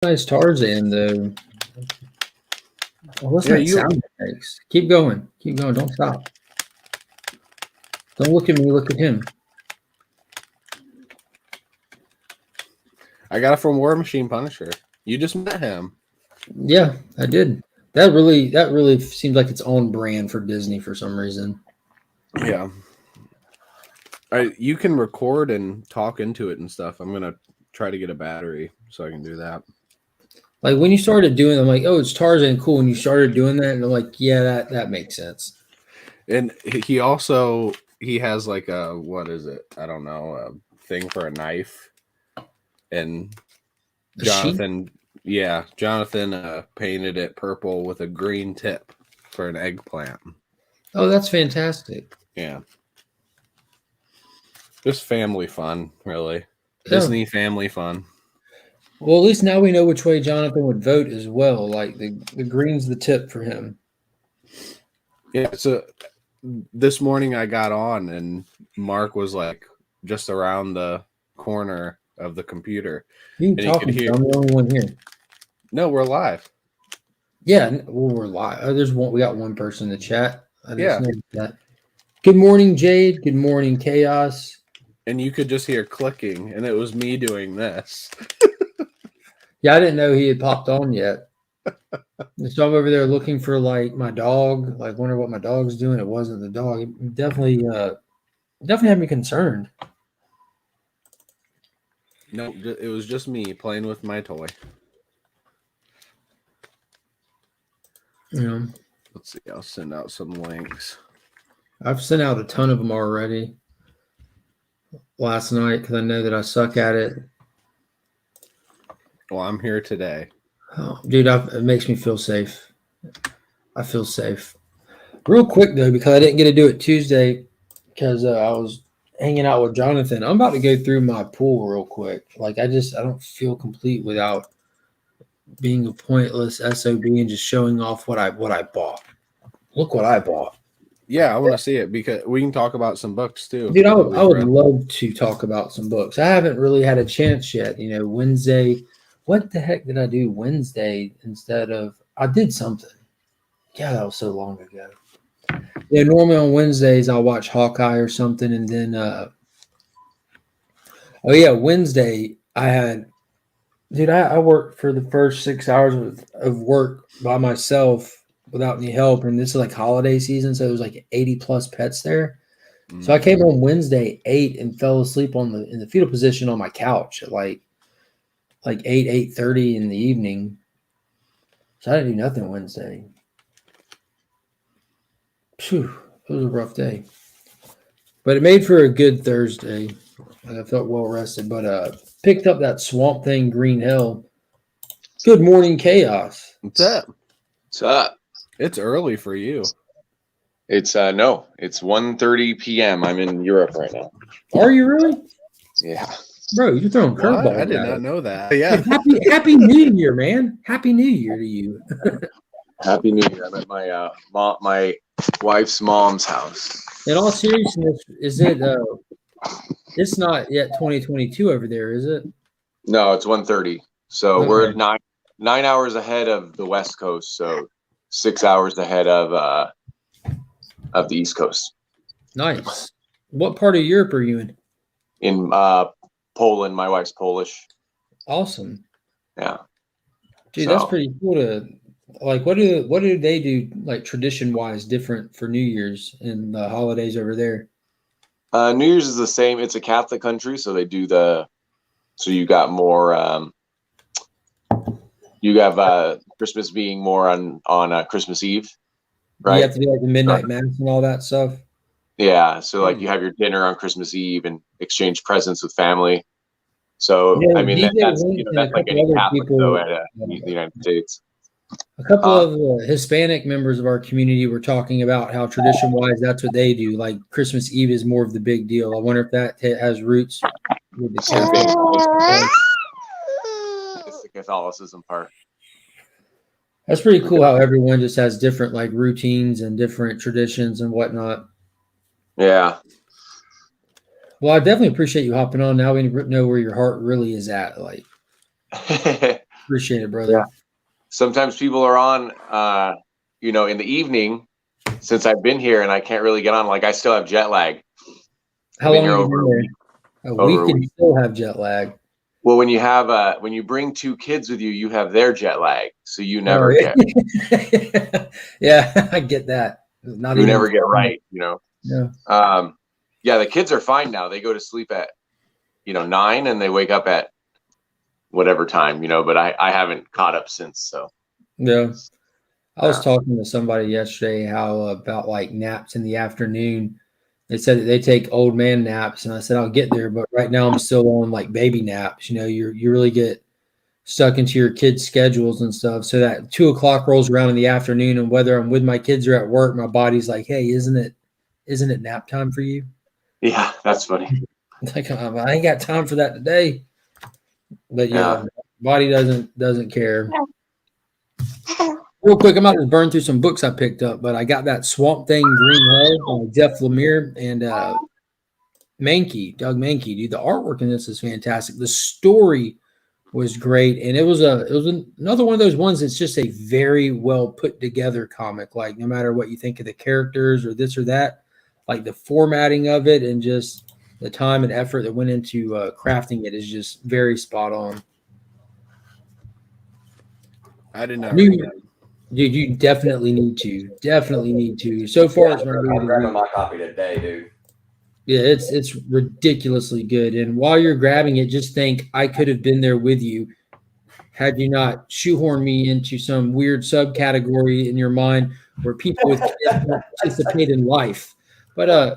Nice Tarzan though. Well, what's that sound it makes? Keep going. Keep going. Don't stop. Don't look at me. Look at him. I got it from War Machine Punisher. You just met him. Yeah, I did. That really seems like its own brand for Disney for some reason. Yeah. You can record and talk into it and stuff. I'm gonna try to get a battery so I can do that. Like when you started doing, I'm like, oh, it's Tarzan, cool. And you started doing that, and I'm like, yeah, that makes sense. And he has like a, what is it? I don't know, a thing for a knife. And Jonathan painted it purple with a green tip for an eggplant. Oh, that's fantastic. Yeah. Just family fun, really. Yeah. Disney family fun. Well, at least now we know which way Jonathan would vote as well. Like the green's the tip for him. Yeah, so this morning I got on and Mark was like just around the corner of the computer. You can talk. I'm the only one here. No, we're live. Yeah, well, we're live. We got one person in the chat. I just noticed that. Good morning, Jade. Good morning, Chaos. And you could just hear clicking, and it was me doing this. Yeah, I didn't know he had popped on yet. So I'm over there looking for like my dog, like wonder what my dog's doing. It wasn't the dog. It definitely had me concerned. No, it was just me playing with my toy. Yeah. Let's see. I'll send out some links. I've sent out a ton of them already last night because I know that I suck at it. Well, I'm here today. Oh, dude, it makes me feel safe. I feel safe. Real quick, though, because I didn't get to do it Tuesday because I was hanging out with Jonathan. I'm about to go through my pool real quick. Like, I don't feel complete without being a pointless SOB and just showing off what I bought. Look what I bought. Yeah, I want to see it because we can talk about some books too. Dude, I would love to talk about some books. I haven't really had a chance yet. You know, Wednesday. What the heck did I do Wednesday instead of? I did something. Yeah, that was so long ago. Yeah, normally on Wednesdays I'll watch Hawkeye or something, and then Wednesday I had. Dude, I worked for the first 6 hours of work by myself without any help, and this is like holiday season, so there was like 80 plus pets there. Mm-hmm. So I came home Wednesday 8 and fell asleep in the fetal position on my couch at like 8:30 in the evening. So I didn't do nothing Wednesday. Phew, it was a rough day, but it made for a good Thursday. I felt well rested, but picked up that Swamp Thing Green Hill. Good morning, Chaos. What's up? What's up? It's early for you. It's no, it's 1:30 p.m. I'm in Europe right now. Are you really? Yeah. Bro, you're throwing curveballs. I did not know that. Yeah. Happy New Year, man. Happy New Year to you. Happy New Year. I'm at my my wife's mom's house. In all seriousness, is it it's not yet 2022 over there, is it? No, it's 1:30. So we're 9 hours ahead of the West Coast, so 6 hours ahead of the East Coast. Nice. What part of Europe are you in? In Poland. My wife's Polish. Awesome. Yeah. Dude, that's pretty cool to like. What do they do like tradition wise different for New Year's and the holidays over there? New Year's is the same. It's a Catholic country, so they do so you got more. You have Christmas being more on Christmas Eve, right? You have to do like the midnight mass and all that stuff. Yeah, so like you have your dinner on Christmas Eve and exchange presents with family. So I mean that's like any Catholic though at the United States. A couple of Hispanic members of our community were talking about how tradition-wise that's what they do. Like Christmas Eve is more of the big deal. I wonder if that has roots with the Catholic. It's the Catholicism part. That's pretty cool how everyone just has different like routines and different traditions and whatnot. Yeah. Well, I definitely appreciate you hopping on. Now we know where your heart really is at. Like, Appreciate it, brother. Yeah. Sometimes people are on, in the evening since I've been here and I can't really get on. Like I still have jet lag. How long have you been there? We can still have jet lag. Well, when you bring 2 kids with you, you have their jet lag, so you never get. Yeah, I get that. You never get right, Yeah. The kids are fine now. They go to sleep at, 9 and they wake up at whatever time, but I haven't caught up since. So. Yeah. I was talking to somebody yesterday about like naps in the afternoon. They said that they take old man naps, and I said I'll get there, but right now I'm still on like baby naps. You really get stuck into your kids' schedules and stuff. So that 2 o'clock rolls around in the afternoon, and whether I'm with my kids or at work, my body's like, "Hey, isn't it nap time for you?" Yeah, that's funny. Like I ain't got time for that today. But body doesn't care. Real quick, I'm about to burn through some books I picked up, but I got that Swamp Thing Green Hole by Jeff Lemire and Doug Mankey. Dude, the artwork in this is fantastic. The story was great, and it was another one of those ones that's just a very well put together comic. Like no matter what you think of the characters or this or that, like the formatting of it and just the time and effort that went into crafting it is just very spot on. I didn't know. Dude, you definitely need to. So far, it's I'm grabbing my copy today, dude. Yeah, it's ridiculously good. And while you're grabbing it, just think I could have been there with you had you not shoehorned me into some weird subcategory in your mind where people with kids participate in life. But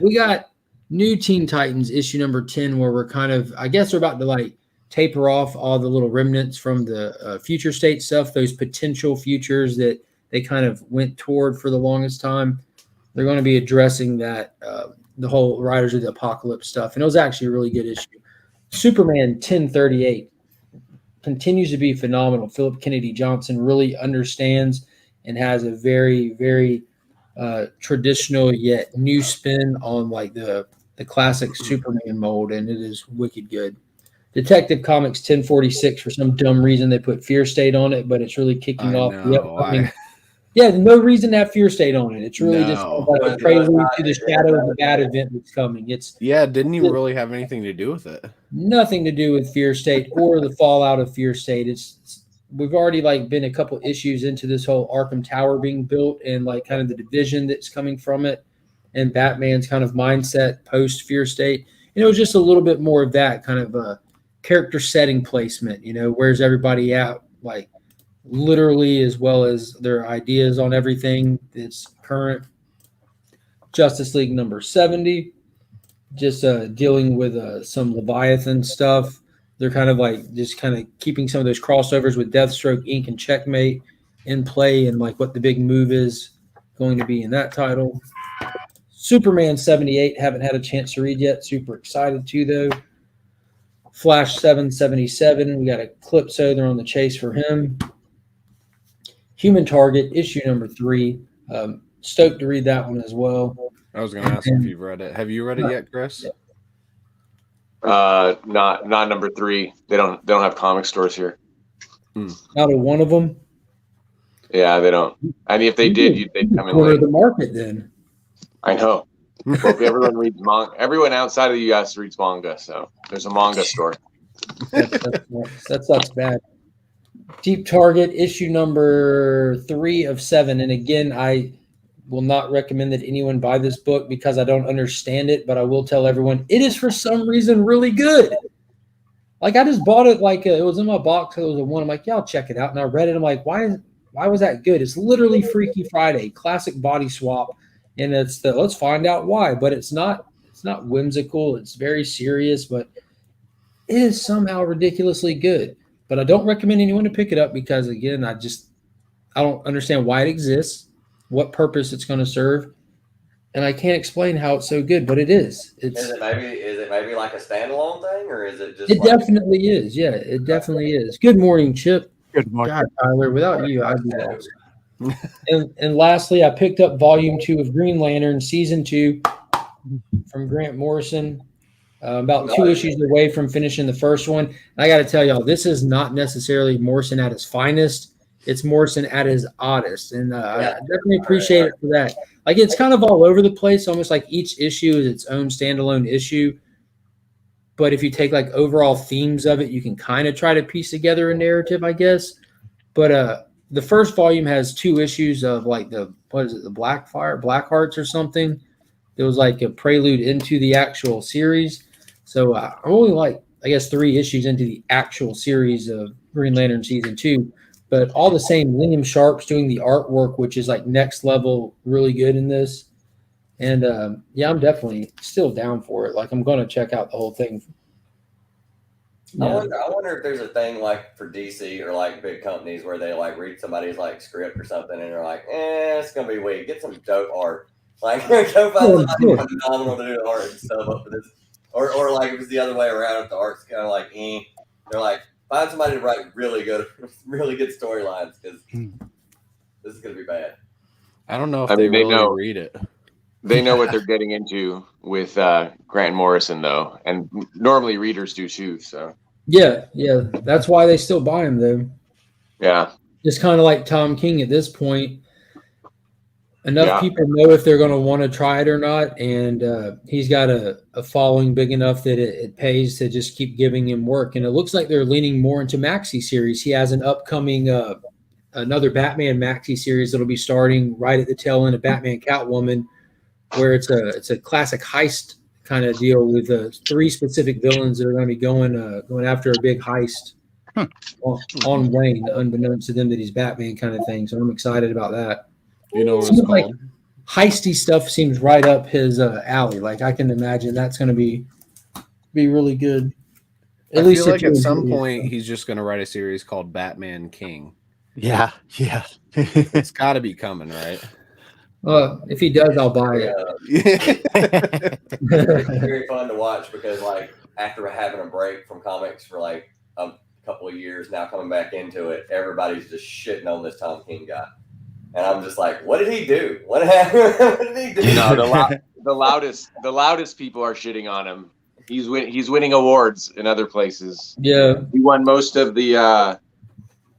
we got new Teen Titans issue number 10, where we're kind of, I guess we're about to like taper off all the little remnants from the future state stuff, those potential futures that they kind of went toward for the longest time. They're going to be addressing that, the whole Riders of the Apocalypse stuff. And it was actually a really good issue. Superman 1038 continues to be phenomenal. Philip Kennedy Johnson really understands and has a very, very traditional yet new spin on like the classic Superman mold, and it is wicked good. Detective Comics 1046, for some dumb reason they put Fear State on it, but it's really kicking off the upcoming. Yeah, no reason to have Fear State on it. It's really just like a prelude to the Shadow of the Bad event that's coming. Didn't even really have anything to do with it. Nothing to do with Fear State or the fallout of Fear State. We've already like been a couple issues into this whole Arkham Tower being built and like kind of the division that's coming from it and Batman's kind of mindset post Fear State. And it was just a little bit more of that kind of a character setting placement, where's everybody at, like literally as well as their ideas on everything that's current. Justice League number 70, just dealing with some Leviathan stuff. They're kind of like just kind of keeping some of those crossovers with Deathstroke, Inc. and Checkmate in play, and like what the big move is going to be in that title. Superman 78, haven't had a chance to read yet. Super excited to though. Flash 777, we got Eclipso. They're on the chase for him. Human Target, issue number 3. Stoked to read that one as well. I was going to ask if you've read it. Have you read it yet, Chris? Not number 3. They don't have comic stores here. Not a one of them. Yeah, they don't. I mean, if they did, they'd come in late. The market then. I know. Well, everyone reads manga. Everyone outside of the U.S. reads manga, so there's a manga store. That's bad. Deep Target, issue number 3 of 7. And again, I will not recommend that anyone buy this book because I don't understand it, but I will tell everyone it is for some reason really good. Like I just bought it like it was in my box. It was a one. I'm like, yeah, I'll check it out. And I read it. I'm like, why was that good? It's literally Freaky Friday, classic body swap. And let's find out why. But it's not whimsical. It's very serious, but it is somehow ridiculously good. But I don't recommend anyone to pick it up because, again, I don't understand why it exists, what purpose it's going to serve, and I can't explain how it's so good. But it is. Is it maybe like a standalone thing, or is it just? It definitely is. Yeah, it definitely is. Good morning, Chip. Good morning, God, Tyler. Without you, I'd be lost. And lastly, I picked up volume 2 of Green Lantern, season 2, from Grant Morrison. About 2 issues away from finishing the first one. And I got to tell y'all, this is not necessarily Morrison at his finest. It's Morrison at his oddest. And I definitely appreciate it for that. Like, it's kind of all over the place, almost like each issue is its own standalone issue. But if you take like overall themes of it, you can kind of try to piece together a narrative, I guess. But the first volume has 2 issues of like the Black Hearts or something. It was like a prelude into the actual series. So I'm only like, I guess, 3 issues into the actual series of Green Lantern Season 2. But all the same, Liam Sharp's doing the artwork, which is like next level, really good in this. And yeah, I'm definitely still down for it. Like, I'm going to check out the whole thing. Yeah. I wonder if there's a thing like for DC or like big companies where they like read somebody's like script or something and they're like, it's gonna be weak. Get some dope art. Like, go find somebody phenomenal to do the art and stuff up for this. Or like if it's the other way around, if the art's kind of like, they're like, find somebody to write really good storylines because this is gonna be bad. I don't know if they really read it. They know what they're getting into with Grant Morrison, though, and normally readers do too. So yeah, that's why they still buy him, though. Yeah, it's kind of like Tom King at this point. Enough people know if they're going to want to try it or not, and he's got a following big enough that it pays to just keep giving him work. And it looks like they're leaning more into maxi series. He has an upcoming another Batman maxi series that'll be starting right at the tail end of Batman Catwoman, where it's a classic heist kind of deal with 3 specific villains that are going to be going after a big heist on Wayne, unbeknownst to them that he's Batman kind of thing. So I'm excited about that. You know what it's called? Like heisty stuff seems right up his alley. Like, I can imagine that's going to be really good. I feel like at some point he's just going to write a series called Batman King. Yeah. It's got to be coming, right? If he does, I'll buy it. It's very fun to watch because, like, after having a break from comics for like a couple of years, now coming back into it, everybody's just shitting on this Tom King guy, and I'm just like, what did he do? What happened? What did he do? The loudest people are shitting on him. He's winning awards in other places. Yeah, he won most of the.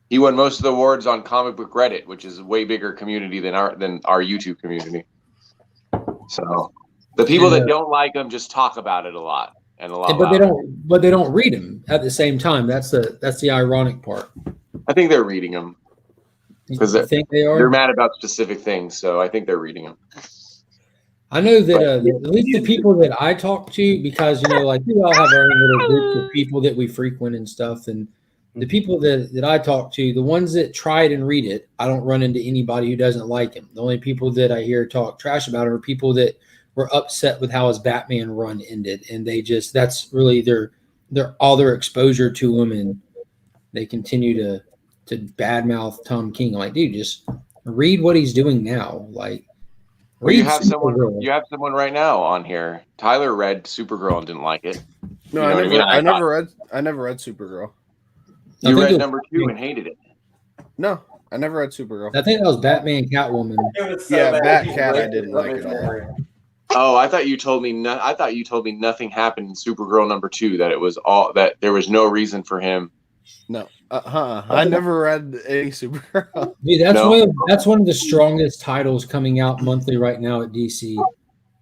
He won most of the awards on Comic Book Reddit, which is a way bigger community than our YouTube community. So the people that don't like him just talk about it a lot and a lot. But they don't read him at the same time. That's the ironic part. I think they're reading him because they're mad about specific things. So I think they're reading him. I know that at least the people that I talk to, because like we all have our own little groups of people that we frequent and stuff, and the people that I talk to, the ones that try it and read it, I don't run into anybody who doesn't like him. The only people that I hear talk trash about him are people that were upset with how his Batman run ended, and that's really their all their exposure to him, and they continue to badmouth Tom King. Like, dude, just read what he's doing now. Like, you have someone right now on here. Tyler read Supergirl and didn't like it. No, I never read Supergirl. You read number 2 and hated it. No, I never read Supergirl. I think that was Batman Catwoman. Batcat. I didn't like it all. Oh, I thought you told me. I thought you told me nothing happened in Supergirl number 2. That it was all that there was no reason for him. No, I never read any Supergirl. Dude, that's one of the strongest titles coming out monthly right now at DC.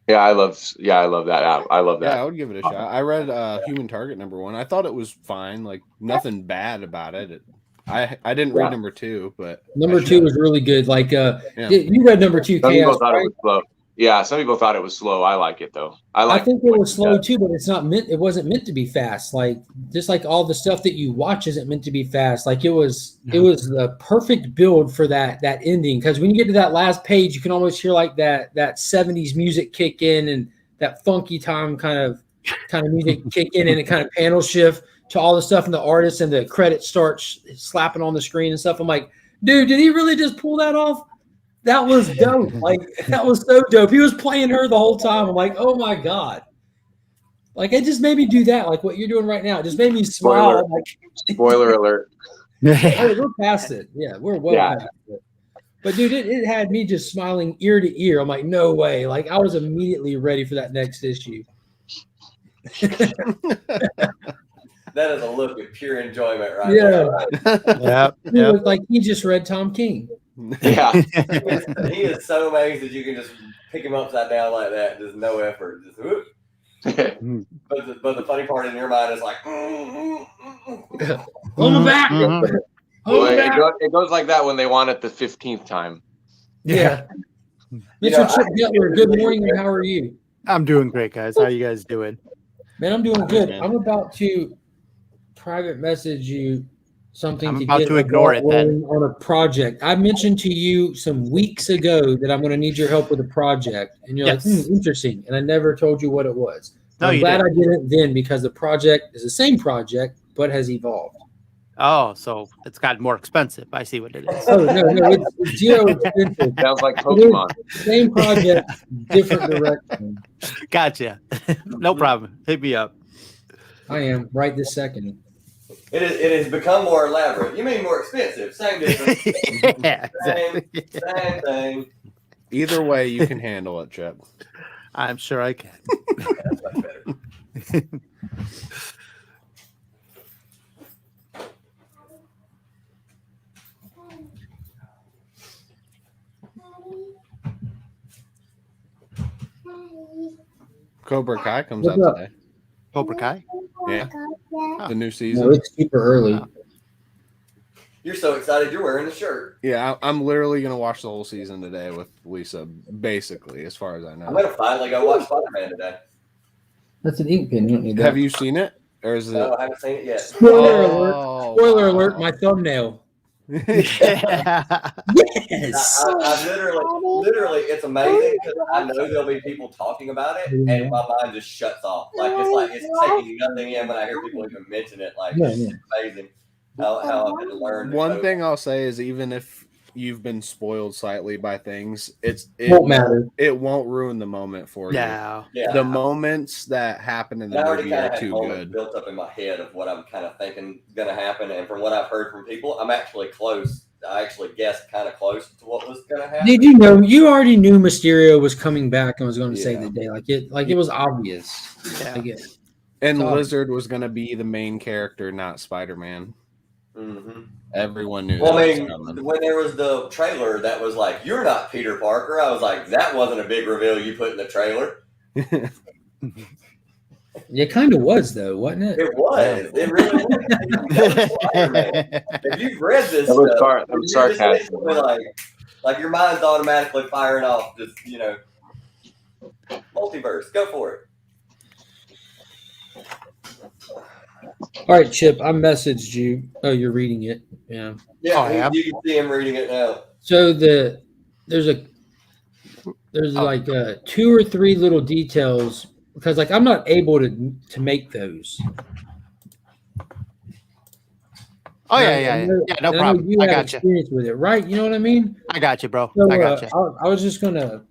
Yeah, I love that app. I love that. Yeah, I would give it a shot. I read Human Target number 1. I thought it was fine, like nothing bad about it. I didn't read number 2, but number 2 was really good. Like you read number 2, Some Chaos. People thought it was slow. Yeah, some people thought it was slow. I like it though. I think it was slow too, but it wasn't meant to be fast. Like, just like all the stuff that you watch isn't meant to be fast. Like, it was the perfect build for that ending. Because when you get to that last page, you can almost hear like that 70s music kick in, and that funky time kind of music kick in, and it kind of panel shift to all the stuff in the artist, and the credits start slapping on the screen and stuff. I'm like, dude, did he really just pull that off? That was dope. Like, that was so dope. He was playing her the whole time. I'm like, oh my God. Like, it just made me do that. Like what you're doing right now. It just made me smile. Spoiler alert. Hey, we're past it. Yeah, we're past it. But dude, it had me just smiling ear to ear. I'm like, no way. Like, I was immediately ready for that next issue. That is a look of pure enjoyment, right? Yeah. Yep. It was like he just read Tom King. Yeah. He is so amazed that you can just pick him upside down like that. Just no effort. Just whoop. But the funny part in your mind is like, Hold him back. Mhm. Hold him back. It goes like that when they want it the 15th time. Yeah. You Mr. know, Chip Butler, good morning. How are you? I'm doing great, guys. How you guys doing? Man, I'm doing good. man. I'm about to private message you something I'm to about get to ignore it then. on a project. I mentioned to you some weeks ago that I'm going to need your help with a project, and you're Yes. like, interesting. And I never told you what it was. No, I'm you glad didn't. I didn't then because the project is the same project but has evolved. Oh, so it's gotten more expensive. I see what it is. Oh no, it's zero expensive. Sounds like Pokemon. Same project, different direction. Gotcha. No problem. Hit me up. I am right this second. it has become more elaborate. You mean more expensive? Same difference. Yeah, exactly. Same thing. Either way, you can handle it, Chip. I'm sure I can. That's much better. Cobra Kai comes What's out up? today. Cobra Kai? Yeah, the new No, season. it's super early. You're so excited you're wearing the shirt. Yeah, I'm literally gonna watch the whole season today with Lisa. Basically, as far as I I'm know. gonna finally go watch Spider-Man today. That's an ink pen. You don't need that. Have you seen it, or is it? No, I haven't seen it yet. Spoiler alert! Oh, Spoiler wow. alert! My thumbnail. Yeah. Yes. I literally, it's amazing because I know there'll be people talking about it, and my mind just shuts off. Like it's taking nothing in when I hear people even mention it. Like Yeah, it's yeah. amazing how I've had to learn. to One cope. thing I'll say is, even if you've been spoiled slightly by things, it Won't matter. It won't ruin the moment for you. Yeah. Yeah, The moments that happen in I the already movie kind are of had too moments good. built up in my head of what I'm kind of thinking is going to happen, and from what I've heard from people, I'm actually close. I actually guessed kind of close to what was going to happen. Did you know? You already knew Mysterio was coming back and was going to save Yeah. the day. It was obvious. Yeah. Like And Tom. Lizard was going to be the main character, not Spider-Man. Mm-hmm. Everyone knew Well, that I was mean, coming. when there was the trailer that was like, "You're not Peter Parker," I was like, "That wasn't a big reveal you put in the trailer." it kind of was though, wasn't it? It was. It really was. That was Spider-Man. If you've read this That was stuff, that was you're just sarcastic. instantly like your mind's automatically firing off. Just multiverse. Go for it. All right, Chip. I messaged you. Oh, you're reading it. Yeah. Yeah, Oh, yeah. you can see him reading it now. So there's like 2 or 3 little details because like I'm not able to make those. Oh, yeah, And yeah. I know- Yeah, no and I know problem. You I had got you. experience with it, right? You know what I mean? I got you, bro. So, I got you. I was just gonna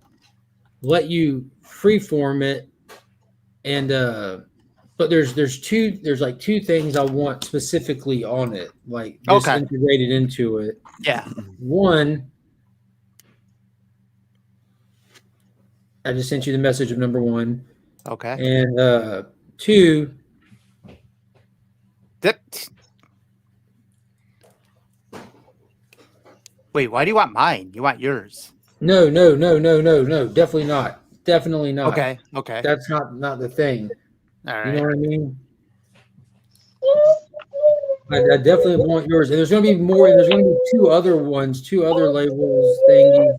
let you freeform it, and but there's like 2 things I want specifically on it, like just Okay. integrated into it. Yeah. One, I just sent you the message of number 1, Okay. and 2, Wait, why do you want mine? You want yours? no, definitely not, Okay. Okay. That's not the thing. All You know right. what I mean? I definitely want yours. And there's going to be more. And there's going to be 2 other ones, 2 other labels thingies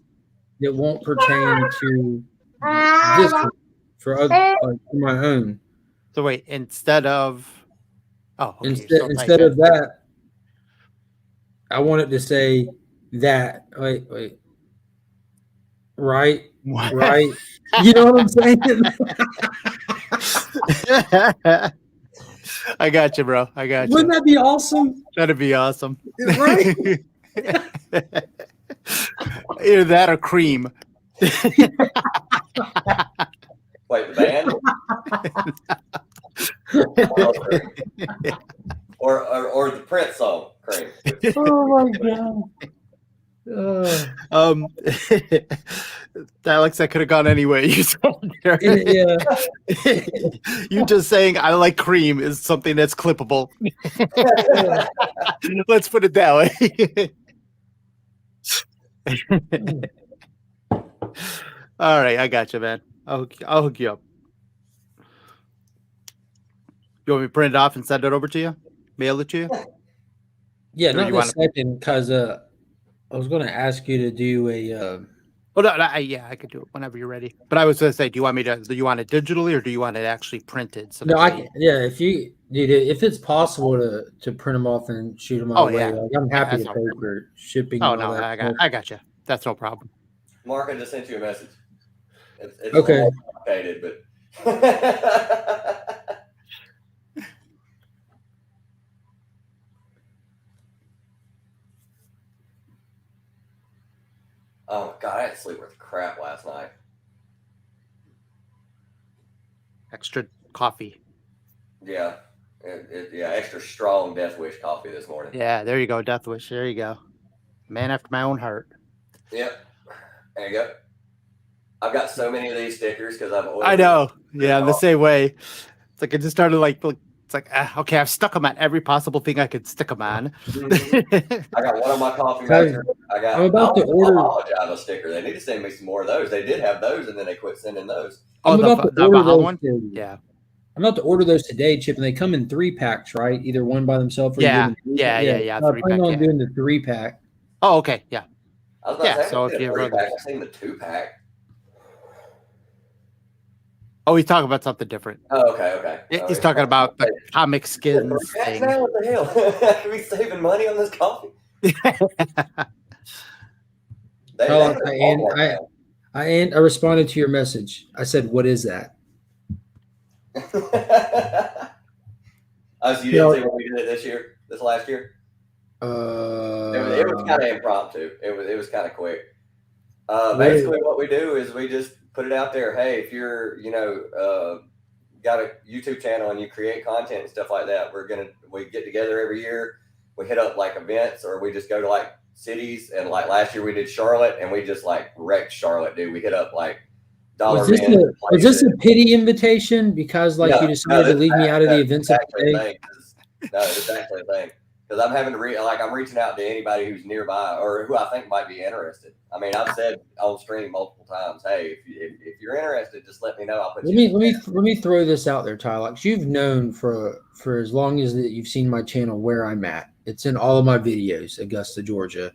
that won't pertain to this one for other, like, for my own. So wait, instead of okay, Instead of that, I want it to say that. Wait. Right. You know what I'm saying? I got you, bro. I got you. Wouldn't that be awesome? That'd be awesome. Right? Either that or cream. Wait, the band? or the Prince song, Cream. Oh my god. Alex, that could have gone anyway. You Yeah. You just saying I like cream is something that's clippable. Let's put it that way. All right, I got you, man. I'll hook you up. You want me to print it off and send it over to you? Mail it to you? Yeah, Or not you in a wanna- second, because I was going to ask you to do a. Well, no, yeah, I could do it whenever you're ready. But I was going to say, do you want it digitally or do you want it actually printed? So No, if you dude, if it's possible to print them off and shoot them Oh, away, yeah. like, I'm happy that's to no pay problem. for shipping. Oh and all no, that I got you. That's no problem. Mark, I just sent you a message. It's Okay. a little complicated, but oh god, I had to sleep with crap last night. Extra coffee. Yeah, yeah, extra strong Death Wish coffee this morning. Yeah, there you go, Death Wish. There you go. Man after my own heart. Yep, there you go. I've got so many of these stickers because I've ordered. I know. Yeah, the same way. It's like it just started like it's like okay, I've stuck them on every possible thing I could stick them on. I got one on my coffee maker. I got. I'm about to order. a sticker. They need to send me some more of those. They did have those, and then they quit sending those. I'm about to order Baja those. one? Today. Yeah. I'm about to order those today, Chip, and they come in 3-packs, right? Either one by themselves or Yeah, you get them in yeah. So I plan 3-pack, on yeah. doing the 3-pack. Oh, okay, yeah. I was about Yeah, to say, so I've if seen you a have 3-pack, I've seen the 2-pack. Oh, he's talking about something different. Oh, okay. He's talking about the comic skins thing. Now, what the hell? Are we saving money on this coffee? I responded to your message. I said, "What is that?" Oh, so you didn't see what we did this last year? It was kind of impromptu. It was kind of quick. Basically, what we do is we just put it out there. Hey, if you're, got a YouTube channel and you create content and stuff like that, we get together every year. We hit up like events, or we just go to like cities. And like last year, we did Charlotte, and we just like wrecked Charlotte, dude. We hit up like Was this a pity invitation because you decided to leave me out of the events of the day? No, it's actually a thing. Because I'm having to I'm reaching out to anybody who's nearby or who I think might be interested. I mean, I've said on stream multiple times, hey, if you're interested, just let me know. I'll put let me throw this out there, Tyler. You've known for as long as that you've seen my channel where I'm at. It's in all of my videos, Augusta, Georgia.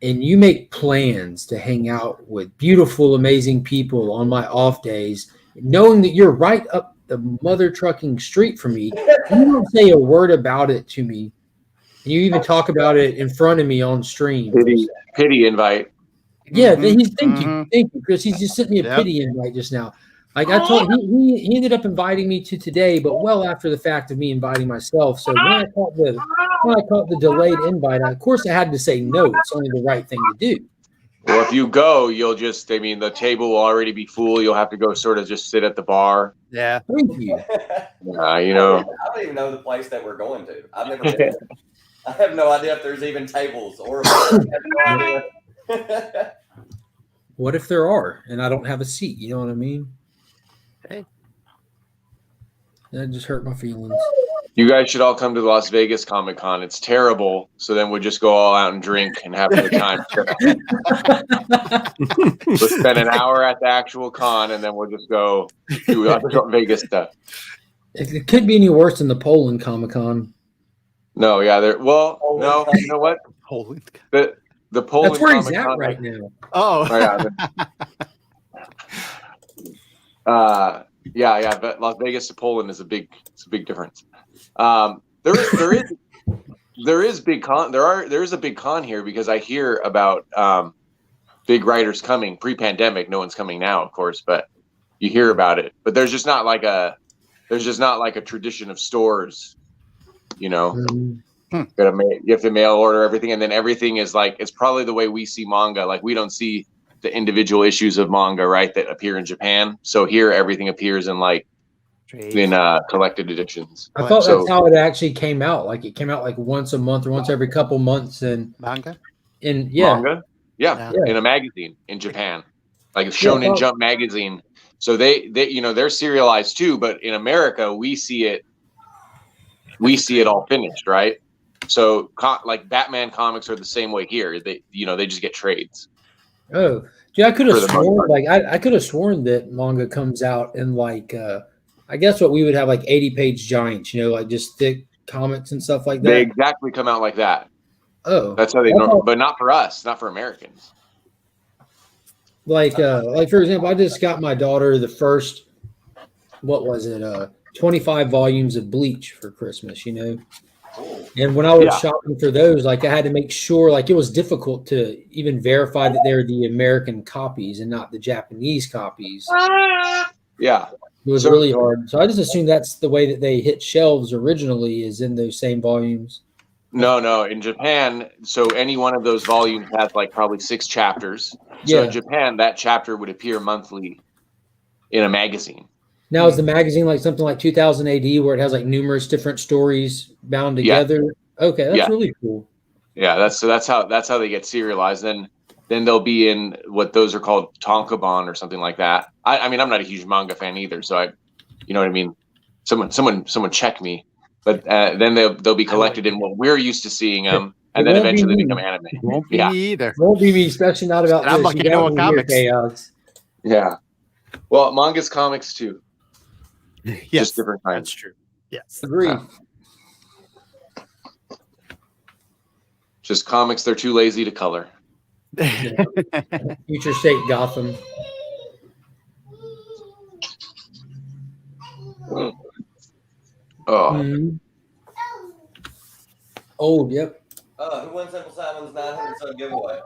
And you make plans to hang out with beautiful, amazing people on my off days, knowing that you're right up the mother trucking street from me. You don't say a word about it to me. And you even talk about it in front of me on stream. Pity invite. Yeah, thank you, Chris. He's just sent me a pity invite just now. Like I told he ended up inviting me to today, but well after the fact of me inviting myself. So when I caught the delayed invite, of course I had to say no. It's only the right thing to do. Well, if you go, the table will already be full. You'll have to go sort of just sit at the bar. Yeah. Thank you. I don't even know the place that we're going to. I've never been. I have no idea if there's even tables or. What if there are, and I don't have a seat? You know what I mean? Hey, that just hurt my feelings. You guys should all come to the Las Vegas Comic Con. It's terrible. So then we'll just go all out and drink and have a good time. We'll spend an hour at the actual con, and then we'll just go do Vegas stuff. It could be any worse than the Poland Comic Con. No, yeah, no, you know what? Poland. The Poland. That's where he's Comic-Con, at right now. Oh, yeah. But Las Vegas to Poland is a big difference. There is big con. There is a big con here because I hear about big writers coming pre-pandemic. No one's coming now, of course, but you hear about it. But there's just not like a tradition of stores. You have to mail order everything, and then everything is like it's probably the way we see manga. Like we don't see the individual issues of manga, right, that appear in Japan. So here everything appears in collected editions. I thought that's how it actually came out. Like it came out like once a month or once every couple months. And manga. manga. Yeah. In a magazine in Japan, like Shonen Jump magazine. So they they're serialized too, but in America we see it all finished, right? So like Batman comics are the same way here. They just get trades. Oh, dude, I could have For the most sworn part. like I could have sworn that manga comes out in like I guess what we would have like 80-page giants, like just thick comics and stuff like that. They exactly come out like that. Oh, That's how they know, but not for us, not for Americans. Like for example, I just got my daughter the first, what was it, 25 volumes of Bleach for Christmas, And when I was shopping for those, like I had to make sure, like it was difficult to even verify that they're the American copies and not the Japanese copies. Yeah. It was really hard. So I just assume that's the way that they hit shelves originally, is in those same volumes. No. In Japan, so any one of those volumes has like probably 6 chapters. So in Japan, that chapter would appear monthly in a magazine. Now, is the magazine like something like 2000 AD where it has like numerous different stories bound together? Yeah. Okay, that's really cool. Yeah, that's how they get serialized. Then they'll be in what those are called tankobon or something like that. I mean, I'm not a huge manga fan either, so you know what I mean. Someone check me. But then they'll be collected in what we're used to seeing them, and then eventually become anime. Won't be me either. Won't be me, especially not about. And I'm like, comics. Chaos. Yeah. Well, manga's comics too. Yes, just different kinds. That's true. Yes. Agreed. Just comics. They're too lazy to color. Future State Gotham. Oh. Mm-hmm. Oh, yep. Who won Simple Simon's 900 sub giveaway?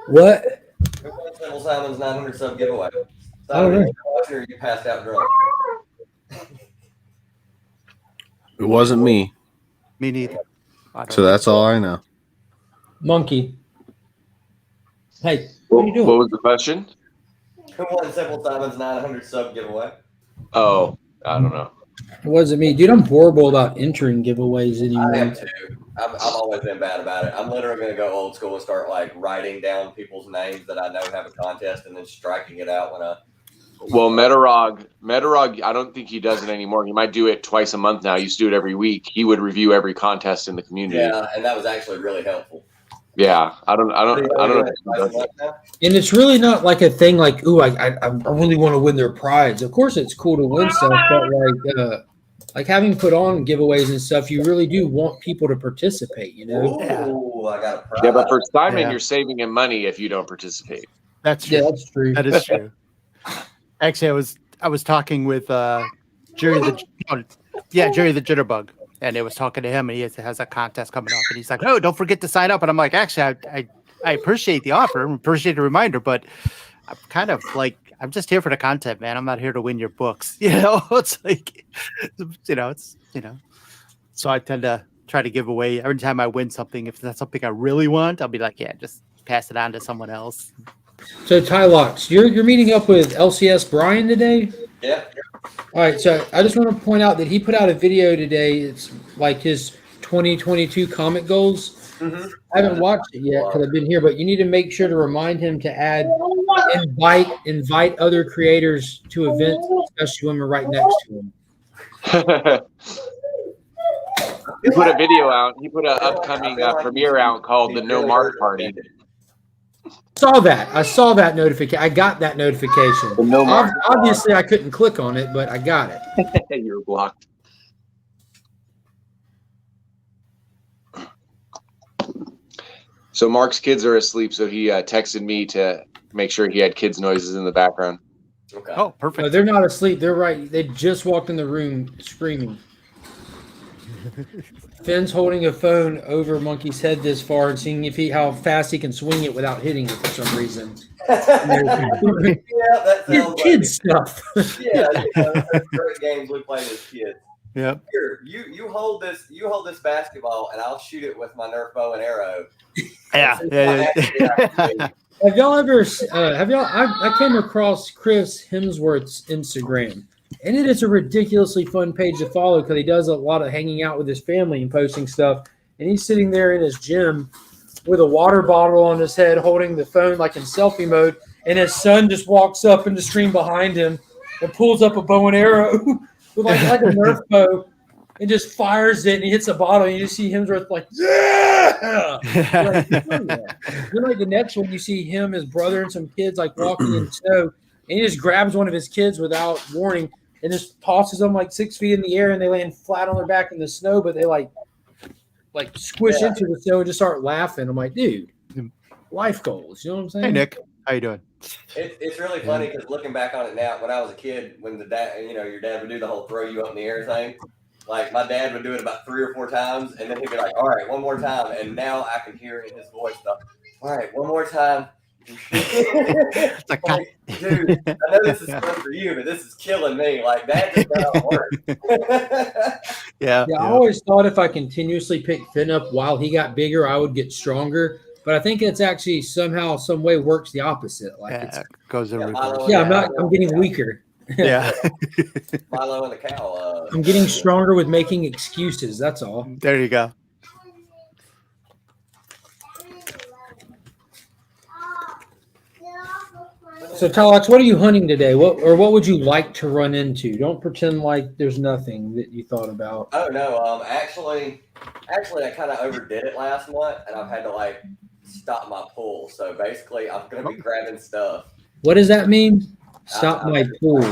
What? Who won Simple Simon's 900 sub giveaway? I don't know. Or you passed out drunk? It wasn't me. Me neither. So that's all I know. Monkey. Hey, what are you doing? What was the question? Who won Simple Simon's 900 sub giveaway? Oh, I don't know. It wasn't me. Dude, I'm horrible about entering giveaways anymore. I am too. I've always been bad about it. I'm literally going to go old school and start like writing down people's names that I know have a contest and then striking it out when I. Well, Metarog, I don't think he does it anymore. He might do it twice a month now. He used to do it every week. He would review every contest in the community. Yeah, and that was actually really helpful. Yeah, I don't know. And it's really not like a thing like, ooh, I really want to win their prize. Of course, it's cool to win stuff, but like having put on giveaways and stuff, you really do want people to participate. Ooh, I got a prize. Yeah, but for Simon, you're saving him money if you don't participate. That's true. Yeah, that's true. That is true. Actually, I was talking with Jerry the Jitterbug, and I was talking to him, and he has a contest coming up, and he's like, "Oh, don't forget to sign up." And I'm like, "Actually, I appreciate the offer, appreciate the reminder, but I'm kind of like, I'm just here for the content, man. I'm not here to win your books." It's like, So I tend to try to give away every time I win something. If that's something I really want, I'll be like, yeah, just pass it on to someone else. So Tylox, you're meeting up with LCS Brian today? Yeah. All right, so I just want to point out that he put out a video today. It's like his 2022 comic goals. Mm-hmm. I haven't watched it yet because I've been here, but you need to make sure to remind him to invite other creators to events, especially when we're right next to him. He put a video out. He put an upcoming premiere out called the No Mark Party. I saw that notification. I got that notification. Obviously, I couldn't click on it, but I got it. You were blocked. So Mark's kids are asleep, so he texted me to make sure he had kids' noises in the background. Okay. Oh, perfect. No, they're not asleep. They're right. They just walked in the room screaming. Finn's holding a phone over Monkey's head this far and seeing how fast he can swing it without hitting it for some reason. That sounds kids stuff. Yeah, great games we played as kids. Yep. Here, you hold this basketball and I'll shoot it with my Nerf bow and arrow. Yeah. Have y'all ever? I came across Chris Hemsworth's Instagram, and it is a ridiculously fun page to follow because he does a lot of hanging out with his family and posting stuff. And he's sitting there in his gym, with a water bottle on his head, holding the phone like in selfie mode, and his son just walks up in the stream behind him and pulls up a bow and arrow with like a Nerf bow and just fires it, and he hits a bottle, and you just see Hemsworth like, yeah! Like, then like the next one, you see him, his brother, and some kids like walking in snow, and he just grabs one of his kids without warning and just tosses them like 6 feet in the air, and they land flat on their back in the snow, but they like squish into the snow and just start laughing. I'm like, dude, life goals. You know what I'm saying? Hey, Nick. How you doing? It's really funny because looking back on it now, when I was a kid, when the dad, your dad would do the whole throw you up in the air thing. Like my dad would do it about 3 or 4 times, and then he'd be like, "All right, one more time." And now I can hear in his voice, "All right, one more time." Like, dude, I know this is fun for you, but this is killing me. Like that just doesn't work. Yeah. I always thought if I continuously picked Finn up while he got bigger, I would get stronger. But I think it's actually somehow, some way works the opposite. Like it goes in reverse. I'm getting weaker. Yeah. Milo and the cow. I'm getting stronger with making excuses. That's all. There you go. So, Telex, what are you hunting today? What would you like to run into? Don't pretend like there's nothing that you thought about. Oh no, actually, I kind of overdid it last month, and I've had to stop my pull. So basically, I'm gonna be grabbing stuff. What does that mean? Stop my pull.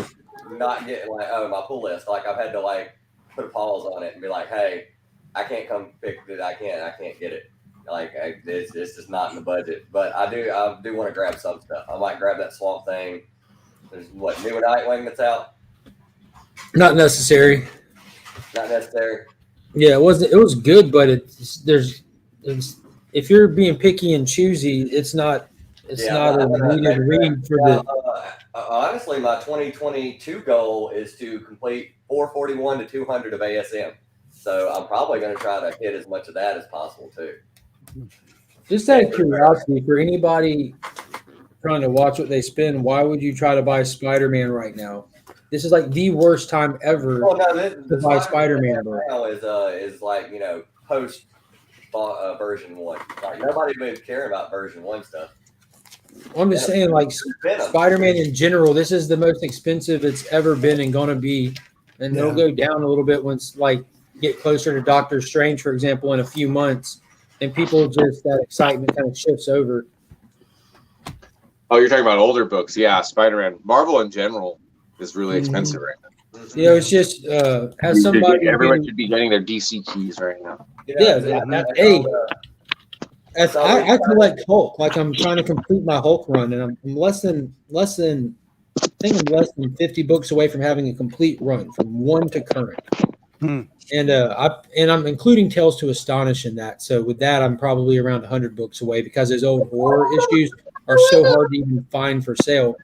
Not getting my pull list. Like I've had to put a pause on it and be like, hey, I can't come pick it. I can't get it. It's just not in the budget. But I do want to grab some stuff. I might grab that Swamp Thing. There's new Nightwing that's out. Not necessary. Not necessary. Yeah, it was good, but if you're being picky and choosy, it's not a needed read for the. Honestly, my 2022 goal is to complete 441 to 200 of ASM. So I'm probably going to try to hit as much of that as possible too. Just out of curiosity, for anybody trying to watch what they spend, why would you try to buy Spider-Man right now? This is like the worst time ever to buy Spider-Man. Now is post version 1. Like nobody would care about version 1 stuff. I'm just saying, Spider-Man in general, this is the most expensive it's ever been and going to be. And it'll go down a little bit once, get closer to Doctor Strange, for example, in a few months. And people just, that excitement kind of shifts over. Oh, you're talking about older books. Yeah, Spider-Man. Marvel in general is really expensive right now. It's just, has somebody. Everyone should be getting their DC keys right now. I collect Hulk. I'm trying to complete my Hulk run, and I'm less than 50 books away from having a complete run from 1 to current. And I'm including Tales to Astonish in that. So with that, I'm probably around 100 books away because those old horror issues are so hard to even find for sale.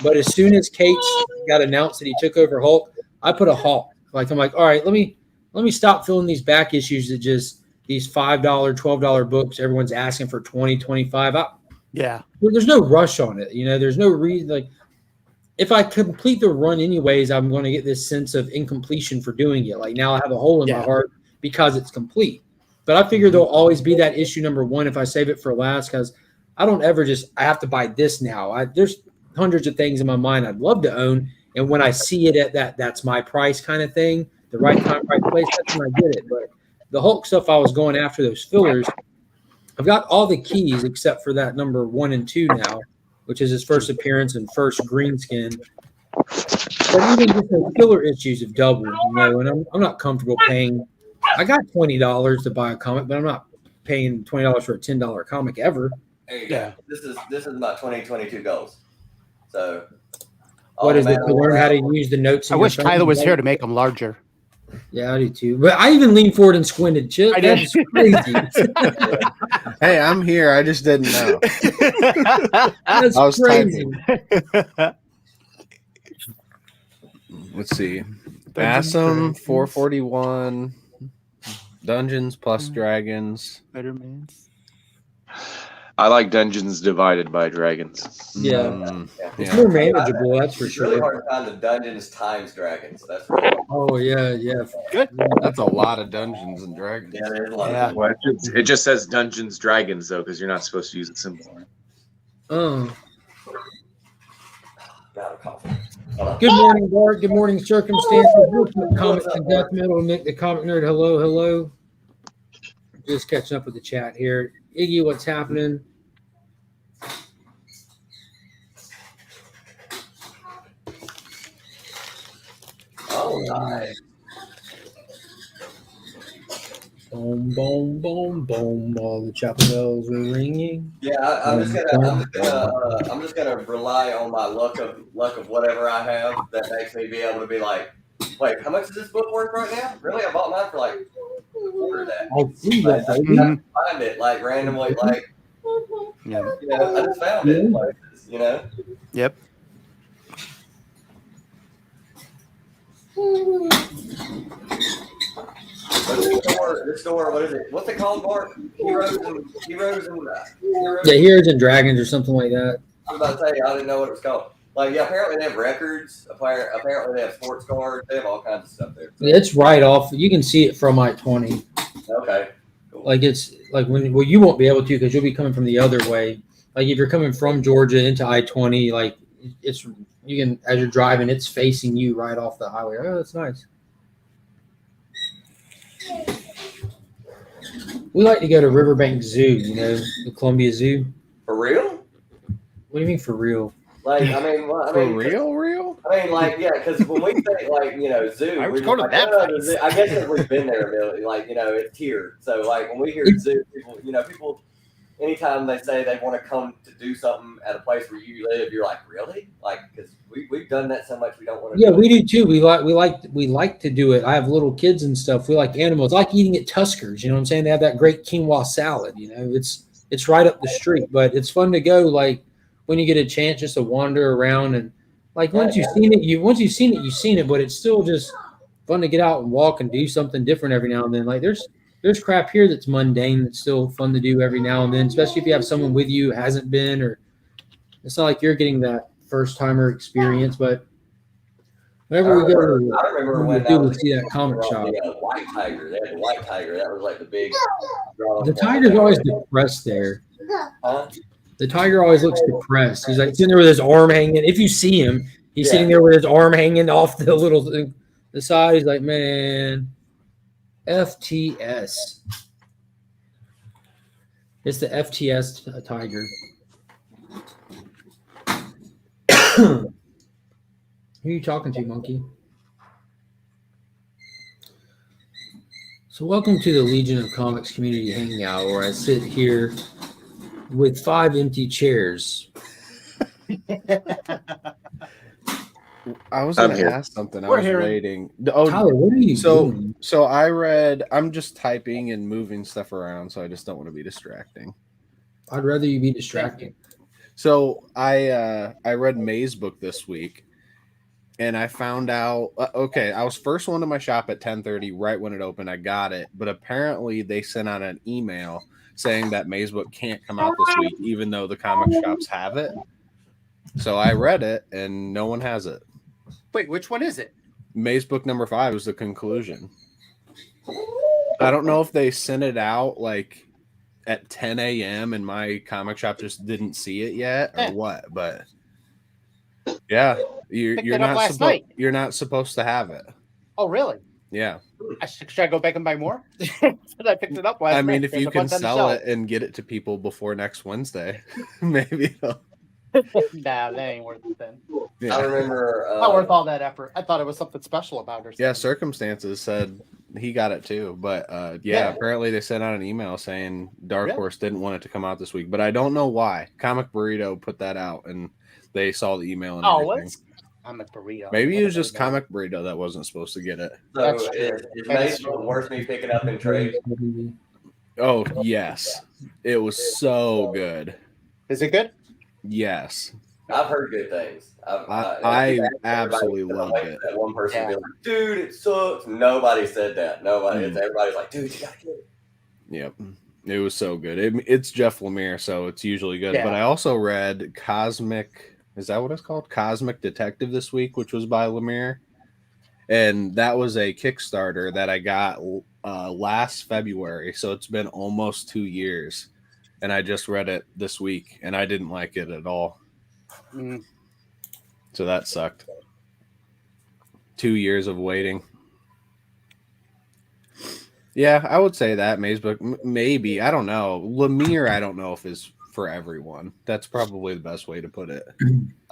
But as soon as Cates got announced that he took over Hulk, I put a halt. I'm like, all right, let me stop filling these back issues that just these $5, $12 books everyone's asking for $20, $25. There's no rush on it. There's no reason. If I complete the run anyways, I'm going to get this sense of incompletion for doing it. Now I have a hole in my heart because it's complete. But I figure there'll always be that issue number 1 if I save it for last, because I don't ever I have to buy this now. There's hundreds of things in my mind I'd love to own. And when I see it at that's my price kind of thing, the right time, right place, that's when I get it. But the Hulk stuff, I was going after those fillers. I've got all the keys except for that number 1 and 2 now, which is his first appearance and first green skin. But even just those filler issues have doubled, and I'm not comfortable paying. I got $20 to buy a comic, but I'm not paying $20 for a $10 comic ever. There you go. This is my 2022 goals. So what is it to learn how to use the notes? I wish Tyler was here to make them larger. Yeah, I do too. But I even leaned forward and squinted. Chip, that's crazy. Hey, I'm here. I just didn't know. That's I was crazy. Let's see. Assam 441. Dungeons plus Dragons. Spider-Man. I like Dungeons Divided by Dragons. Yeah. It's Yeah. more manageable, that's for It's really sure. hard to find the Dungeons times Dragons. That's for sure. Oh yeah. Good. That's a lot of Dungeons and Dragons. Yeah, there's a lot Yeah. of Well, it just says Dungeons Dragons though, because you're not supposed to use it symbol. Oh. Got a coffee. Hold on. Good morning, Bart. Good morning, Circumstances. Comics and Death Metal. Nick the Comic Nerd. Hello. Just catching up with the chat here. Iggy, what's happening? Oh, nice. Boom, boom, boom, boom. All the chapel bells are ringing. Yeah, I'm just gonna rely on my luck of whatever I have that makes me be able to be like, wait, how much is this book worth right now? Really, I bought mine for like a quarter of that. I see Like, that, I baby. have to find it like randomly, like Yeah. I just found it. Like, Yep. But this store, what is it? What's it called, Bart? Heroes and Heroes. Yeah, Heroes and Dragons or something like that. I was about to say, I didn't know what it was called. Like, yeah, apparently they have records. Apparently they have sports cards. They have all kinds of stuff there. So. It's right off. You can see it from I-20. Okay. Cool. Like it's like well, you won't be able to because you'll be coming from the other way. Like if you're coming from Georgia into I-20, like it's you can as you're driving, it's facing you right off the highway. Oh, that's nice. We like to go to Riverbank Zoo, the Columbia Zoo. For real? What do you mean for real? Like, For real? I mean, like, yeah, because when we say, like, zoo, I was we're going just to like, that oh, place. the zoo. I guess because we've been there a million, like, it's here. So, like, when we hear zoo, people, anytime they say they want to come to do something at a place where you live, you're like, really? Like, because we've done that so much, we don't want to. Yeah, we do too. We like to do it. I have little kids and stuff. We like animals. I like eating at Tuskers. You know what I'm saying? They have that great quinoa salad. It's right up the street, but it's fun to go. Like when you get a chance, just to wander around and like once you've seen it, you've seen it. But it's still just fun to get out and walk and do something different every now and then. Like there's crap here that's mundane that's still fun to do every now and then, especially if you have someone with you who hasn't been, or it's not like you're getting that first timer experience, but whenever we go I remember when to see that comic shop. The white tiger. They had the white tiger. That was like the big. The tiger's always depressed there. Huh? The tiger always looks depressed. He's like sitting there with his arm hanging. If you see him, he's sitting there with his arm hanging off the little thing, the side. He's like, man, FTS. It's the FTS tiger. Who are you talking to, monkey? So welcome to the Legion of Comics Community Hangout, where I sit here with 5 empty chairs. I was going to here. ask something. I We're was here. waiting. Oh, Tyler, what are you doing? So I read. I'm just typing and moving stuff around, so I just don't want to be distracting. I'd rather you be distracted. So I read May's book this week, and I found out. Okay, I was first one to my shop at 10:30, right when it opened. I got it, but apparently they sent out an email saying that May's book can't come out this week, even though the comic shops have it. So I read it, and no one has it. Wait, which one is it? May's book number 5 is the conclusion. I don't know if they sent it out like at 10 a.m. and my comic shop just didn't see it yet or what, but yeah, you're not supposed to have it. Oh, really? Yeah. Should I go back and buy more? I picked it up last night. I mean, if There's you a can bunch on the sell shelf. it and get it to people before next Wednesday, maybe they'll. Nah, that ain't worth it then. Yeah. I remember. Not worth all that effort. I thought it was something special about her. Yeah, Circumstances said he got it too, but apparently they sent out an email saying Dark Horse didn't want it to come out this week, but I don't know why. Comic Burrito put that out, and they saw the email and everything. What's Comic Burrito? Maybe it was just Comic Burrito that wasn't supposed to get it. So is May's book worth me picking up in trade? Oh yes, it was so good. Is it good? Yes, I've heard good things. I absolutely loved it. That one person be like, dude, it sucks. Nobody said that. Nobody. Everybody's like, dude, you gotta get it. Yep. It was so good. It's Jeff Lemire, so it's usually good. Yeah. But I also read Cosmic. Is that what it's called? Cosmic Detective this week, which was by Lemire, and that was a Kickstarter that I got last February. So it's been almost 2 years, and I just read it this week, and I didn't like it at all. So that sucked. 2 years of waiting. Yeah, I would say that Maze book, maybe. I don't know. Lemire, I don't know if is for everyone. That's probably the best way to put it.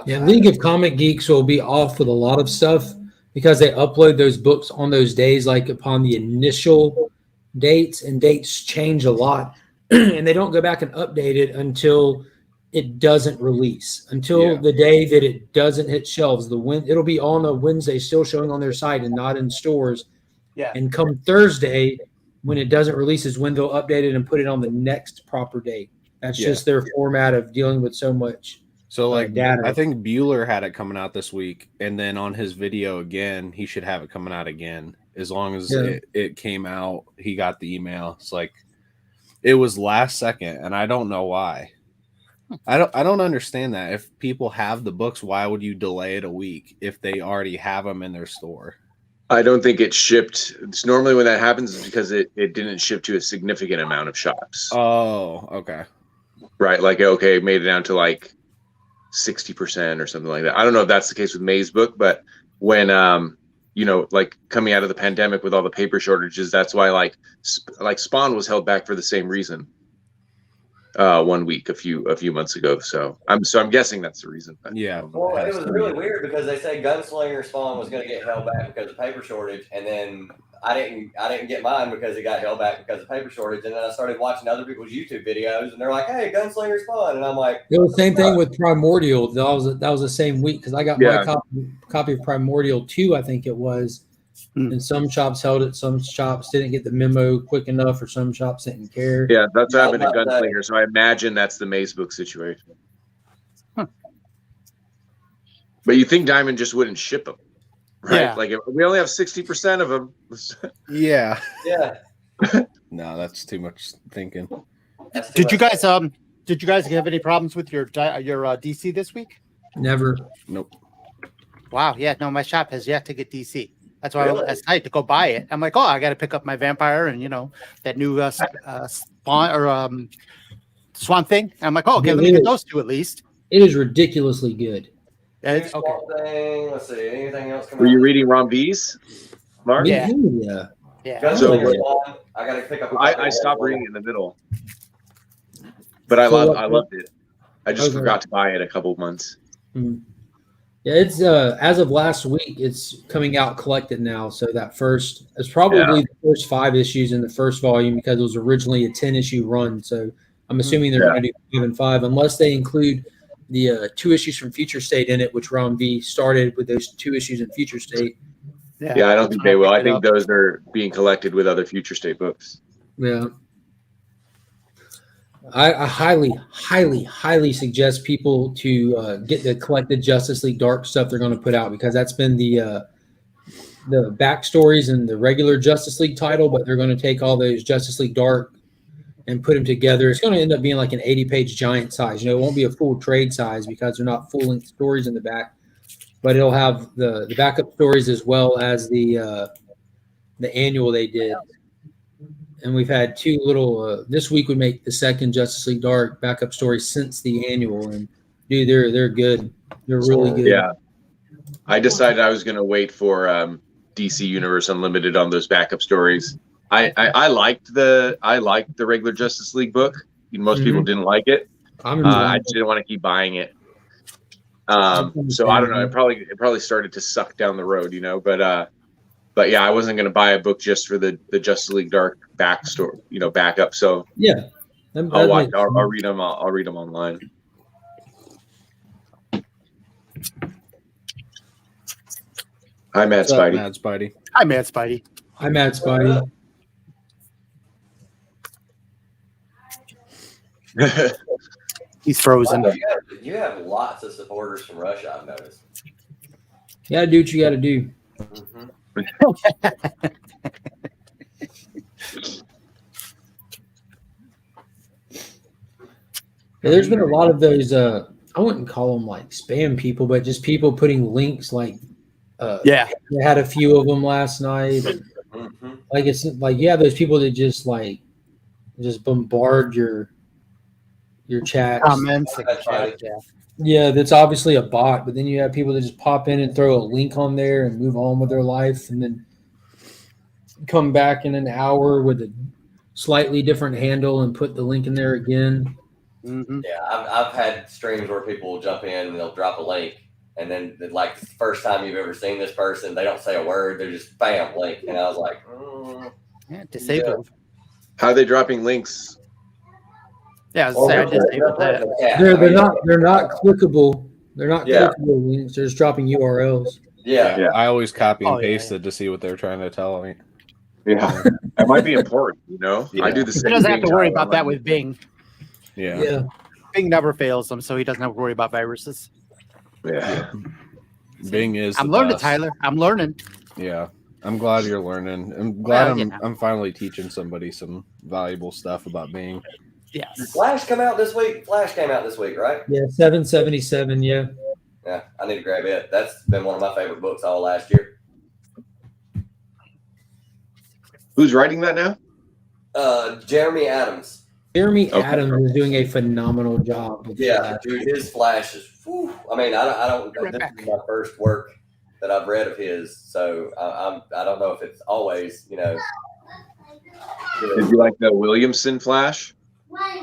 Yeah, League of Comic Geeks will be off with a lot of stuff because they upload those books on those days, like upon the initial dates, and dates change a lot. And they don't go back and update it until it doesn't release, until the day that it doesn't hit shelves. It'll be on a Wednesday, still showing on their site and not in stores. Yeah. And come Thursday, when it doesn't release, is when they'll update it and put it on the next proper date. That's just their format of dealing with so much. So like data. I think Bueller had it coming out this week, and then on his video again, he should have it coming out again. As long as it came out, he got the email. It's like it was last second, and I don't know why. I don't understand that. If people have the books, why would you delay it a week if they already have them in their store? I don't think it shipped. It's normally when that happens is because it didn't ship to a significant amount of shops. Oh, okay. Right. Like, okay, it made it down to like 60% or something like that. I don't know if that's the case with Maze book, but when, like coming out of the pandemic with all the paper shortages, that's why like Spawn was held back for the same reason. 1 week a few months ago. So I'm guessing that's the reason. Yeah. Well, it was really weird because they say Gunslinger Spawn was going to get held back because of paper shortage, and then I didn't get mine because it got held back because of paper shortage, and then I started watching other people's YouTube videos, and they're like, "Hey, Gunslinger Spawn," and I'm like, It was the same thing with Primordial. That was the same week because I got my copy of Primordial 2, I think it was. And some shops held it, some shops didn't get the memo quick enough, or some shops didn't care. Yeah, that's what happened to Gunslinger. So I imagine that's the Maze book situation. But you think Diamond just wouldn't ship them, right? Yeah. Like we only have 60% of them. Yeah. "Yeah." No, that's too much thinking. Did you guys have any problems with your DC this week? Never. Nope. Wow. Yeah. No, my shop has yet to get DC. That's why I went last night to go buy it. I'm like, oh, I got to pick up my vampire and that new Spawn or Swamp Thing. And I'm like, oh, okay, let me get those two at least. It is ridiculously good. It's okay. Thing. Let's see. Anything else? Were you reading Ron B's, Mark? Yeah. Gunslinger So, Spawn. I got to pick up. I stopped reading in the middle, but I loved it. I just forgot to buy it a couple months. Yeah, it's as of last week, it's coming out collected now. So it's probably the first 5 issues in the first volume because it was originally a 10-issue run. So I'm assuming they're going to do 5 and 5 unless they include the 2 issues from Future State in it, which Ron V started with those 2 issues in Future State. Yeah, I don't think they will. I think those are being collected with other Future State books. Yeah. I highly, highly, highly suggest people to get the collected Justice League Dark stuff they're going to put out because that's been the backstories and the regular Justice League title, but they're going to take all those Justice League Dark and put them together. It's going to end up being like an 80-page giant size. It won't be a full trade size because they're not full-length stories in the back, but it'll have the backup stories as well as the annual they did. And we've had 2 little. This week would make the second Justice League Dark backup story since the annual, and dude, they're good. They're really good. Yeah, I decided I was going to wait for DC Universe Unlimited on those backup stories. I liked the regular Justice League book. Most people didn't like it. I just didn't want to keep buying it. So I don't know. It probably started to suck down the road, But yeah, I wasn't going to buy a book just for the Justice League Dark backstory, backup. So yeah, I'll read them. I'll read them online. Hi, Mad Spidey. Mad Spidey. Hi, Mad Spidey. Hi, Mad Spidey. He's frozen. You have lots of supporters from Russia, I've noticed. You got to do what you got to do. There's been a lot of those. I wouldn't call them like spam people, but just people putting links. Like, Yeah. they had a few of them last night. And, like it's like you have those people that just bombard your chats. Comments. And chat, yeah. Yeah, that's obviously a bot, but then you have people that just pop in and throw a link on there and move on with their life, and then come back in an hour with a slightly different handle and put the link in there again. Mm-hmm. Yeah, I've had streams where people will jump in and they'll drop a link, and then like the first time you've ever seen this person, they don't say a word, they're just bam link, and I was like, Yeah, disable. How are they dropping links? Yeah, I disabled that. They're not clickable. They're not Yeah. clickable links. They're just dropping URLs. Yeah. I always copy and Oh, yeah, pasted to see what they're trying to tell me. Yeah, that might be important. You know, Yeah. I do the He same. doesn't have thing to worry now. about that with Bing. Yeah. Bing never fails him, so he doesn't have to worry about viruses. Yeah. Bing is. I'm the learning, best. Tyler. I'm learning. Yeah. I'm glad you're learning. I'm glad Well, I'm finally teaching somebody some valuable stuff about Bing. Yes. Flash came out this week, right? Yeah, 777. Yeah. Yeah, I need to grab it. That's been one of my favorite books all last year. Who's writing that now? Jeremy Adams. Jeremy Okay. Adams is doing a phenomenal job. With Yeah, that. dude, his Flash is. Whew. I mean, I don't. This is my first work that I've read of his, so I don't know if it's always, you know. Did you like the Williamson Flash?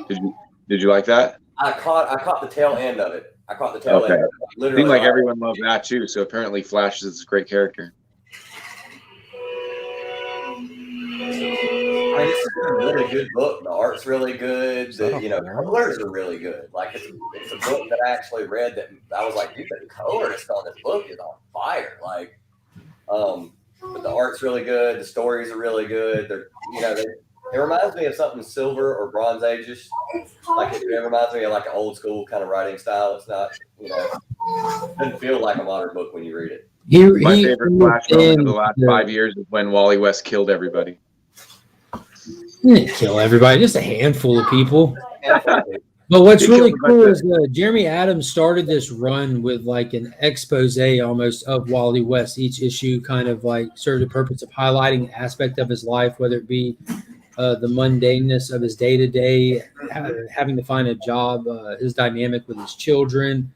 Did you like that? I caught the tail end of it. Okay. End of it. Literally, Seemed like everyone loved that too. So apparently, Flash is a great character. I mean, it's a really good book. The art's really good. The colors are really good. Like it's a book that I actually read that I was like, dude, the colorist on this book is on fire. Like, but the art's really good. The stories are really good. It reminds me of something Silver or Bronze Ages. Like it reminds me of like an old school kind of writing style. It's not, it doesn't feel like a modern book when you read it. My favorite Flash moment of the last 5 years is when Wally West killed everybody. He didn't kill everybody, just a handful of people. But what's He really killed a bunch cool of- is Jeremy Adams started this run with like an expose almost of Wally West. Each issue kind of like served the purpose of highlighting an aspect of his life, whether it be the mundaneness of his day-to-day, having to find a job, his dynamic with his children.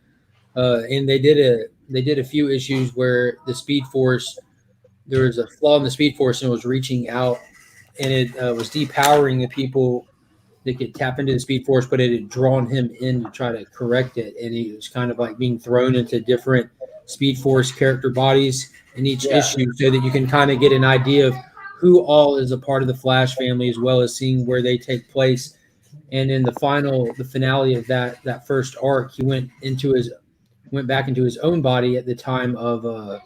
And they did a few issues where the Speed Force, there was a flaw in the Speed Force and it was reaching out and it was depowering the people that could tap into the Speed Force, but it had drawn him in to try to correct it. And he was kind of like being thrown into different Speed Force character bodies in each issue so that you can kind of get an idea of who all is a part of the Flash family, as well as seeing where they take place. And in the finale of that first arc, he went back into his own body at the time of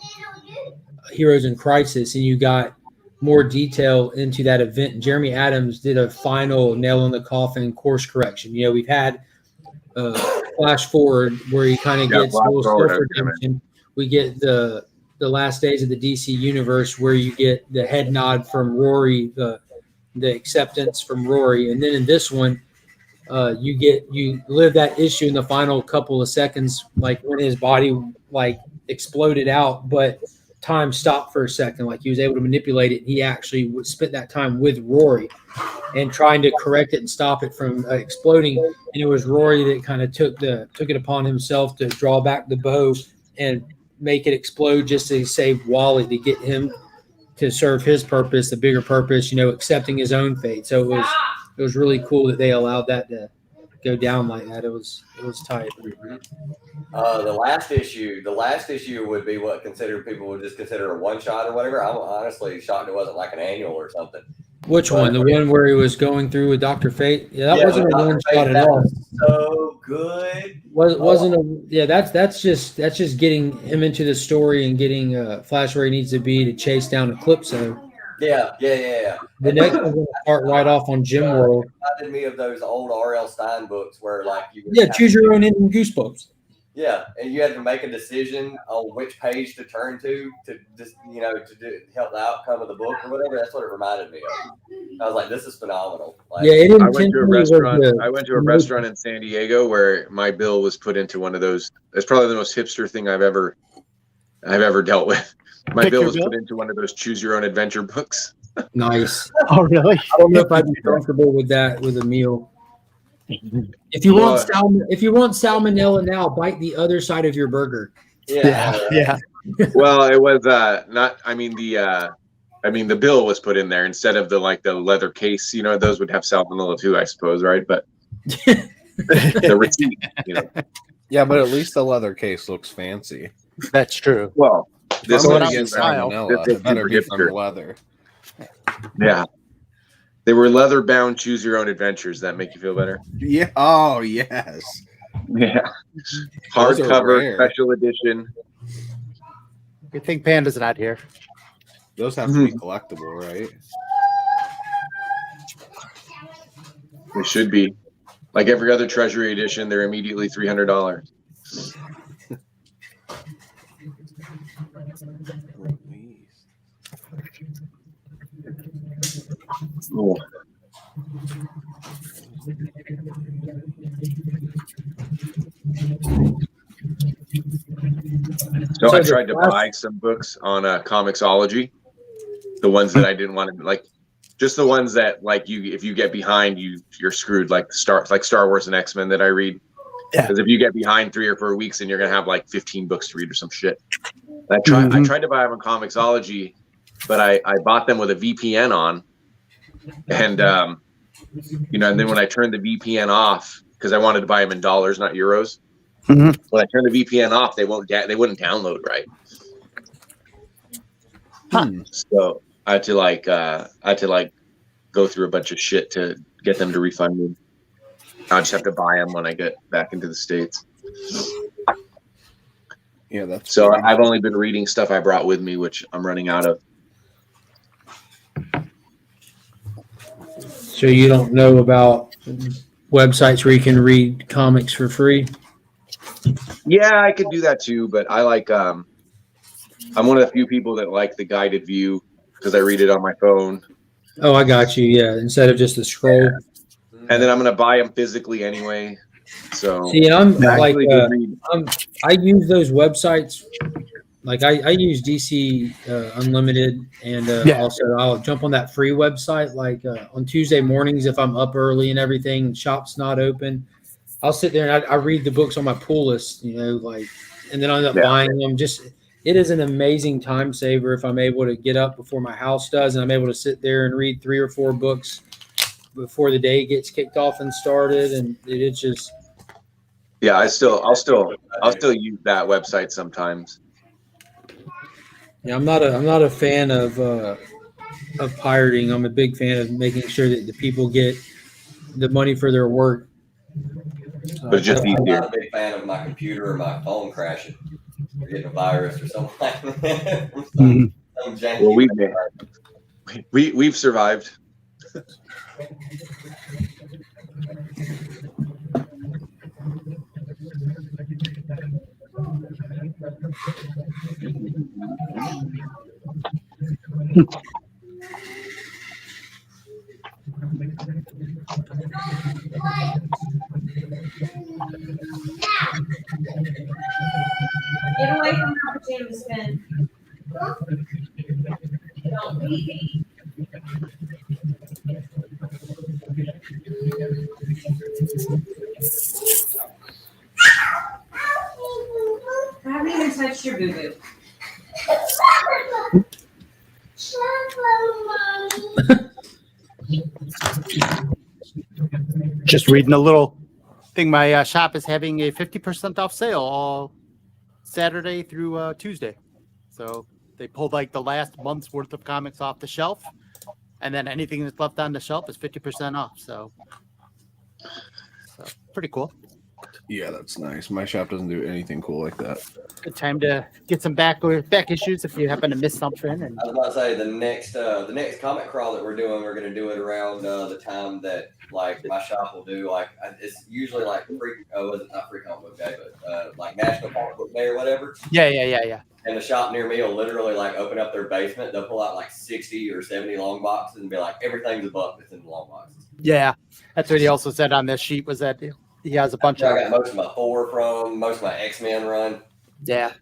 Heroes in Crisis, and you got more detail into that event. Jeremy Adams did a final nail in the coffin course correction. We've had Flash Forward where he kind of gets a little self-redemption. We get the last days of the DC universe where you get the head nod from Rory, the acceptance from Rory, and then in this one, you live that issue in the final couple of seconds, like when his body like exploded out, but time stopped for a second. Like he was able to manipulate it. He actually would spend that time with Rory and trying to correct it and stop it from exploding. And it was Rory that kind of took it upon himself to draw back the bow and make it explode just to save Wally, to get him to serve his purpose, the bigger purpose, accepting his own fate. So it was really cool that they allowed that to go down like that. It was tight. The last issue would be what people would just consider a one shot or whatever. I'm honestly shocked it wasn't like an annual or something. Which one? The one where he was going through with Dr. Fate? Yeah, that wasn't a one shot at all. So good. That's just getting him into the story and getting Flash where he needs to be to chase down Eclipso. Yeah. The next one's going to start right off on Gym World. Reminded me of those old R.L. Stein books where like you choose your own ending Goosebumps. Yeah, and you had to make a decision on which page to turn to just help the outcome of the book or whatever. That's what it reminded me of. I was like, this is phenomenal. Like, Yeah, it I went to a intentionally was restaurant. the- I went to a restaurant in San Diego where my bill was put into one of those. It's probably the most hipster thing I've ever dealt with. My Pick bill your was bill? put into one of those choose your own adventure books. Nice. Oh, really? I don't know if I'd be comfortable with that with a meal. If you want salmonella now, bite the other side of your burger. Yeah. Well, it was not. I mean the bill was put in there instead of the leather case. Those would have salmonella too, I suppose, right? But the receipt, Yeah, but at least the leather case looks fancy. That's true. Well, This this one one against style. salmonella. This It better be looks from super hipster. leather. Yeah. They were leather bound choose your own adventures. That make you feel better? Yeah. Oh yes. Yeah. Those are Hardcover rare. special edition. Good thing Panda's not here. Those have to be collectible, right? They should be. Like every other Treasury edition, they're immediately $300. Cool. So I tried to buy some books on Comixology, the ones that I didn't want to just the ones that if you get behind, you're screwed. Like Star Wars and X-Men that I read. Yeah. Because if you get behind 3 or 4 weeks, then you're gonna have 15 books to read or some shit. I tried to buy them on Comixology, but I bought them with a VPN on, and and then when I turned the VPN off because I wanted to buy them in dollars, not euros. Mhm. When I turned the VPN off, they wouldn't download right. So I had to go through a bunch of shit to get them to refund me. I'll just have to buy them when I get back into the States. Yeah, that's So I've only been reading stuff I brought with me, which I'm running out of. So you don't know about websites where you can read comics for free? Yeah, I could do that too, but I I'm one of the few people that like the guided view because I read it on my phone. Oh, I got you. Yeah, instead of just a scroll. And then I'm going to buy them physically anyway. So See, I'm I like, actually did read. I use those websites. Like I use DC Unlimited, and also I'll jump on that free website. Like on Tuesday mornings, if I'm up early and everything, shop's not open, I'll sit there and I read the books on my pull list. And then I end up buying them. It is an amazing time saver if I'm able to get up before my house does, and I'm able to sit there and read 3 or 4 books before the day gets kicked off and started. And it's just I'll still use that website sometimes. Yeah, I'm not a fan of pirating. I'm a big fan of making sure that the people get the money for their work. But it's just I'm easier. not a big fan of my computer or my phone crashing or getting a virus or something like that. Some janky Well, we've survived. Get away from Papa Jim's bin. Don't be. I haven't even touched your boo-boo. Just reading a little thing. My shop is having a 50% off sale all Saturday through Tuesday. So they pulled the last month's worth of comics off the shelf, and then anything that's left on the shelf is 50% off. So pretty cool. Yeah, that's nice. My shop doesn't do anything cool like that. Good time to get some back issues if you happen to miss something. And I was about to say the next comic crawl that we're doing, we're going to do it around the time that like my shop will do. Like it's usually like not free comic book day, but like National Comic Book Day or whatever. Yeah. And the shop near me will literally like open up their basement. They'll pull out like 60 or 70 long boxes and be like, everything's a buck that's in the long boxes. Yeah, that's what he also said on this sheet was that he has a bunch of. I got most of my Thor from, most of my X-Men run. Yeah.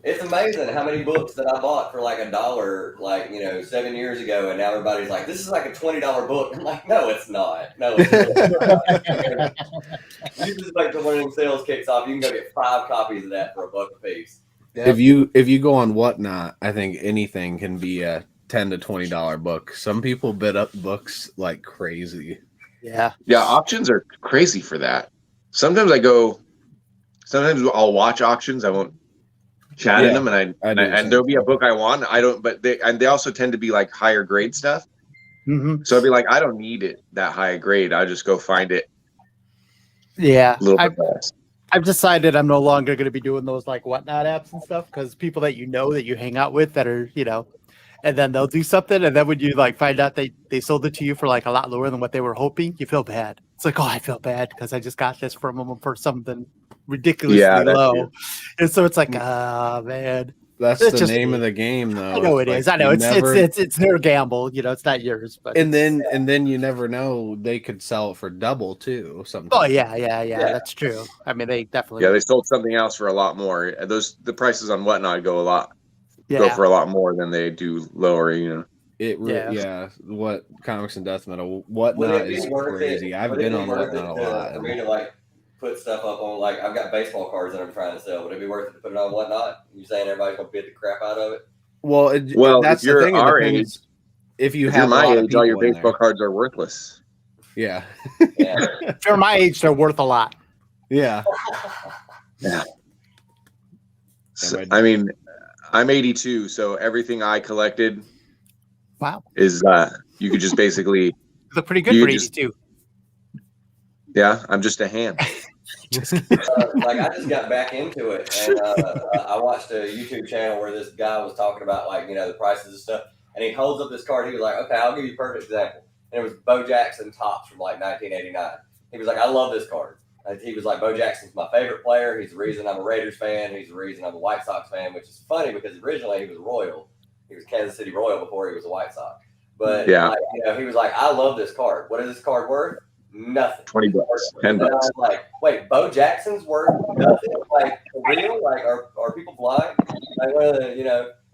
It's amazing how many books that I bought for like $1, like 7 years ago, and now everybody's like, "This is like a $20 book." I'm like, "No, it's not. No, it's not." You just like when the sales kicks off, you can go get 5 copies of that for $1 a piece. Yeah. If you go on Whatnot, I think anything can be a $10 to $20 book. Some people bid up books like crazy. Yeah, auctions are crazy for that. Sometimes I'll watch auctions. I won't chat in them, and there'll be a book I want. I don't, but they also tend to be like higher grade stuff. Mm-hmm. So I'd be like, I don't need it that high grade. I'll just go find it. Yeah, a little bit less. I've decided I'm no longer going to be doing those like Whatnot apps and stuff because people that that you hang out with that are and then they'll do something, and then when you like find out they sold it to you for like a lot lower than what they were hoping, you feel bad. It's like, oh, I feel bad because I just got this from them for something ridiculously low, and so it's like, man, that's it's the name of the game, though. I know it is. I know it's their gamble. It's not yours, but and then you never know, they could sell it for double too. Sometimes. Oh yeah, that's true. I mean, they definitely. Yeah, they sold something else for a lot more. The prices on Whatnot go for a lot more than they do lower. What Comics and Death Metal Whatnot is crazy. I've been on Whatnot a lot. For me to like put stuff up on, like I've got baseball cards that I'm trying to sell. Would it be worth it to put it on Whatnot? You saying everybody's gonna bid the crap out of it? Well, that's if you're the thing. Our age, if you're my age, all your baseball cards are worthless. Yeah. If you're my age, they're worth a lot. Yeah. Yeah. So, I mean, I'm 82, so everything I collected, is you could just basically look pretty good for 82. Yeah, I'm just a hand. Like I just got back into it, and I watched a YouTube channel where this guy was talking about like the prices and stuff, and he holds up this card. He was like, "Okay, I'll give you a perfect example." And it was Bo Jackson Topps from like 1989. He was like, "I love this card." He was like, "Bo Jackson's my favorite player. He's the reason I'm a Raiders fan. He's the reason I'm a White Sox fan," which is funny because originally he was Royal. He was Kansas City Royal before he was a White Sox. But he was like, "I love this card. What is this card worth? Nothing. $20, $10." And I was like, "Wait, Bo Jackson's worth nothing? Like for real? Like are people blind? Like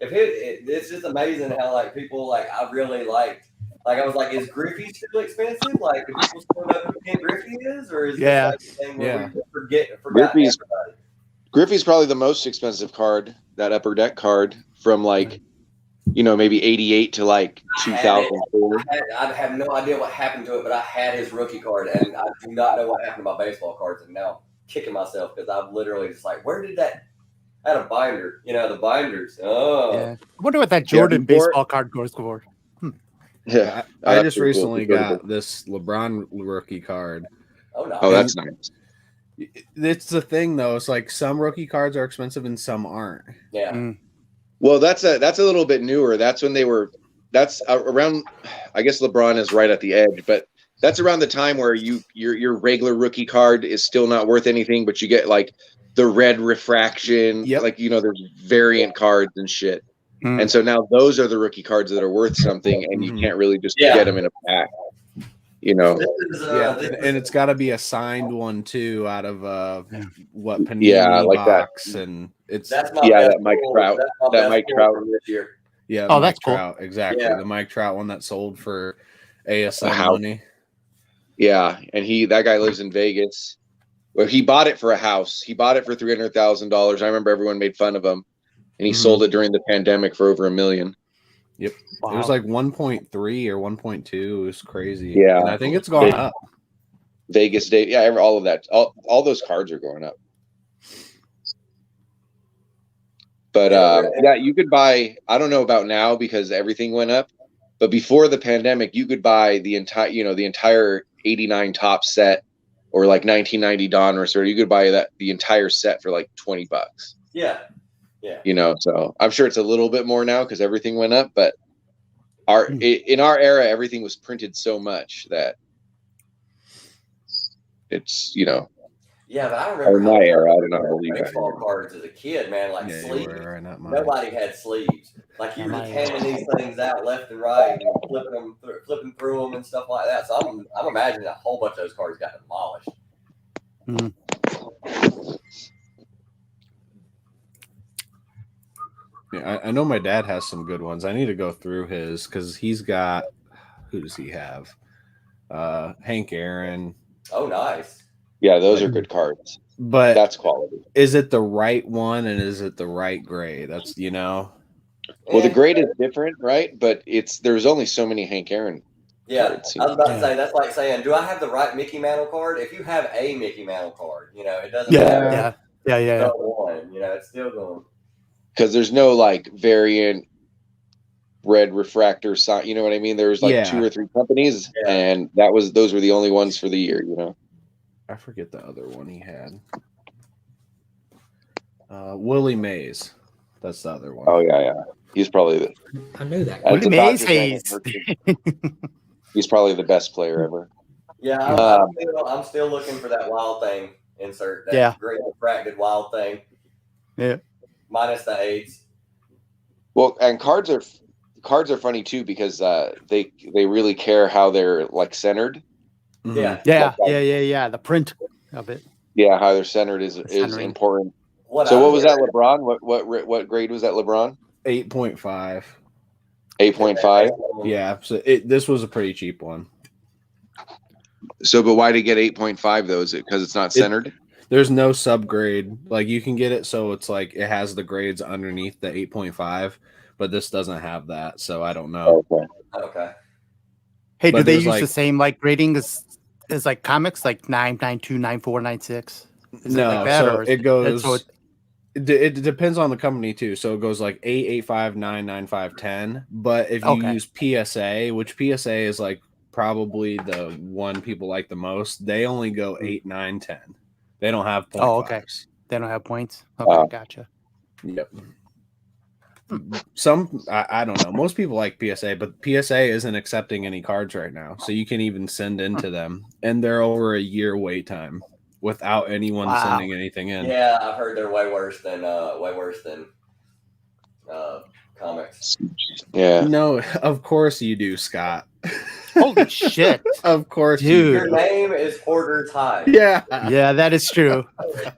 if it's just amazing how like people like I really liked." Like I was like, is Griffey still expensive? Like, do people still know who Ken Griffey is, or is this like the thing where we forgot Griffey's probably the most expensive card, that upper deck card from like, maybe 88 to like 2004. I have no idea what happened to it, but I had his rookie card, and I do not know what happened to my baseball cards, and now I'm kicking myself because I'm literally just like, where did that? I had a binder, the binders. Oh, yeah. I wonder what that Jordan baseball card goes for. Yeah, I just recently got this LeBron rookie card. Oh, no. Oh, that's nice. It's the thing, though. It's like some rookie cards are expensive and some aren't. Yeah. Mm. Well, that's a little bit newer. That's when that's around. I guess LeBron is right at the edge, but that's around the time where your regular rookie card is still not worth anything, but you get like the red refraction. Yep. Like there's variant cards and shit. And so now those are the rookie cards that are worth something, and you can't really just get them in a pack, and it's got to be a signed one too, out of what Panini like box, that. And it's that Mike Trout, this year. Yeah, oh, that's Trout, cool. Exactly, the Mike Trout one that sold for ASM money. Yeah, and that guy lives in Vegas. Well, he bought it for a house. He bought it for $300,000. I remember everyone made fun of him. And he sold it during the pandemic for over $1 million. Yep. Wow. It was like 1.3 or 1.2. It was crazy. Yeah. And I think it's gone up. Vegas date. Yeah, all of that. All those cards are going up. But you could buy, I don't know about now because everything went up, but before the pandemic, you could buy the entire 89 top set or like 1990 Donruss, or you could buy the entire set for like $20. Yeah. So I'm sure it's a little bit more now because everything went up, but Hmm. in our era, everything was printed so much that it's, Yeah, but I in remember my era, I don't know how you baseball cards as a kid, man. Like Yeah, you sleeves. were right, not mine. Nobody had sleeves. Like you Yeah, were mine- just handing these things out left and right, and flipping through them and stuff like that. So I'm imagining a whole bunch of those cards got demolished. Yeah, I know my dad has some good ones. I need to go through his because he's got. Who does he have? Hank Aaron. Oh, nice. Yeah, those are good cards. But That's quality. is it the right one and is it the right grade? That's Well, the grade is different, right? But there's only so many Hank Aaron Yeah, cards. I was about to say that's like saying, do I have the right Mickey Mantle card? If you have a Mickey Mantle card, it doesn't matter. Yeah. One, it's still going. Because there's no like variant red refractor sign. You know what I mean? There was like 2 or 3 companies, and those were the only ones for the year. I forget the other one he had. Willie Mays. That's the other one. Oh yeah. He's probably I knew that. Willie Mays. He's probably the best player ever. Yeah, I'm still looking for that wild thing insert. That great refracted wild thing. Yeah. Minus the AIDS. Well, and cards are funny too because they really care how they're like centered. Yeah. The print of it. Yeah, how they're centered is important. What was that, LeBron? What grade was that, LeBron? 8.5. 8.5. Yeah. So this was a pretty cheap one. So, but why did it get 8.5 though? Is it because it's not centered? There's no subgrade. Like you can get it so it's like it has the grades underneath the 8.5, but this doesn't have that. So I don't know. Okay. Hey, do they use the same like grading as like comics, like 9, 9.2, 9.4, 9.6? No, like that, so it goes. It depends on the company too. So it goes like 8, 8.5, 9, 9.5, 10. But if you use PSA, which PSA is like probably the one people like the most, they only go 8, 9, 10. They don't have points. Oh, okay. They don't have points. Okay, gotcha. Yep. Some I don't know. Most people like PSA, but PSA isn't accepting any cards right now, so you can even send into them, and they're over a year wait time without anyone sending anything in. Yeah, I've heard they're way worse than comics. Yeah. No, of course you do, Scott. Holy shit! Of course, dude. Your name is Hoarder's Hide. Yeah, that is true.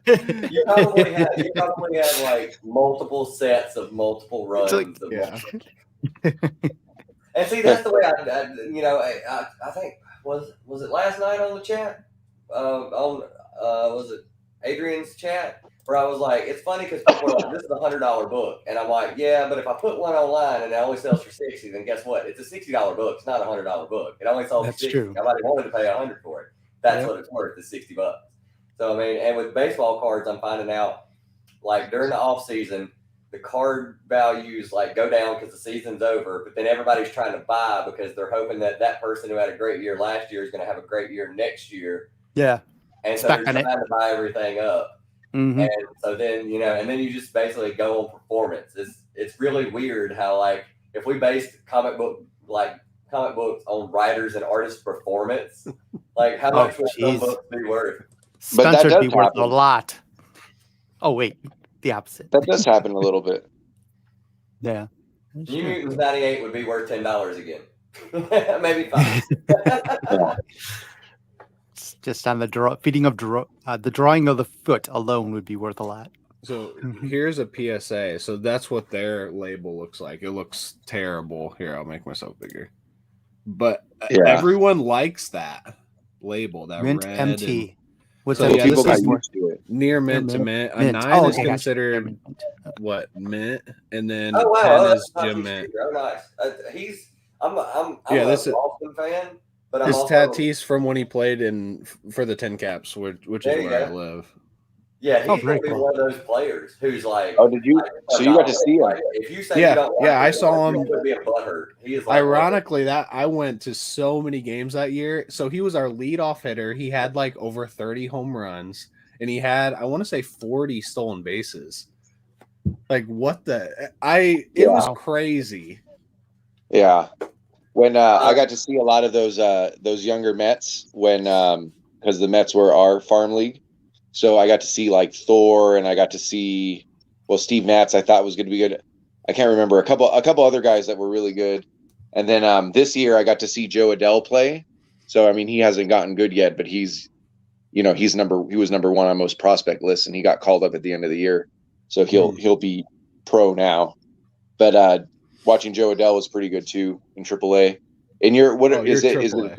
You probably had like multiple sets of multiple runs. And see, that's the way I think was it last night on the chat? Was it Adrian's chat? Where I was like, it's funny because people are like, this is $100 book. And I'm like, yeah, but if I put one online and it only sells for $60, then guess what? It's a $60 book. It's not a $100 book. It only sells for $60. True. Nobody wanted to pay $100 for it. That's what it's worth, is $60. So, I mean, and with baseball cards, I'm finding out, like, during the off season, the card values, like, go down because the season's over. But then everybody's trying to buy because they're hoping that person who had a great year last year is going to have a great year next year. Yeah. And so they're trying to buy everything up. Mm-hmm. And so then, and then you just basically go on performance. It's really weird how, like, if we based comic books on writers and artists' performance, like how much would some books be worth? Spencer would be worth a lot. Oh, wait, the opposite. That does happen a little bit. Yeah. New Mutants 98 would be worth $10 again. Maybe $5. Just on the the drawing of the foot alone would be worth a lot. So here's a PSA. So that's what their label looks like. It looks terrible. Here, I'll make myself bigger. But everyone likes that label, that mint red. MT. What's so that? People got used to it. Near mint to mint. A 9 is considered mint, and then 10 is gem mint. Oh, nice. I'm a Boston fan. But It's Tatis from when he played for the 10 Caps, which is where I live. Yeah, he's very gonna be cool. one of those players who's like. Oh, did you? So you got to see him? Like, if you say Yeah, you don't like yeah, I him, saw he him. would be a butthurt. He is like, Ironically, that I went to so many games that year. So he was our leadoff hitter. He had like over 30 home runs, and he had, I want to say, 40 stolen bases. Like what the? It was crazy. Yeah. When I got to see a lot of those younger Mets when because the Mets were our farm league, so I got to see like Thor, and I got to see Steve Matz. I thought was going to be good. I can't remember a couple other guys that were really good, and then this year I got to see Joe Adell play. So I mean he hasn't gotten good yet, but he was number one on most prospect lists, and he got called up at the end of the year, so he'll be pro now, but. Watching Joe Adell was pretty good too in AAA. And is it?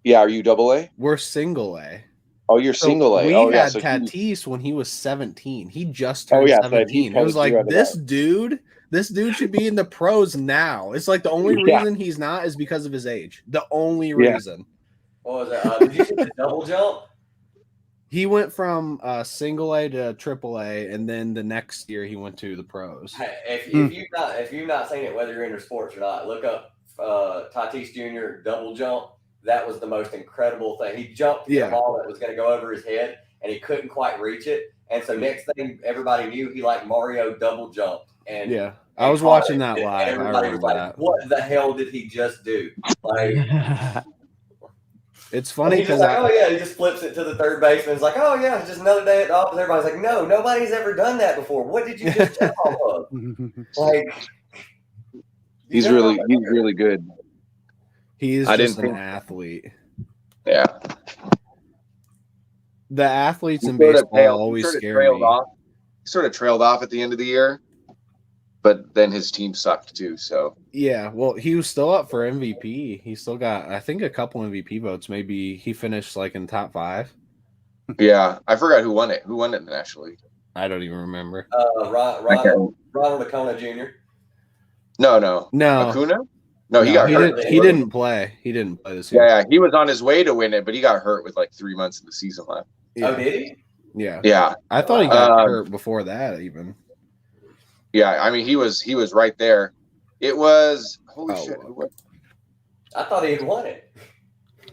Yeah, are you AA? We're single A. Oh, you're single A. We had Tatis when he was 17. He just turned 17. It was like this dude should be in the pros now. It's like the only reason he's not is because of his age. The only reason. What was that? Did you see the double jump? He went from single A to triple A, and then the next year he went to the pros. If you've not seen it, whether you're into sports or not, look up Tatis Jr. double jump. That was the most incredible thing. He jumped the ball that was going to go over his head, and he couldn't quite reach it. And so next thing everybody knew, he like Mario double jumped. And yeah, I was watching that live. Everybody was like, "What the hell did he just do?" Like. It's funny because he just flips it to the third baseman. It's like, oh yeah, it's just another day at the office. Everybody's like, no, nobody's ever done that before. What did you just jump off of? Like, he's really good. He's just an athlete. Yeah, the athletes in baseball always scare me. He sort of trailed off at the end of the year, but then his team sucked too. So yeah, well, he was still up for MVP. He still got, I think, a couple MVP votes. Maybe he finished like in top 5. Yeah, I forgot who won it. Who won it in the National League? I don't even remember. Ronald Acuna Jr. No. Acuna? No, he got hurt. He didn't play. He didn't play this year. Yeah, he was on his way to win it, but he got hurt with like 3 months of the season left. Yeah. Oh, did he? Yeah. I thought he got hurt before that even. Yeah, I mean he was right there. It was shit. I thought he had won it.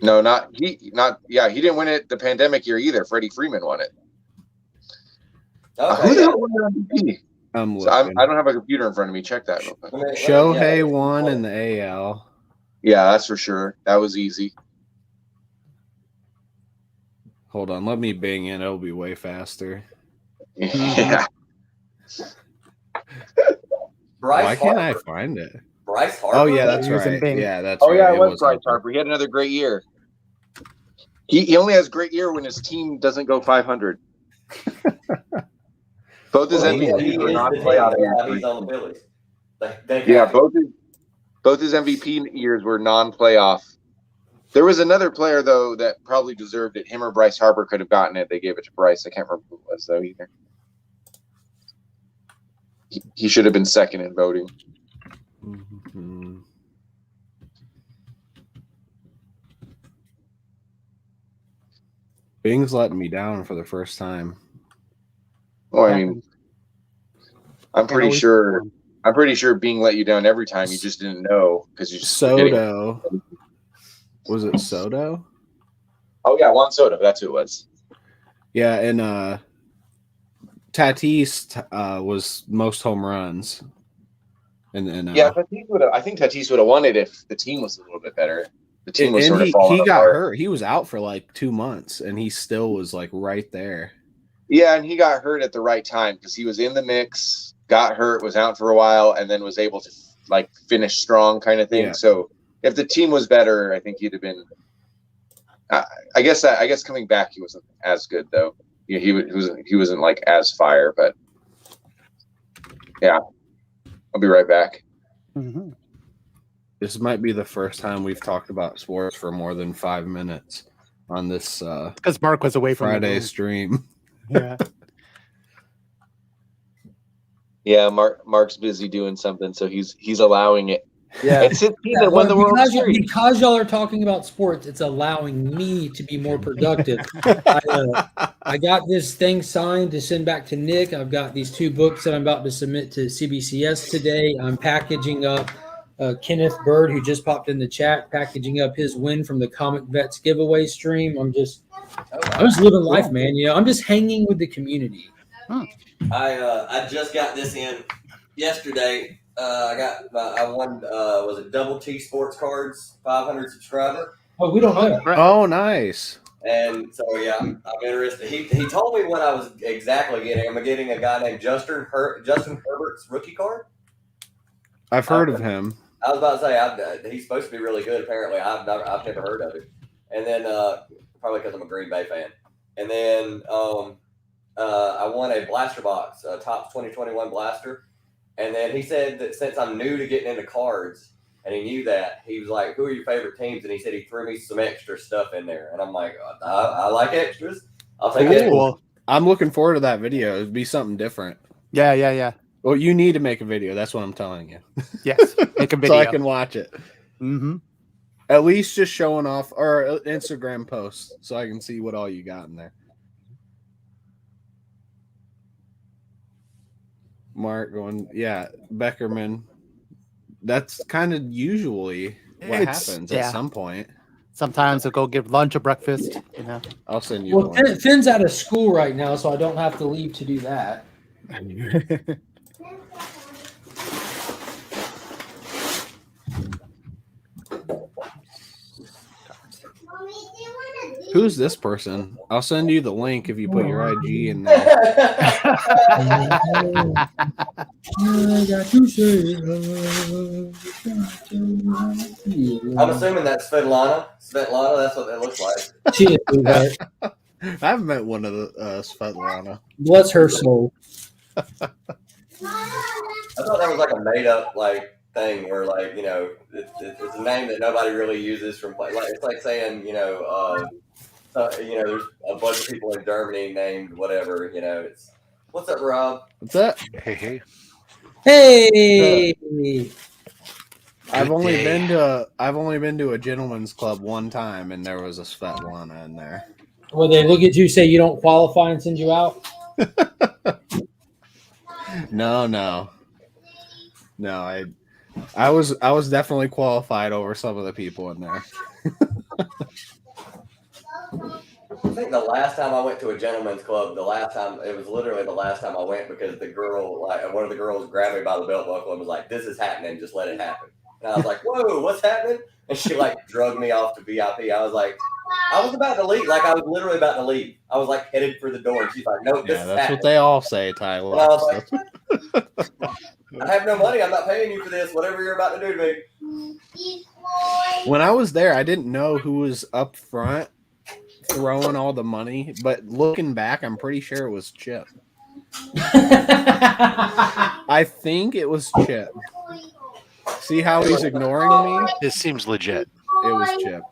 No, he didn't win it the pandemic year either. Freddie Freeman won it. Okay, who the hell won the MVP? I don't have a computer in front of me. Check that real quick. Shohei won in the AL. Yeah, that's for sure. That was easy. Hold on, let me bing in. It'll be way faster. Yeah. Why can't I find it? Bryce Harper. Oh yeah, that's right. Yeah, that's right. Oh yeah, it was Bryce Harper. He had another great year. He only has great year when his team doesn't go 500. Both his MVP were not playoff years. He's on the Phillies. Both his MVP years were non-playoff. There was another player though that probably deserved it. Him or Bryce Harper could have gotten it. They gave it to Bryce. I can't remember who it was though either. He should have been second in voting. Mm-hmm. Bing's letting me down for the first time. Well, I mean, I'm pretty sure Bing let you down every time. You just didn't know because you just Soto. Was it Soto? Oh yeah, Juan Soto. That's who it was. Yeah, and Tatis was most home runs. And then I think Tatis would have won it if the team was a little bit better. The team was sort of falling he got apart. hurt. He was out for like 2 months, and he still was like right there. Yeah, and he got hurt at the right time because he was in the mix, got hurt, was out for a while, and then was able to like finish strong, kind of thing. Yeah. So if the team was better, I think he'd have been. I guess coming back, he wasn't as good though. Yeah, he wasn't like as fire, but yeah, I'll be right back. Mm-hmm. This might be the first time we've talked about sports for more than 5 minutes on this because Mark was away from Friday stream. Yeah. Yeah, Mark's busy doing something, so he's allowing it. Yeah. It's his team that won the World Series. Because y'all are talking about sports, it's allowing me to be more productive. I got this thing signed to send back to Nick. I've got these 2 books that I'm about to submit to CBCS today. I'm packaging up Kenneth Bird, who just popped in the chat, packaging up his win from the Comic Vets giveaway stream. I'm just living life, man. You know, I'm just hanging with the community. I just got this in yesterday. I won was it Double T Sports Cards 500 subscriber. Oh, we don't know. Oh, nice. And so yeah, I'm interested. He told me what I was exactly getting. I'm getting a guy named Justin Herbert's rookie card. I've heard of him. I was about to say he's supposed to be really good. Apparently, I've never heard of him. And then probably because I'm a Green Bay fan. And then I won a blaster box, a Topps 2021 blaster. And then he said that since I'm new to getting into cards, and he knew that, he was like, "Who are your favorite teams?" And he said he threw me some extra stuff in there. And I'm like, I like extras. I'll take it. Cool. I'm looking forward to that video. It'd be something different. Yeah. Well, you need to make a video. That's what I'm telling you. Yes, make a video. So I can watch it. Mm-hmm. At least just showing off or Instagram posts so I can see what all you got in there. Mark going, yeah, Beckerman. That's kind of usually what happens at some point. Sometimes I'll go give lunch or breakfast. You know, I'll send you. Well, Finn's out of school right now, so I don't have to leave to do that. Who's this person? I'll send you the link if you put your IG in there. I'm assuming that's Svetlana. That's what that looks like. She is, right? I've met one of the Svetlana. Bless her soul. I thought that was like a made up thing where it's a name that nobody really uses from it's like saying there's a bunch of people in Germany named whatever. It's what's up, Rob? What's that? Hey. I've only been to a gentleman's club one time, and there was a Svetlana in there. Well, they look at you, say you don't qualify, and send you out. No. I was definitely qualified over some of the people in there. I think the last time I went to a gentleman's club, it was literally the last time I went because the girl, one of the girls grabbed me by the belt buckle and was like, "This is happening, just let it happen." And I was like, "Whoa, what's happening?" And she drugged me off to VIP. I was like, I was about to leave. I was literally about to leave. I was headed for the door, and she's like, "No, this is that's happening." what they all say, Tyler. And I was like, "I have no money. I'm not paying you for this. Whatever you're about to do to me." When I was there, I didn't know who was up front throwing all the money, but looking back, I'm pretty sure it was Chip. I think it was Chip. See how he's ignoring me? This seems legit. It was Chip.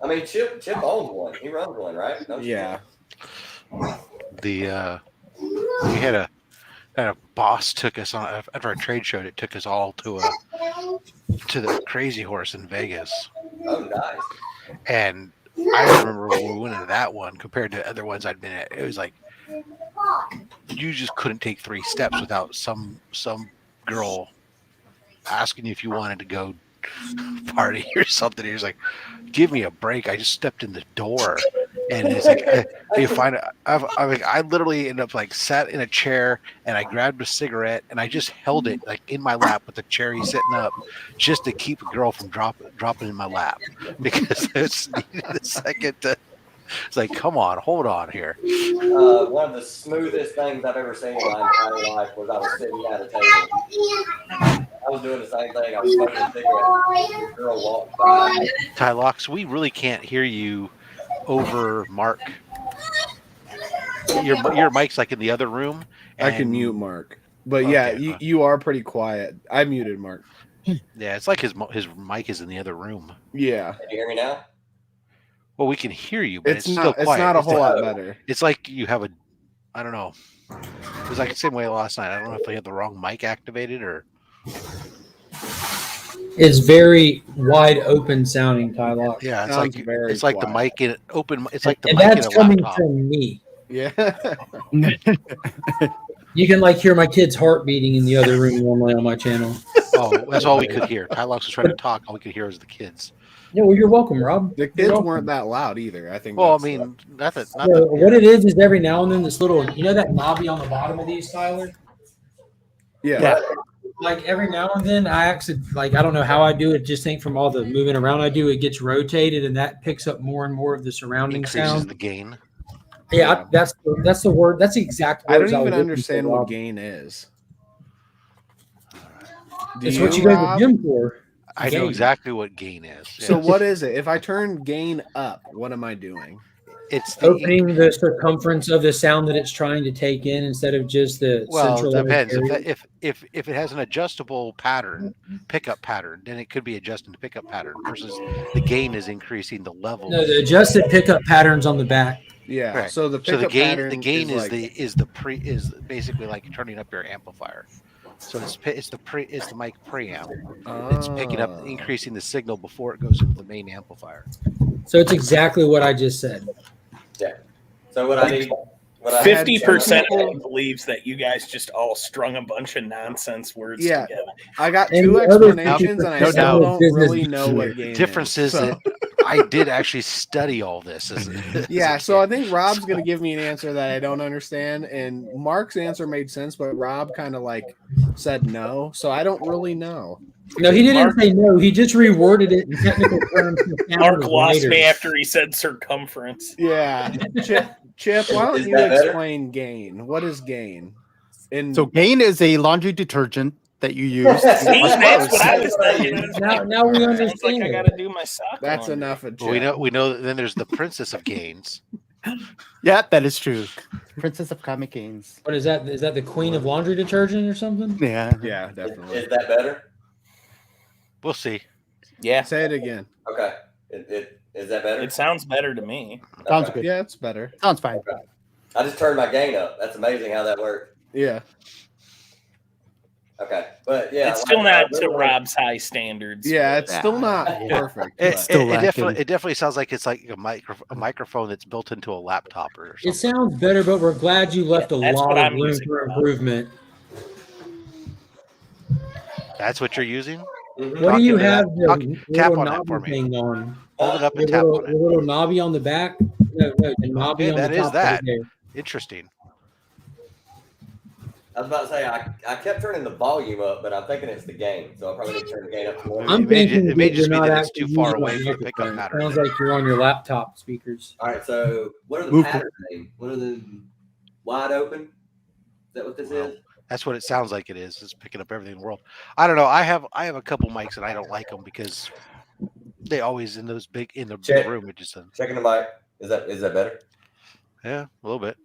I mean, Chip owns one. He runs one, right? Yeah. We had a boss took us on after our trade show. It took us all to the Crazy Horse in Vegas. Oh, nice. And I remember when we went into that one compared to other ones I'd been at. It was like you just couldn't take 3 steps without some girl asking you if you wanted to go party or something. He was like, "Give me a break. I just stepped in the door." And it's like, you find it. I literally ended up sat in a chair and I grabbed a cigarette and I just held it in my lap with the cherry sitting up just to keep a girl from dropping in my lap because I just needed a second to. It's like, come on, hold on here. One of the smoothest things I've ever seen in my entire life was I was sitting at a table. I was doing the same thing. I was smoking a cigarette. A girl walked by. Tylox, we really can't hear you over Mark. Your mic's in the other room. I can mute Mark, but you are pretty quiet. I muted Mark. Yeah, it's like his mic is in the other room. Yeah. Can you hear me now? Well, we can hear you, but it's not. still quiet. It's not a whole lot better. It's like you have I don't know. It was the same way last night. I don't know if I had the wrong mic activated or. It's very wide open sounding, Tylock. Yeah, it's Sounds like very it's like the quiet. mic in open. It's like the And mic in that's a coming laptop. from me. Yeah. You can like hear my kid's heart beating in the other room normally on my channel. Oh, that's all we could hear. Tylox was trying to talk. All we could hear was the kids. Yeah, well, you're welcome, Rob. The You're kids welcome. weren't that loud either. I think. Well, I that's mean, nothing. So what it is every now and then this little, you know that knobby on the bottom of these, Tyler? yeah. Like every now and then I actually, like, I don't know how I do it. Just think from all the moving around I do, it gets rotated and that picks up more and more of the surrounding Increases sound. the gain. Yeah, that's the word. That's the exact I words don't was even looking understand for, what Rob. gain is. Do It's what you go to the Rob? gym for. I know Gain. exactly what gain is. So Yeah. what is it? If I turn gain up, what am I doing? It's the Opening the circumference of the sound that it's trying to take in instead of just the well, it centralized depends. area. If it has an adjustable pattern, pickup pattern, then it could be adjusting the pickup pattern versus the gain is increasing the level. No, the adjusted pickup patterns on the back. Yeah. Correct. So the pickup pattern gain is like, is basically like turning up your amplifier. So it's the mic preamp. It's picking up, increasing the signal before it goes into the main amplifier. So it's exactly what I just said. Yeah. So what I need, 50% believes that you guys just all strung a bunch of nonsense words together. I got And two the other explanations, and I 50% still don't business really know what shit. gain The difference is that I did actually study all this. Yeah, so I think Rob's going to give me an answer that I don't understand, and Mark's answer made sense, but Rob kind of like said no, so I don't really know. No, he didn't say no. He just reworded it in technical terms. Mark lost me after he said circumference. Yeah. Chip, why don't Is you that better? explain gain? What is gain? So gain is a laundry detergent that you use. See, that's what I was thinking. Now we Sounds understand. like I got to do my sock. That's laundry. enough of Chip. Well, we know that then there's the Princess of Gains. Yeah, that is true. Princess of Comic Gains. What is that? Is that the queen of laundry detergent or something? Yeah. Yeah, definitely. Is that better? We'll see. Yeah, Say it again. Okay. Is that better? it sounds better to me. Sounds Okay. good. Yeah, it's better. Sounds fine. I just turned my gain up. That's amazing how that worked. Yeah. Okay, but yeah, It's still not to Rob's high standards. Yeah, it's still not Yeah. perfect. It, but- Still it lacking. definitely sounds like it's like a microphone that's built into a laptop or something. It sounds better, but we're glad you left a that's lot what of I'm room using, for Rob. improvement. That's what you're using? Mhm. What Talk do you into that. have the Talk- tap little on that knobby for me. thing on? Hold it up The and tap little, on the it. little knobby on the back? No, the knobby Okay, on that the is top. that. Right there. Interesting. I was about to say I kept turning the volume up, but I'm thinking it's the gain, so I probably need to turn the gain up to more. I'm It may ju- thinking it may that just you're be not that it's too actually far using away a from the pickup microphone. pattern. Sounds like you're on your laptop speakers. All right, so what are the Move patterns named? What are the wide open? Is that what this is? That's what it sounds like it is. It's picking up everything in the world. I don't know. I have a couple mics and I don't like them because they always in those big in the Check. room. It just Checking the mic. Is that better? yeah, a little bit.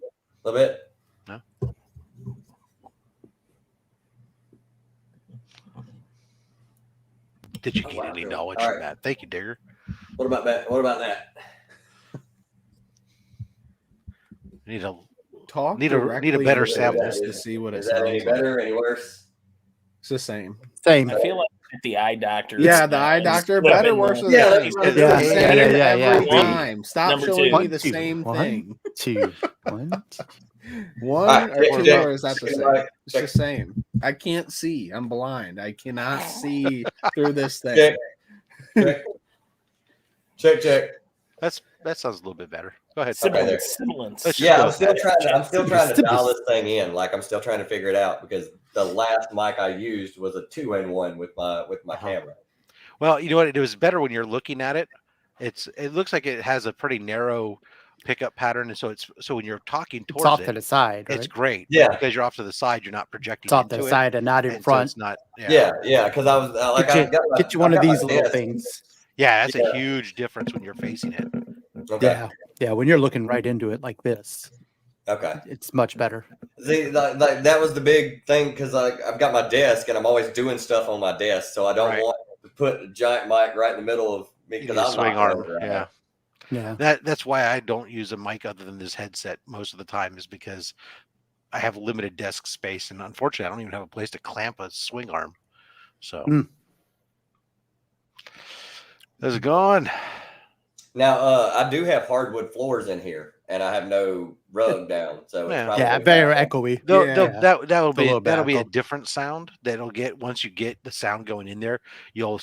A little bit. No. Did you gain any knowledge All from right. that? Thank you, Digger. What about that? What about that? Need a Talk Need a directly better into sample. this to see what it Is that sounds any like. better? Any worse? It's the same. Same. I feel like at the eye doctor. Yeah, the eye doctor, Flipping better, worse, the- or Yeah, the that's same. what It's I'm the doing. same every One, time. Stop number showing two. me the same thing. 2. 1, 2. One Alright, or check, two, check. or is that the Check, same? check. It's the same. I can't see. I'm blind. I cannot see through this thing. Check. Check. Check. that sounds a little bit better. Go ahead. Right there. Sibilance. Let's just Yeah, go I'm with still that. trying to dial this thing in. Like I'm still trying to figure it out because the last mic I used was a 2-in-1 with my camera. Well, you know what? It was better when you're looking at it. It looks like it has a pretty narrow pickup pattern, and so when you're talking It's towards off it, to the side, right? it's great. Yeah. because you're off to the side, you're not projecting It's off to into the it, side and not in and so front. it's not. Yeah. Because I was like, Get you one of these little desk. things. Yeah, that's Yeah. a huge difference when you're facing it. Okay. Yeah. Yeah. When you're looking right into it like this, Okay. it's much better. See, like that was the big thing because I've got my desk and I'm always doing stuff on my desk, so I don't Right. want to put a giant mic right in the middle of me You because need a I'm swing not arm. over it. Yeah, Yeah. that's why I don't use a mic other than this headset most of the time, is because I have limited desk space, and unfortunately, I don't even have a place to clamp a swing arm. So Mm. How's it going? Now, I do have hardwood floors in here, and I have no rug down, so it's Yeah. probably Yeah, very echoey. That'll It's a little be a bit different sound that'll get once you get the sound going in there. You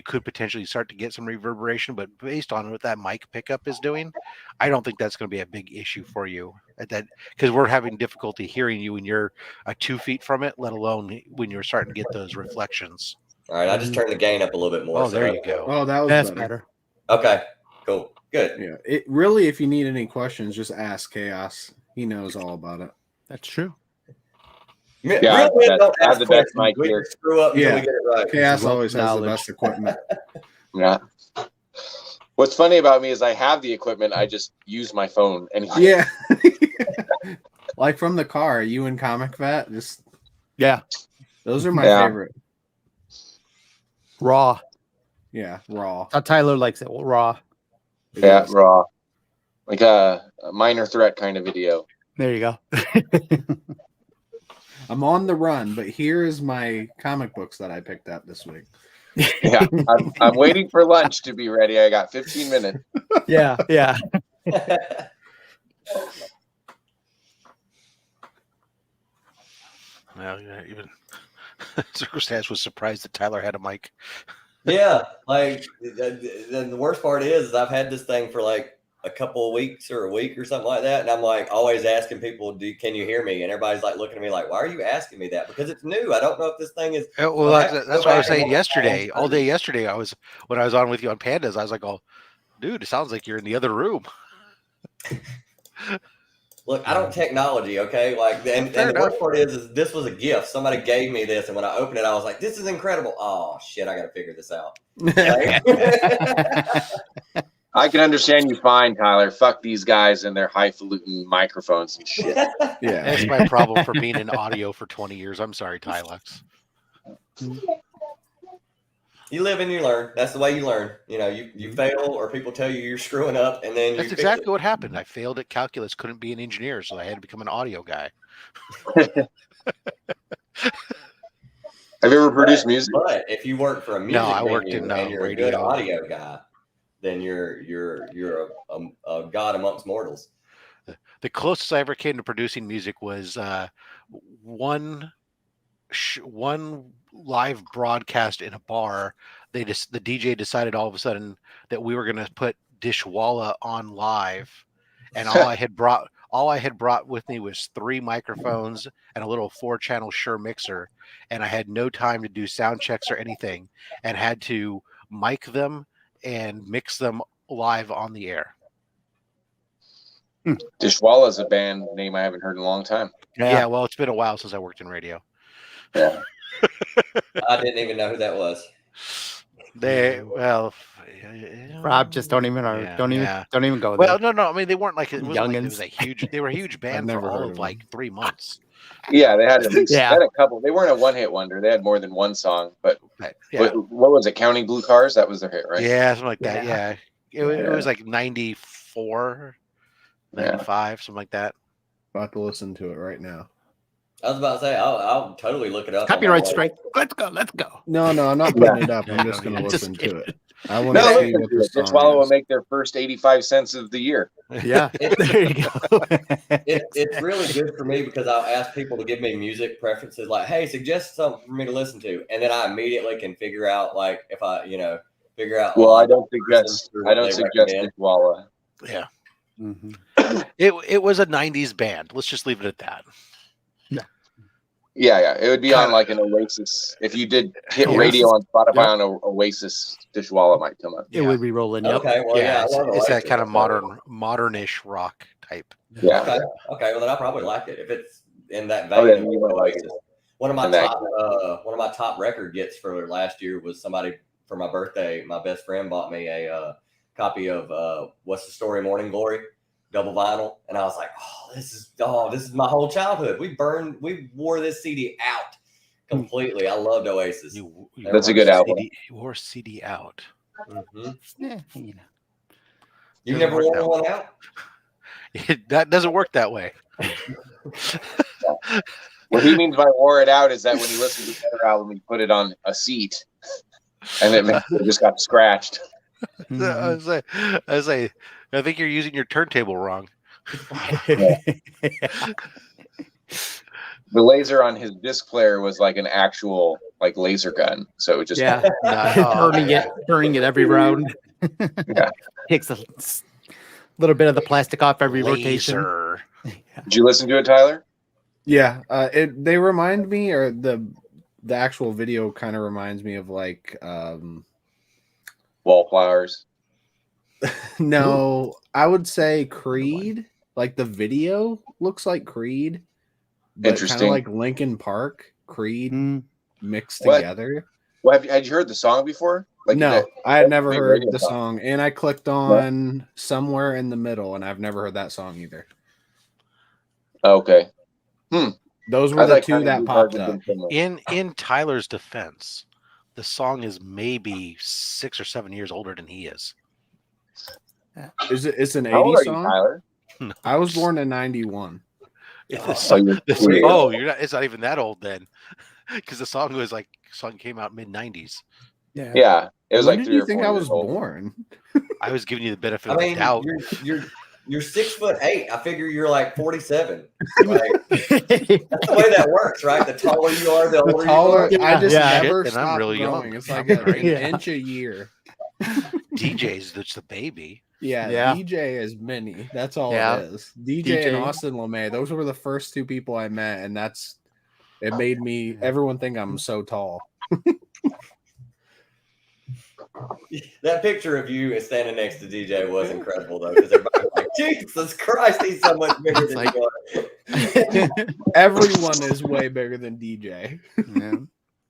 could potentially start to get some reverberation, but based on what that mic pickup is doing, I don't think that's going to be a big issue for you at that, because we're having difficulty hearing you when you're 2 feet from it, let alone when you're starting to get those reflections. All right, I just turned the gain up a little bit more. Oh, there you go. Oh, that was That's better. Okay, cool, good. Yeah, it really. If you need any questions, just ask Chaos. He knows all about it. That's true. Yeah, Real men don't I have ask the best questions. mic We here. can screw up until Yeah. we get it right. Chaos Wealth always has the knowledge. best equipment. Yeah. What's funny about me is I have the equipment. I just use my phone anyway. Yeah. Like from the car, you and Comic Vat, just Yeah, those are my Yeah. favorite. raw. Yeah, raw. How Tyler likes it. Raw. It Yeah, is. raw. Like a minor threat kind of video. There you go. I'm on the run, but here is my comic books that I picked up this week. Yeah. I'm waiting for lunch to be ready. I got 15 minutes. Yeah. Well, yeah, even Circumstance was surprised that Tyler had a mic. Yeah, like the worst part is I've had this thing for like a couple of weeks or a week or something like that, and I'm like always asking people, can you hear me? And everybody's like looking at me like, why are you asking me that? Because it's new. I don't know if this thing is. Well, that's what I was saying yesterday. All day yesterday, when I was on with you on Pandas, I was like, "Oh, dude, it sounds like you're in the other room." Look, I don't technology, okay? Like, and the worst part is this was a gift. Somebody gave me this, and when I opened it, I was like, "This is incredible!" Oh shit, I got to figure this out. Like, I can understand you fine, Tyler. Fuck these guys and their highfalutin microphones and shit. Yeah. That's my problem for being in audio for 20 years. I'm sorry, Tylex. you live and you learn. That's the way you learn. You know, you fail, or people tell you you're scrowing up, and then That's you exactly what happened. I failed at calculus, couldn't be an engineer, so I had to become an audio guy. Have you ever produced music? But if you work for a music I worked venue in, and you're radio. a good audio guy, then you're a god amongst mortals. The closest I ever came to producing music was one live broadcast in a bar. The DJ decided all of a sudden that we were going to put Dishwalla on live, and all I had brought with me was 3 microphones and a little 4-channel Shure mixer, and I had no time to do sound checks or anything, and had to mic them and mix them live on the air. Dishwalla is a band name I haven't heard in a long time. Yeah, well, it's been a while since I worked in radio. Yeah. I didn't even know who that was. Rob, just don't even go there. Well, no. I mean, they weren't like it was a huge. They were a huge band never for all heard of of like 3 months. Yeah, they had at least Yeah. they had a couple. They weren't a one-hit wonder. They had more than one song. But Yeah, what was it? Counting Blue Cars? That was their hit, right? yeah, something like that. Yeah. Yeah, it was like 94, 95, something like that. About to listen to it right now. I was about to say I'll totally look it up. Copyright strike. Let's go. No, I'm not putting it up. I'm just going to Just listen kidding. to it. I want to No, see what the song Dishwalla will is. make their first 85 cents of the year. Yeah, there you go. It's really good for me because I'll ask people to give me music preferences, like, "Hey, suggest something for me to listen to," and then I immediately can figure out, like, if I, figure out. Well, I don't suggest recommend. Dishwalla. Yeah, Mhm. it was a 90s band. Let's just leave it at that. Yeah. It would be on like an Oasis. If you did hit radio on Spotify on Oasis, Dishwalla might come up. It would be rolling. Yep. Okay, well, Yeah, I love it's that Oasis. kind of modernish rock type. Yeah. Okay, well then I probably like it if it's in that Oh, vein. then you might like it. One of my In that- top record gets for last year was somebody for my birthday. My best friend bought me a copy of What's the Story, Morning Glory, double vinyl, and I was like, this is my whole childhood. We wore this CD out completely. I loved Oasis. That's a good album. You wore CD out. Mhm. Yeah, You Doesn't never work wore that one out? That doesn't work that way. What he means by wore it out is that when he listened to the other album, he put it on a seat. and it just got scratched. I was like, I think you're using your turntable wrong. The laser on his disc player was like an actual like laser gun, so it was just burning it every round. Yeah. Takes a little bit of the plastic off every rotation. Did you listen to it, Tyler? Yeah, they remind me, or the actual video kind of reminds me of like Wallflowers. No, I would say Creed. Like the video looks like Creed, but kind of Interesting. like Linkin Park, Creed mixed What? together. Well, had you heard the song before? Like No, I had never big heard radio the song, and I clicked on Somewhere in the Middle, and I've never heard that song either. Okay. Those were the two that popped up. In Tyler's defense, the song is maybe 6 or 7 years older than he is. Is it? It's an How old 80s are you, song. Tyler? No. I was born in '91. You're not. It's not even that old then, because the song came out mid '90s. Yeah, it was When like did 3 you or think 4 I years was old. born? I was giving you the benefit I of the mean, doubt. you're 6'8". I figure you're like 47. Like, that's the way that works, right? The taller you are, the older Taller. you are. I just Yeah. never Shit, then I'm stopped really young. growing. It's like I'm an great. inch a year. DJ's that's the baby. Yeah, DJ is Minnie. That's all Yeah. it is. DJ and Austin LeMay. Those were the first two people I met, and it made me everyone think I'm so tall. That picture of you standing next to DJ was incredible, though, because everybody was like, Jesus Christ, he's so much bigger than you are. Everyone is way bigger than DJ.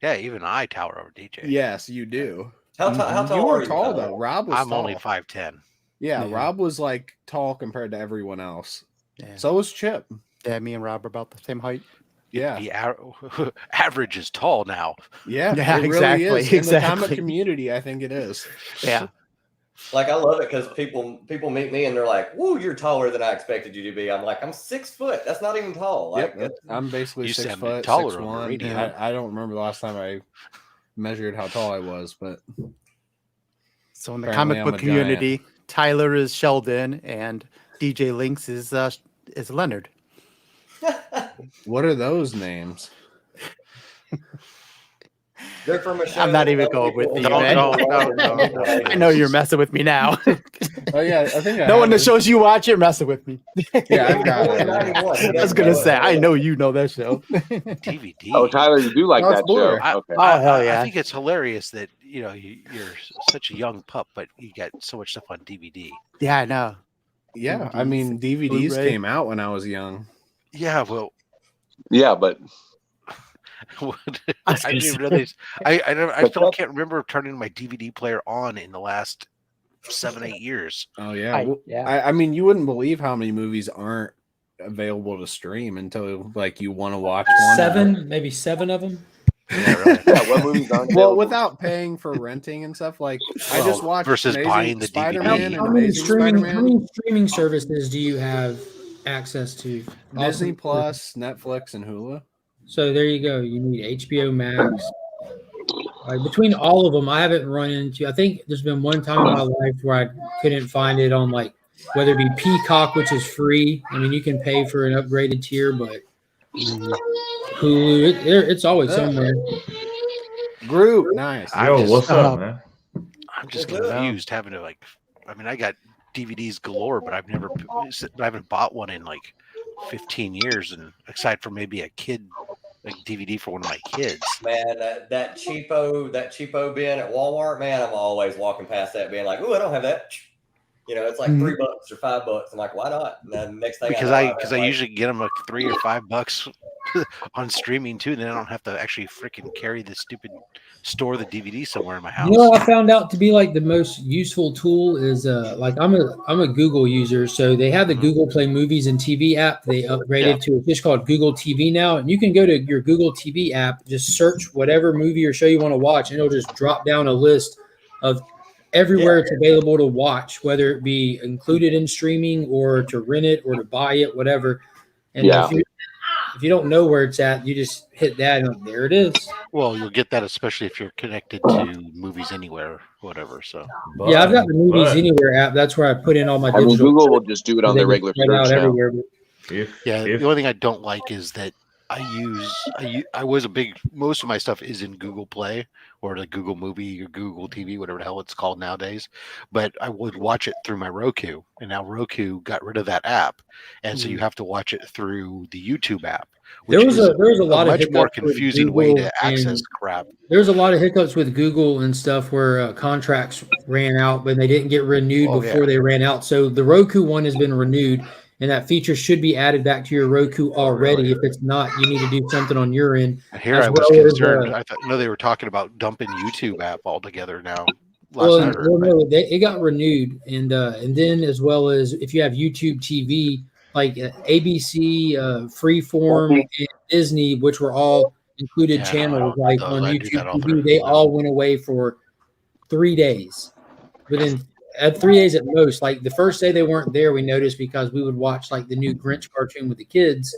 Yeah, even I tower over DJ. Yes, you do. How tall You are were you? tall though. Rob was I'm tall. only 5'10". Yeah, Yeah. Rob was like tall compared to everyone else. Yeah. So was Chip. Yeah, me and Rob are about the same height. Yeah. The average is tall now. Yeah, Yeah, it really exactly, is. In the comic exactly. community, I think it is. Yeah. Like, I love it because people meet me and they're like, "Whoa, you're taller than I expected you to be." I'm like, I'm 6 foot. That's not even tall. Like, Yep, I'm basically You 6 sound foot, taller 6'1". on the radio. I don't remember the last time I measured how tall I was, but So in the Apparently comic I'm book a giant. community, Tyler is Sheldon and DJ Lynx is Leonard. what are those names? they're from a show. I'm not even that going with people- you, man. No. I know you're messing with me now. Oh yeah, I think No one that shows you watch, you're messing with me. Yeah, I've got it. 91. I was gonna say, I know you know that show. DVD. Oh, Tyler, you do like No, it's that show? Blu-ray. Okay. Oh, hell yeah. I think it's hilarious that you're such a young pup, but you got so much stuff on DVD. Yeah, I know. Yeah, I mean DVDs Blu-ray. came out when I was young. Yeah, well, Yeah, but I didn't even know these. I still can't remember turning my DVD player on in the last 7-8 years. Oh yeah. I mean, you wouldn't believe how many movies aren't available to stream until like you want to watch one. Maybe seven of them. Yeah, really. yeah, what movies aren't Well, available? without paying for renting and stuff, like I just watched versus Amazing buying the Spider-Man DVD. and How many Amazing streaming Spider-Man, services do you have access to? Disney Plus, Netflix, and Hulu. So there you go. You need HBO Max. Between all of them, I haven't run into. I think there's been one time in my life where I couldn't find it on like whether it be Peacock, which is free. I mean, you can pay for an upgraded tier, but Hulu, it's always somewhere. Group, nice. What's up, man? I'm just confused having to I got DVDs galore, but I haven't bought one in like 15 years, and aside from maybe a kid DVD for one of my kids. Man, that cheapo bin at Walmart, man, I'm always walking past that being like, "Ooh, I don't have that." You know, it's like $3 or $5. I'm like, why not? And then next thing Because I I usually get them like $3 or $5 on streaming too, and then I don't have to actually freaking carry this stupid store the DVD somewhere in my house. You know what I found out to be like the most useful tool is like I'm a Google user, so they have the Google Play Movies and TV app. They upgraded to it's just called Google TV now, and you can go to your Google TV app, just search whatever movie or show you want to watch, and it'll just drop down a list of everywhere it's available to watch, whether it be included in streaming or to rent it or to buy it, whatever. And if you don't know where it's at, you just hit that and there it is. Well, you'll get that especially if you're connected to Movies Anywhere, or whatever. So Yeah, I've got the Movies Anywhere app. That's where I put in all my I mean, digital. Google will just do it on their regular spread search out now. everywhere. the only thing I don't like is that I was a big, most of my stuff is in Google Play or the Google Movie or Google TV, whatever the hell it's called nowadays. But I would watch it through my Roku, and now Roku got rid of that app, and so you have to watch it through the YouTube app, which There was a lot of much more hiccups with confusing way to Google access and- crap. There's a lot of hiccups with Google and stuff where contracts ran out, but they didn't get renewed before they ran out. So the Roku one has been renewed, and that feature should be added back to your Roku already. If it's not, you need to do something on your end. Here I was concerned. I thought they were talking about dumping YouTube app altogether now. It got renewed, and then as well as if you have YouTube TV, like ABC, Freeform, and Disney, which were all included channels, like on YouTube TV, they all went away for 3 days. Within 3 days at most. Like the first day they weren't there, we noticed because we would watch like the new Grinch cartoon with the kids,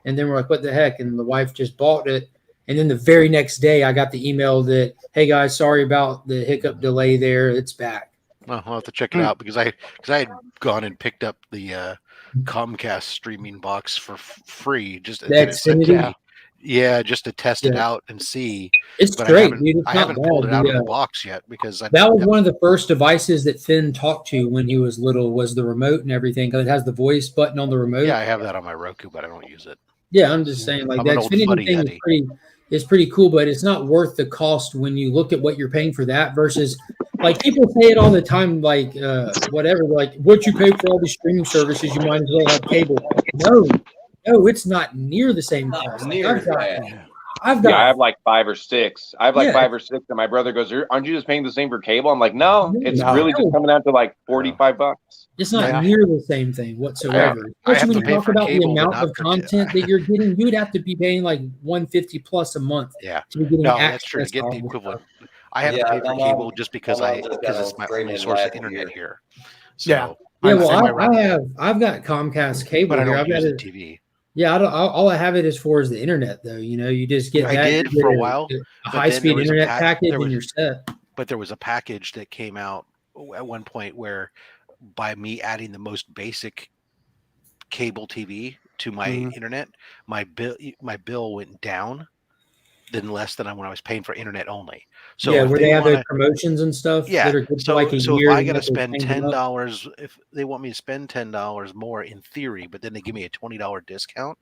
and then we're like, "What the heck?" And the wife just bought it. And then the very next day, I got the email that, "Hey guys, sorry about the hiccup delay there. It's back." Well, I'll have to check it out because I had gone and picked up the Comcast streaming box for free. Just just to test it out and see. It's great, dude. I haven't pulled it out of the box yet because that was one of the first devices that Finn talked to when he was little. Was the remote and everything, because it has the voice button on the remote. Yeah, I have that on my Roku, but I don't use it. Yeah, I'm just saying, like that Xfinity thing is pretty cool, but it's not worth the cost when you look at what you're paying for that versus, like, people say it all the time, like whatever, like what you pay for all these streaming services, you might as well have cable. No, it's not near the same cost. I have like 5 or 6. I have like 5 or 6, and my brother goes, "Aren't you just paying the same for cable?" I'm like, "No, it's really just coming out to like $45." It's not near the same thing whatsoever. Especially when you talk about the amount of content that you're getting, you'd have to be paying like $150 plus a month. Yeah, to be getting that's true. To get the equivalent, I have to pay for cable just because it's my only source of internet here. So, I've got Comcast cable, but I here. don't use the TV. Yeah, all I have it as for is the internet, though. You know, you just get I did for a while, a high-speed internet package, and you're set. But there was a package that came out at one point where, by me adding the most basic cable TV to my internet, my bill went down than less than when I was paying for internet only. So where they have their promotions and stuff. Yeah. That are so like a so year, if I got to spend $10, if they want me to spend $10 more in theory, but then they give me a $20 discount,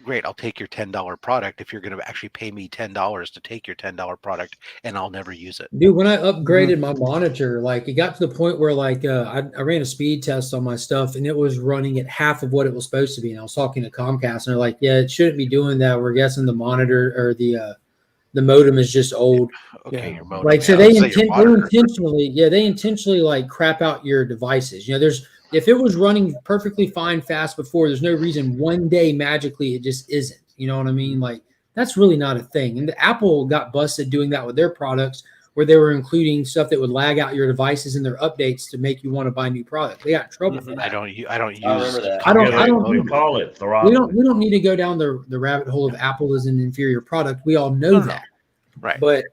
great, I'll take your $10 product if you're going to actually pay me $10 to take your $10 product, and I'll never use it. Dude, when I upgraded my monitor, like it got to the point where like I ran a speed test on my stuff, and it was running at half of what it was supposed to be. And I was talking to Comcast, and they're like, "Yeah, it shouldn't be doing that. We're guessing the monitor or the modem is just old." Okay, your modem. Like, so they intentionally like crap out your devices. You know, if it was running perfectly fine fast before, there's no reason one day magically it just isn't. You know what I mean? Like, that's really not a thing. And Apple got busted doing that with their products, where they were including stuff that would lag out your devices in their updates to make you want to buy new products. They got in trouble for that. I don't use. I remember that. Call it throttle. We don't need to go down the rabbit hole of Apple as an inferior product. We all know that. Right. But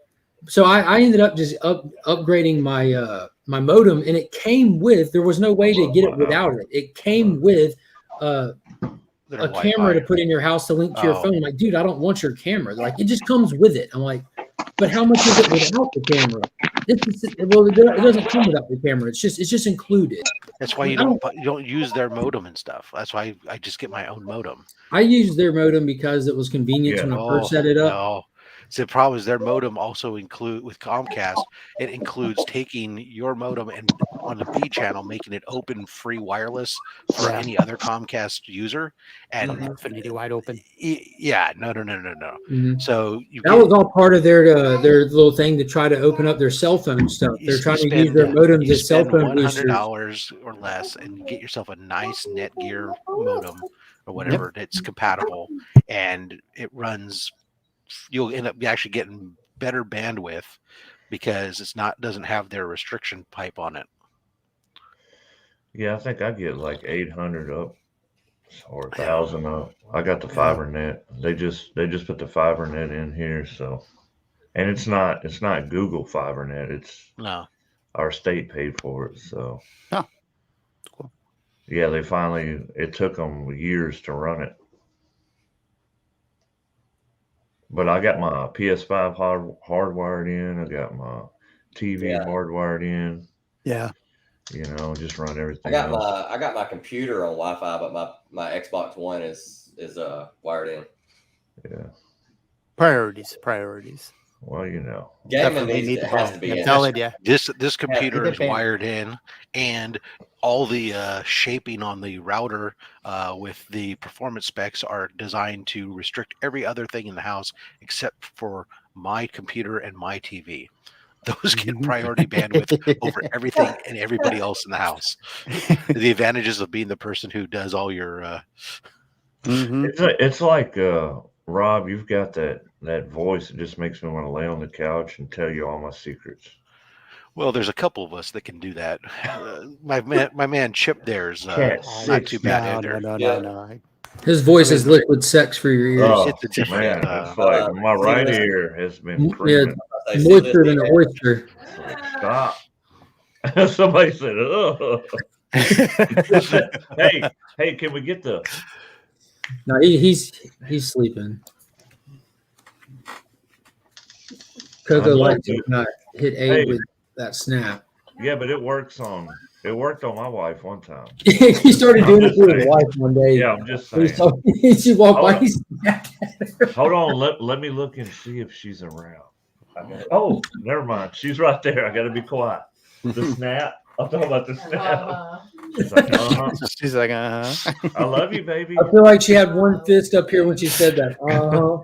so I ended up just upgrading my my modem, and it came with, there was no way to get it without it. It came with a camera to put in your house to link to your phone. I'm like, dude, I don't want your camera. They're like, it just comes with it. I'm like, but how much is it without the camera? It doesn't come without the camera. It's just included. That's why you don't use their modem and stuff. That's why I just get my own modem. I used their modem because it was convenient when I first set it up. No. So the problem is their modem also with Comcast, it includes taking your modem and on the B channel, making it open free wireless for any other Comcast user, and infinity wide open. Yeah, no. Mm-hmm. So that was all part of their little thing to try to open up their cell phone stuff. They're trying to use their modems as cell phone boosters. $100 or less, and get yourself a nice Netgear modem or whatever that's compatible, and it runs. You'll end up actually getting better bandwidth because doesn't have their restriction pipe on it. Yeah, I think I get like 800 up or 1,000 up. I got the fiber net. They just put the fiber net in here, so and it's not Google fiber net. It's No. our state paid for it, so Oh, cool. yeah, they finally. It took them years to run it, but I got my PS5 hardwired in. I got my TV hardwired in. Yeah. You know, just run everything. I got my computer on Wi-Fi, but my Xbox One is wired in. Yeah. Priorities. Well, you know, Gaming has to be in. This computer is wired in, and all the shaping on the router with the performance specs are designed to restrict every other thing in the house except for my computer and my TV. Those get priority bandwidth over everything and everybody else in the house. The advantages of being the person who does all your. It's like Rob, you've got that voice that just makes me want to lay on the couch and tell you all my secrets. Well, there's a couple of us that can do that. My man Chip there's not too bad either. No. His voice is liquid sex for your ears. Oh, It's a different. man, it's like my right ear has been pregnant. Moisture than an oyster. Stop. Somebody said, "Oh." hey, can we get the? No, he's sleeping. Coco likes to not hit A with that snap. Yeah, but it worked on my wife one time. He started doing it to his wife one day. Yeah, I'm just saying. She walked by. He snapped at her. Hold on, let me look and see if she's around. Oh, never mind. She's right there. I got to be quiet. The snap. I'm talking about the snap. She's like, uh-huh. I love you, baby. I feel like she had one fist up here when she said that.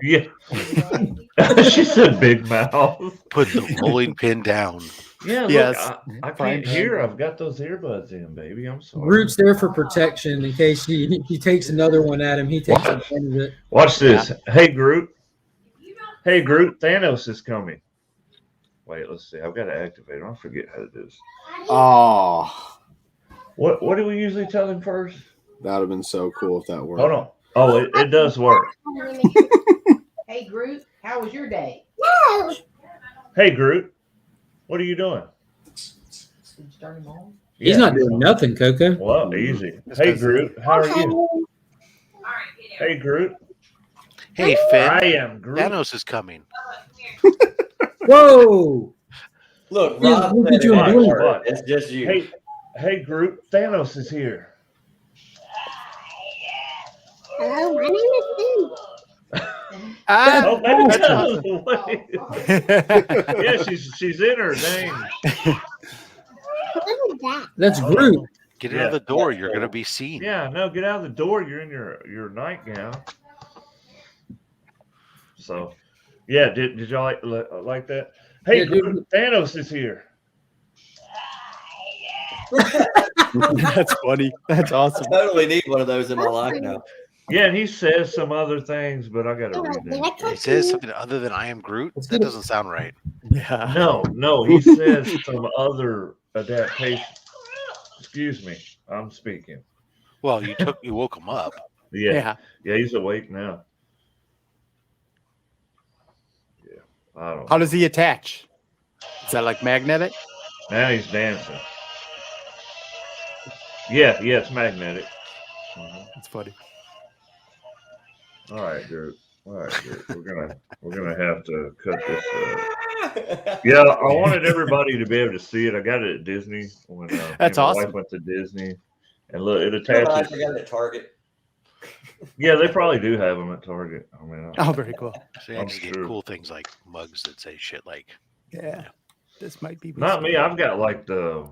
Yeah. She said big mouth. Put the rolling pin down. Yeah, look, Yes. I can't hear. I've got those earbuds in, baby. I'm sorry. Groot's there for protection in case he takes another one at him. He takes advantage of it. Watch this. Hey, Groot. Hey, Groot. Thanos is coming. Wait, let's see. I've got to activate it. I forget how to do this. Oh, What do we usually tell him first? that would have been so cool if that worked. Hold on. Oh, it does work. Hey, Groot, how was your day? Hey, Groot. What are you doing? He's not doing nothing, Coco. Well, easy. Hey, Groot. How are you? Hey, Groot. Hey, Finn. I am Groot. Thanos is coming. Whoa! Look, Yeah, Rob look said at you it might doing work. It's just you. Hey, Groot. Thanos is here. Hello, my name is Finn. Oh, maybe yeah, she's in her name. That's Groot. Get out of the door. You're going to be seen. Yeah, no, get out of the door. You're in your nightgown. So, yeah, did y'all like that? Hey, Yeah, Groot, Thanos is here. That's funny. That's awesome. I totally need one of those in my life now. Yeah, and he says some other things, but I got to read them. He says something other than I am Groot. That doesn't sound right. Yeah. No, he says some other adaptation. Excuse me, I'm speaking. Well, you woke him up. Yeah, he's awake now. Yeah, I don't know. How does he attach? Is that like magnetic? Now he's dancing. Yeah, it's magnetic. That's funny. All right, Groot. We're gonna have to cut this. Yeah, I wanted everybody to be able to see it. I got it at Disney when That's my awesome. wife went to Disney, and look, it I attaches. got it at Target. Yeah, they probably do have them at Target. I mean, Oh, very cool. So you get cool things like mugs that say shit like. Yeah. This might be. not me. I've got like the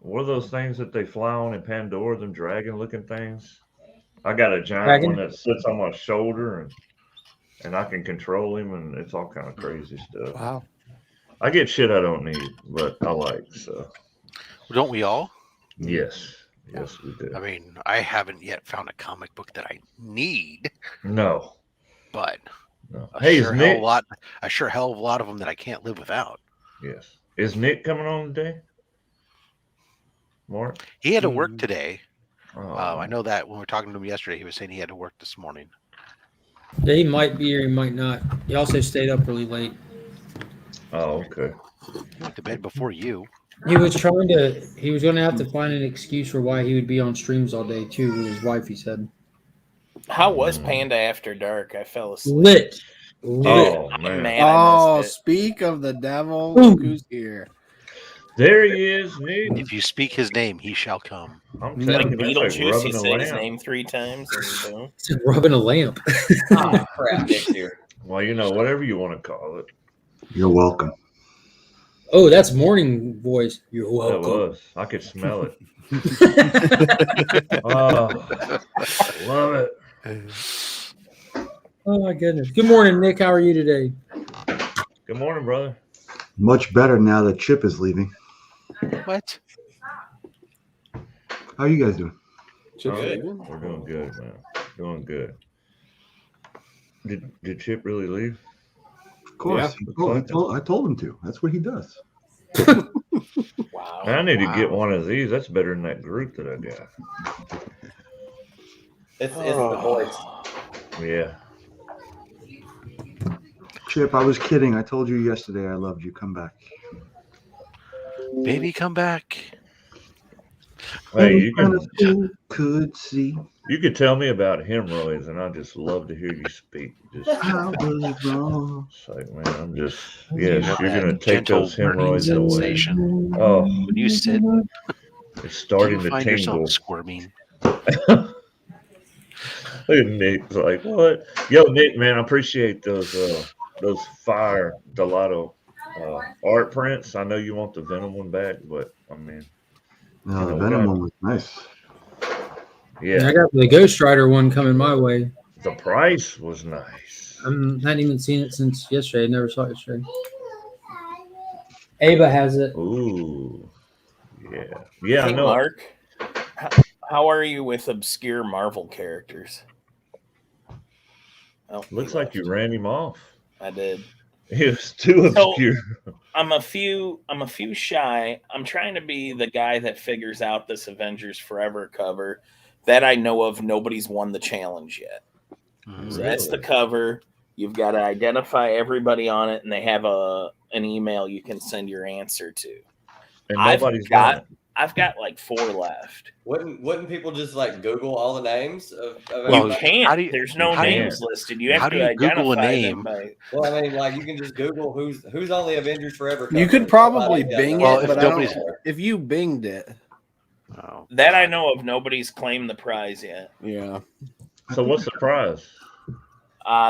what are those things that they fly on in Pandora? Them dragon looking things. I got a giant one that sits on my shoulder and I can control him, and it's all kind of crazy stuff. Wow. I get shit I don't need, but I like, so. Don't we all? Yes, we do. I mean, I haven't yet found a comic book that I need. No. But No. a Hey, sure is hell Nick? of a lot of them that I can't live without. Yes. Is Nick coming on today? Mark? He had to work today. I know that when we were talking to him yesterday, he was saying he had to work this morning. Yeah, he might be or he might not. He also stayed up really late. Oh, okay. He went to bed before you. He was going to have to find an excuse for why he would be on streams all day too with his wife, he said. How was Panda After Dark? I fell asleep. Lit. Oh, I'm man. mad I missed it. Speak of the devil, look who's here. There he is, Nick. If you speak his name, he shall come. I'm Like telling you, that's like Beetlejuice, you rubbing a say his lamp. name 3 times. And you don't. He said rubbing a lamp. Oh, crap, Nick's here. Well, you know, whatever you want to call it. You're welcome. Oh, that's morning voice. You're That welcome. was. I could smell it. Oh, love it. Oh my goodness. Good morning, Nick. How are you today? Good morning, brother. Much better now that Chip is leaving. What? How are you guys doing? We're doing good, man. Doing good. Did Chip really leave? Of course. I told him to. That's what he does. Wow. I need to get one of these. That's better than that group that I got. It's the voice. Yeah. Chip, I was kidding. I told you yesterday I loved you. Come back. Baby, come back. Hey, you could see. You could tell me about hemorrhoids, and I just love to hear you speak. Just, I was wrong. it's like, man, I'm just, yes, That you're going to take gentle those hemorrhoids burning away. sensation. Oh, When you sit, it's starting you to find tingle. yourself squirming. Look at Nick's like, what? Yo, Nick, man, I appreciate those fire Delato art prints. I know you want the Venom one back, but I mean, No, the Venom one was nice. yeah, I got the Ghost Rider one coming my way. the price was nice. I hadn't even seen it since yesterday. I never saw it yesterday. Ava has it. Ooh, yeah, I Hey, know. Mark, how are you with obscure Marvel characters? Oh, Looks he like left. you ran him off. I did. It was too obscure. I'm a few shy. I'm trying to be the guy that figures out this Avengers Forever cover that I know of. Nobody's won the challenge yet. So that's the cover. You've got to identify everybody on it, and they have an email you can send your answer to. And nobody's done it. I've got like 4 left. Wouldn't people just like Google all the names of Well, you can't. how do you- There's no how do you- names listed. You have how to do you Google a identify name? them by. Well, I mean, like you can just Google who's on the Avengers Forever cover. You could probably Bing Well, it, if but I nobody's- don't. If you Binged it, Oh. That I know of. Nobody's claimed the prize yet. yeah. So what's the prize?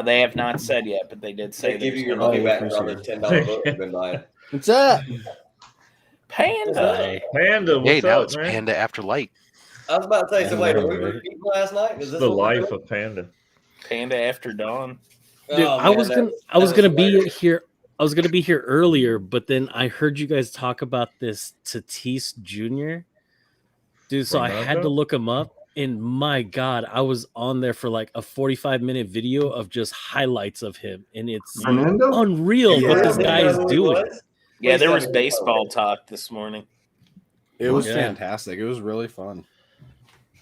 They have not said yet, but they did say They give there's you your gonna money be back for all the $10 book you've been buying. What's up? Panda. Panda, Hey, what's now up, it's man? Panda After Light. I was about to say, so wait, know, were we right? repeating last night? It's Is this the what we're life doing? of Panda. Panda After Dawn. Dude, Oh, I was man, gonna be hilarious. here. I was gonna be here earlier, but then I heard you guys talk about this Tatis Jr. Dude, so I had to Fernando? look him up, and my God, I was on there for like a 45-minute video of just highlights of him, and it's Fernando? unreal Yeah, what I this didn't guy know is who he doing. was. Yeah, Please there tell was me who baseball talk this morning. It was Yeah. fantastic. It was really fun.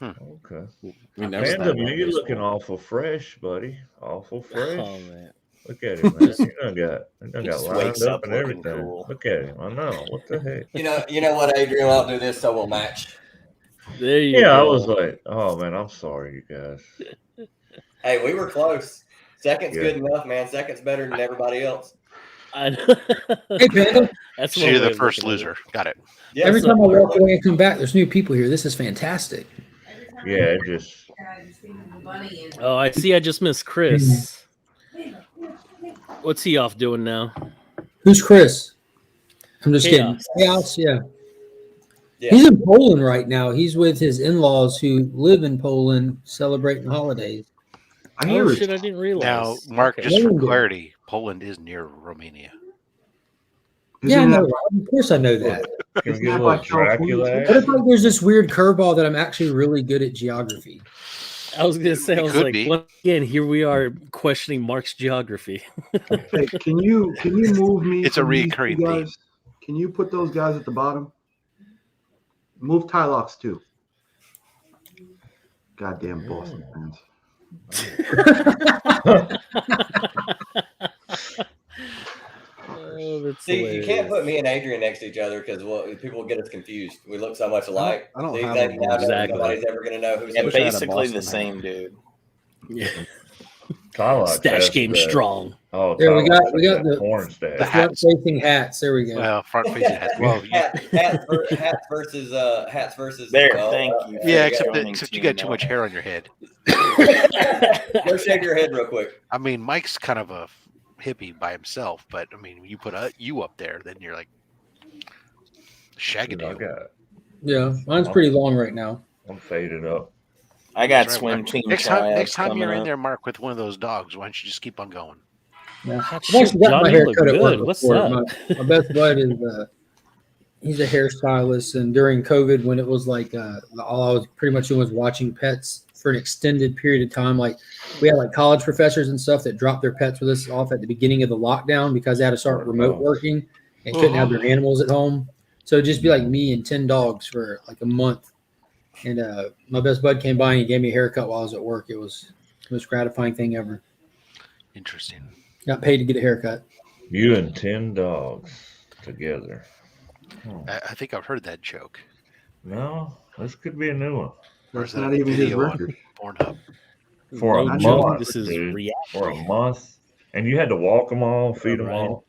Okay. We never Panda, stopped man, about you're looking baseball. awful fresh, buddy. Awful fresh. Oh man, Look at him, man. He done got just lined wakes up up and looking everything. cool. Look at him. I know. What the heck? You know what, Adrian? I'll do this so we'll match. there you Yeah, I go. was like, oh man, I'm sorry, you guys. Hey, we were close. Second's Yeah. good enough, man. Second's better than everybody else. I know. Hey, Panda. That's So one you're way the of first looking at it. loser. Got it. Yeah, Every so- time I walk away and come back, there's new people here. This is fantastic. Yeah, it just Oh, I see. I just missed Chris. What's he off doing now? Who's Chris? I'm just Chaos. kidding. Chaos, yeah. Yeah. He's in Poland right now. He's with his in-laws who live in Poland celebrating holidays. I hear Oh it's shit! I didn't realize. Now, Mark, Okay. just for Poland. clarity, Poland is near Romania. Yeah, I isn't know. that, Rob. Of course I know that. can we isn't get a that little like California? Dracula? What if like there's this weird curveball that I'm actually really good at geography? I was gonna say, It I was could like, be. once again, here we are questioning Mark's geography. Hey, can you move me? It's a from these two recurring theme. guys? Can you put those guys at the bottom? Move Tylocks too. Goddamn Boston fans. Oh, that's See, you can't hilarious. put me and Adrian next to each other because people will get us confused. We look so much alike. I don't These have days a now, Exactly. nobody's ever going to know who's Yeah, who. basically the Boston hat. same dude. Yeah. Tylox Stash has game the- strong. Oh, There we Tylox got has that the porn the stash. front facing hats. There we go. Well, front facing hats. Well, hats versus hats versus. There, thank you. yeah, for except joining you Team got too Mel. much hair on your head. Go shave your head real quick. I mean, Mike's kind of a hippie by himself, but I mean, when you put you up there, then you're like Dude, I Shagadoo. got, Yeah, mine's pretty long right now. I'm faded up. I got That's right, swim Mark. team Next tryouts time you're coming in up. there, Mark, with one of those dogs, why don't you just keep on going? Yeah. Hot I've shit, actually got John, my you hair look cut at work good. What's before. up? My best bud is he's a hairstylist, and during COVID, when it was like all I was pretty much doing was watching pets for an extended period of time. Like we had like college professors and stuff that dropped their pets with us off at the beginning of the lockdown because they had to start remote working and couldn't have their animals at home. So it'd just be like me and 10 dogs for like a month. And my best bud came by and he gave me a haircut while I was at work. It was the most gratifying thing ever. Interesting. Got paid to get a haircut. You and 10 dogs together. I think I've heard that joke. No, this could be a new one. Or is That's that not a even his video on record. Pornhub? For No a joke, month, this is dude. reality. For a month. And you had to walk them all, feed them Right. all.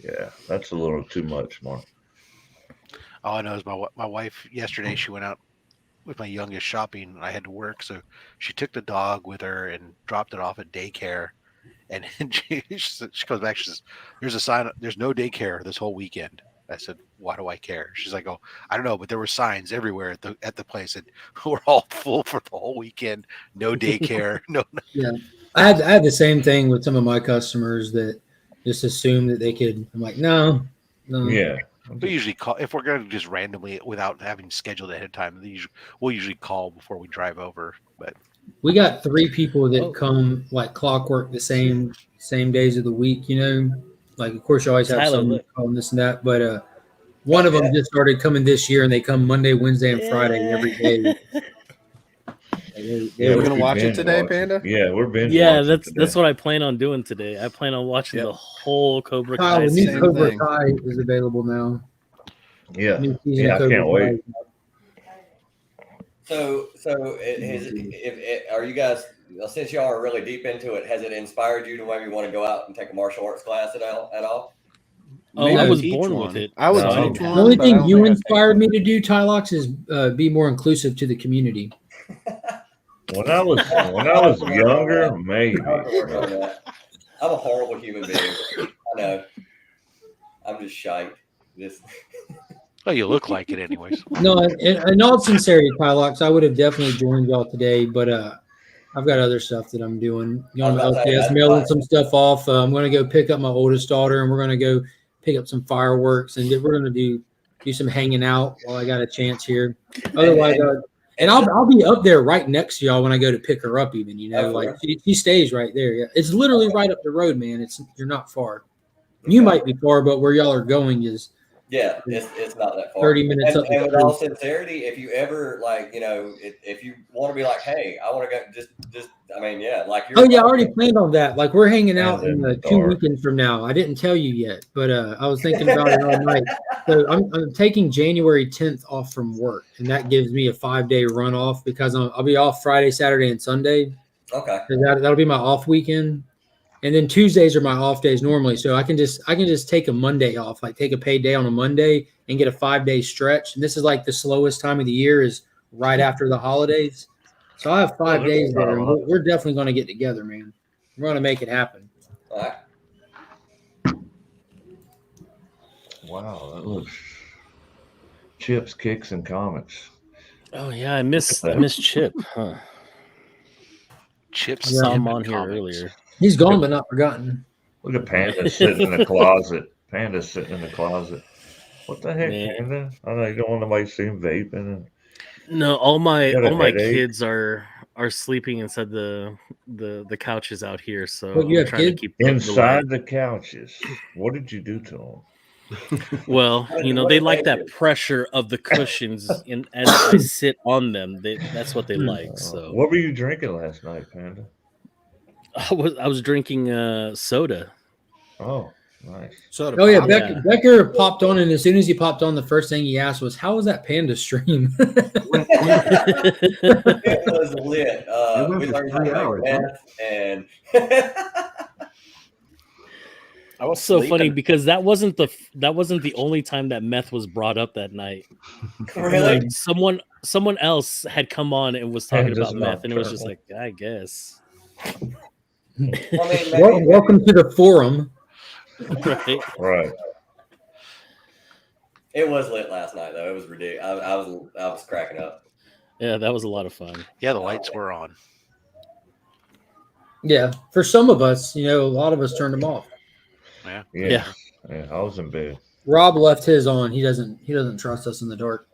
Yeah, that's a little too much, Mark. All I know is my wife yesterday, she went out with my youngest shopping, and I had to work, so she took the dog with her and dropped it off at daycare. And she comes back, she says, "There's a sign, there's no daycare this whole weekend." I said, "Why do I care?" She's like, "Oh, I don't know, but there were signs everywhere at the place, and we're all full for the whole weekend. No daycare, no." Yeah, I had the same thing with some of my customers that just assumed that they could. I'm like, no. Yeah. We usually call if we're going to just randomly without having scheduled ahead of time. We'll usually call before we drive over. But We got 3 people that come like clockwork the same days of the week. You know, like of course you always have Tyler, some look. calling this and that, but one of them just started coming this year, and they come Monday, Wednesday, and Friday every day. We're gonna watch it today, Panda. Yeah, we're binge Yeah, watching that's today. what I plan on doing today. I plan on watching the whole Cobra Kyle, Kai the new season. Cobra Kai is available now. Yeah, New season yeah, of I Cobra can't wait. Are you guys, since y'all are really deep into it, has it inspired you to maybe want to go out and take a martial arts class at all? Oh, I was born with it. I would so- teach The one. only but I thing don't you think I've inspired me to do, Tylox, is be more inclusive to the community. When I was younger, maybe. I'm a horrible human being. I know. I'm just shite. well, you look like it anyways. No, in all sincerity, Tylox, I would have definitely joined y'all today, but I've got other stuff that I'm doing. Y'all know, LCS, mailing some stuff off. I'm going to go pick up my oldest daughter, and we're going to go pick up some fireworks, and we're going to do some hanging out while I got a chance here. Otherwise, and I'll be up there right next to y'all when I go to pick her up. Even she stays right there. Yeah, it's literally right up the road, man. You're not far. You might be far, but where y'all are going is. Yeah, it's not that far. 30 minutes up the And with street. all sincerity, if you ever if you want to be like, hey, I want to go, just I mean, yeah, like you're. Oh yeah, I already planned on that. Like we're hanging out And in then 2 weekends from now. I didn't tell you yet, but I was thinking about it all night. So I'm taking January 10th off from work, and that gives me a 5-day run off because I'll be off Friday, Saturday, and Sunday. Okay. That'll be my off weekend. And then Tuesdays are my off days normally, so I can just take a Monday off, like take a paid day on a Monday and get a 5-day stretch. And this is like the slowest time of the year is right after the holidays, so I have 5 days there. And we're definitely going to get together, man. We're going to make it happen. All right. Wow, that looks chips, kicks, and comics. Oh yeah, I miss Chip. Huh. Chips. Yeah. Saw him Dip, on and here comics. earlier. He's gone but not forgotten. Look at Panda sitting in the closet. Panda's sitting in the closet. What the heck, Man. Panda? I know you don't want nobody to see him vaping. No, all my Got a headache? kids are sleeping inside the couches out here. So What, you I'm have trying kids? to keep the light. Inside the couches. What did you do to them? Well, they like that pressure of the cushions, and as I sit on them, that's what they like. So, what were you drinking last night, Panda? I was drinking soda. Oh, nice. Soda. Oh yeah, pop. Becker popped on, and as soon as he popped on, the first thing he asked was, "How was that Panda stream?" It was lit. went We for learned how 3 to hours, make huh? meth, and I was so funny sleeping. because that wasn't the only time that meth was brought up that night. really, Like someone else had come on and was talking Just about meth, and it was just nocturnal. like, I guess. Welcome to the forum. Right. Right. it was lit last night though. It was ridiculous. I was cracking up. Yeah, that was a lot of fun. Yeah, the lights were on. Yeah, for some of us, a lot of us turned them off. Yeah. I was in bed. Rob left his on. He doesn't trust us in the dark.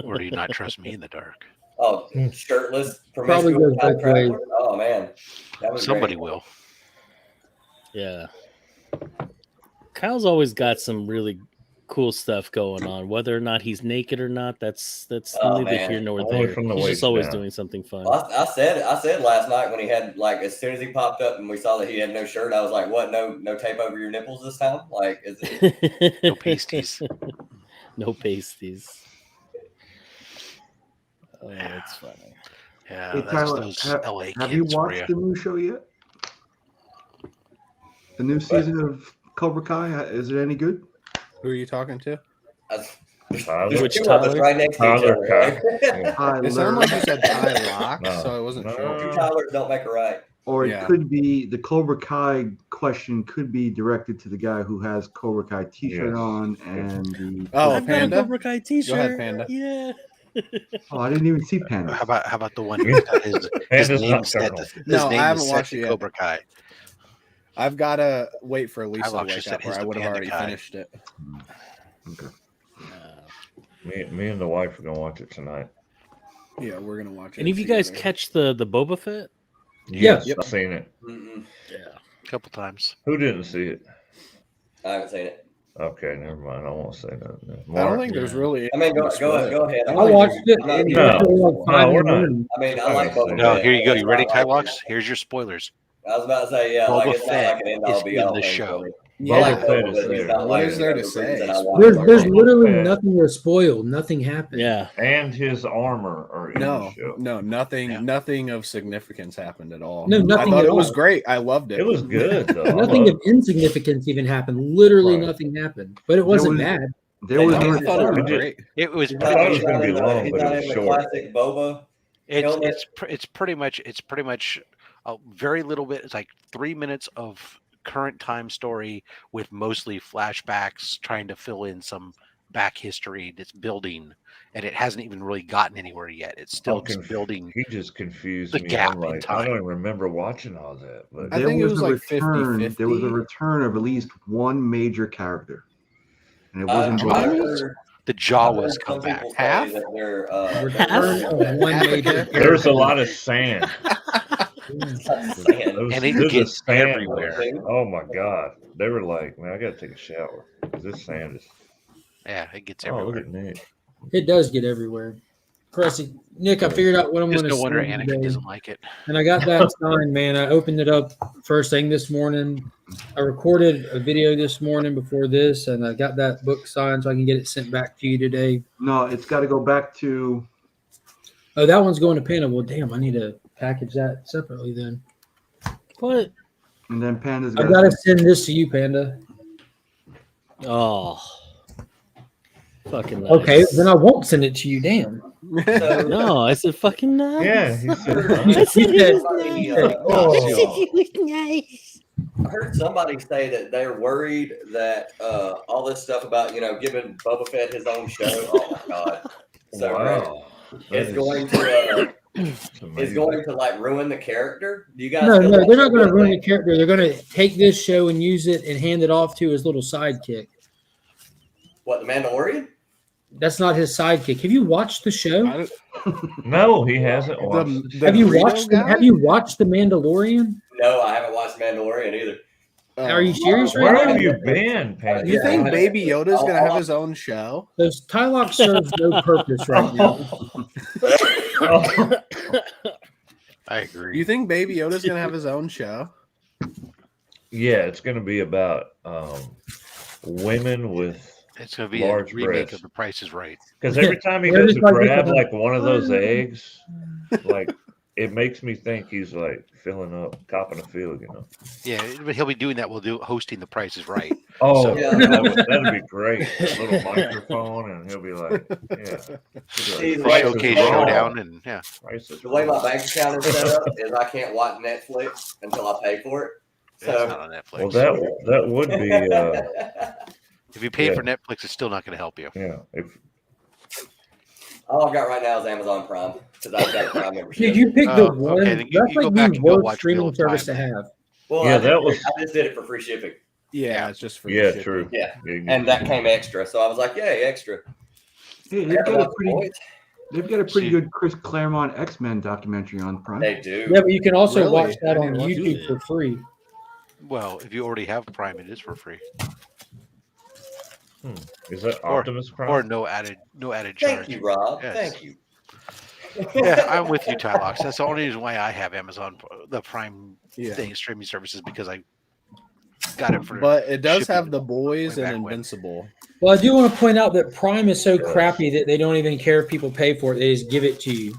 Or do you not trust me in the dark? Oh, shirtless, Probably promiscuous goes both ways. traveler. Oh man, that was Somebody great. will. Yeah. Kyle's always got some really cool stuff going on. Whether or not he's naked or not, that's Oh, neither man. here nor Only there. from the He's just waist always down. doing something fun. Well, I said last night when he had as soon as he popped up and we saw that he had no shirt, I was like, "What? No tape over your nipples this time? Like, is it?" No pasties. No pasties. Oh, that's funny. Yeah, Hey, that's Tyler, those have LA have you kids for watched you. the new show yet? The new season of Cobra Kai, is it any good? Who are you talking to? Tyler. There's Which two of us Tyler? right next to each Tyler other. Kai. Right? It sounded like you said Ty Locke, No. so I wasn't No. sure. Two Tylers don't make a right. Or it Yeah. could be the Cobra Kai question could be directed to the guy who has Cobra Kai T-shirt Yes. on and the. Oh, I've got a Panda. Cobra Kai t-shirt. Go ahead, Panda. Yeah. Oh, I didn't even see Panda. How about the one who's got his Panda's name set? nocturnal. His No, name I is haven't set watched to it yet. Cobra Kai. I've got to wait for Lisa to I've actually wake said up, or he's I the would have Panda already guy. finished it. Me and the wife are gonna watch it tonight. Yeah, we're gonna watch it. Any of you guys together. catch the Boba Fett? Yes, Yep. I've seen it. Mm-mm. Yeah. A couple times. Who didn't see it? I haven't seen it. Okay, never mind. I won't say nothing. I don't Mark, think there's Yeah. really. I mean, go anything to ahead. spoil. I I like watched it. I'm not- and No. it was like 5 No, we're in the not. morning. I mean, I like No, Boba No, Fett. here you go. It's You ready, not Ty like- Locks? Here's your spoilers. I was about to say, yeah, Boba it's not Fett like an end all is be in all the thing show. for me. Yeah. I like Boba Fett Boba is Fett. He's there. not What like is there any to other say? reason I There's- watch There's Boba literally Fett. nothing to spoil. Nothing happened. Yeah. and his armor are in No, the show. no, nothing, Yeah. nothing of significance happened at all. No, nothing I thought at it was all. great. I loved it. It was good though. I Nothing loved of insignificance even happened. Literally Right. nothing happened. But it wasn't was- bad. There was I a I thought it was return. great. It was He's I thought it was he's gonna be in the- long, he's but it not was in the short. classic Boba. helmet. It's pretty much a very little bit. It's like 3 minutes of current time story with mostly flashbacks, trying to fill in some back history that's building, and it hasn't even really gotten anywhere yet. It's still just building. He just confused the me. gap I'm in like, time. I don't even remember watching all that. But I There think it was a like return. 50-50. There was a return of at least one major character, and it wasn't. I Boba. heard- The Jaw I've heard was some come back. people say Half? that they're, Return of one Half a major character. there's a lot of sand. saying. And it There's a gets sand everywhere. Oh my god! They were like, man, I gotta take a shower because this sand is. Yeah, it gets Oh, look everywhere. at Nick. It does get everywhere. Cressy, Nick, I figured out what I'm Just going to no wonder say Anakin today. doesn't like it. And I got that sign, man. I opened it up first thing this morning. I recorded a video this morning before this, and I got that book signed so I can get it sent back to you today. No, it's got to go back to. Oh, that one's going to Panda. Well, damn, I need to package that separately then. What? And then Panda's I've got to send this to you, Panda. Oh. Fucking nice. Okay, then I won't send it to you. Damn. No, I said fucking nice. Yeah, he said. You said Somebody, was nice. I heard somebody say that they're worried that all this stuff about giving Boba Fett his own show. Oh my god! So Wow. it's That going is- to it's it's amazing. going to like ruin the character. Do you guys? No, feel no, like they're not going to that's ruin what the character. They're going to take this show and use it and hand it off to his little sidekick. What, the Mandalorian? That's not his sidekick. Have you watched the show? No, he hasn't watched. Have you Dorito watched? guy? Have you watched The Mandalorian? No, I haven't watched Mandalorian either. Are you serious? Where right have now? you been, Panda? You think Baby Yoda's gonna have his own show? Those Tylock serves no purpose right now. I agree. You think Baby Yoda's gonna have his own show? Yeah, it's going to be about women with It's going to be a large remake breasts. of The Price is Right. Because every time he Where goes does to like grab this- like one of those eggs, like it makes me think he's like filling up, copping a field, you know. Yeah, but he'll be doing that while hosting The Price is Right. Oh, So- that'd be great. A little microphone, and he'll be like, See, Price is Showcase wrong. showdown, and yeah. Price is The way my wrong. bank account is set up is I can't watch Netflix until I pay for it. It's So not on Netflix. Well, that would be if you pay yeah. for Netflix, it's still not going to help you. yeah. If all I've got right now is Amazon Prime because I've got a Prime membership. Dude, you picked the Oh, one. okay, then you That's go like back the and go worst watch streaming Real service to Time. have. Well, Yeah, I just did it for free shipping. Yeah, it's just for yeah, shipping. true. Yeah, you- and that came extra, so I was like, "Yay, extra!" Hey, I got a point. they've got a pretty good Chris Claremont X-Men documentary on Prime. They do. Yeah, but you can also Really? watch that I on didn't watch YouTube it. for free. Well, if you already have Prime, it is for free, Is that Or- Optimus Prime? or no added charge. Thank you, Rob. Yes. Thank you. Yeah, I'm with you, Tylox. That's the only reason why I have Amazon, the Prime Yeah. thing, streaming services, because I got it for. But it does shipping have The Boys way and back when. Invincible. Well, I do want to point out that Prime is so crappy that they don't even care if people pay for it. They just give it to you.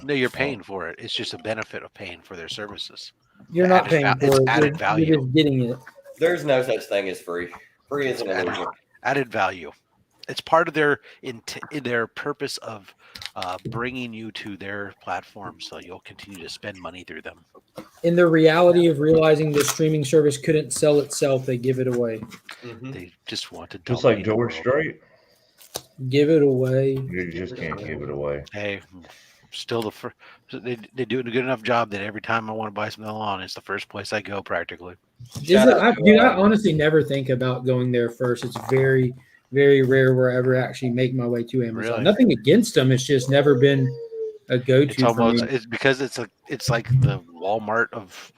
No, you're paying for it. It's just a benefit of paying for their services. You're not Added paying va- for it's it. added You're value. just getting it. There's no such thing as free. Free is an It's illusion. Added value. It's part of their in their purpose of bringing you to their platform, so you'll continue to spend money through them. In the reality of realizing the streaming service couldn't sell itself, they give it away. Mhm. They just want to Just dominate like the George world. Strait, Give it away. you just can't give it away. Hey, still they do a good enough job that every time I want to buy something on, it's the first place I go practically. I honestly never think about going there first. It's very, very rare where I ever actually make my way to Amazon. Really? Nothing against them. It's just never been a go-to It's almost for me. it's because it's like the Walmart of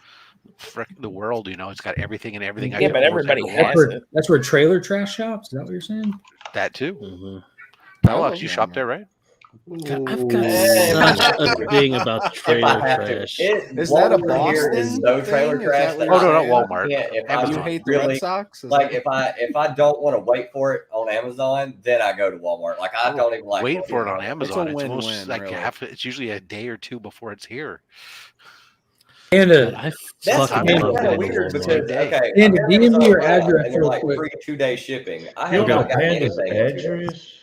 the world. You know, it's got everything and everything. I Yeah, can but almost everybody ever has want. it. That's where trailer trash shops. Is that what you're saying? That too. Mm-hmm. Alex, you shop there, right? I've got such a thing about trailer trash. Is that a Here is Boston so trailer thing? Is trash. that that what Oh, no, I not you're Walmart. can't- if I Amazon. You hate the really Red Sox? Is like that- if I don't want to wait for it on Amazon, then I go to Walmart. Like I don't even like Wait for it on Walmart. Amazon. It's almost win-win, like really. it's usually a day or two before it's here. And I That's fucking kind love of going to weird because Walmart. okay, And I'm DM me your Amazon Prime, address and they're real like quick. free 2-day shipping. I You have got not got Panda's anything. in 2 days. edges.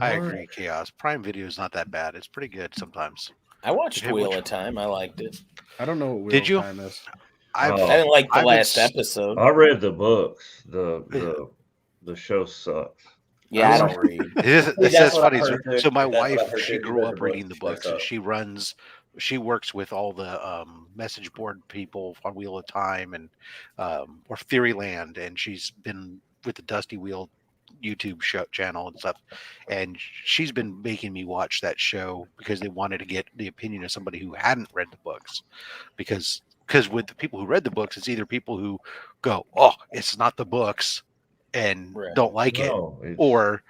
I agree, Chaos. Prime Video is not that bad. It's pretty good sometimes. I watched Hey, Wheel which- of Time. I liked it. I don't know what Wheel Did of you? Time is. I've, Oh. I didn't like the I've been last s- episode. I read the books. The show sucks. Yeah, I don't read. This that's is what funny. I've So, heard too. so my That's what I've wife, heard she too. grew Read up the reading the books, books, so. and she works with all the message board people on Wheel of Time and or Theoryland, and she's been with the Dusty Wheel YouTube channel and stuff, and she's been making me watch that show because they wanted to get the opinion of somebody who hadn't read the books, because with the people who read the books, it's either people who go, oh, it's not the books and Right. don't like No, it, it's- or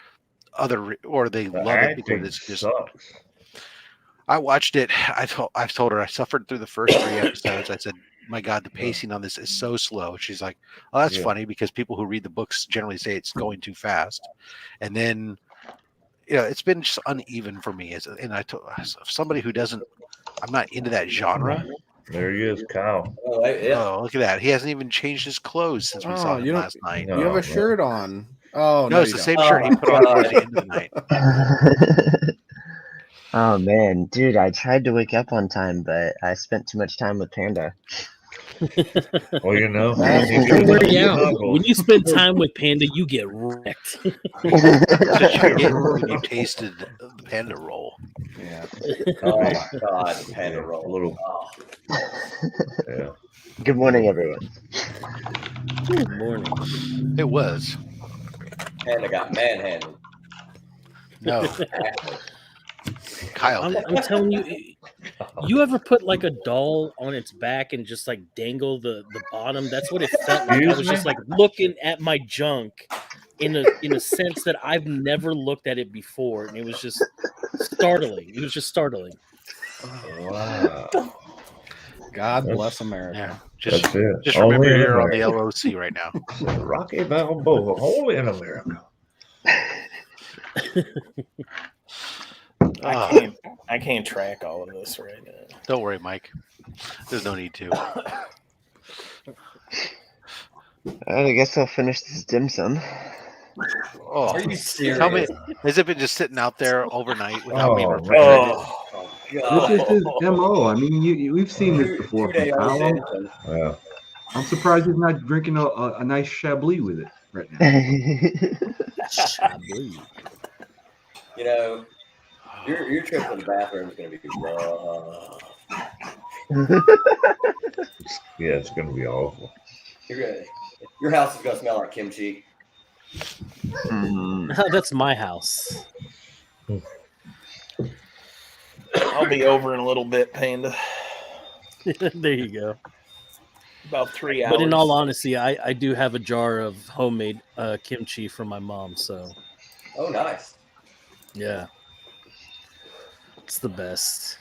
they The love it because acting it's just. sucks. I watched it. I've told her I suffered through the first 3 episodes. I said, "My God, the pacing on this is so slow." She's like, "Oh, that's Yeah. funny because people who read the books generally say it's going too fast." And then, it's been just uneven for me. Somebody who doesn't, I'm not into that genre. There he is, Kyle. Oh, yeah. Oh, look at that! He hasn't even changed his clothes since we saw Oh, him you don't. last night. No. You have a shirt on. Oh No, it's you the don't. same shirt he put on towards the end of the night. Oh man, dude, I tried to wake up on time, but I spent too much time with Panda. Well, you know, When you spend time with Panda, you get wrecked. That's what you get when you tasted the Panda roll. Yeah. Oh my God, the Panda roll. A little. Oh. Yeah. Good morning, everyone. Good morning. It was. Panda got manhandled. No, Actually. Kyle I'm did. telling you, You ever put like a doll on its back and just like dangle the bottom? That's what it felt like. I was just like looking at my junk in a sense that I've never looked at it before, and it was just startling. It was just startling. Wow. God bless America. Yeah, That's it. Just Only remember in you're on the America. LOC right now. Rocky Balboa, only in America. I can't track all of this right now. Don't worry, Mike. There's no need to. I guess I'll finish this dim sum. Oh, Are you serious? tell me, has it been just sitting out there overnight without being Oh, refrigerated? This is his MO. I mean, we've seen this before from Kyle. Yeah. I'm surprised he's not drinking a nice Chablis with it right now. Chablis. You know, your trip to the bathroom is going to be rough. Yeah, it's going to be awful. Your house is going to smell like kimchi. That's my house. I'll be over in a little bit, Panda. There you go. About 3 hours. But in all honesty, I do have a jar of homemade kimchi from my mom. So, Oh, nice. yeah, it's the best.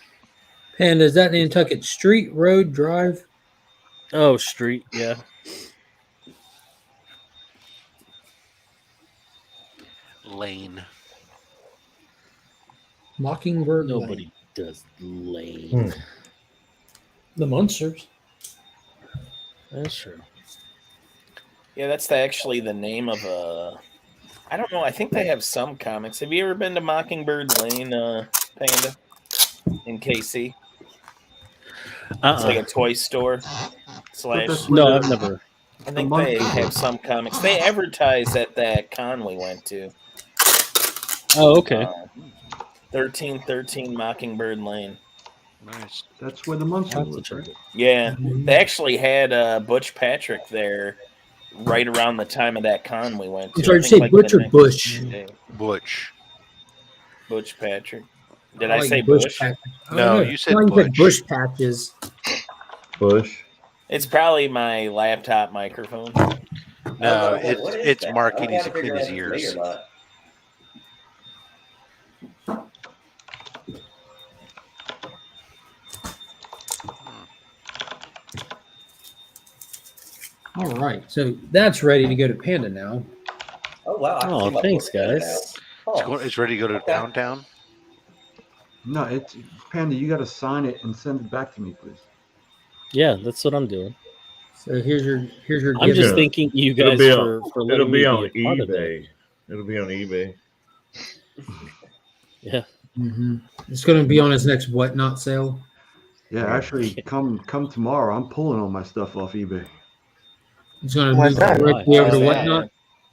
Panda, is that Nantucket Street, Road, Drive? Oh, street, yeah. Lane. Mockingbird Lane. Nobody does lane. The Munsters. That's true. Yeah, that's actually the name of a. I don't know. I think they have some comics. Have you ever been to Mockingbird Lane, Panda, in KC? It's like a toy store slash. No, I've never. I think they have some comics. They advertise at that con we went to. Oh, okay. 1313 Mockingbird Lane. Nice. That's where the Munsters was, right? Yeah, they actually had Butch Patrick there right around the time of that con we went to. I'm sorry, did you say Butch or Bush? Butch. Butch Patrick. Did I I like say Bush Bush? Patrick. No, you said You Butch. Bush Patches. Bush. It's probably my laptop microphone. No, What is it's that? Mark. I He needs to gotta clean figure his out if it's me ears. or not. All right, so that's ready to go to Panda now. Oh, wow. I can Oh, see my thanks, book right guys. now. It's ready to go to downtown. No, it's Panda. You got to sign it and send it back to me, please. Yeah, that's what I'm doing. So here's your I'm gift. just thanking you guys for It'll letting me be on be a part of it. eBay. It'll be on eBay. Yeah. It's going to be on his next whatnot sale. Yeah, actually, come tomorrow. I'm pulling all my stuff off eBay. It's going to Why move not? directly over to whatnot.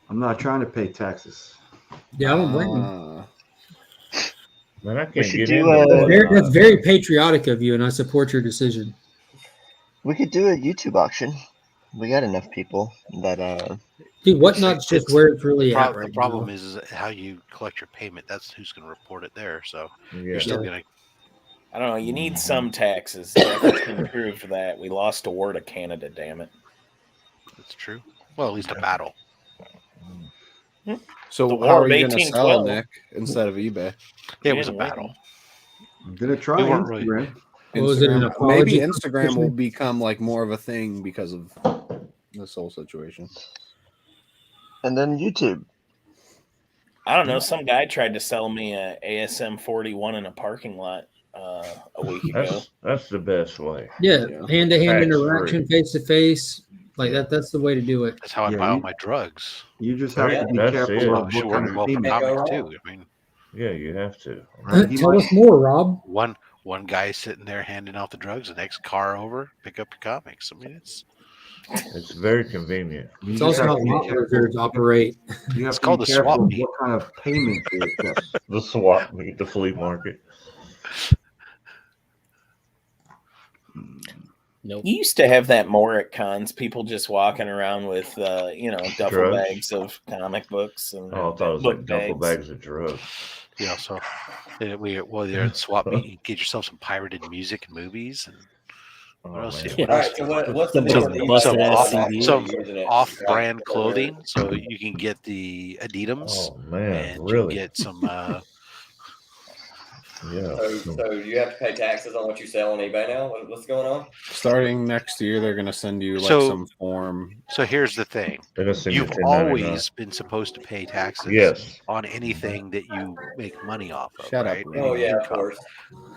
I'm not trying to pay taxes. Yeah, I don't blame you. Man, I We can't should get do into That's very patriotic of you, and I support your decision. we could do a YouTube auction. We got enough people that Dude, whatnot's just where it's really at The right problem now. is how you collect your payment. That's who's going to report it there. So Yeah. you're still going to. I don't know. You need some taxes. That can prove that we lost a war to Canada. Damn it. That's true. Well, at least a battle. So The how War are of you going to sell 1812. Nick instead of eBay? It was a didn't win. battle. I'm gonna try We weren't really- Instagram. What was it, an Maybe apology Instagram will competition? become like more of a thing because of this whole situation. and then YouTube. I don't know. Some guy tried to sell me a ASM 41 in a parking lot a week ago. That's the best way. Yeah, hand-to-hand Tax-free. interaction, face-to-face. Like that's the way to do it. That's how I Yeah, buy all you- my drugs. You just have to be That's careful it. of Well, what should kind work of well for payment. comics too. I mean, Yeah, you have to. Tell us more, Rob. one guy sitting there handing out the drugs, the next car over, pick up your comics. I mean, it's very convenient. You It's just also have how to be lot careful. lizards operate. You have It's to called be the careful swap of meet. what kind of payment they accept. The swap meet, the flea market. Nope. You used to have that more at cons. People just walking around with, duffel Drugs? bags of comic books and Oh, I thought it was book like duffel bags of drugs. yeah. So Well, you're at swap meet. You get yourself some pirated music and movies, and what else? man. What All else? right, so what's the Some big busted deal ass about CD. Some using it? off-brand clothing, so you can get the Adidams, Oh man, and you really? can get some. Yeah. So you have to pay taxes on what you sell on eBay now? What's going on? Starting next year, they're gonna send you like So- some form. So here's the thing: They're gonna send you you've 1099. always been supposed to pay taxes Yes. on anything that you make money off of, Shut up, right? Rudy. Oh yeah, of Income. course.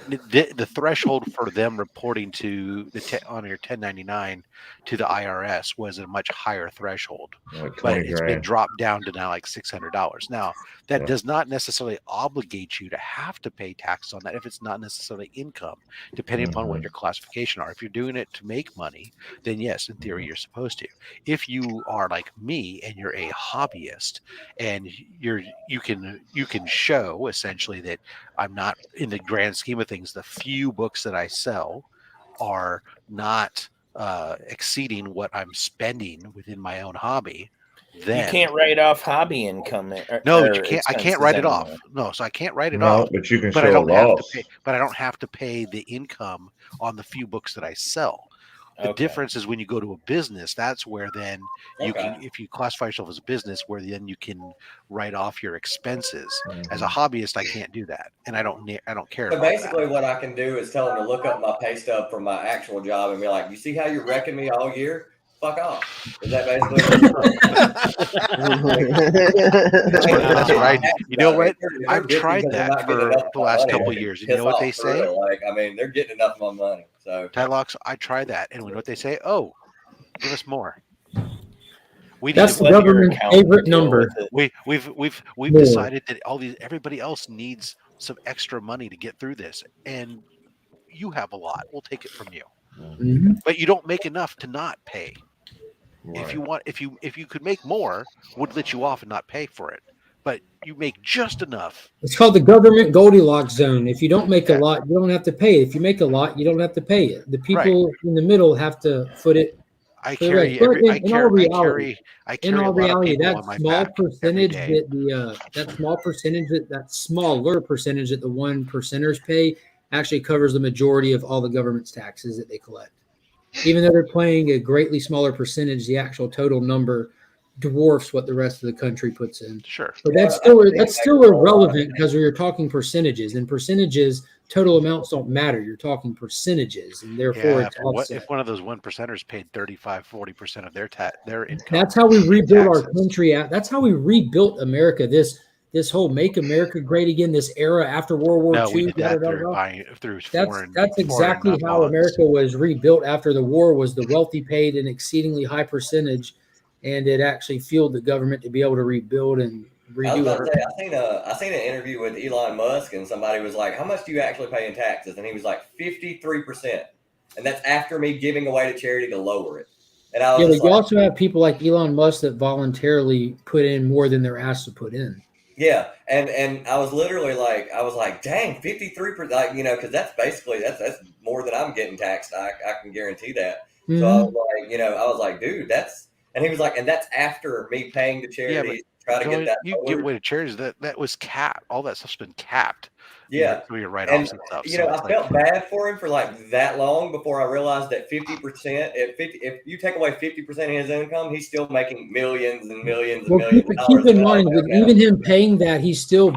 The threshold for them reporting to on your 1099 to the IRS was a much higher threshold, Like but 20 it's been grand. dropped down to now like $600. Now that Yeah. does not necessarily obligate you to have to pay taxes on that if it's not necessarily income, depending upon what Mhm. your classification are. If you're doing it to make money, then yes, in theory you're supposed to. If you are like me and you're a hobbyist and you can show essentially that I'm not, in the grand scheme of things, the few books that I sell are not exceeding what I'm spending within my own hobby. Then You can't write off hobby income. no, or you can't. I can't expenses write it anymore. off. No, so I can't write it No, off. but you can But I show a don't have to loss. pay. But I don't have to pay the income on the few books that I sell. The Okay. difference is when you go to a business, that's where then you Okay. can, if you classify yourself as a business, where then you can write off your expenses. As a Mhm. hobbyist, I can't do that, and I don't care So about basically, what I can do is tell them to look up my pay stub from my actual job and be like, "You see how you're wrecking me all year? Fuck off." Is that basically That's right. You know what? They're I've bitching tried because they're that not getting for enough the last money. couple They of years. And piss you know what off they for say? real. Like, I mean, they're getting enough of my money. So Tadlocks, I tried that, and you know what they say? Oh, give us more. We That's need the government's favorite number. We've More. decided that everybody else needs some extra money to get through this, and you have a lot. We'll take it from you, Mhm. but you don't make enough to not pay. If Right. you want, if you could make more, would let you off and not pay for it, but you make just enough. It's called the government Goldilocks zone. If you don't make a Yeah. lot, you don't have to pay it. If you make a lot, you don't have to pay it. The people in the middle have to foot it. I for the rest. carry But every. I in all carry. reality, I in carry a all lot of reality, people that on my small back every percentage day. that smaller percentage that the one percenters pay actually covers the majority of all the government's taxes that they collect. Even though they're paying a greatly smaller percentage, the actual total number dwarfs what the rest of the country puts in. Sure. But that's still irrelevant because we're talking percentages, and percentages, total amounts don't matter. You're talking percentages, and therefore Yeah. it's If, offset. if one of those 1%ers paid 35-40% of their income, That's how we rebuilt our taxes. country. That's how we rebuilt America. This whole "Make America Great Again," this era after World War No, II. we did that through buying through foreign. That's exactly how bonds. America was rebuilt after the war. Was the wealthy paid an exceedingly high percentage, and it actually fueled the government to be able to rebuild and I was redo about our. to say, I seen an interview with Elon Musk, and somebody was like, "How much do you actually pay in taxes?" And he was like, 53%, and that's after me giving away to charity to lower it. And I was Yeah, but just you like, also have people like Elon Musk that voluntarily put in more than they're asked to put in. yeah, and I was literally like, dang, 53%, like, because that's basically that's more than I'm getting taxed. I can guarantee that. So I was like, I was like, dude, that's, and he was like, and that's after me paying to charities to try to get that. You give away to charities. That was capped. All that stuff's been capped. Yeah, through your write-offs and stuff. So I felt bad for him for like that long before I realized that 50%, if you take away 50% of his income, he's still making millions and millions and Well, millions of dollars. keep in mind, with even him paying that, he still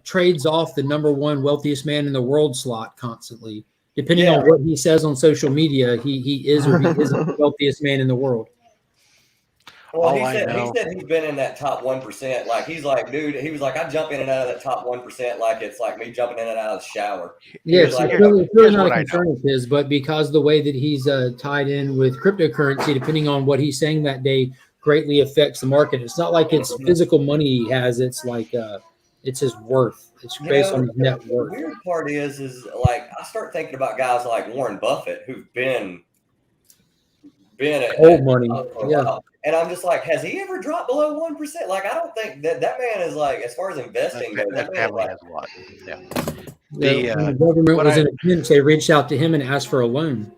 trades off the number one wealthiest man in the world slot constantly. Depending on what he says on social media, he is or he isn't the wealthiest man in the world. Well, he said he's been in that top 1%. Like, he's like, dude, he was like, I jump in and out of that top 1% like it's like me jumping in and out of the shower. Yes, like, it's really not a concern of his, but because the way that he's tied in with cryptocurrency, depending on what he's saying that day, greatly affects the market. It's not like it's physical money he has. It's like it's his worth. It's based on his net worth. The weird part is like I start thinking about guys like Warren Buffett who've been at old money. For a while. And I'm just like, has he ever dropped below 1%? Like, I don't think that man is like, as far as investing goes, that family has a lot. Yeah. When the government was in a pinch, they reached out to him and asked for a loan.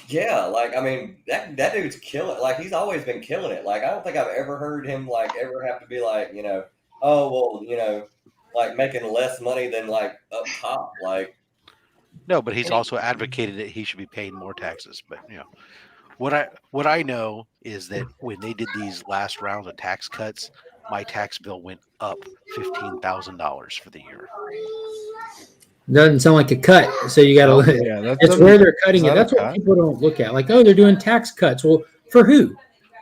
Yeah, like, I mean, that dude's killing. Like, he's always been killing it. Like, I don't think I've ever heard him like ever have to be like, oh well, like making less money than like up top. Like, No, but he's also advocated that he should be paying more taxes. But what I know is that when they did these last rounds of tax cuts, my tax bill went up $15,000 for the year. Doesn't sound like a cut. So you got to look. Yeah, It's where they're cutting it. That's what people don't look at. Like, oh, they're doing tax cuts. Well, for who?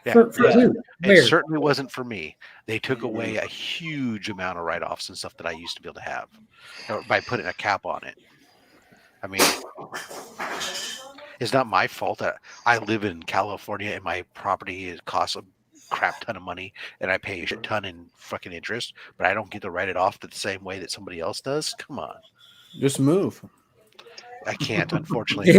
Yeah, For who? Where? It certainly wasn't for me. They took away a huge amount of write-offs and stuff that I used to be able to have by putting a cap on it. I mean, it's not my fault that I live in California and my property costs a crap ton of money and I pay a shit ton in fucking interest, but I don't get to write it off the same way that somebody else does. Come on. Just move. I can't, unfortunately.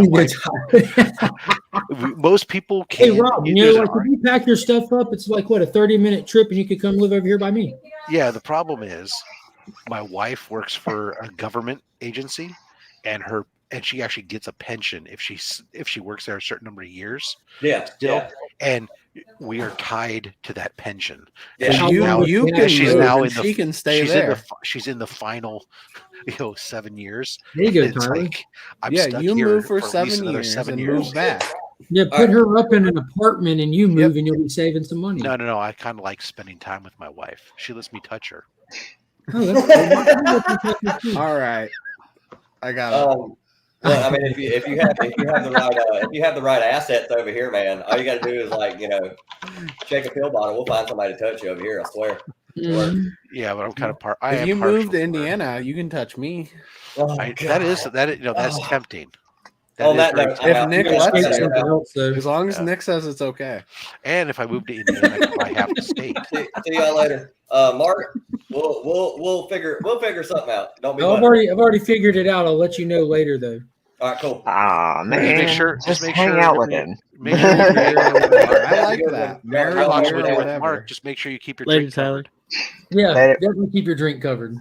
Most people can't. Hey, Rob, like if you pack your stuff up, it's like what, a 30-minute trip, and you could come live over here by me. Yeah, the problem is my wife works for a government agency, and she actually gets a pension if she works there a certain number of years. Yeah, still, yeah. and we are tied to that pension. Yeah, And she's in the final 7 years. There you go, It's Tyler. like, I'm Yeah, stuck you here move for at least 7 another years 7 and years. move back. Yeah, put her up in an apartment and you move and you'll be saving some money. No. I kind of like spending time with my wife. She lets me touch her. All right, I got it. Well, I mean, if you have the right assets over here, man, all you got to do is shake a pill bottle. We'll find somebody to touch you over here. I swear. Yeah, but I'm kind of If you move to Indiana, you can touch me. That's tempting. If Nick lets you, as long as Nick says it's okay. And if I move to Indiana, I have to state. See y'all later, Mark. We'll figure something out. Don't be. I've already figured it out. I'll let you know later, though. All right, cool. Ah, man. Just make hang sure out with him. I like that. Mark, just make sure you keep your Later, drink Tyler. covered. Yeah, Later. definitely keep your drink covered.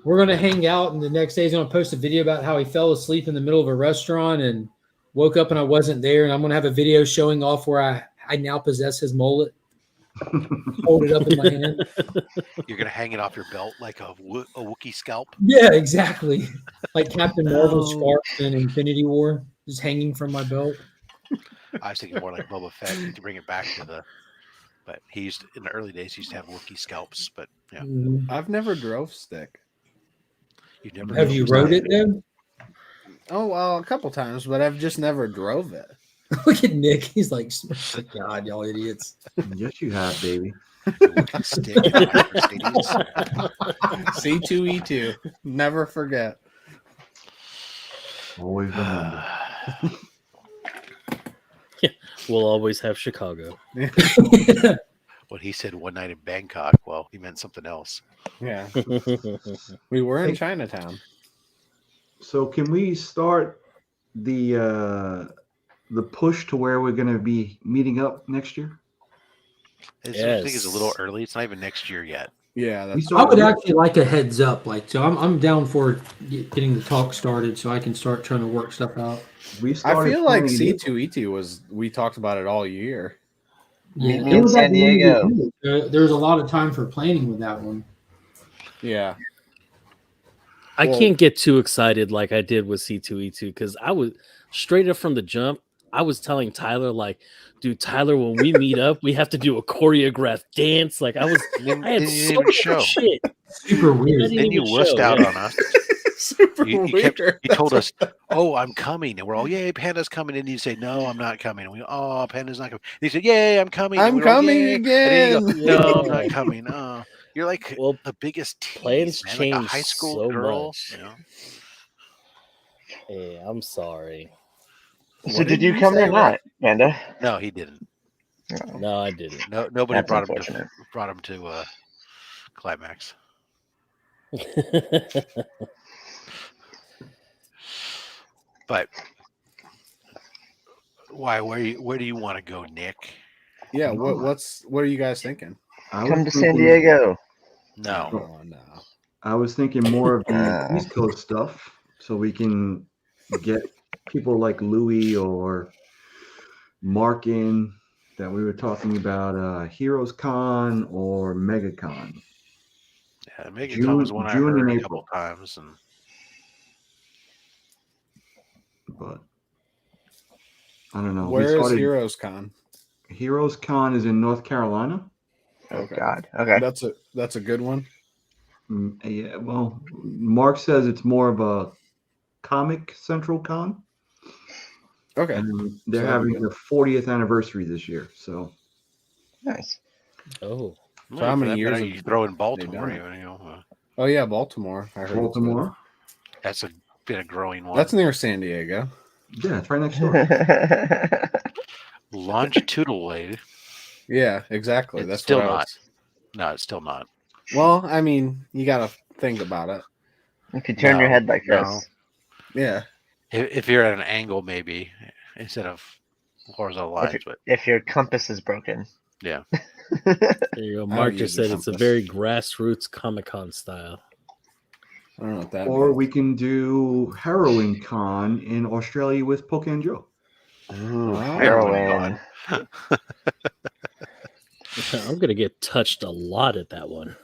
We're going to hang out, and the next day he's going to post a video about how he fell asleep in the middle of a restaurant and woke up and I wasn't there. And I'm going to have a video showing off where I now possess his mullet. Hold it up in my hand. You're going to hang it off your belt like a Wookiee scalp? Yeah, exactly. Like Captain Marvel's scarf in Infinity War, just hanging from my belt. I was thinking more like Boba Fett to bring it back to but he used in the early days he used to have Wookiee scalps, but yeah. I've never drove stick. You never have you rode it then? Oh, well, a couple times, but I've just never drove it. Look at Nick. He's like, God, y'all idiots. Yes, you have, baby. C2E2. Never forget. Always remember. We'll always have Chicago. When he said one night in Bangkok, well, he meant something else. Yeah. We were in Chinatown. So can we start the push to where we're going to be meeting up next year? I think it's a little early. It's not even next year yet. Yeah, I would actually like a heads up, so I'm down for getting the talk started, so I can start trying to work stuff out. I feel like C2E2 we talked about it all year. Yeah, in San Diego. There was a lot of time for planning with that one. Yeah. I can't get too excited like I did with C2E2 because I was straight up from the jump. I was telling Tyler, dude, Tyler, when we meet up, we have to do a choreographed dance. I had so much shit. Super weird. Then you wussed out on us. You told us, "Oh, I'm coming," and we're all, "Yay, Panda's coming!" And you say, "No, I'm not coming." And we, "Oh, Panda's not coming." And he said, "Yay, I'm coming!" I'm coming again. And you go, "No, I'm not coming." Oh, you're like the biggest plans tease, change like a high school so girl. much. Hey, I'm sorry. So did you come or not, Panda? No, he didn't. No, I didn't. No, nobody That's brought him to Climax. But why? Where do you want to go, Nick? Yeah, what are you guys thinking? Come to San Diego. No. I was thinking more of the East Coast stuff, so we can get people like Louie or Mark in that we were talking about Heroes Con or MegaCon. Yeah, MegaCon was one I heard a couple times, but I don't know. Where is Heroes Con? Heroes Con is in North Carolina. Oh God. Okay. That's a good one. Yeah. Well, Mark says it's more of a Comic Central Con. Okay. And they're having their 40th anniversary this year. So nice. Oh. So how many years you throw in Baltimore? Even, oh yeah, Baltimore. I heard Baltimore. That's been a growing one. That's near San Diego. Yeah, it's right next door. Longitudinally. Yeah, exactly. It's That's still what not. No, it's still not. Well, I mean, you got to think about it. You could turn your head like this. Yeah. If you're at an angle, maybe instead of horizontal lines. If your compass is broken. Yeah. There you go. Mark just said it's a very grassroots Comic-Con style. I don't know what that Or means. we can do Heroin Con in Australia with Poke and Joe. Ooh, heroin. I'm gonna get touched a lot at that one.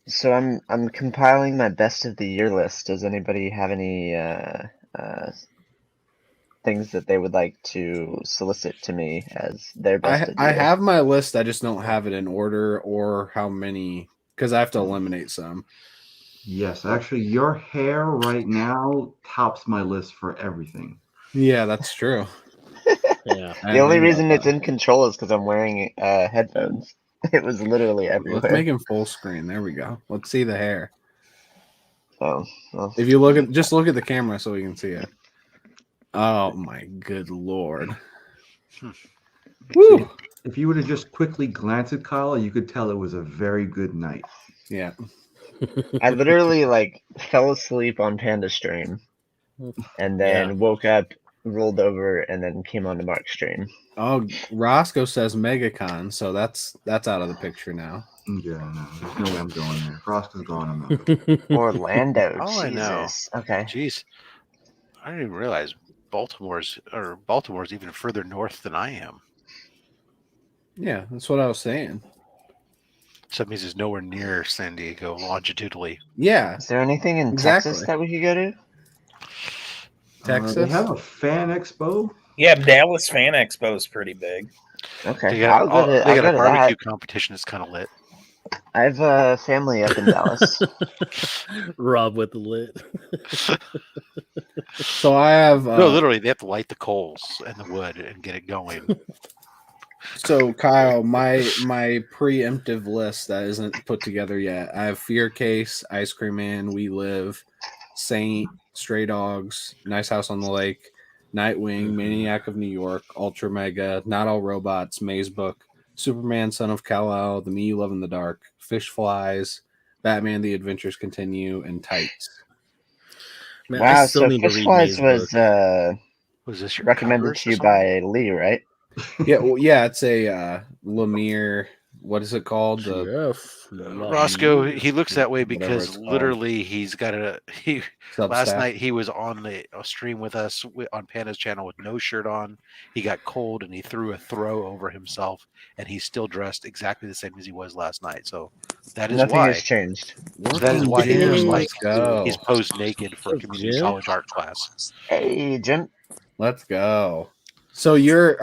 So I'm compiling my best of the year list. Does anybody have any things that they would like to solicit to me as their best of the I year? have my list. I just don't have it in order or how many, because I have to eliminate some. Yes, actually, your hair right now tops my list for everything. Yeah, that's true. Yeah. The only reason it's in control is because I'm wearing headphones. It was literally everywhere. Let's make him full screen. There we go. Let's see the hair. Oh, well. If you look at the camera so we can see it. Oh my good lord. Woo! If you were to just quickly glance at Kyle, you could tell it was a very good night. Yeah. I literally fell asleep on Panda stream and then woke up, rolled over, and then came on to Mark's stream. Oh, Roscoe says MegaCon, so that's out of the picture now. Yeah, no, there's no way I'm going there. Roscoe's gone. I'm not going. Orlando, Oh, I know. Jesus. Okay. Jeez. I didn't even realize Baltimore's even further north than I am. Yeah, that's what I was saying. So that means it's nowhere near San Diego longitudinally. Yeah. Is there anything in Texas that we could go to? Texas? They have a fan expo. Yeah, Dallas Fan Expo is pretty big. Okay. They got, I'll a go to barbecue that. competition that's kind of lit. I have a family up in Dallas. Rob with the lit. So I have no, literally, they have to light the coals and the wood and get it going. So Kyle, my preemptive list that isn't put together yet. I have Fear Case, Ice Cream Man, We Live, Saint, Stray Dogs, Nice House on the Lake, Nightwing, Maniac of New York, Ultra Mega, Not All Robots, Maze Book, Superman, Son of Kal-El, The Me You Love in the Dark, Fish Flies, Batman: The Adventures Continue, and Tights. Man, wow, so Fish Flies was this your recommended to you by Lee, right? Yeah, well, yeah, it's a Lemire. What is it called? Roscoe, he looks that way because it's called. literally he's got Substack. Last night he was on a stream with us on Panda's channel with no shirt on. He got cold and he threw a throw over himself, and he's still dressed exactly the same as he was last night. So that is Nothing why has changed. That is why he looks like go. he's posed naked for community college art class. Hey, Jim. Let's go. So you're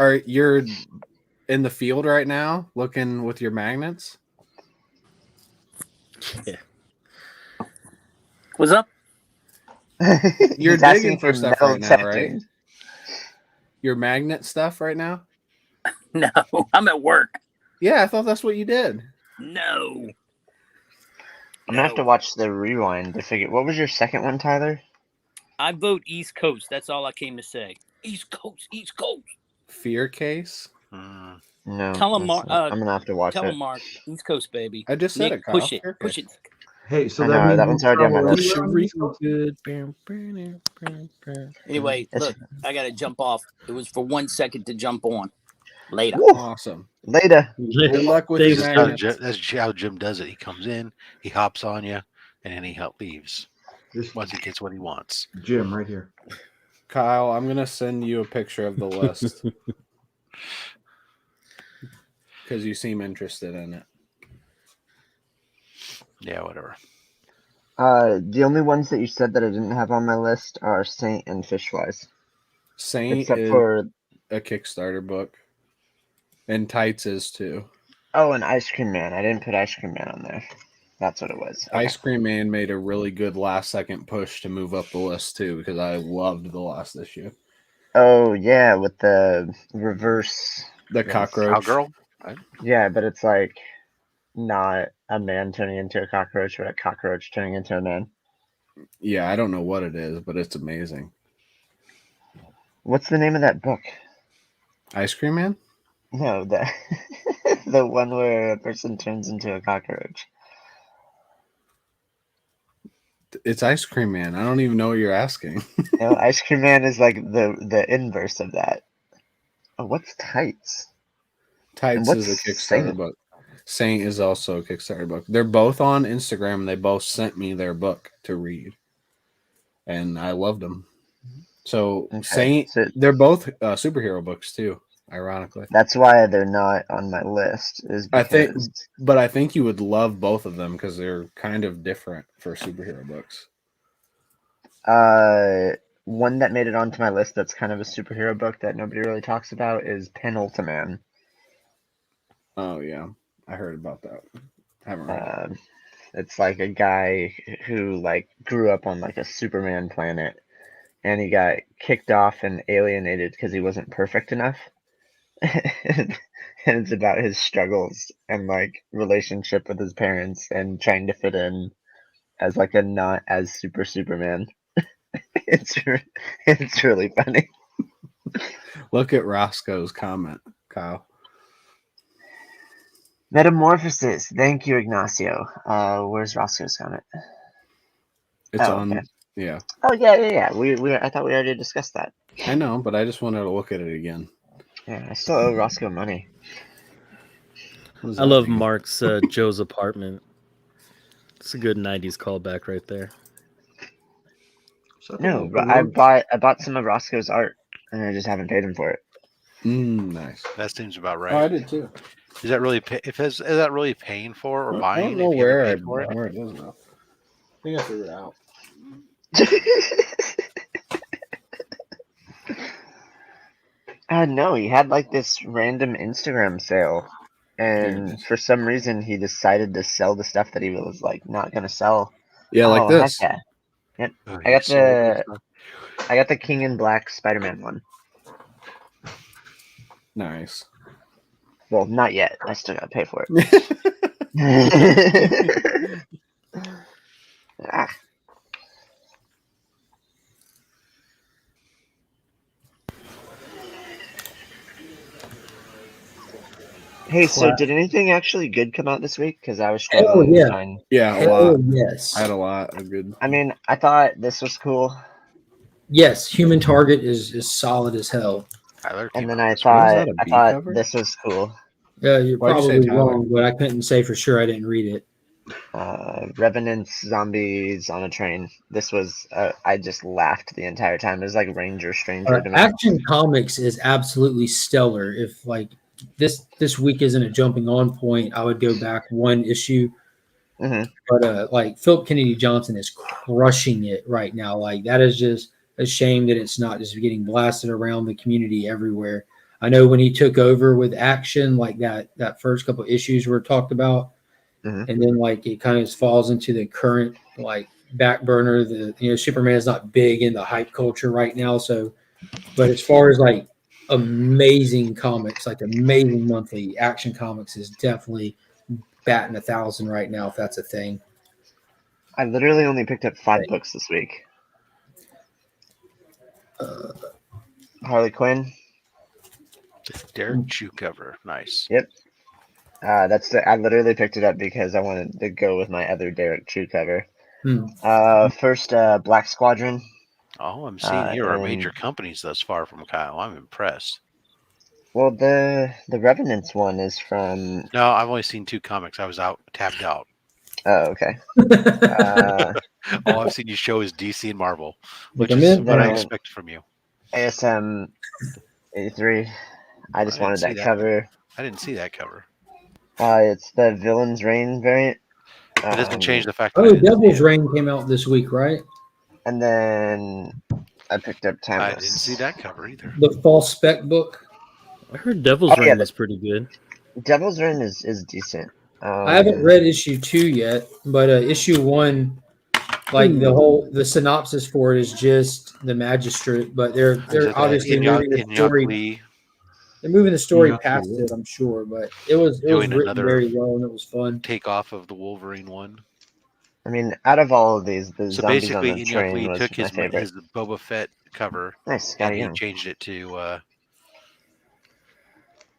in the field right now, looking with your magnets. Yeah. What's up? You're He's asking digging for stuff metal right now, right? detectors. Your magnet stuff right now? No, I'm at work. Yeah, I thought that's what you did. No. I'm gonna have to watch the rewind to figure. What was your second one, Tyler? I vote East Coast. That's all I came to say. East Coast, East Coast. Fear Case? No. Tell him, Mark. I'm gonna have to watch Tell it. him, Mark. East Coast, baby. I just said Nick, it, Kyle. push it. Fear Push Case. it. Hey, so I that know, means that one's already on my list. Anyway, look, I got to jump off. It was for 1 second to jump on. Later. Woo. Awesome. Later. Good luck with your magnets. That's how Jim does it. He comes in, he hops on you, and then he leaves once he gets what he wants. Jim, right here. Kyle, I'm gonna send you a picture of the list. Because you seem interested in it. Yeah, whatever. The only ones that you said that I didn't have on my list are Saint and Fishwise. Saint Except is for a Kickstarter book. And Tights is too. Oh, and Ice Cream Man. I didn't put Ice Cream Man on there. That's what it was. Okay. Ice Cream Man made a really good last second push to move up the list too, because I loved the last issue. Oh yeah, with the reverse. The cockroach. Cowgirl? Yeah, but it's like not a man turning into a cockroach, but a cockroach turning into a man. Yeah, I don't know what it is, but it's amazing. What's the name of that book? Ice Cream Man? No, the the one where a person turns into a cockroach. It's Ice Cream Man. I don't even know what you're asking. No, Ice Cream Man is like the inverse of that. Oh, what's Tights? Tights what's is a Kickstarter Saint? book. Saint is also a Kickstarter book. They're both on Instagram, and they both sent me their book to read, and I loved them. So Okay, Saint, they're both superhero books too. Ironically, that's why they're not on my list. Is because I think you would love both of them because they're kind of different for superhero books. one that made it onto my list that's kind of a superhero book that nobody really talks about is Penultiman. Oh yeah, I heard about that. I haven't read it. It's like a guy who like grew up on like a Superman planet, and he got kicked off and alienated because he wasn't perfect enough. And it's about his struggles and like relationship with his parents and trying to fit in as like a not as Superman. it's really funny. Look at Roscoe's comment, Kyle. Metamorphosis. Thank you, Ignacio. Where's Roscoe's comment? It's on. Okay. Yeah. Oh yeah. We I thought we already discussed that. I know, but I just wanted to look at it again. Yeah, I still owe Roscoe money. I love Mark's Joe's apartment. It's a good '90s callback right there. No, but I bought some of Roscoe's art, and I just haven't paid him for it. Nice. That seems about right. Oh, I did too. Is that really is that really paying for or buying? I don't know if you where haven't paid for it? where it is now. I think I figured it out. No, he had like this random Instagram sale, and for some reason he decided to sell the stuff that he was like not gonna sell. Yeah, like this. Heck yeah. Yep. Oh, I got the King in Black Spider-Man one. Nice. Well, not yet. I still gotta pay for it. Hey, so did anything actually good come out this week? Because I was struggling to find. Yeah, a lot. Yes, I had a lot of good. I mean, I thought this was cool. Yes, Human Target is solid as hell. And then I thought this was cool. Yeah, you're probably wrong, but I couldn't say for sure. I didn't read it. Revenants, zombies on a train. This was I just laughed the entire time. It was like Ranger Stranger to me. Action Comics is absolutely stellar. If like this week isn't a jumping on point, I would go back one issue. But like Philip Kennedy Johnson is crushing it right now. Like that is just a shame that it's not just getting blasted around the community everywhere. I know when he took over with Action, like that first couple issues were talked about, and then like it kind of falls into the current like back burner. Superman is not big in the hype culture right now. So, but as far as like amazing comics, like amazing monthly, Action Comics is definitely batting 1,000 right now, if that's a thing. I literally only picked up 5 books this week. Harley Quinn. Derek Chew cover. Nice. Yep. I literally picked it up because I wanted to go with my other Derek Chew cover. First, Black Squadron. All I'm seeing here are major companies thus far from Kyle. I'm impressed. Well, the Revenants one is from. No, I've only seen 2 comics. I was tapped out. Oh, okay. All I've seen you show is DC and Marvel, which is what I expect from you. ASM 83. I just didn't wanted see that that. cover. I didn't see that cover. It's the Villain's Reign variant. It doesn't change the fact that Oh, Devil's Reign came out this week, right? And then I picked up Timeless. I didn't see that cover either. The false spec book. I heard Devil's Reign was pretty good. Devil's Reign is decent. I haven't read issue 2 yet, but issue 1, like the synopsis for it is just the magistrate, but they're obviously moving the story. They're moving the story past it, I'm sure, but it was written very well and it was fun. Take off of the Wolverine one. I mean, out of all of these, the So Zombies on basically, the Train was took my his favorite. Boba Fett cover Nice, and he changed it to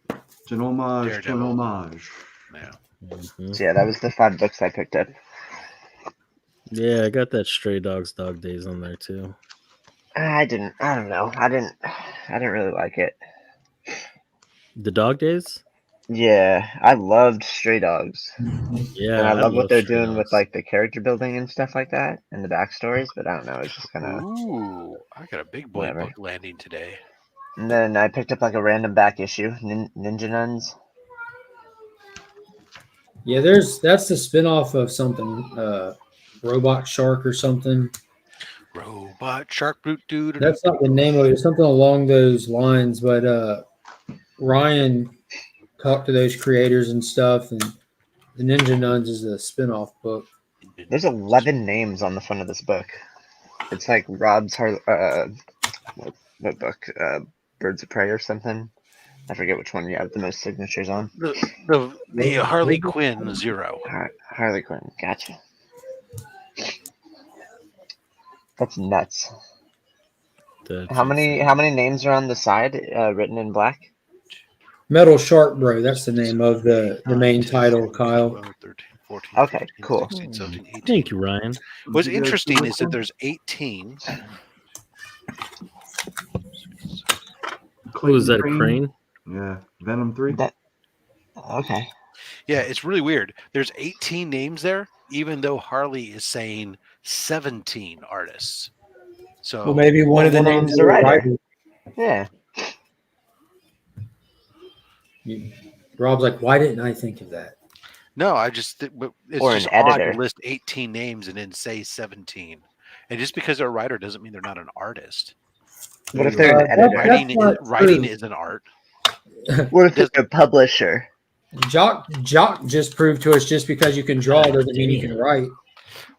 It's an homage to an Daredevil. homage. Yeah. So yeah, that was the 5 books I picked up. Yeah, I got that Stray Dogs Dog Days on there too. I don't know. I didn't really like it. The Dog Days? Yeah, I loved Stray Dogs. Yeah, and I love what they're Stray doing Dogs. with like the character building and stuff like that, and the backstories. But I don't know. It's just kind of. Ooh, I got a big boy Whatever. book landing today. And then I picked up like a random back issue, Ninja Nuns. Yeah, that's the spinoff of something, Robot Shark or something. Robot Shark Brute Dude. That's not the name of it. It's something along those lines. But Ryan talked to those creators and stuff, and the Ninja Nuns is a spinoff book. There's 11 names on the front of this book. It's like Rob's what book? Birds of Prey or something. I forget which one you have the most signatures on. The Harley Quinn 0. Harley Quinn, gotcha. That's nuts. How many names are on the side written in black? Metal Shark Bro. That's the name of the main title, Kyle. 14, Okay, 15, cool. 16, 17, 18. Thank you, Ryan. What's interesting is that there's 18. Who is that, a crane? Yeah, Venom 3. Okay. Yeah, it's really weird. There's 18 names there, even though Harley is saying 17 artists. So Well, maybe one of the names is a writer. Yeah. Rob's like, why didn't I think of that? No, it's Or just an odd editor. to list 18 names and then say 17. And just because they're a writer doesn't mean they're not an artist. What if they're an editor? Writing is an art. What if it's a publisher? Jock just proved to us just because you can draw doesn't mean you can write.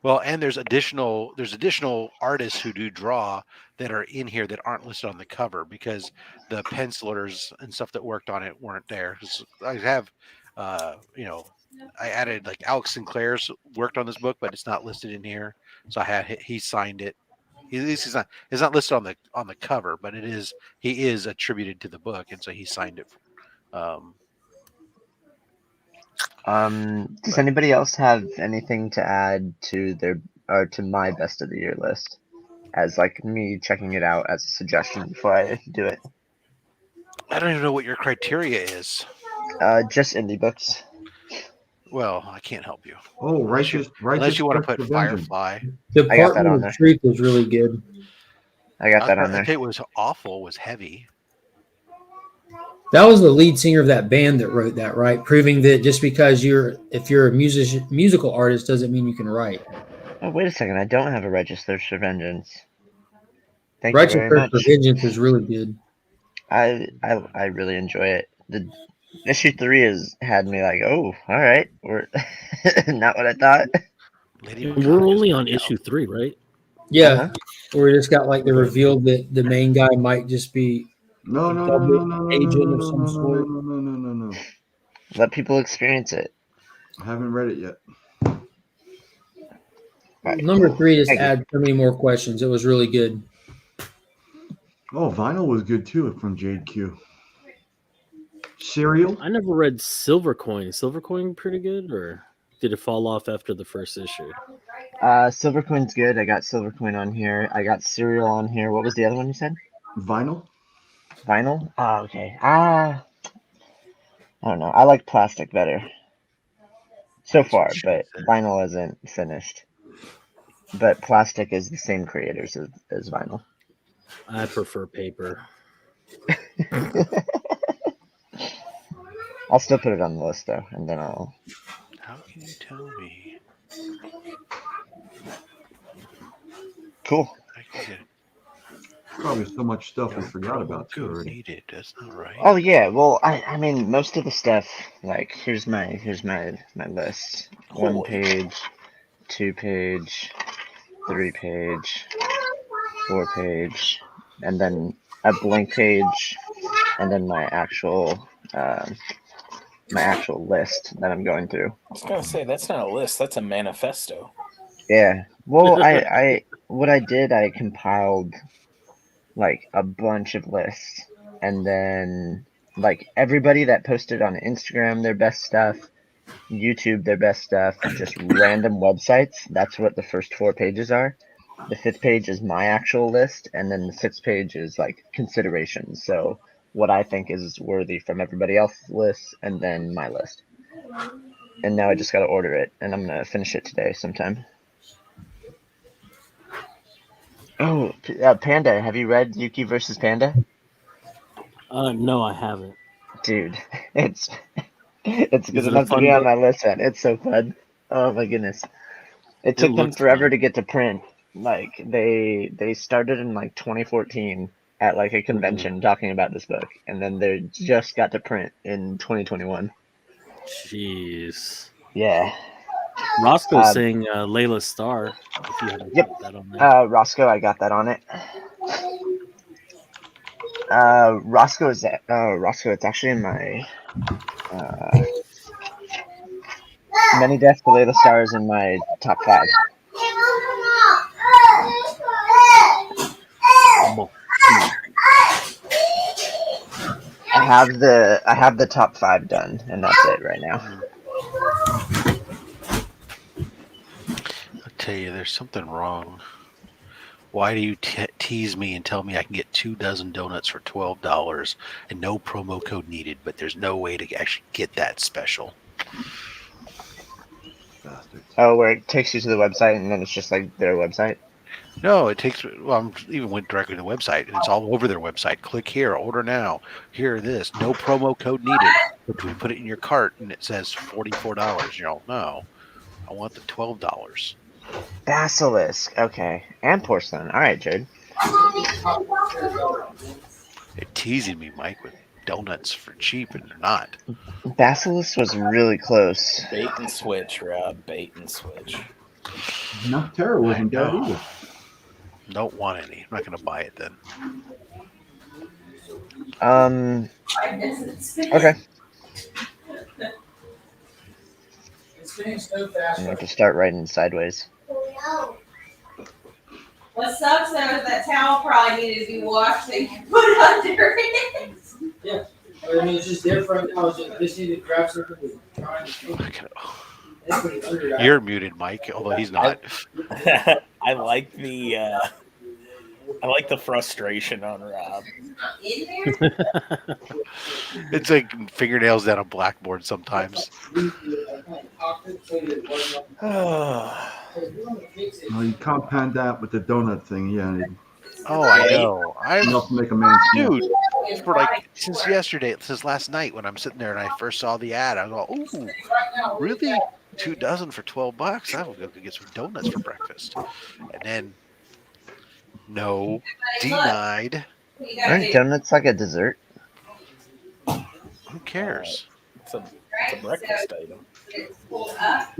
Well, and there's additional artists who do draw that are in here that aren't listed on the cover because the pencilers and stuff that worked on it weren't there. I have, I added like Alex Sinclair's worked on this book, but it's not listed in here. So he signed it. It's not listed on the cover, but he is attributed to the book, and so he signed it. Does anybody else have anything to add to to my best of the year list? As like me checking it out as a suggestion before I do it. I don't even know what your criteria is. Just indie books. Well, I can't help you. Oh, unless you want to put Quest for Vengeance. Firefly. I got that on Department there. of Truth was really good. I got that on there. It was awful. Was heavy. That was the lead singer of that band that wrote that, right? Proving that just because if you're a musical artist doesn't mean you can write. Oh, wait a second. I don't have a Register for Vengeance. Thank you Register very much. for Vengeance is really good. I really enjoy it. The issue 3 has had me like, oh, all right, we're not what I thought. We're only on issue 3, right? Yeah, Uh-huh. where we just got like the reveal that the main guy might just be No, agent of some sort. No. Let people experience it. I haven't read it yet. Right. Number 3 just Thank you. add so many more questions. It was really good. Oh, Vinyl was good too from Jade Q. Serial? I never read Silver Coin. Silver Coin pretty good, or did it fall off after the first issue? Silver Coin's good. I got Silver Coin on here. I got Serial on here. What was the other one you said? Vinyl? Vinyl? Oh, okay. I don't know. I like Plastic better so far, but Vinyl isn't finished. But Plastic is the same creators as Vinyl. I prefer paper. I'll still put it on the list though, and then I'll. How can you tell me? Cool. I can get Probably so much stuff we forgot about too code already. needed. That's not right. Oh yeah, well I mean most of the stuff like here's my list. 1 page, 2 page, 3 page, 4 page, and then a blank page, and then my actual list that I'm going through. I was gonna say that's not a list, that's a manifesto. Yeah. Well, I what I did, I compiled like a bunch of lists, and then like everybody that posted on Instagram their best stuff, YouTube their best stuff, just random websites. That's what the first 4 pages are. The 5th page is my actual list, and then the 6th page is like considerations. So what I think is worthy from everybody else's list, and then my list. And now I just got to order it, and I'm gonna finish it today sometime. Oh, Panda, have you read Yuki versus Panda? No, I haven't. Dude, it's good Is it a enough to fun be on book? my list, man. It's so fun. Oh my goodness. It took them looks forever fun. to get to print. Like they started in like 2014 at like a convention talking about this book, and then they just got to print in 2021. Jeez. Yeah. Roscoe's saying Layla's Star. If you haven't Yep. got that on there. Roscoe, I got that on it. Roscoe, it's actually in my Many Deaths to Layla Stars in my top 5. I have the top 5 done, and that's it right now. I'll tell you, there's something wrong. Why do you tease me and tell me I can get 2 dozen donuts for $12 and no promo code needed, but there's no way to actually get that special? Oh, where it takes you to the website and then it's just like their website? No, it takes. Well, I even went directly to the website, and it's all over their website. Click here, order now. Here, this. No promo code needed. But we put it in your cart, and it says $44. You know, no, I want the $12. Basilisk, okay, and porcelain. All right, Jared. They're teasing me, Mike, with donuts for cheap, and they're not. Basilisk was really close. Bait and switch, Rob. Bait and switch. Enough terror wasn't bad either. Don't want any. I'm not going to buy it then. Okay. It's getting so I'm fast. going to have to start writing sideways. What sucks though is that towel probably needed to be washed so you can put it under it. Yeah. I mean, it's just different. I was just need to grab something to try and You're muted, Mike, although he's not. I like the frustration on Rob. It's like fingernails down a blackboard sometimes. Well, you compound that with the donut thing, yeah. Oh, I know. Enough to make a man smile. Dude, for like since yesterday, since last night when I'm sitting there and I first saw the ad, I was like, "Ooh, really? 2 dozen for $12? I will go get some donuts for breakfast." And then, no, denied. Aren't donuts like a dessert? Who cares? It's a breakfast item.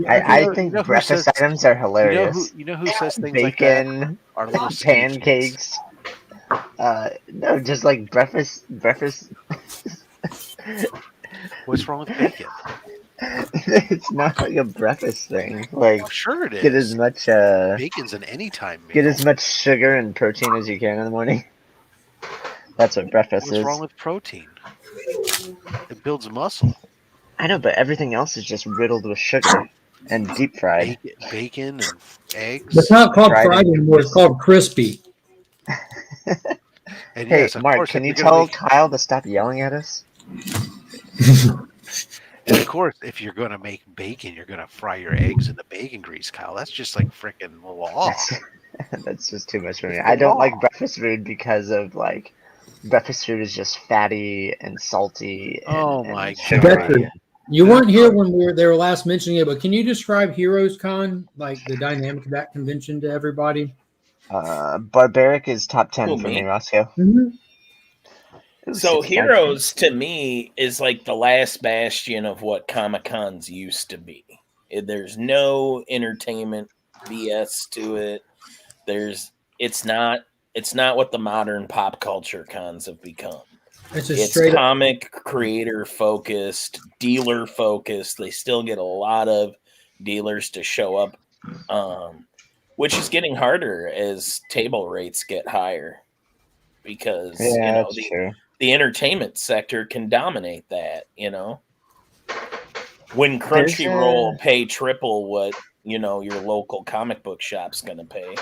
I think breakfast items are hilarious. You know who says things Bacon, like that? Our little skinny kids. pancakes. No, just like breakfast. What's wrong with bacon? It's not like a breakfast thing. Like, Sure it is. get as much Bacon's an anytime meal. get as much sugar and protein as you can in the morning. That's what breakfast What's is. wrong with protein? It builds muscle. I know, but everything else is just riddled with sugar and deep fried. Bacon and eggs. It's not called Fried fried and anymore. It's called crispy. And Hey, yes, of Mark, course, can if you you're gonna tell make- Kyle to stop yelling at us? And of course, if you're going to make bacon, you're going to fry your eggs in the bacon grease, Kyle. That's just like freaking law. That's just too much for me. I don't like breakfast food because of like breakfast food is just fatty and salty. And, Oh and my sugary. You weren't here when they were last mentioning it, but can you describe Heroes Con, like the dynamic of that convention to everybody? Barbaric is top 10 Who, for me? me, Roscoe. So 65. Heroes to me is like the last bastion of what Comic Cons used to be. There's no entertainment BS to it. It's not what the modern pop culture cons have become. It's comic creator focused, dealer focused. They still get a lot of dealers to show up, which is getting harder as table rates get higher because the entertainment sector can dominate that. When Crunchyroll pay triple what your local comic book shop's going to pay.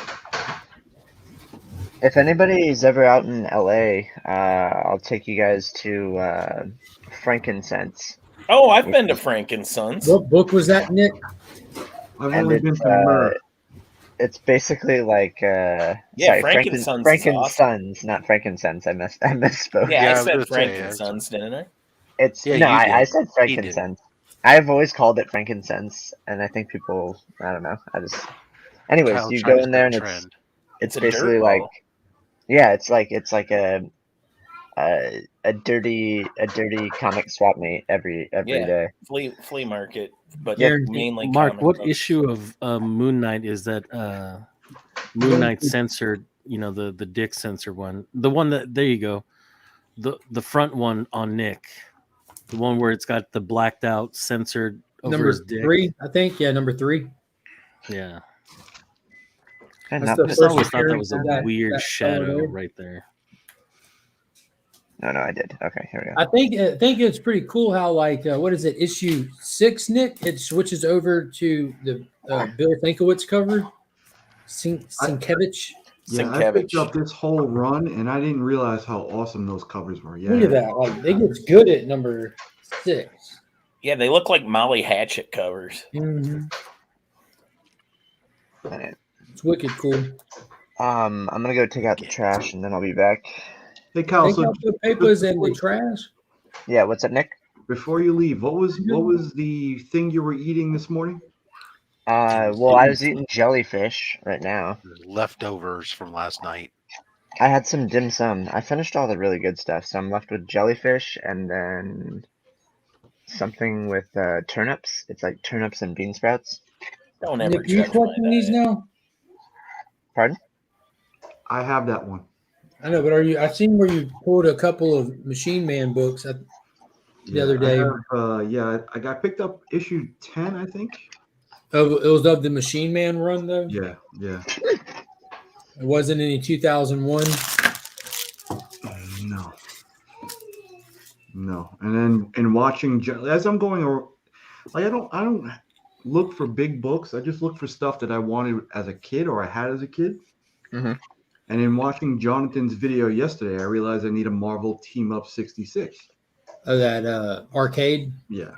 If anybody's ever out in LA, I'll take you guys to Frankincense. Oh, I've been to Frankincense. What book was that, Nick? I've only been to Myrrh. It's basically like Frankincense. Frankincense, not frankincense. I misspoke. Yeah, I said Frankincense, didn't I? I said frankincense. I've always called it frankincense, and I think people, I don't know. Anyways, Kyle you trying go to in there and set a trend. it's a basically dirt like, ball. yeah, it's like a dirty comic swap meet every day. Flea market, but mainly Mark, comic what books. issue of Moon Knight is that? Moon Knight censored, the Dick censor one, the one that there you go, the front one on Nick, the one where it's got the blacked out censored over Number his dick. 3, I think. Yeah, number 3. Yeah. That's I the just first always thought that was a that- weird that shadow photo. right there. No, I did. Okay, here we go. I think it's pretty cool how what is it, issue 6, Nick? It switches over to the Bill Sienkiewicz cover. Sienkiewicz. Yeah, I picked up this whole run, and I didn't realize how awesome those covers were. Yeah, Look at that! Like it gets good at number 6. Yeah, they look like Molly Hatchet covers. Mm-hmm. It's wicked cool. I'm gonna go take out the trash, and then I'll be back. Hey, Kyle. Take out the papers and the trash. Yeah, what's up, Nick? Before you leave, what was the thing you were eating this morning? Well, I was eating jellyfish right now. Leftovers from last night. I had some dim sum. I finished all the really good stuff, so I'm left with jellyfish and then something with turnips. It's like turnips and bean sprouts. Don't ever Nick, you collecting these now? Pardon? I have that one. I know, but are you? I've seen where you pulled a couple of Machine Man books the other day. I got picked up issue 10, I think. Oh, it was of the Machine Man run, though? Yeah. It wasn't any 2001? No. And then watching, as I'm going, I don't look for big books. I just look for stuff that I wanted as a kid or I had as a kid. Mm-hmm. And in watching Jonathan's video yesterday, I realized I need a Marvel Team Up 66. Oh, that arcade? Yeah.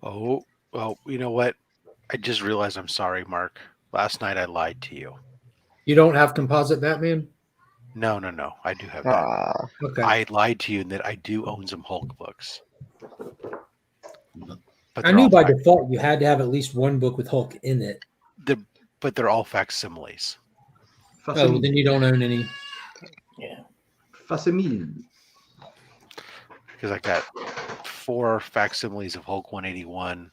Oh, well, you know what? I just realized I'm sorry, Mark. Last night I lied to you. You don't have Composite Batman? No. I do have that. Okay. I lied to you in that I do own some Hulk books. But I knew by default you had to have at least one book with Hulk in it. But they're all facsimiles. Oh, well, then you don't own any. Yeah. Facsimile. Because I got 4 facsimiles of Hulk 181,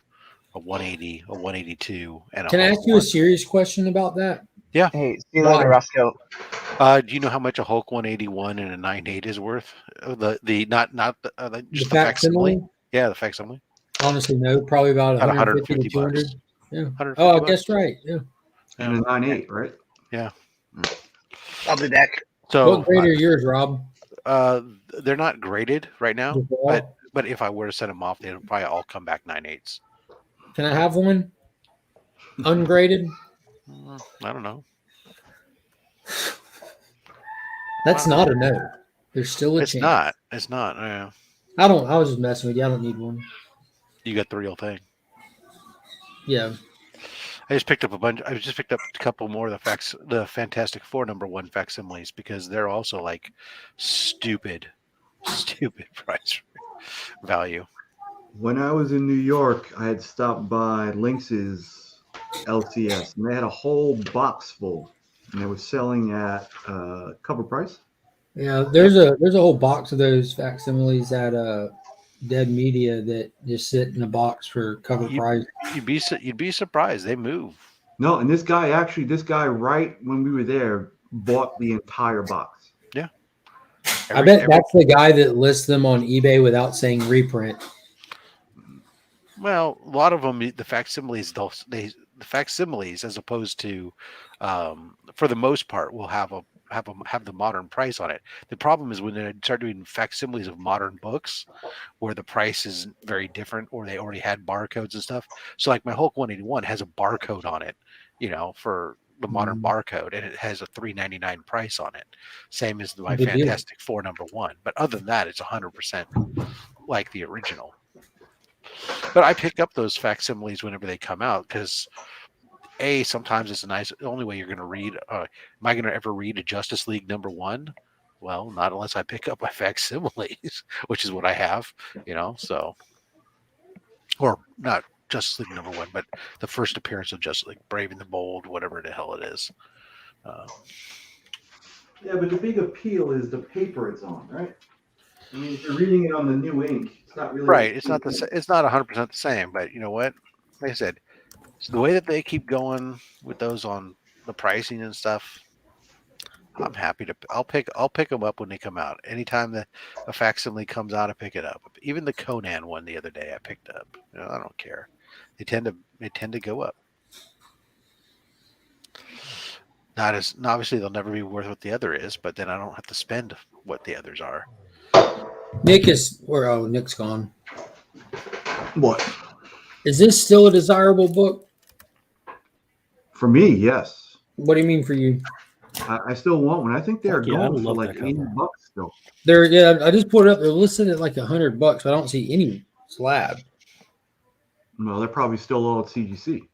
a 180, a 182, and a Can I Hulk ask you a serious question about that? Yeah. Hey, see you later, Roscoe. Do you know how much a Hulk 181 and a 98 is worth? Just the facsimile? Yeah, the facsimile. Honestly, no. Probably about 150 to 200. Yeah. Oh, I guess right. Yeah. And a 9.8, right? Yeah. I'll be back. So what grade are yours, Rob? They're not graded right now, but if I were to set them off, they'd probably all come back 9.8s. Can I have one? Ungraded? I don't know. That's not a no. There's still a chance. It's not. Yeah. I was just messing with you. I don't need one. You got the real thing. Yeah. I just picked up a bunch. I just picked up a couple more of the Fantastic Four #1 facsimiles because they're also like stupid price value. When I was in New York, I had stopped by Lynx's LCS, and they had a whole box full, and they were selling at cover price. Yeah, there's a whole box of those facsimiles at Dead Media that just sit in a box for cover price. You'd be surprised. They move. No, and this guy right when we were there bought the entire box. Yeah. I bet that's the guy that lists them on eBay without saying reprint. Well, a lot of them, the facsimiles, the facsimiles, as opposed to, for the most part, will have the modern price on it. The problem is when they start doing facsimiles of modern books, where the price is very different, or they already had barcodes and stuff. So, like my Hulk 181 has a barcode on it, for the modern barcode, and it has a $3.99 price on it. Same as my Fantastic Four #1. But other than that, it's 100% like the original. But I pick up those facsimiles whenever they come out because, sometimes it's the only way you're going to read. Am I going to ever read a Justice League #1? Well, not unless I pick up my facsimiles, which is what I have, so. Or not Justice League #1, but the first appearance of Justice League, Brave and the Bold, whatever the hell it is. Yeah, but the big appeal is the paper it's on, right? I mean, if you're reading it on the new ink, it's not really right. It's not 100% the same, but you know what? Like I said, so the way that they keep going with those on the pricing and stuff, I'm happy to. I'll pick them up when they come out. Anytime a facsimile comes out, I pick it up. Even the Conan one the other day, I picked up. I don't care. They tend to go up. Obviously they'll never be worth what the other is, but then I don't have to spend what the others are. Nick's gone. What? Is this still a desirable book? For me, yes. What do you mean for you? I still want one. I think they're going for like $80 still. I just pulled it up. They're listed at like $100, but I don't see any slab. No, they're probably still all at CGC.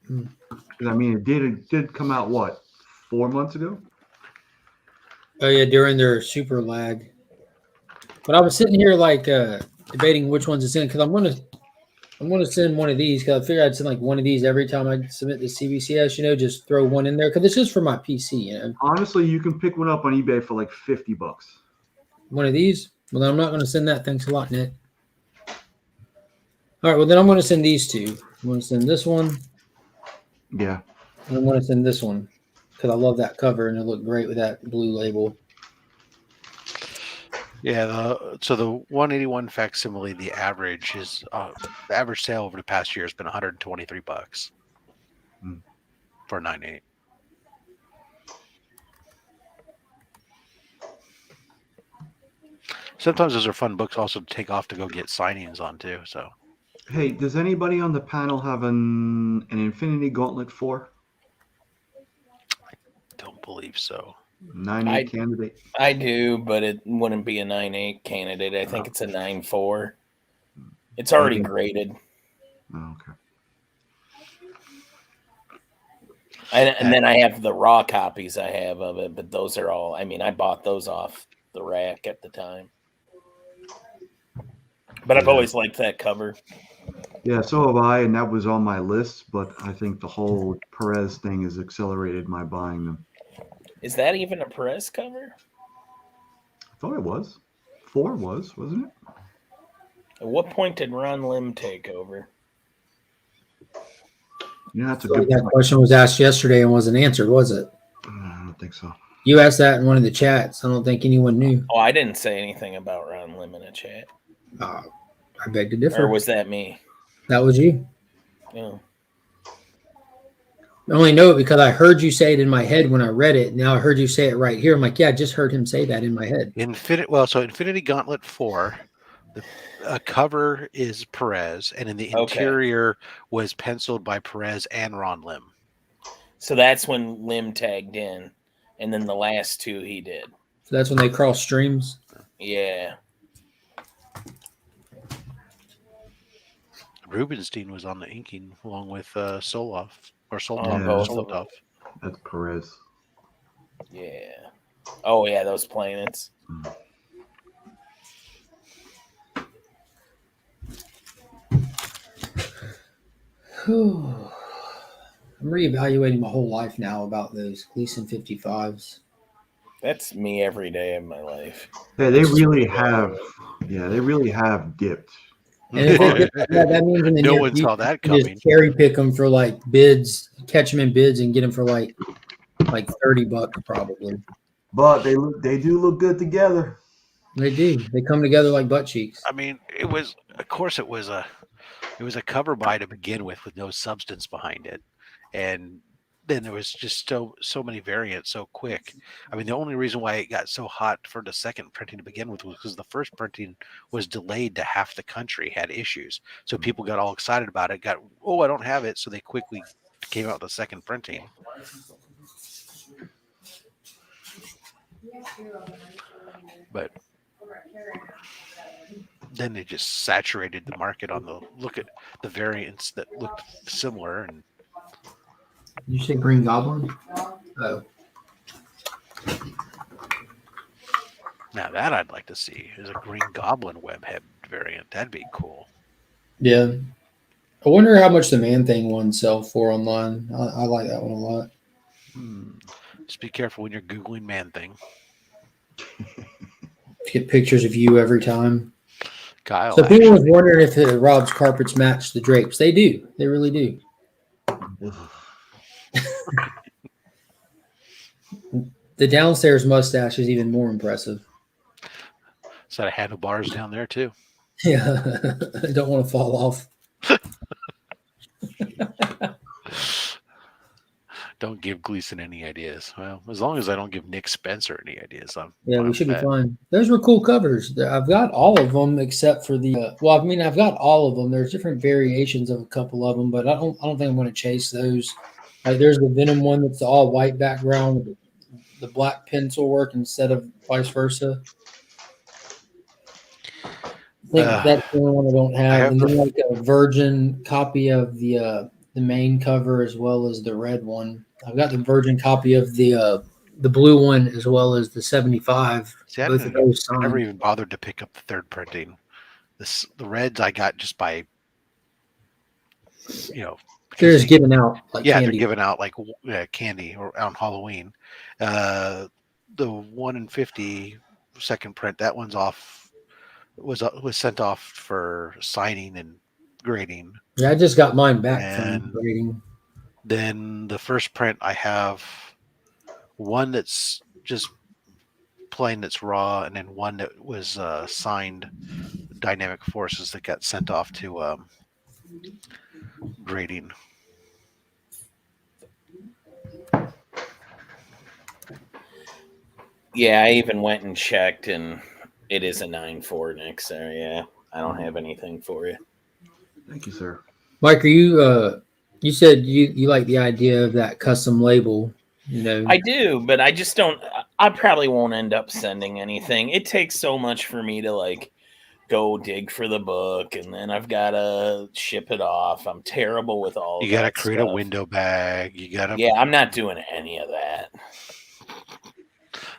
I mean, it did come out, what, 4 months ago? Oh, yeah, during their super lag. But I was sitting here like debating which ones it's in because I'm gonna send one of these because I figured I'd send like one of these every time I submit the CBCS. Just throw one in there because it's just for my PC. Honestly, you can pick one up on eBay for like $50. One of these? Well, then I'm not going to send that. Thanks a lot, Nick. All right. Well, then I'm going to send these two. I'm going to send this one. Yeah. And I'm going to send this one because I love that cover and it looked great with that blue label. Yeah, so the 181 facsimile, the average sale over the past year has been $123 for 9.8. Sometimes those are fun books also to take off to go get signings on too. So, hey, does anybody on the panel have an Infinity Gauntlet 4? I don't believe so. 9.8 candidate. I do, but it wouldn't be a 9.8 candidate. I think it's a 9.4. It's already graded. Oh, okay. And then I have the raw copies I have of it, but those are all. I mean, I bought those off the rack at the time. But I've always liked that cover. Yeah, so have I, and that was on my list. But I think the whole Perez thing has accelerated my buying them. Is that even a Perez cover? I thought it was. 4 was, wasn't it? At what point did Ron Lim take over? Yeah, that's a So good that point. question was asked yesterday and wasn't answered, was it? I don't think so. You asked that in one of the chats. I don't think anyone knew. Oh, I didn't say anything about Ron Lim in a chat. I beg to differ. Or was that me? That was you. Yeah. I only know it because I heard you say it in my head when I read it. Now I heard you say it right here. I'm like, yeah, I just heard him say that in my head. Infinity Gauntlet 4, the cover is Perez, and in the interior was penciled by Perez and Ron Lim. So that's when Lim tagged in, and then the last two he did. So that's when they cross streams. Yeah. Rubenstein was on the inking along with Solov or Soltov. That's Perez. Yeah. Oh yeah, those planets. I'm reevaluating my whole life now about those Gleason 55s. That's me every day of my life. Yeah, they really have. Yeah, they really have dipped. And if they dip, that means in the No near one future, saw that you can coming. just cherry pick them for like bids, catch them in bids, and get them for like $30 probably. But they do look good together. They do. They come together like butt cheeks. I mean, it was a cover buy to begin with no substance behind it, and then there was just so many variants so quick. I mean, the only reason why it got so hot for the second printing to begin with was because the first printing was delayed to half the country had issues, so people got all excited about it. I don't have it, so they quickly came out with the second printing. But then they just saturated the market on look at the variants that looked similar. And Did you say Green Goblin? Oh. Now that I'd like to see is a Green Goblin webhead variant. That'd be cool. Yeah. I wonder how much the Man Thing ones sell for online. I like that one a lot. Just be careful when you're Googling Man Thing. Get pictures of you every time. Kyle. So people was wondering if Rob's carpets match the drapes. They do. They really do. The downstairs mustache is even more impressive. Is that a handlebars down there too? Yeah. I don't want to fall off. Don't give Gleason any ideas. Well, as long as I don't give Nick Spencer any ideas, we should be fine. Those were cool covers. I've got all of them except for the. I've got all of them. There's different variations of a couple of them, but I don't think I'm going to chase those. Like there's the Venom one that's the all white background with the black pencil work instead of vice versa. I think that's the only one I don't have. And then like a virgin copy of the main cover as well as the red one. I've got the virgin copy of the blue one as well as the 75. See, I never even bothered to pick up the third printing. The reds I got just by, they're just giving out like candy. They're giving out like candy or on Halloween. The 1 in 50 second print, that one's off. Was sent off for signing and grading. Yeah, I just got mine back from grading. Then the first print, I have one that's just plain that's raw, and then one that was signed Dynamic Forces that got sent off to grading. Yeah, I even went and checked, and it is a 9.4, Nick. So yeah, I don't have anything for you. Thank you, sir. Mike, are you? You said you like the idea of that custom label. I do, but I just don't. I probably won't end up sending anything. It takes so much for me to like go dig for the book, and then I've got to ship it off. I'm terrible with all. You got to create a window bag. You got to. Yeah, I'm not doing any of that.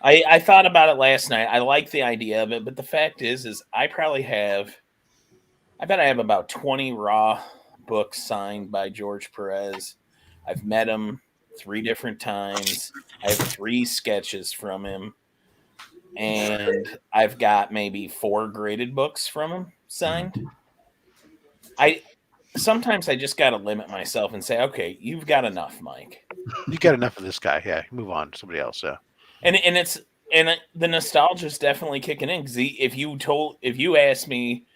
I thought about it last night. I like the idea of it, but the fact is I probably have. I bet I have about 20 raw books signed by George Perez. I've met him 3 different times. I have 3 sketches from him, and I've got maybe 4 graded books from him signed. Sometimes I just got to limit myself and say, okay, you've got enough, Mike. You got enough of this guy. Yeah, move on to somebody else. Yeah. And the nostalgia is definitely kicking in, because if you asked me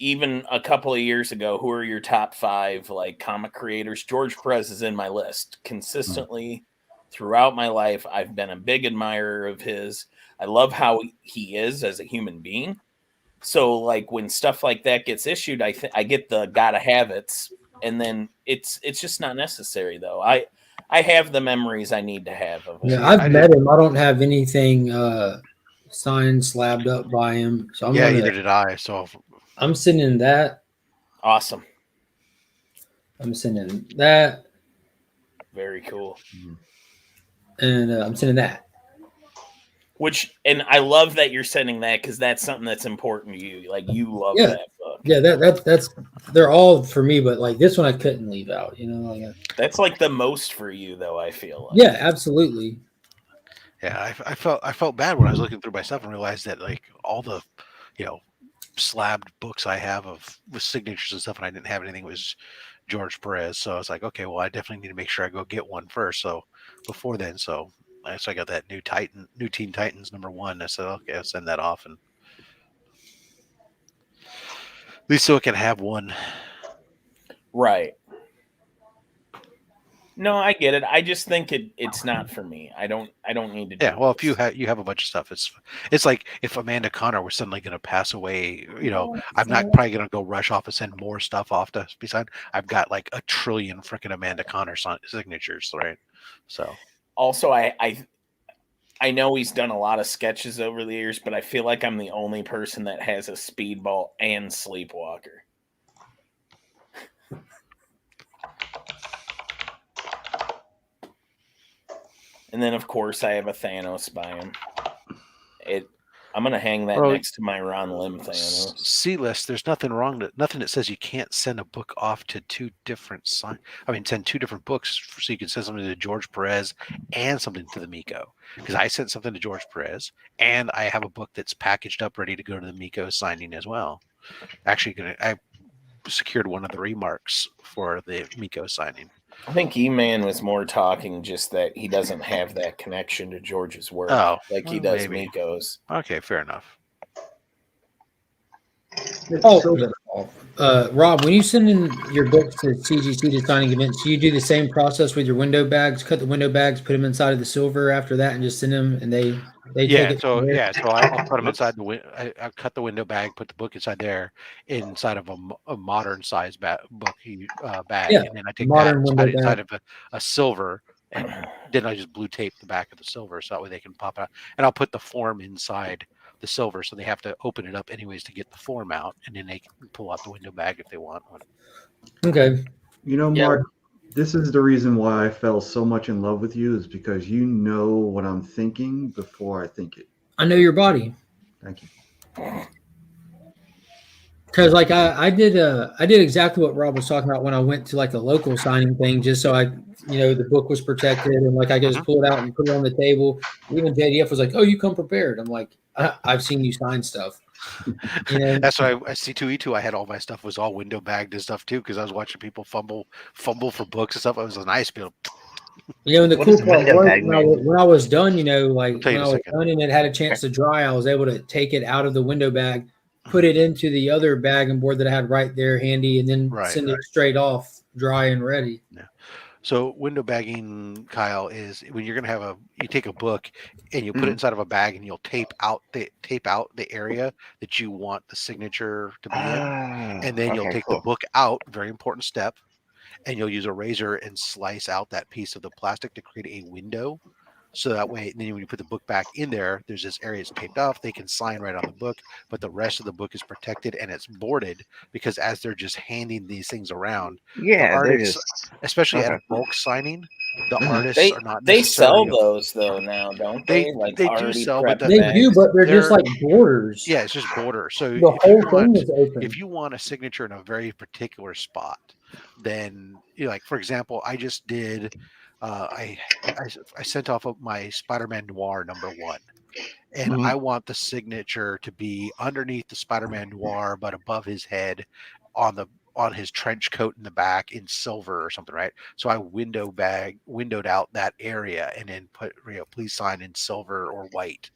even a couple of years ago, who are your top 5 like comic creators, George Perez is in my list consistently throughout my life. I've been a big admirer of his. I love how he is as a human being. So like when stuff like that gets issued, I get the gotta have it's, and then it's just not necessary though. I have the memories I need to have of him. Yeah, I've met him. I don't have anything signed, slabbed up by him. So either did I. So I'm sending that. Awesome. I'm sending that. Very cool. And I'm sending that. And I love that you're sending that because that's something that's important to you. Like you love that book. Yeah, that's they're all for me, but like this one I couldn't leave out. That's like the most for you, though. I feel like. Yeah, absolutely. Yeah, I felt bad when I was looking through my stuff and realized that like all the, slabbed books I have with signatures and stuff, and I didn't have anything was George Perez. So I was like, okay, well, I definitely need to make sure I go get one first. So before then, I got that new Teen Titans #1. I said, okay, I'll send that off, and at least so I can have one. Right. No, I get it. I just think it's not for me. I don't need to do well, if you have a bunch of stuff, it's like if Amanda Connor was suddenly going to pass away, I'm not probably going to go rush off and send more stuff off to be signed. I've got like a trillion freaking Amanda Connor signatures, right? So also I know he's done a lot of sketches over the years, but I feel like I'm the only person that has a Speedball and Sleepwalker. And then, of course, I have a Thanos by him. I'm going to hang that next to my Ron Lim Thanos. C-list, there's nothing that says you can't send a book off to send two different books so you can send something to George Perez and something to the Miko. Because I sent something to George Perez, and I have a book that's packaged up ready to go to the Miko signing as well. Actually, I secured one of the remarks for the Miko signing. I think E-Man was more talking just that he doesn't have that connection to George's work like he does maybe. Miko's. Okay, fair enough. Rob, when you send in your books to CGC to signing events, do you do the same process with your window bags? Cut the window bags, put them inside of the silver after that, and just send them, and they take it. So I'll put them inside I cut the window bag, put the book inside there, inside of a modern size bag, and then I take that inside of a silver, and then I just blue tape the back of the silver so that way they can pop out, and I'll put the form inside the silver, so they have to open it up anyways to get the form out, and then they can pull out the window bag if they want one. Okay. Mark, this is the reason why I fell so much in love with you, is because you know what I'm thinking before I think it. I know your body. Thank you. Because like I did exactly what Rob was talking about when I went to like a local signing thing, just so the book was protected, and like I could just pull it out and put it on the table. Even JDF was like, "Oh, you come prepared." I'm like, I've seen you sign stuff. That's why I C2E2. I had all my stuff was all window bagged and stuff too, because I was watching people fumble for books and stuff. It was nice to be and the cool part was when I was done, when I was done and it had a chance to dry, I was able to take it out of the window bag, put it into the other bag and board that I had right there handy, and then send it straight off, dry and ready. Yeah. So window bagging, Kyle, is when you're gonna you take a book and you put it inside of a bag and you'll tape out the area that you want the signature to be in, and then you'll take the book out. Very important step. And you'll use a razor and slice out that piece of the plastic to create a window. So that way, then when you put the book back in there, there's this area that's taped off. They can sign right on the book, but the rest of the book is protected and it's boarded, because as they're just handing these things around, the artists, especially at a bulk signing, the artists are not. They sell those though now, don't they? Like they do sell, but they do, but they're just like borders. Yeah, it's just borders. So the whole thing is open. If you want a signature in a very particular spot, then like for example, I just did. I sent off my Spider-Man Noir #1, and I want the signature to be underneath the Spider-Man Noir, but above his head, on his trench coat in the back in silver or something, right? So I windowed out that area and then put please sign in silver or white,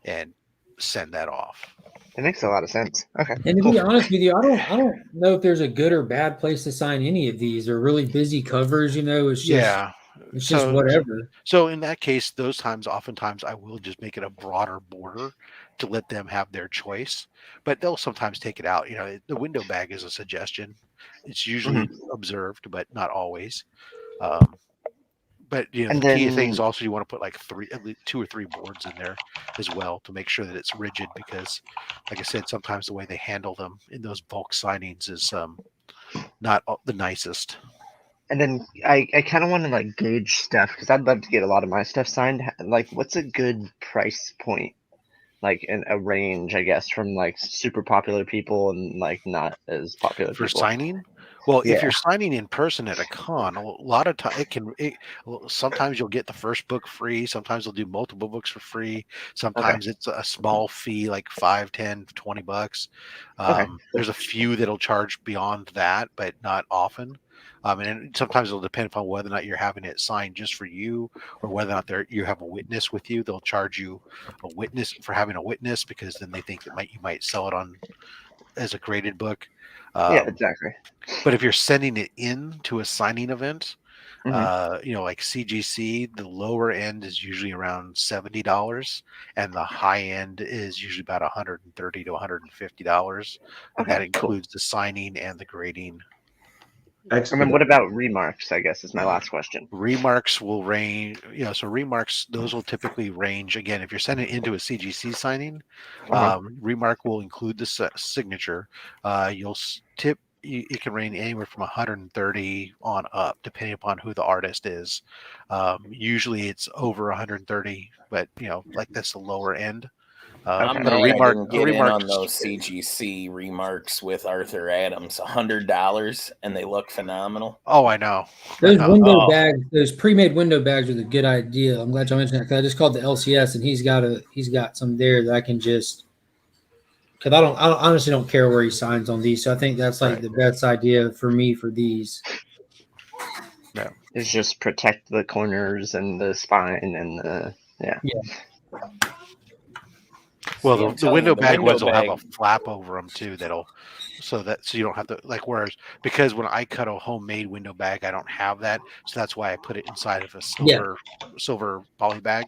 and send that off. It makes a lot of sense. Okay. And to be honest with you, I don't know if there's a good or bad place to sign any of these. They're really busy covers, it's just it's just whatever. So in that case, oftentimes I will just make it a broader border to let them have their choice. But they'll sometimes take it out. The window bag is a suggestion. It's usually observed, but not always. But the key things also, you want to put like at least 2 or 3 boards in there as well to make sure that it's rigid, because like I said, sometimes the way they handle them in those bulk signings is not the nicest. And then I kind of want to like gauge stuff because I'd love to get a lot of my stuff signed. Like, what's a good price point? Like in a range, I guess, from like super popular people and like not as popular For people. signing? Well, Yeah. if you're signing in person at a con, a lot of time sometimes you'll get the first book free. Sometimes they'll do multiple books for free. Sometimes it's a small fee, like $5, $10, $20. There's a few that'll charge beyond that, but not often. And sometimes it'll depend upon whether or not you're having it signed just for you or whether or not you have a witness with you. They'll charge you a witness for having a witness because then they think that you might sell it on as a graded book. Yeah, exactly. But if you're sending it in to a signing event, Mhm. like CGC, the lower end is usually around $70, and the high end is usually about $130 to $150, and that includes the signing and the grading. And then what about remarks? I guess is my last question. Remarks will range, so remarks, those will typically range. Again, if you're sending it into a CGC signing, remark will include the signature. It can range anywhere from 130 on up, depending upon who the artist is. Usually it's over 130, but like that's the lower end. I'm But mad a I remark, didn't get in on those CGC remarks with Arthur Adams. $100, and they look phenomenal. Oh, I know. Those window bags, those pre-made window bags are the good idea. I'm glad you mentioned that because I just called the LCS and he's got some there that I can just because I honestly don't care where he signs on these. So I think that's like the best idea for me for these. No, it's just protect the corners and the spine and the yeah. Well, the window bag ones will have a flap over them too. So you don't have to because when I cut a homemade window bag, I don't have that, so that's why I put it inside of a silver poly bag.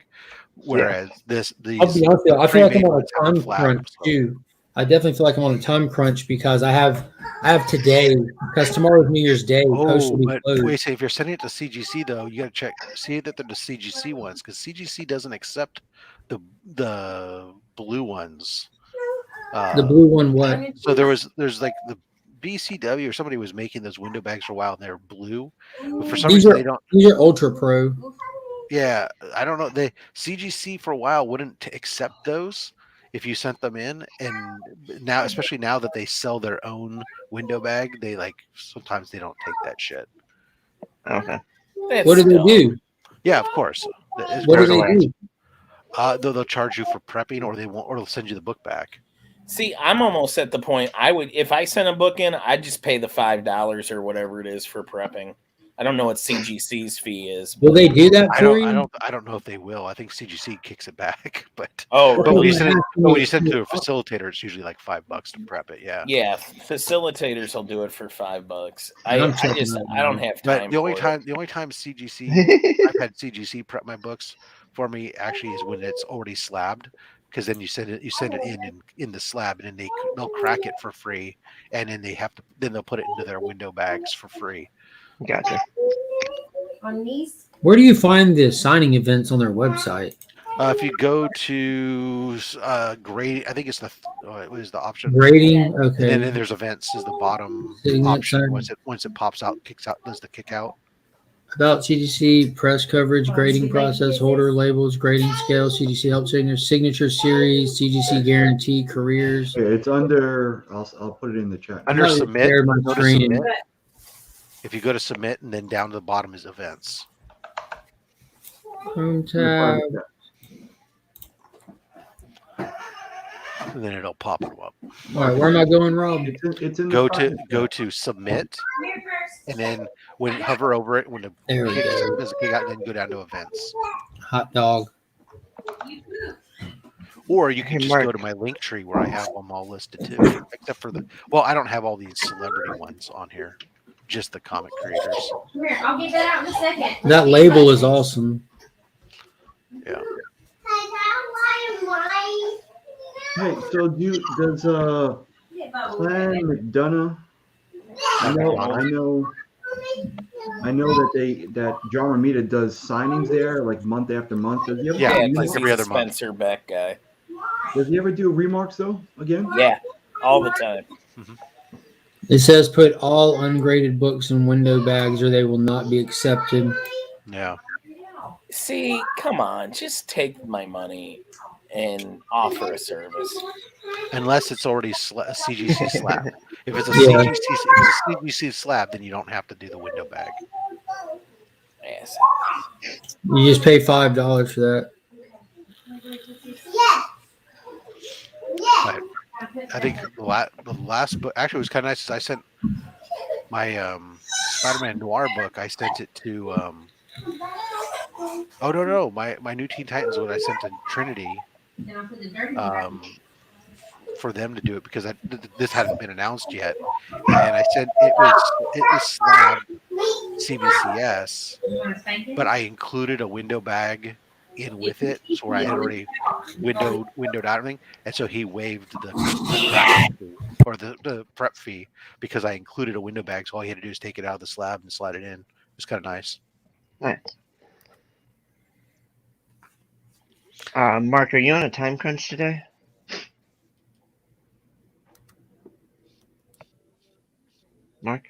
Whereas these, I'll be honest with you, I feel like I'm on a time crunch too. I definitely feel like I'm on a time crunch because I have today because tomorrow's New Year's Day. But wait, if you're sending it to CGC though, you got to see that they're the CGC ones because CGC doesn't accept the blue ones. The blue one, what? So there's like the BCW or somebody was making those window bags for a while and they're blue, but for some reason they don't. These are Ultra Pro. Yeah, I don't know. The CGC for a while wouldn't accept those if you sent them in, and now, especially now that they sell their own window bag, they sometimes they don't take that shit. Okay. What do they do? Yeah, of course. What do they do? They'll charge you for prepping, or they'll send you the book back. See, I'm almost at the point if I send a book in, I'd just pay the $5 or whatever it is for prepping. I don't know what CGC's fee is. Will they do that for you? I don't know if they will. I think CGC kicks it back, but really? when you send it to a facilitator, it's usually like $5 to prep it. Yeah. Yeah, facilitators will do it for $5. I don't have time. But the only time CGC I've had CGC prep my books for me actually is when it's already slabbed. Because then you send it in the slab, and then they'll crack it for free, and then they'll put it into their window bags for free. Gotcha. On these? Where do you find the signing events on their website? If you go to grade, I think it's what is the option? Grading, okay. And then there's events is the bottom option. Once it pops out, does the kick out. About CGC, press coverage, grading process, holder labels, grading scale, CGC help signature series, CGC guarantee, careers. Yeah, it's under. I'll put it in the chat. Under submit. If you go to submit and then down to the bottom is events. Home tab. And then it'll pop them up. All right, where am I going, Rob? It's in go to submit, and then when you hover over it, when the kick out, then go down to events. Hot dog. Or you can just go to my link tree where I have them all listed too, except for I don't have all these celebrity ones on here, just the comic creators. Come here, I'll get that out in a second. That label is awesome. Yeah. Hey, so does Clan McDonough? I know that John Romita does signings there like month after month. Does he ever like every other month. Spencer Beck guy. Does he ever do remarks though? Again? Yeah, all the time. It says put all ungraded books in window bags or they will not be accepted. Yeah. See, come on, just take my money and offer a service. Unless it's already a CGC slab. If it's a Yeah. CGC slab, then you don't have to do the window bag. Yes. You just pay $5 for that. But I think the last book actually was kind of nice. I sent my Spider-Man Noir book. I sent it to. Oh no! My New Teen Titans one I sent to Trinity. For them to do it because this hadn't been announced yet, and I said it was slab CBCS, but I included a window bag in with it, so where I had already windowed out everything, and so he waived the prep fee, or the prep fee because I included a window bag, so all he had to do is take it out of the slab and slide it in. It was kind of nice. Nice. Mark, are you on a time crunch today? Mark?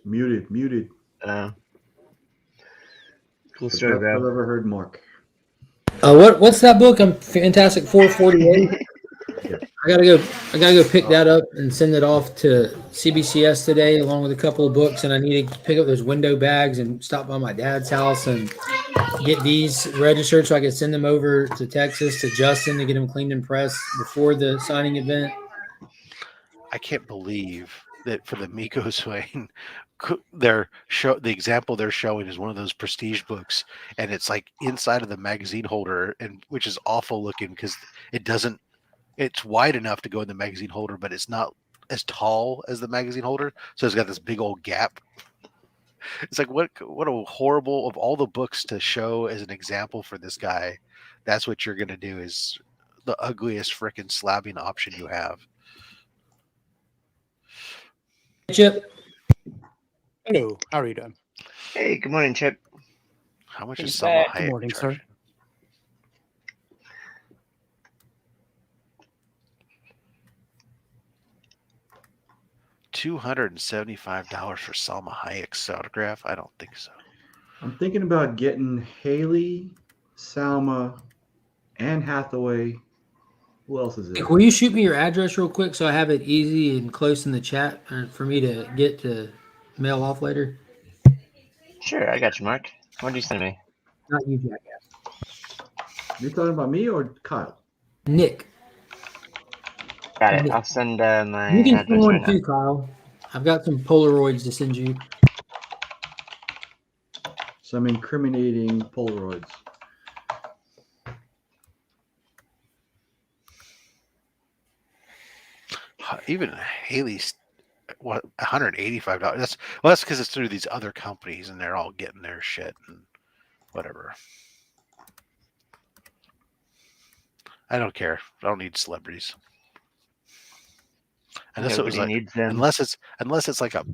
Muted. Cool story, I've bro. ever heard Mark. What's that book? I'm Fantastic 448. I gotta go pick that up and send it off to CBCS today, along with a couple of books. And I need to pick up those window bags and stop by my dad's house and get these registered so I can send them over to Texas to Justin to get them cleaned and pressed before the signing event. I can't believe that for the Miko Swain, the example they're showing is one of those prestige books, and it's like inside of the magazine holder, and which is awful looking because it's wide enough to go in the magazine holder, but it's not as tall as the magazine holder, so it's got this big old gap. It's like what a horrible, of all the books to show as an example for this guy, that's what you're gonna do, is the ugliest freaking slabbing option you have. Chip. Hello, how are you doing? Hey, good morning, Chip. How much is Salma Hayek? Good morning, sir. $275 for Salma Hayek's autograph? I don't think so. I'm thinking about getting Haley, Salma, Anne Hathaway. Who else is it? Will you shoot me your address real quick so I have it easy and close in the chat for me to get to mail off later? Sure, I got you, Mark. What did you send me? Not you, jackass. You're talking about me or Kyle? Nick. Got it. I'll send my You can address send one right too, now. Kyle. I've got some Polaroids to send you. Some incriminating Polaroids. Even Haley's, what, $185? That's because it's through these other companies and they're all getting their shit and whatever. I don't care. I don't need celebrities. Unless it was like, unless it's like a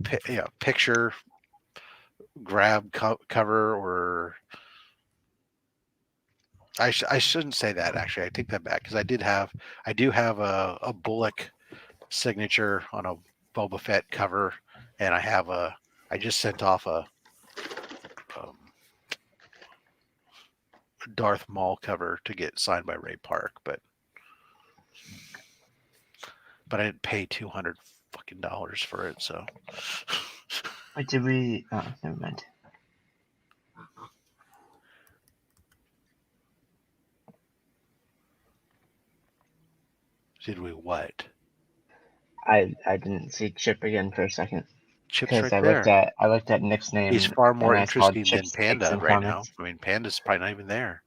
picture grab cover, or I shouldn't say that, actually. I take that back, because I do have a Bullock signature on a Boba Fett cover, and I just sent off a Darth Maul cover to get signed by Ray Park, but I didn't pay $200 for it, so. Wait, did we? Oh, never mind. Did we what? I didn't see Chip again for a second. Chip's Because right I looked at Nick's name. He's far more and I saw interesting than Chip's Panda takes and right now. comments. I mean, Panda's probably not even there.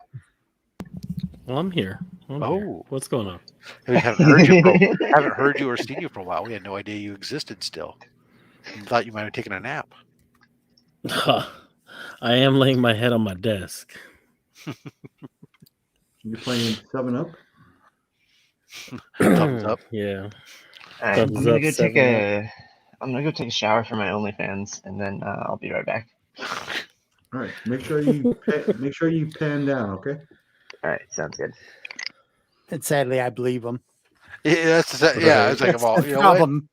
Well, I'm here. Oh, what's going on? We haven't heard you or seen you for a while. We had no idea you existed still. We thought you might have taken a nap. I am laying my head on my desk. You playing 7-Up? Thumbs up. Yeah. All right, I'm gonna go take a shower for my OnlyFans, and then I'll be right back. All right. Make sure you pan down, okay? All right, sounds good. And sadly, I believe him. Yeah, I was like, of all, That's you the know what? problem.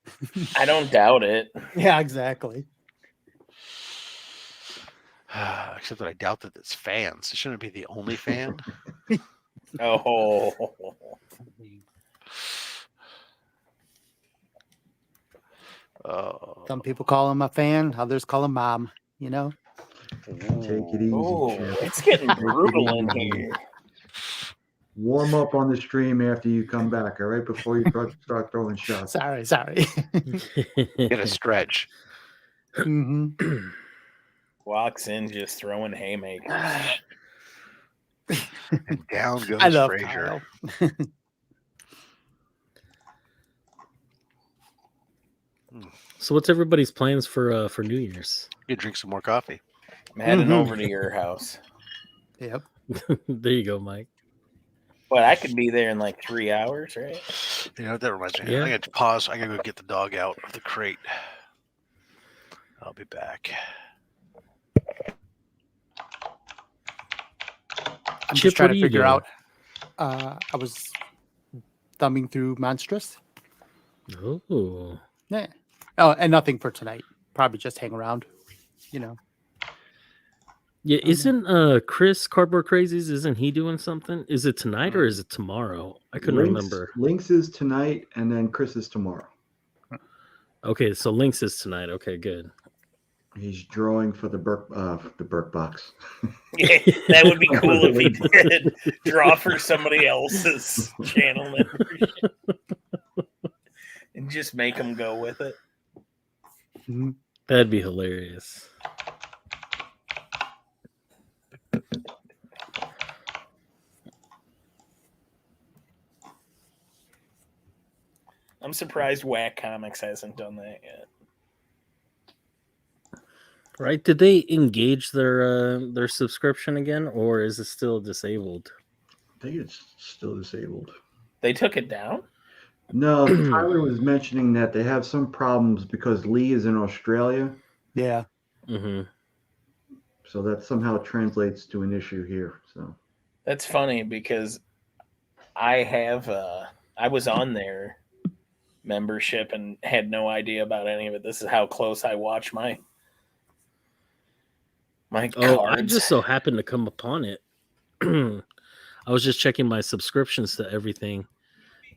I don't doubt it. Yeah, exactly. Except that I doubt that it's fans. It shouldn't be the only fan. Oh. Some people call him a fan, others call him mom. You know. Take it easy, Oh, Chip. it's getting Take it brutal in easy. here. Warm up on the stream after you come back, all right? Before you start throwing shots. Sorry. Get a stretch. Mm-hmm. Walks in just throwing haymakers. And down goes I love Frazier. Kyle. So what's everybody's plans for New Year's? You drink some more coffee. I'm heading over to your house. Yep. There you go, Mike. But I could be there in like 3 hours, right? You know, that reminds me. Yeah. I got to pause. I got to go get the dog out of the crate. I'll be back. I'm Chip, just trying what to are you figure doing? out. I was thumbing through Monstrous. Oh. Yeah. Oh, and nothing for tonight. Probably just hang around. You know. Yeah, isn't Chris Cardboard Crazies, isn't he doing something? Is it tonight or is it tomorrow? I couldn't remember. Lynx is tonight, and then Chris is tomorrow. Okay, so Lynx is tonight. Okay, good. He's drawing for the Burke box. Yeah, that would be cool if he did draw for somebody else's channel membership and just make them go with it. That'd be hilarious. I'm surprised Whack Comics hasn't done that yet. Right? Did they engage their subscription again, or is it still disabled? I think it's still disabled. They took it down? No, Tyler was mentioning that they have some problems because Lee is in Australia. Yeah. Mm-hmm. So that somehow translates to an issue here. So That's funny because I was on their membership and had no idea about any of it. This is how close I watch my cards. I just so happened to come upon it. I was just checking my subscriptions to everything,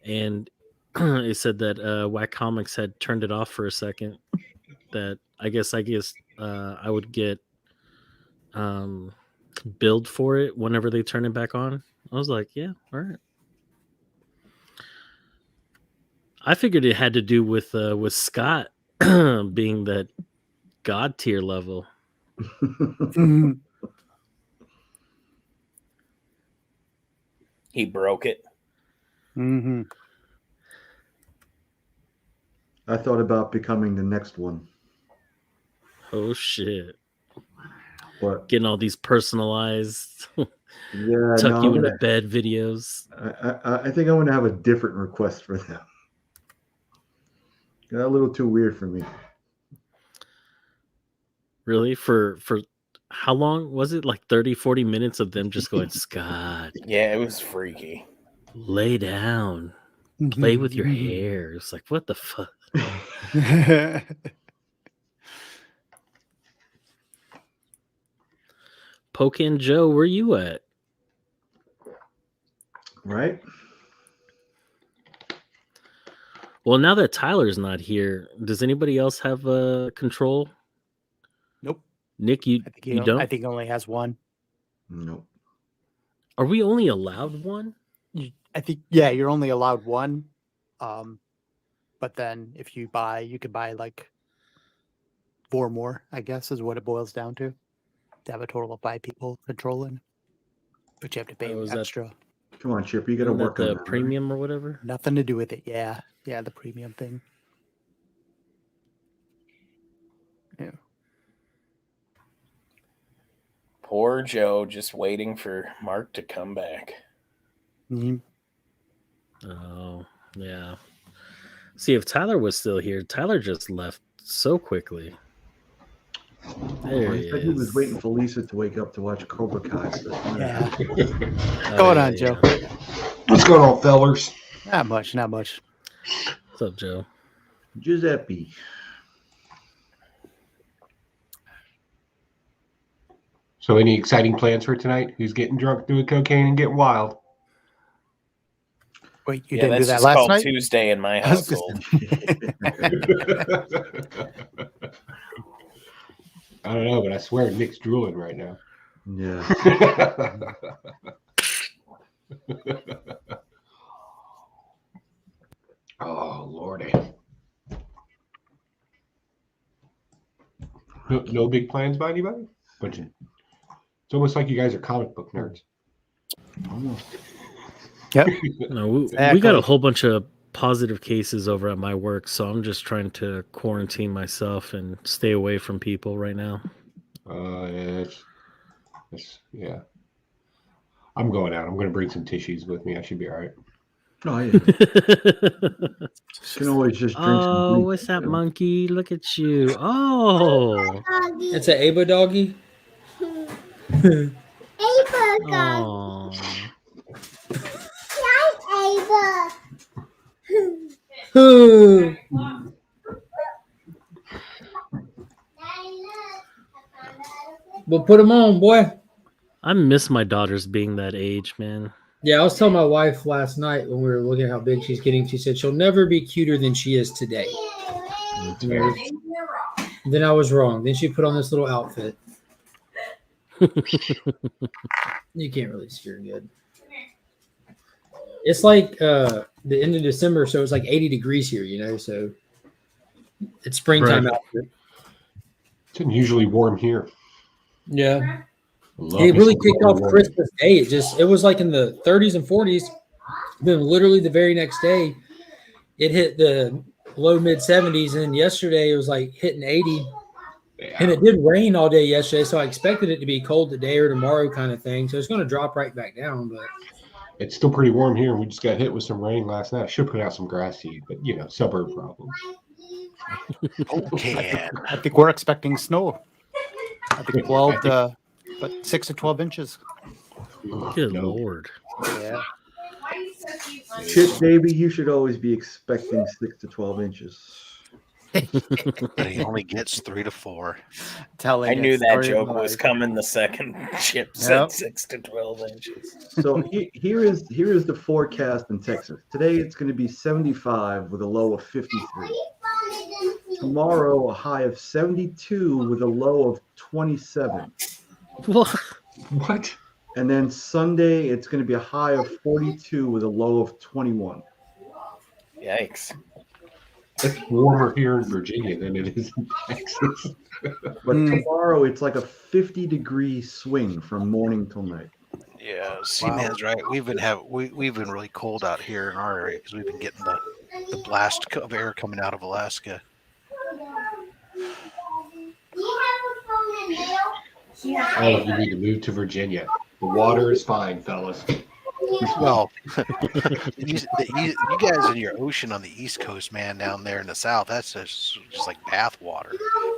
and it said that Whack Comics had turned it off for a second. That I guess I would get billed for it whenever they turn it back on. I was like, yeah, all right. I figured it had to do with Scott being that God tier level. He broke it. Mm-hmm. I thought about becoming the next one. Oh shit! What? Getting all these personalized, tuck no, you into bed videos. I think I'm going to have a different request for them. Got a little too weird for me. Really? For how long was it? Like 30, 40 minutes of them just going, Scott. Yeah, it was freaky. Lay down. Play with your hair. It's like, what the fuck? Pokin Joe, where you at? Right? Well, now that Tyler's not here, does anybody else have control? Nope. Nick, you don't? I think he only has one. Nope. Are we only allowed one? I think, yeah, you're only allowed one. But then if you could buy like 4 more, I guess, is what it boils down to have a total of 5 people controlling. But you have to pay extra. Come on, Chip, you got to work on the that. premium or whatever. Nothing to do with it. Yeah, the premium thing. Yeah. Poor Joe, just waiting for Mark to come back. Mm-hmm. Oh, yeah. See, if Tyler was still here, Tyler just left so quickly. There He said he was waiting for Lisa to wake up to watch Cobra Kai. So Yeah. What's going on, Joe? What's going on, fellers? Not much. What's up, Joe? Giuseppe. So, any exciting plans for tonight? Who's getting drunk, doing cocaine, and getting wild? Wait, you Yeah, didn't do that's that just last called night? Tuesday in my I was just- household. I don't know, but I swear Nick's drooling right now. Yeah. Oh, Lordy. No big plans by anybody? It's almost like you guys are comic book nerds. Yep. No, we got a whole bunch of positive cases over at my work, so I'm just trying to quarantine myself and stay away from people right now. Yeah. I'm going out. I'm going to bring some tissues with me. I should be all right. Oh, yeah. You can always just drink some Oh, bleach. what's that monkey? Look at you. Oh. It's an Abo doggy. Oh. Well, put them on, boy. I miss my daughters being that age, man. Yeah, I was telling my wife last night when we were looking at how big she's getting. She said she'll never be cuter than she is today. Then I was wrong. Then she put on this little outfit. You can't really see her good. It's like the end of December, so it's like 80 degrees here, you know, so it's springtime Right. outfit. It's unusually warm here. Yeah. Love It me really some kicked cold off weather. Christmas Day. It was like in the 30s and 40s. Then literally the very next day, it hit the low mid 70s, and yesterday it was like hitting 80. And it did rain all day yesterday, so I expected it to be cold today or tomorrow kind of thing. So it's going to drop right back down, but It's still pretty warm here. We just got hit with some rain last night. I should put out some grass seed, but you know, suburb problems. Okay. I think we're expecting snow. I think 12 to 6 to 12 inches. Good Lord. Yeah. Shit, baby, you should always be expecting 6 to 12 inches. But he only gets 3 to 4. I knew that joke was coming the second Chip said 6 to 12 inches. So here is the forecast in Texas. Today it's going to be 75 with a low of 53. Tomorrow a high of 72 with a low of 27. What? And then Sunday it's going to be a high of 42 with a low of 21. Yikes. It's warmer here in Virginia than it is in Texas. But tomorrow it's like a 50-degree swing from morning till night. Yeah, C-Man's right. We've been really cold out here in our area because we've been getting the blast of air coming out of Alaska. All of you need to move to Virginia. The water is fine, fellas. Well, you guys in your ocean on the East Coast, man, down there in the South, that's just like bath water.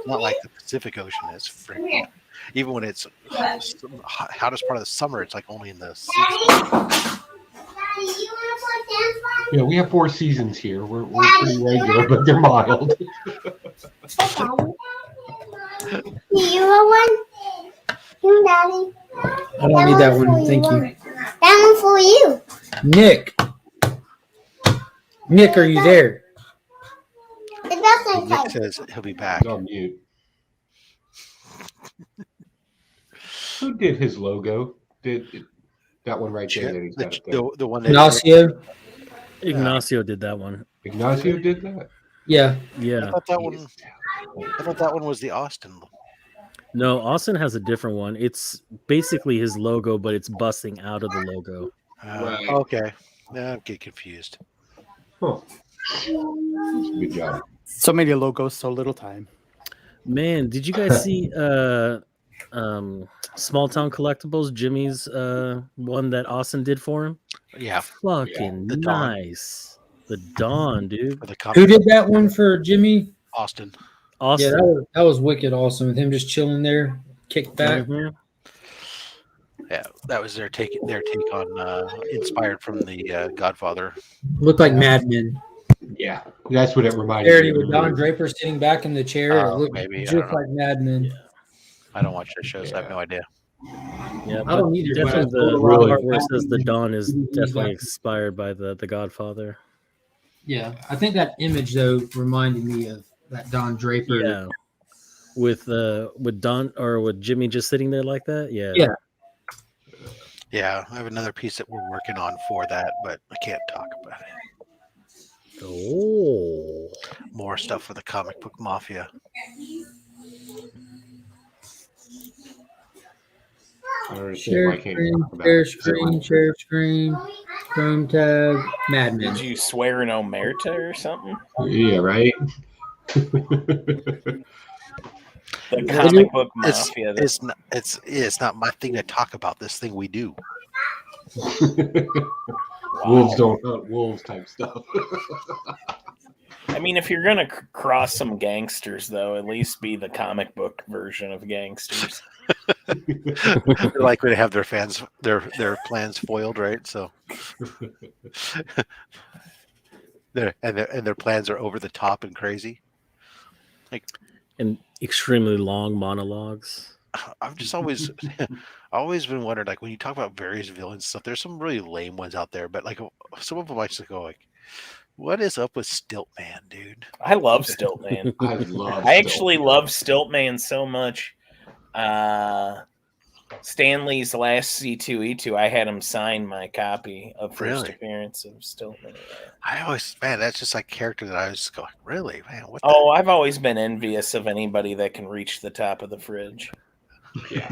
Not like the Pacific Ocean is freaking. Even when it's hottest part of the summer, it's like only in the 60s. Yeah, we have 4 seasons here. We're pretty regular, but they're mild. You want one? Here, Daddy. I don't need that one. Thank you. That one for you. Nick. Nick, are you there? It doesn't Nick taste. says he'll be back. On mute. Who did his logo? That one right there? That he's got up there? The one Ignacio? Ignacio did that one. Ignacio did that? Yeah. Yeah. I thought that one was the Austin. No, Austin has a different one. It's basically his logo, but it's busting out of the logo. Right. Okay. Yeah, I'm getting confused. Huh. Good job. So many logos, so little time. Man, did you guys see Small Town Collectibles, Jimmy's one that Austin did for him? Yeah. Fucking The Dawn. nice. The Dawn, dude. Who did that one for Jimmy? Austin. Yeah, that was wicked awesome with him just chilling there, kicked back. Mhm. Yeah, that was their take on inspired from the Godfather. Looked like Mad Men. Yeah, that's what it reminded Parody me with of. Don Draper sitting back in the chair. It looked Maybe, I just don't know. like Mad Men. I don't watch their shows. I have no idea. Yeah, I don't either, but I definitely told a the lot part of where it says the movies- Dawn is movies definitely back- inspired by the Godfather. Yeah, I think that image though reminded me of that Don Draper. Yeah, with Don or with Jimmy just sitting there like that. Yeah, Yeah. Yeah, I have another piece that we're working on for that, but I can't talk about it. Oh, more stuff for the comic book mafia. Share screen, share screen, Chrome tab, Mad Men. Did you swear an omerta or something? Yeah, right. The comic book It's mafia. it's not my thing to talk about. This thing we do. Wolves don't hunt wolves type stuff. I mean, if you're gonna cross some gangsters, though, at least be the comic book version of gangsters. They're likely to have their plans foiled, right? So their plans are over the top and crazy, and extremely long monologues. I've just always been wondering, like, when you talk about various villains stuff, there's some really lame ones out there, but like some of them I just go like, what is up with Stiltman, dude? I love Stiltman. I actually love Stiltman so much. Stanley's last C2E2, I had him sign my copy of first appearance of Stiltman. I always, man, that's just like character that I was going, really, man. What? I've always been envious of anybody that can reach the top of the fridge. Yeah.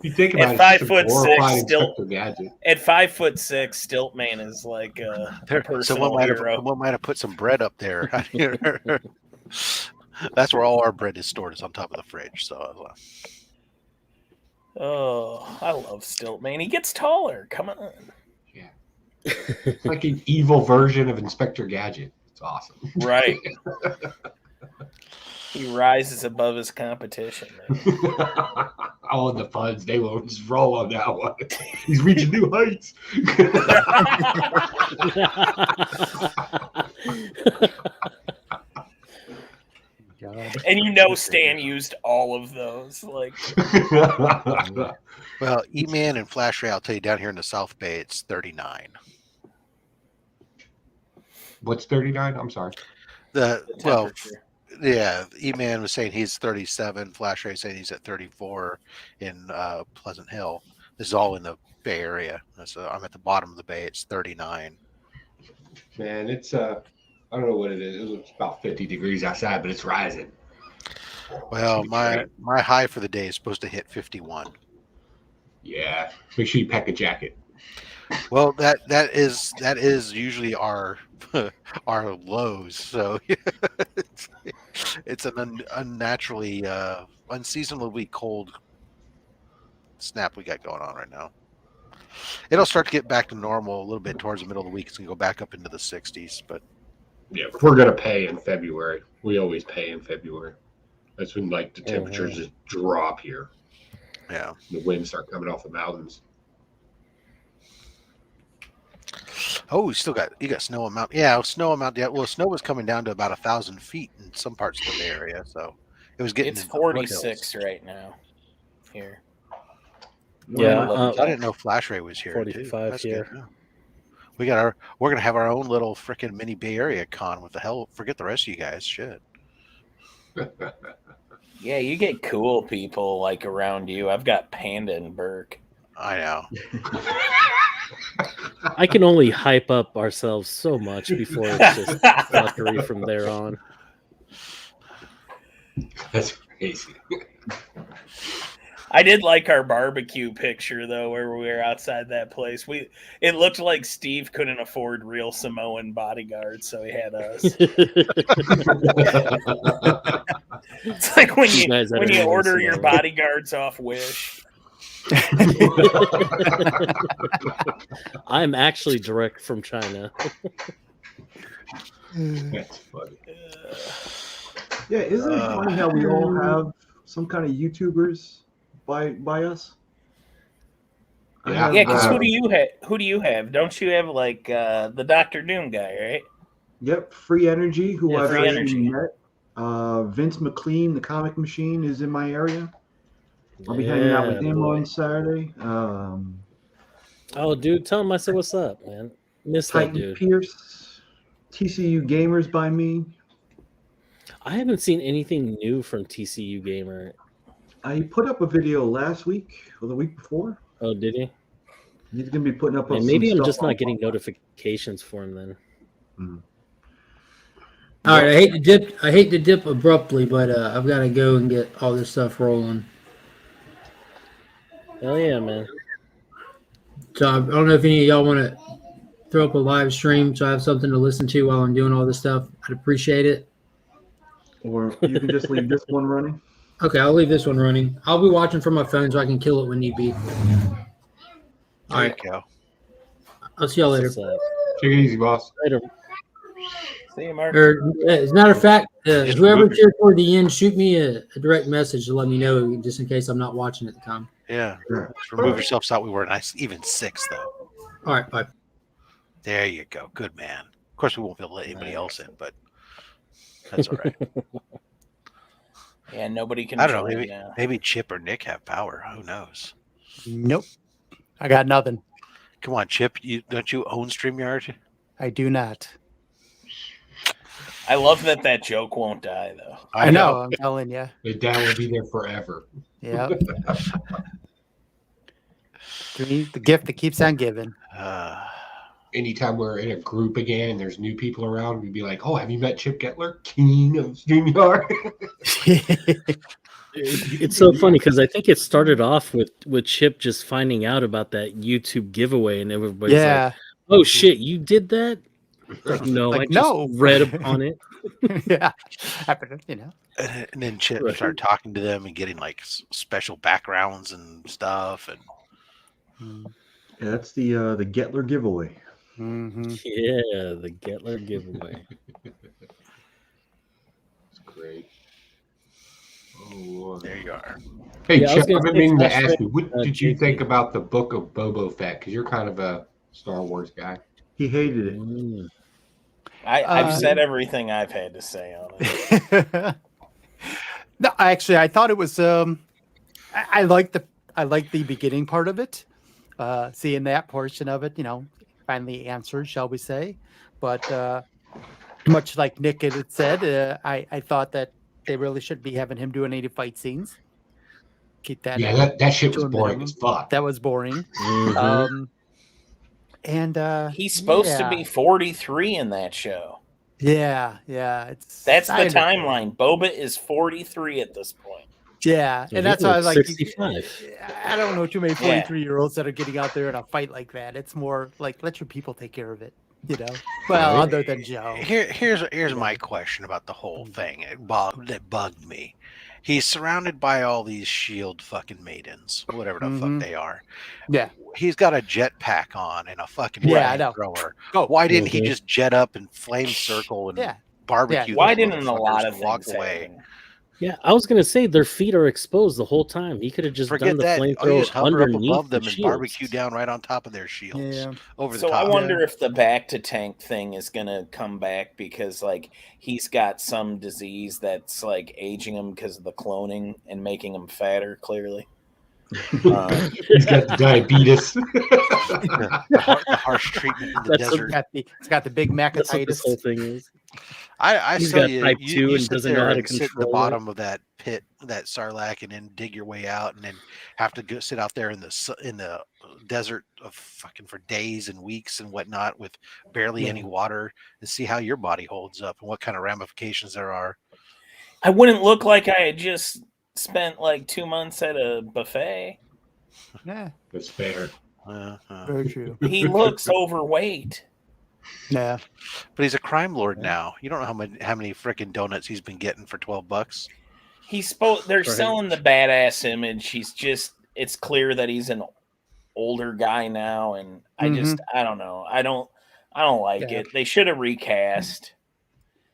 You think about at it, 5'6", at 5'6", Stiltman is like a personal hero. Someone might have put some bread up there. That's where all our bread is stored, is on top of the fridge. So, oh, I love Stiltman. He gets taller. Come on. Yeah, it's like an evil version of Inspector Gadget. It's awesome. Right. He rises above his competition, man. Oh, and the Fuds, they will just roll on that one. He's reaching new heights. And you know Stan used all of those. Like, well, E-Man and Flash Ray, I'll tell you, down here in the South Bay, it's 39. What's 39? I'm sorry. Yeah, E-Man was saying he's 37. Flash Ray saying he's at 34 in Pleasant Hill. This is all in the Bay Area. So I'm at the bottom of the bay. It's 39. Man, it's I don't know what it is. It's about 50 degrees outside, but it's rising. Well, my high for the day is supposed to hit 51. Yeah, make sure you pack a jacket. Well, that is usually our lows. So it's an unnaturally unseasonably cold snap we got going on right now. It'll start to get back to normal a little bit towards the middle of the week. It's gonna go back up into the 60s, but yeah, we're gonna pay in February. We always pay in February. That's when like the temperatures just drop here. Yeah, the winds start coming off the mountains. Oh, you got snow on Mount. Yeah, snow on Mount. Yeah, well, snow was coming down to about 1,000 feet in some parts of the Bay Area, so it was getting. It's 46 right now here. Yeah, I didn't know Flash Ray was here. 45 here. Good. We're gonna have our own little freaking mini Bay Area con with the hell. Forget the rest of you guys. Shit. Yeah, you get cool people like around you. I've got Panda and Burke. I know. I can only hype up ourselves so much before it's just fuckery from there on. That's crazy. I did like our barbecue picture though, where we were outside that place. It looked like Steve couldn't afford real Samoan bodyguards, so he had us. It's like when you order your bodyguards off Wish. I'm actually direct from China. That's funny. Yeah, isn't it funny how we all have some kind of YouTubers by us. Yeah, because who do you have? Who do you have? Don't you have like the Doctor Doom guy, right? Yep, Free Energy, who Yeah, I've Free actually Energy. met. Vince McLean, the Comic Machine, is in my area. I'll be hanging out with him on Saturday. Oh, dude, tell him I said what's up, man. Miss that Titan dude. Pierce, TCU Gamers by me. I haven't seen anything new from TCU Gamer. I put up a video last week or the week before. Oh, did he? He's going to be putting up Man, some maybe I'm stuff just on- not getting notifications for him then. All right, I hate to dip abruptly, but I've got to go and get all this stuff rolling. Hell yeah, man. So I don't know if any of y'all want to throw up a live stream so I have something to listen to while I'm doing all this stuff. I'd appreciate it. Or you can just leave this one running. Okay, I'll leave this one running. I'll be watching from my phone so I can kill it when need be. All right. There you go. I'll see y'all later. Take it easy, boss. Later. See you, Mark. Or, as a matter of fact, whoever's here toward the end, shoot me a direct message to let me know, just in case I'm not watching at the time. Yeah. Just remove yourself so that we weren't even 6, though. All right, bye. There you go. Good man. Of course, we won't be able to let anybody else in, but that's all right. Yeah, nobody can. I don't know. join Maybe now. maybe Chip or Nick have power. Who knows? Nope. I got nothing. Come on, Chip. Don't you own StreamYard? I do not. I love that joke won't die though. I know. I'm telling you. The dad will be there forever. Yeah. The gift that keeps on giving. Anytime we're in a group again and there's new people around, we'd be like, "Oh, have you met Chip Gettler, king of StreamYard?" It's so funny because I think it started off with Chip just finding out about that YouTube giveaway, and everybody's like, "Oh shit, you did that?" Like, no, I just read upon it. Yeah, you know. And then Chip started talking to them and getting like special backgrounds and stuff. And Yeah, that's the Gettler giveaway. Mm-hmm. Yeah, the Gettler giveaway. It's great. Oh, there you are. Hey, Yeah, I was Chip, gonna I've been say meaning to Flash ask Ray, you, what did JP. you think about the book of Boba Fett? Because you're kind of a Star Wars guy. He hated it. I've said everything I've had to say on it. No, actually, I thought it was. I liked the beginning part of it. Seeing that portion of it, finally answered, shall we say? But much like Nick had said, I thought that they really shouldn't be having him doing any fight scenes. Keep that. Yeah, that shit was to a boring minimum. as fuck. That was boring. Mm-hmm. And he's supposed to be 43 in that show. Yeah. That's the I understand. timeline. Boba is 43 at this point. Yeah, and that's why I was like, 65. I don't know too many Yeah. 43-year-olds that are getting out there in a fight like that. It's more like let your people take care of it, Well, other than Joe. Here's my question about the whole thing. That bugged me. He's surrounded by all these shield fucking maidens, whatever the fuck they are. Yeah. He's got a jetpack on and a fucking Yeah, I know. flamethrower. Oh. Why didn't he just jet up and flame circle and barbecue? Why those didn't a lot of motherfuckers and walk things away? happen? Yeah, I was gonna say their feet are exposed the whole time. He could have just Forget done the that. You flamethrower just hover up underneath above them the and shields. barbecue down right on top of their shields. Yeah. Over the So top. I wonder if the back to tank thing is gonna come back because he's got some disease that's aging him because of the cloning and making him fatter. Clearly, He's got the diabetes. the harsh treatment in the desert. It's got the big That's what this macatitis. whole thing is. I He's tell got you, type 2 you and sit doesn't know there how to and sit at the control bottom of that pit, that sarlacc, and then dig your way out, and then have to go sit out there in the desert of fucking for days and weeks and whatnot with barely any water, and see how your body holds up and what kind of ramifications there are. I wouldn't look like I had just spent 2 months at a buffet. Yeah, That's fair. very true. He looks overweight. Yeah, but he's a crime lord now. You don't know how many freaking donuts he's been getting for $12. They're selling the badass image. It's clear that he's an older guy now, and I don't know. I don't like it. They should have recast.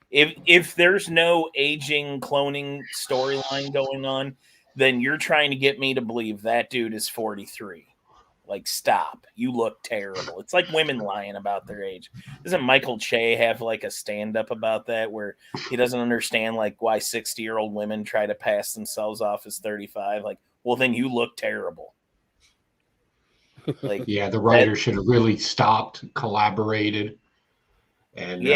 If there's no aging cloning storyline going on, then you're trying to get me to believe that dude is 43. Like, stop. You look terrible. It's like women lying about their age. Doesn't Michael Che have like a stand-up about that where he doesn't understand like why 60-year-old women try to pass themselves off as 35? Like, well, then you look terrible. Like, yeah, the writer should have really stopped, collaborated, and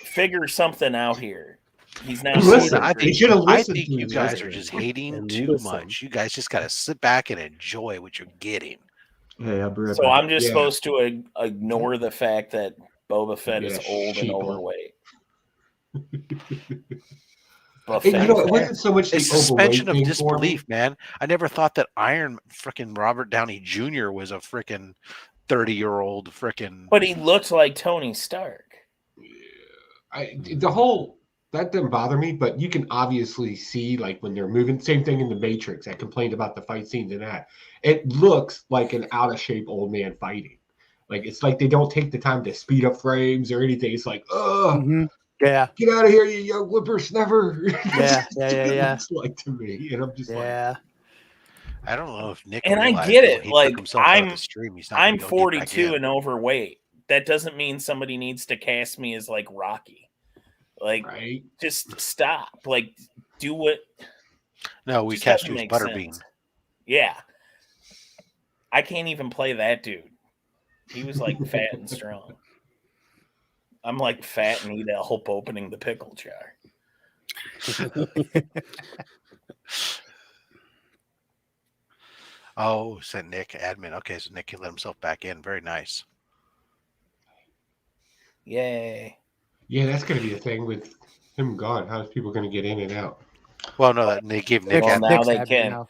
figure something out here. He's not. Listen, I think listened to you him guys yesterday. are just hating too much. You guys just got to sit back and enjoy what you're getting. Hey, I'll be right So back. I'm just supposed to ignore the fact that Boba Fett is old and sheeple. overweight. And, you know, it wasn't so much the It's suspension of overweight thing for me. disbelief, man. I never thought that freaking Robert Downey Jr. was a freaking 30-year-old freaking. But he looked like Tony Stark. That didn't bother me, but you can obviously see, like, when they're moving, same thing in The Matrix. I complained about the fight scenes in that. It looks like an out-of-shape old man fighting. Like, it's like they don't take the time to speed up frames or anything. It's like, yeah, get out of here, you young whippersnapper. Yeah. It's like to me, and I'm just I don't know if Nick. And I realized get when it. he Like, took himself out of the stream, he's not I'm gonna go get back 42 in. and overweight. That doesn't mean somebody needs to cast me as like Rocky. Like, just stop. Like, do what. No, we just cast doesn't you as make Butterbean. sense. Yeah. I can't even play that dude. He was like fat and strong. I'm like fat and need help opening the pickle jar. Oh, sent Nick admin. Okay, so Nick can let himself back in. Very nice. Yay. Yeah, that's going to be a thing with him gone. How's people going to get in and out? Well, no, they gave Nick. Well, admin. now they can.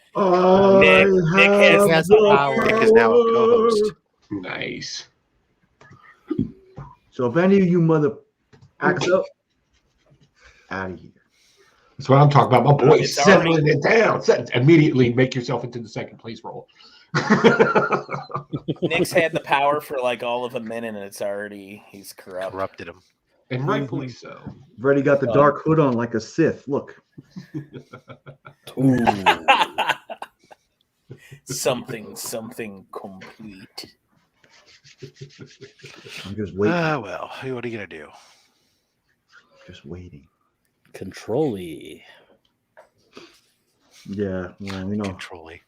Nick has the power. Nick is now a co-host. Nice. So if any of you mother acts up, out of here. That's what I'm talking about. My boy It's settling it down. Immediately make yourself into the second place role. Nick's had the power for like all of a minute, and he's corrupted him. And rightfully so. I've already got the dark hood on like a Sith. Look. Something complete. I'm just waiting. Well, what are you gonna do? Just waiting. Control-y. Yeah, well, you know. Control-y.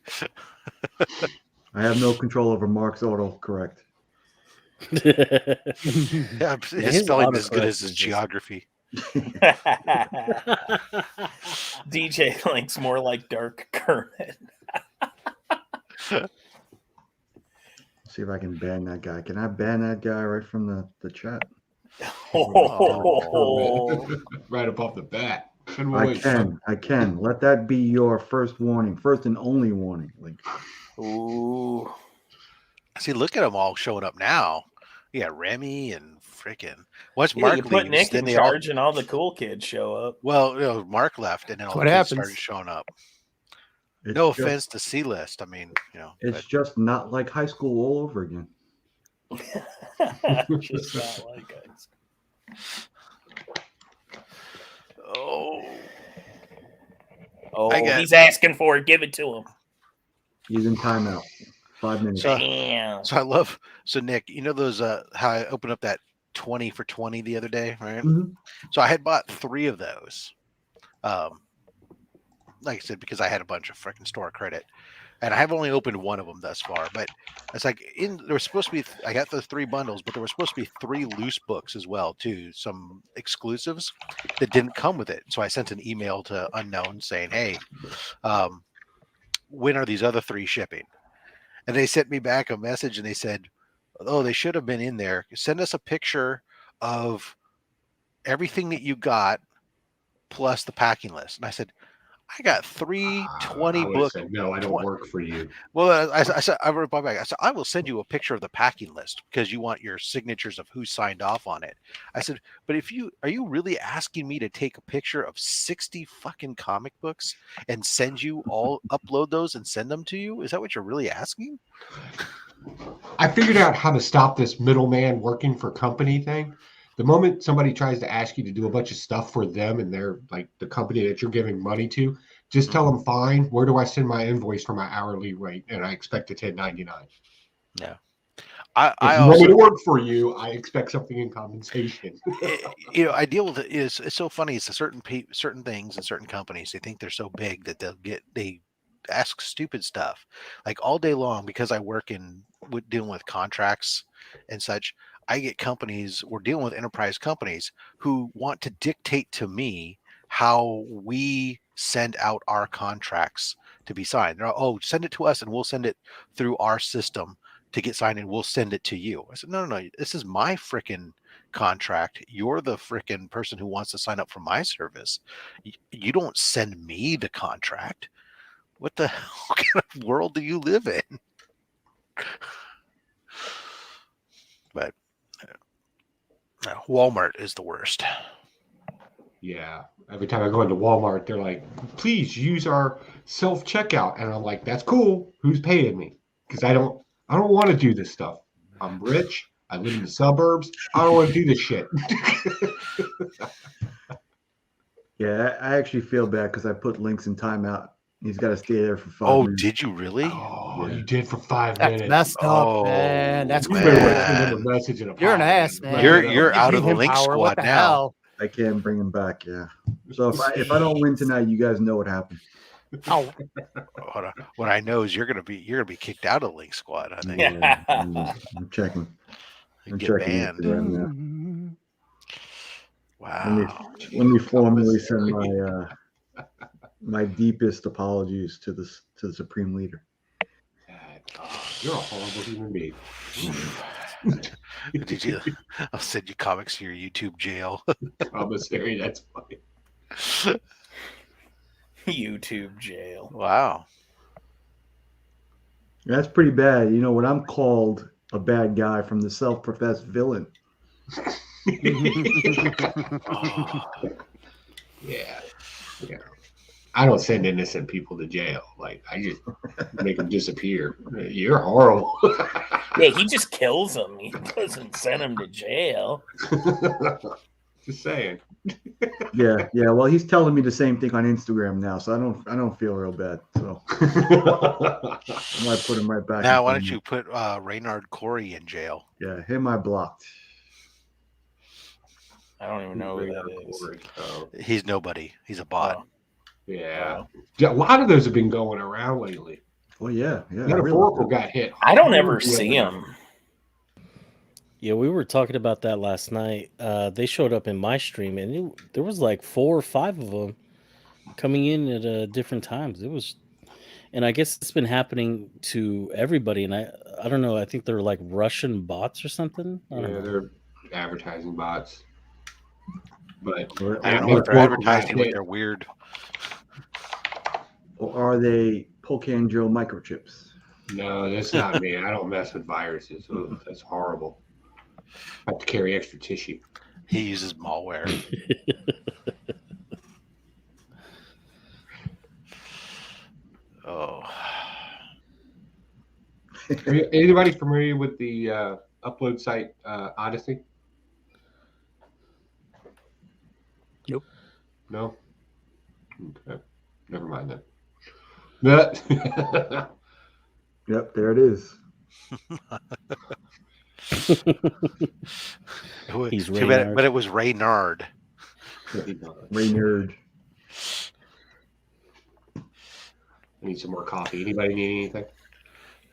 I have no control over Mark's auto-correct. Yeah, his spelling is as good as his geography. DJ thinks more like Dark Kermit. See if I can ban that guy. Can I ban that guy right from the chat? Right up off the bat. I can. Let that be your first warning, first and only warning. Like, ooh. See, look at them all showing up now. You got Remy and freaking. Once Yeah, Mark you put leaves, Nick then in they charge, and all the cool kids show up. Well, Mark left, and then all What the kids happens. started showing up. it's No just- offense to C-List. I mean, It's just not like high school all over again. Just not like us. He's asking for it. Give it to him. He's in timeout. 5 minutes. Damn. So I love. So Nick, you know those how I opened up that 20 for 20 the other day, right? Mhm. So I had bought 3 of those. Like I said, because I had a bunch of freaking store credit, and I have only opened one of them thus far. But it's like there was supposed to be. I got the 3 bundles, but there were supposed to be 3 loose books as well, too. Some exclusives that didn't come with it. So I sent an email to Unknown saying, "Hey, when are these other 3 shipping?" And they sent me back a message, and they said, "Oh, they should have been in there. Send us a picture of everything that you got plus the packing list." And I said, "I got 320 books." No, I don't work for you. Well, I said, I wrote back. I said, "I will send you a picture of the packing list because you want your signatures of who signed off on it." I said, "But are you really asking me to take a picture of 60 fucking comic books and send you upload those and send them to you? Is that what you're really asking?" I figured out how to stop this middleman working for company thing. the moment somebody tries to ask you to do a bunch of stuff for them and they're like the company that you're giving money to, just tell them, fine, where do I send my invoice for my hourly rate? And I expect a 1099. Yeah. If you want me to work for you, I expect something in compensation. I deal with it. It's so funny. It's certain things and certain companies. They think they're so big that they ask stupid stuff like all day long. Because I work with dealing with contracts and such, I get companies. We're dealing with enterprise companies who want to dictate to me how we send out our contracts to be signed. Oh, send it to us, and we'll send it through our system to get signed, and we'll send it to you. I said, no, this is my freaking contract. You're the freaking person who wants to sign up for my service. You don't send me the contract. What the hell kind of world do you live in? But Walmart is the worst. Yeah. Every time I go into Walmart, they're like, please use our self-checkout. And I'm like, that's cool. Who's paying me? Because I don't want to do this stuff. I'm rich. I live in the suburbs. I don't want to do this shit. Yeah, I actually feel bad because I put Links in timeout. He's got to stay there for 5 minutes. Did you really? Oh, you did for 5 That's minutes. messed up, man. That's you crazy. a message and You're an ass, man. You're out of the Him Link power. What squad the now. hell? I can't bring him back. Yeah. So if I don't win tonight, you guys know what happened. Oh, what I know is you're gonna be kicked out of Link Squad. I think. Yeah, I'm checking. I'm Get checking banned. Instagram now. Wow. Let me formally send my deepest apologies to the Supreme Leader. You're a horrible human being. I'll send you comics to your YouTube jail. Commissary, that's funny. YouTube jail. Wow. That's pretty bad. You know, when I'm called a bad guy from the self-professed villain. Yeah. I don't send innocent people to jail. Like, I just make them disappear. You're horrible. Yeah, he just kills them. He doesn't send them to jail. Just saying. Yeah. Well, he's telling me the same thing on Instagram now, so I don't feel real bad. So I might put him right back. Now, why don't you put Raynard Corey in jail? Yeah, him I blocked. I don't even know who that is. He's nobody. He's a bot. Yeah. A lot of those have been going around lately. Well, yeah. Metaphorical got hit. I don't ever see him. Yeah, we were talking about that last night. They showed up in my stream, and there was like 4 or 5 of them coming in at different times. And I guess it's been happening to everybody. And I don't know. I think they're like Russian bots or something. I don't know. They're advertising bots. But I don't know if they're advertising with their weird. Or are they Pocan Joe microchips? No, that's not me. I don't mess with viruses. Ooh, that's horrible. I have to carry extra tissue. He uses malware. Oh. Are anybody familiar with the upload site Odyssey? Nope. No? Okay. Never mind then. But Yep, there it is. He's too bad, but it was Raynard. Raynard. I need some more coffee. Anybody need anything?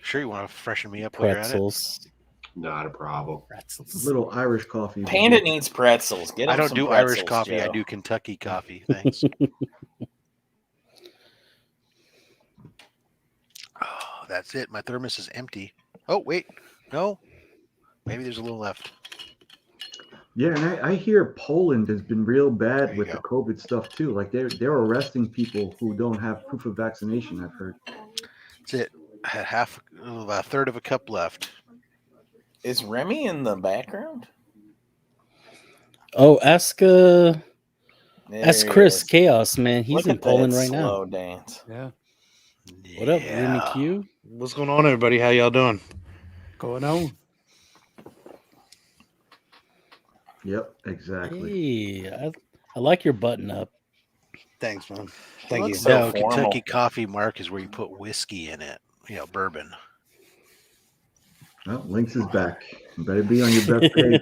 Sure, you want to freshen me up while you're at it? Pretzels. Not a problem. Pretzels. Little Irish coffee. Panda needs pretzels. Get him I don't some do pretzels, Irish coffee. Joe. I do Kentucky coffee. Thanks. Oh, that's it. My thermos is empty. Oh, wait. No. Maybe there's a little left. Yeah, and I hear Poland has been real bad with the COVID stuff too. Like they're arresting people who don't have proof of vaccination. I've heard. That's it. I had a third of a cup left. Is Remy in the background? Oh, ask Chris is. Chaos, man. He's Look in at Poland that right now. slow dance. Yeah. What up, Remy Q? What's going on, everybody? How y'all doing? Going on. Yep, exactly. Hey, I like your button up. Thanks, man. Thank you. Looks so No, formal. Kentucky Coffee Mark is where you put whiskey in it. Bourbon. Well, Lynx is back. You better be on your best behavior.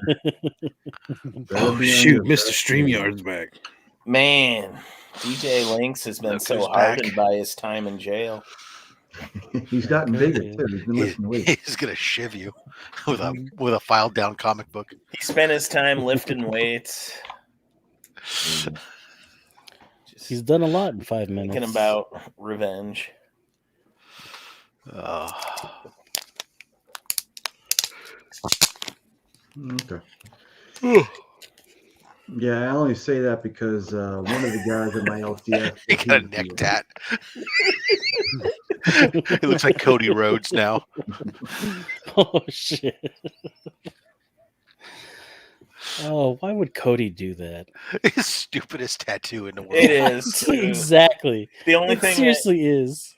Oh shoot, Mr. StreamYard's back. Man, DJ Lynx has been so hardened by his time in jail. He's gotten bigger too. He's been lifting weights. He's gonna shiv you with a filed down comic book. He spent his time lifting weights. He's done a lot in 5 minutes. Thinking about revenge. Okay. Yeah, I only say that because one of the guys at my LCS. He got a neck tat. It looks like Cody Rhodes now. Oh shit. Oh, why would Cody do that? His stupidest tattoo in the world. It is. Exactly. The only it thing seriously is.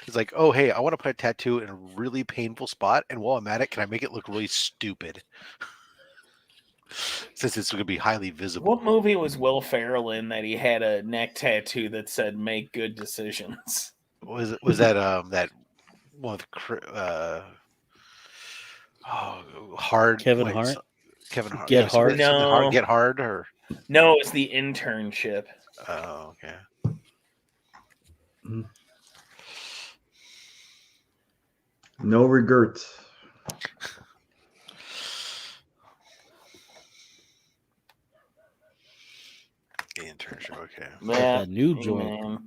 It's like, oh, hey, I want to put a tattoo in a really painful spot, and while I'm at it, can I make it look really stupid? Since it's going to be highly visible. What movie was Will Ferrell in that he had a neck tattoo that said "Make good decisions"? Was that that one with Hard? Kevin Hart? Kevin Hart. Get Hard? No. Get Hard or no? It's The Internship. Oh, okay. No regrets. The Internship. Okay. Man, that new joint. man.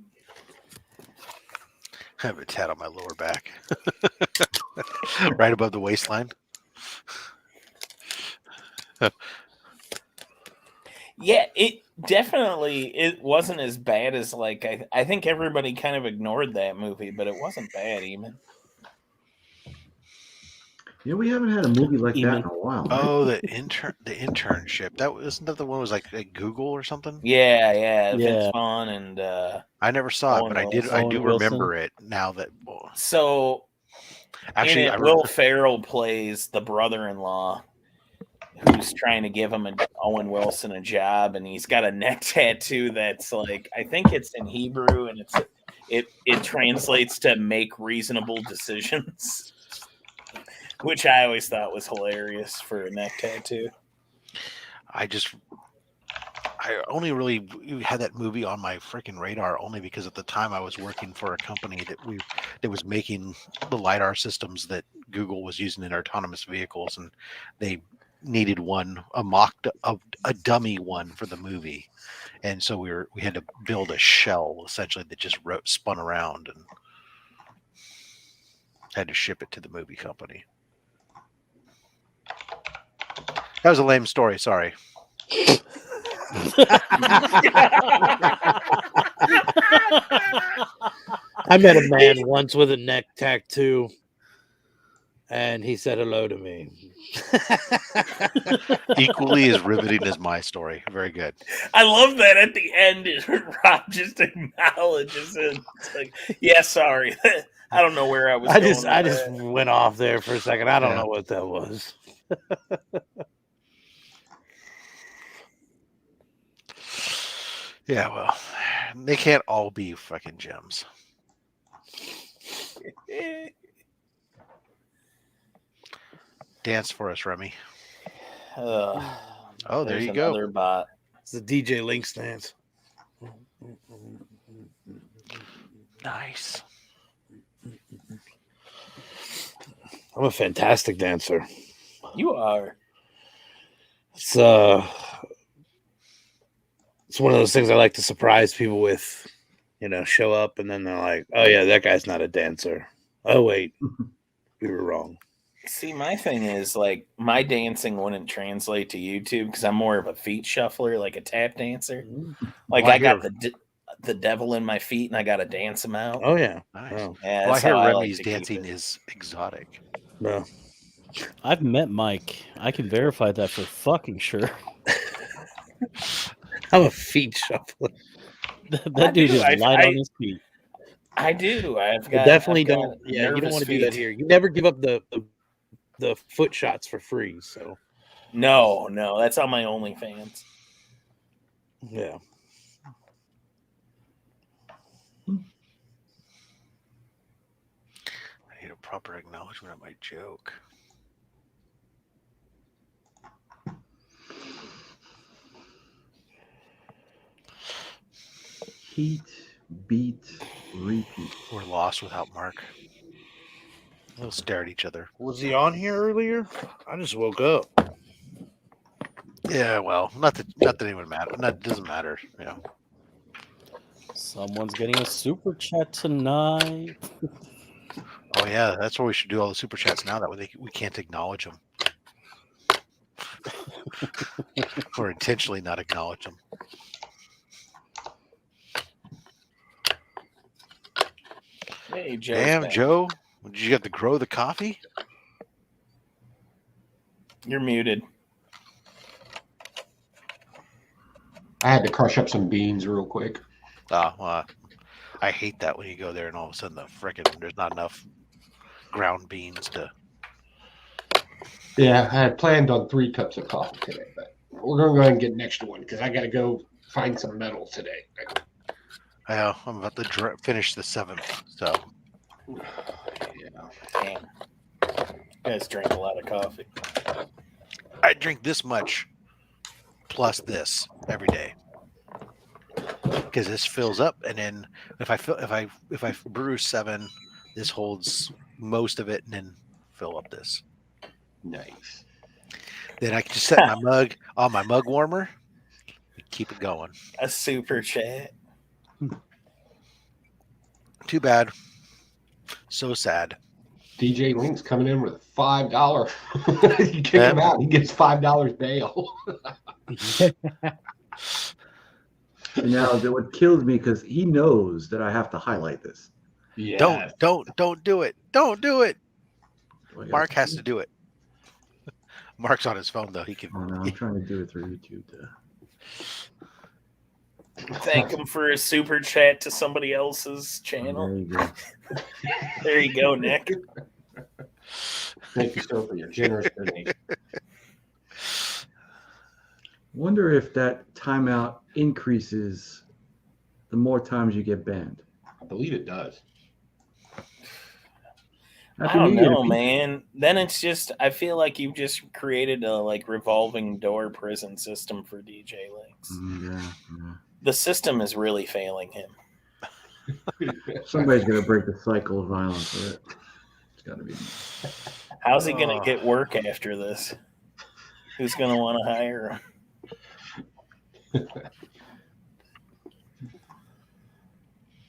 I have a tat on my lower back, right above the waistline. Yeah, it wasn't as bad as like I think everybody kind of ignored that movie, but it wasn't bad even. Yeah, we haven't had a movie like that in a while. Right? Oh, the Internship. Wasn't that the one was like at Google or something? Yeah. Vince Vaughn and I never saw it, but I do remember it now that. So, actually, Will Ferrell plays the brother-in-law who's trying to give him Owen Wilson a job, and he's got a neck tattoo that's like I think it's in Hebrew, and it translates to "make reasonable decisions." Which I always thought was hilarious for a neck tattoo. I only really had that movie on my freaking radar only because at the time I was working for a company that was making the LiDAR systems that Google was using in autonomous vehicles, and they needed a dummy one for the movie, and so we had to build a shell essentially that just spun around and had to ship it to the movie company. That was a lame story. Sorry. I met a man once with a neck tattoo, and he said hello to me. Equally as riveting as my story. Very good. I love that at the end, Rob just acknowledges it. It's like, yeah, sorry. I don't know where I was. I just went off there for a second. I don't know what that was. Yeah, well, they can't all be fucking gems. Dance for us, Remy. Oh, there you go. Bot. It's the DJ Lynx dance. Nice. I'm a fantastic dancer. You are. It's one of those things I like to surprise people with. Show up and then they're like, "Oh yeah, that guy's not a dancer." Oh wait, we were wrong. See, my thing is like my dancing wouldn't translate to YouTube because I'm more of a feet shuffler, like a tap dancer. Like I got the devil in my feet and I got to dance them out. Oh yeah, nice. Oh. Yeah, well, I hear like Remy's dancing is exotic. No, I've met Mike. I can verify that for fucking sure. I'm a feet shuffler. that dude is light on his feet. I do. Definitely don't. Yeah, you don't want to do that here. You never give up the the foot shots for free. So No, that's on my OnlyFans. yeah. I need a proper acknowledgement of my joke. Heat, beat, repeat. We're lost without Mark. We'll stare at each other. Was he on here earlier? I just woke up. Yeah, well, not that anyone matter. That doesn't matter. You know. Someone's getting a super chat tonight. Oh yeah, that's where we should do all the super chats now. That way we can't acknowledge them, or intentionally not acknowledge them. Hey, Joe's Damn, back. Joe, did you get to grow the coffee? You're muted. I had to crush up some beans real quick. I hate that when you go there and all of a sudden there's not enough ground beans to. Yeah, I had planned on 3 cups of coffee today, but we're going to go ahead and get an extra one because I got to go find some metal today. Yeah, I'm about to finish the 7th, so. Yeah. Damn. You guys drink a lot of coffee. I drink this much plus this every day because this fills up, and then if I brew 7, this holds most of it, and then fill up this. Nice. Then I can just set my mug on my mug warmer and keep it going. A super chat. Too bad. So sad. DJ Link's coming in with a $5. You kick him out, he gets $5 bail. And now what kills me because he knows that I have to highlight this. Yeah. Don't do it. Don't do it. Mark has to do it. Mark's on his phone though. He can. Oh, no, I'm trying to do it through YouTube. Thank him for a super chat to somebody else's channel. There you go. There you go, Nick. Thank you, sir, for your generous donation. Wonder if that timeout increases the more times you get banned. I believe it does. I don't know, man. Then it's just, I feel like you've just created a revolving door prison system for DJ Links. Yeah. The system is really failing him. Somebody's gonna break the cycle of violence with it. It's gotta be. How's he gonna get work after this? Who's gonna want to hire him?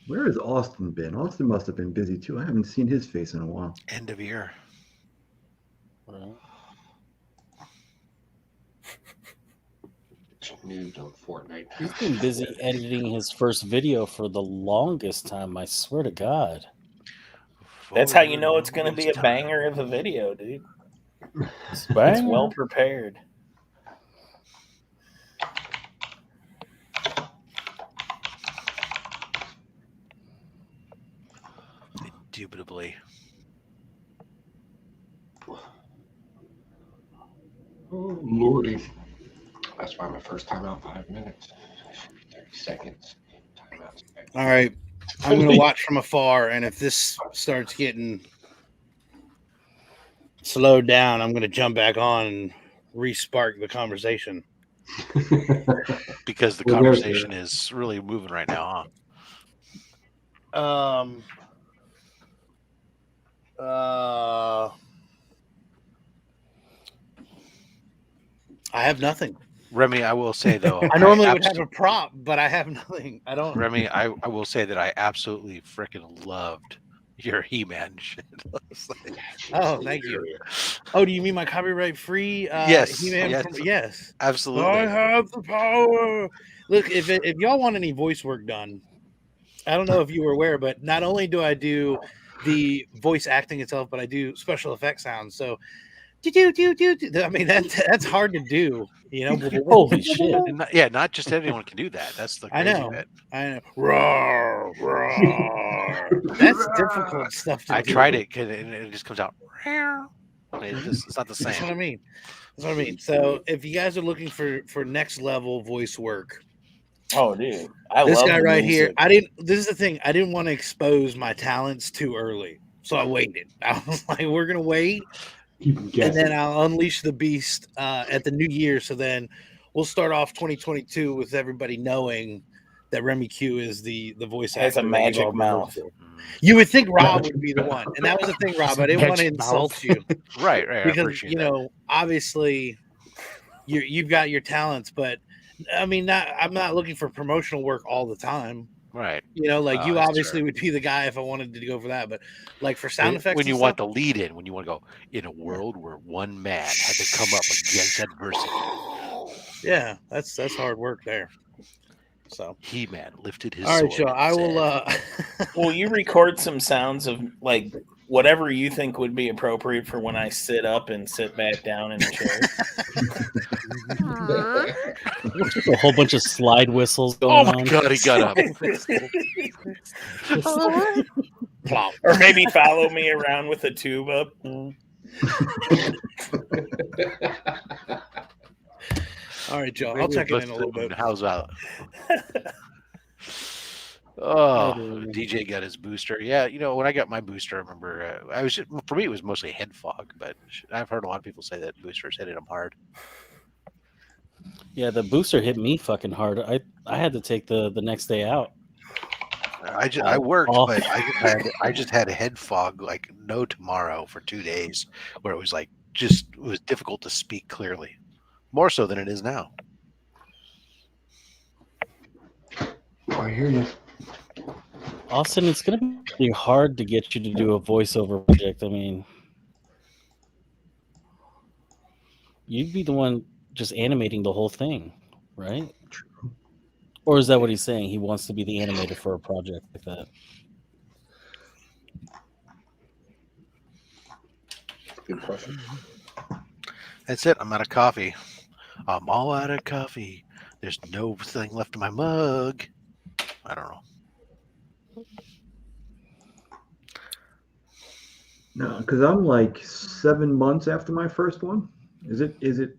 Where has Austin been? Austin must have been busy too. I haven't seen his face in a while. End of year. News on Fortnite. He's been busy editing his first video for the longest time. I swear to God. That's how you know it's going to be a banger of a video, dude. It's well prepared. Indubitably. Oh, Lordy. That's why my first time out 5 minutes. 30 seconds. Timeouts. All right. I'm going to watch from afar, and if this starts getting slowed down, I'm going to jump back on and re-spark the conversation. Because the conversation is really moving right now, huh? I have nothing. Remy, I will say though, I normally would have a prop, but I have nothing. I don't. Remy, I will say that I absolutely freaking loved your He-Man shit. Oh, thank you. Oh, do you mean my copyright-free? Yes, He-Man yes, absolutely. I have the power. Look, if y'all want any voice work done, I don't know if you were aware, but not only do I do the voice acting itself, but I do special effect sounds. So, I mean that's hard to do, you know. Holy shit! Not just anyone can do that. That's the crazy bit. I know. Roar, roar. That's difficult stuff to do. I tried it and it just comes out. It's not the same. That's what I mean. That's what I mean. So if you guys are looking for next level voice work, oh dude, this love guy the right music. here. This is the thing. I didn't want to expose my talents too early, so I waited. I was like, we're gonna wait, and then I'll unleash the beast at the new year. So then we'll start off 2022 with everybody knowing that Remy Q is the voice actor. Has a that magic we've all mouth. You would think Rob would be the one, and that was the thing, Rob. I didn't want to insult you, right? I Because appreciate that. obviously, you've got your talents, but I mean, I'm not looking for promotional work all the time. Right. You that's obviously fair. would be the guy if I wanted to go for that, but like for sound effects, when you and want stuff, the lead in, when you want to go in a world where one man had to come up against adversity. yeah, that's hard work there. So He-Man lifted his all right, sword. Joe, I will. Will you record some sounds of like whatever you think would be appropriate for when I sit up and sit back down in the chair? Just a whole bunch of slide whistles going on. Oh my god, he got up. Or maybe follow me around with a tube up. All right, Joe, I'll check it in a little bit. How's that? Oh, DJ got his booster. Yeah, when I got my booster, I remember for me it was mostly head fog, but I've heard a lot of people say that boosters hitting them hard. Yeah, the booster hit me fucking hard. I had to take the next day out. I worked, but I just had a head fog like no tomorrow for 2 days, where it was like it was difficult to speak clearly, more so than it is now. I hear you. Austin, it's going to be hard to get you to do a voiceover project. I mean, you'd be the one just animating the whole thing, right? True. Or is that what he's saying? He wants to be the animator for a project like that. Good question. That's it. I'm out of coffee. I'm all out of coffee. There's no thing left in my mug. I don't know. No, because I'm like 7 months after my first one. Is it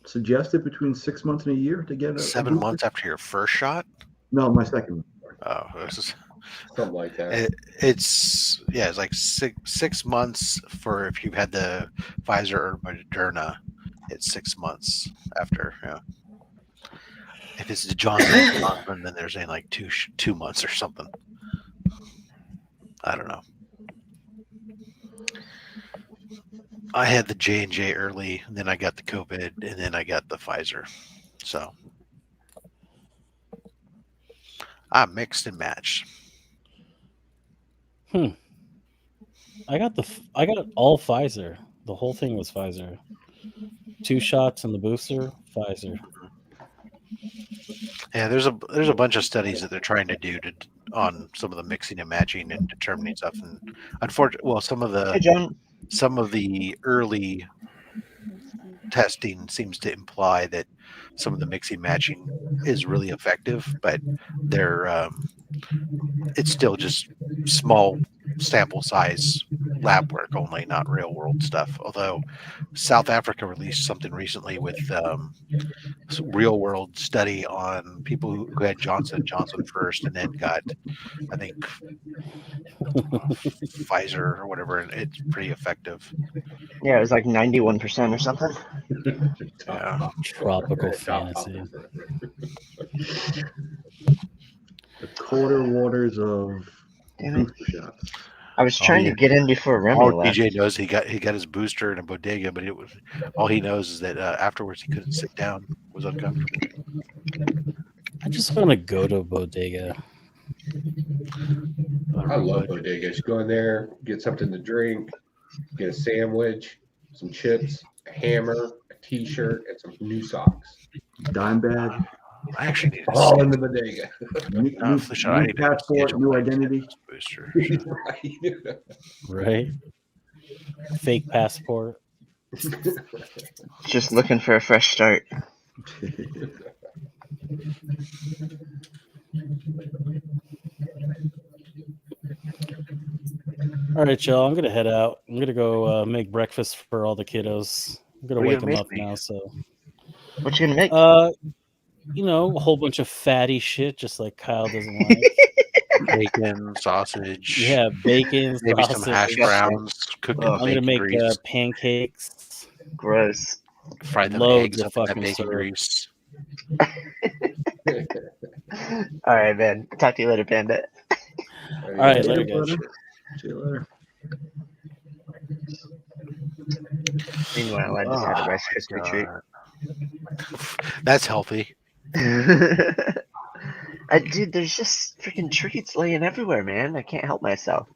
suggested between 6 months and a year to get a 7 booster? months after your first shot? No, my second one. Oh, this is something like that. It's like 6 months for if you've had the Pfizer or Moderna. It's 6 months after. Yeah. If it's the Johnson, then they're saying like 2 months or something. I don't know. I had the J&J early, and then I got the COVID, and then I got the Pfizer. So I mixed and matched. I got all Pfizer. The whole thing was Pfizer. 2 shots and the booster, Pfizer. Yeah, there's a bunch of studies that they're trying to do on some of the mixing and matching and determining stuff. And unfortunately, well, some of the early testing seems to imply that some of the mixing matching is really effective, but it's still just small sample size lab work only, not real world stuff. Although South Africa released something recently with real world study on people who had Johnson first and then got, I think, Pfizer or whatever, and it's pretty effective. Yeah, it was like 91% or something. Yeah. Tropical fantasy. The quarter waters of booster shots. I was trying to get in before Remy All left. DJ knows he got his booster in a bodega, but all he knows is that afterwards he couldn't sit down, was uncomfortable. I just want to go to a bodega. I love bodegas. Go in there, get something to drink, get a sandwich, some chips, a hammer, a t-shirt, and some new socks. Dime bag. I actually need all in the bodega. New passport, new identity. Booster. Right? Fake passport. Just looking for a fresh start. All right, y'all. I'm gonna head out. I'm gonna go make breakfast for all the kiddos. I'm gonna What are you wake gonna them make up me? now. So, What you gonna make? a whole bunch of fatty shit, just like Kyle doesn't like. Bacon, sausage. Yeah, bacon, Maybe some hash sausage. browns cooked in I'm gonna bacon make grease. pancakes. Gross. Fry them Loads eggs of up in that fucking bacon syrup. grease. All right, man. Talk to you later, Bandit. All right, later, guys. See you later. Meanwhile, I just had a Rice Krispie treat. That's healthy. Dude, there's just freaking treats laying everywhere, man. I can't help myself.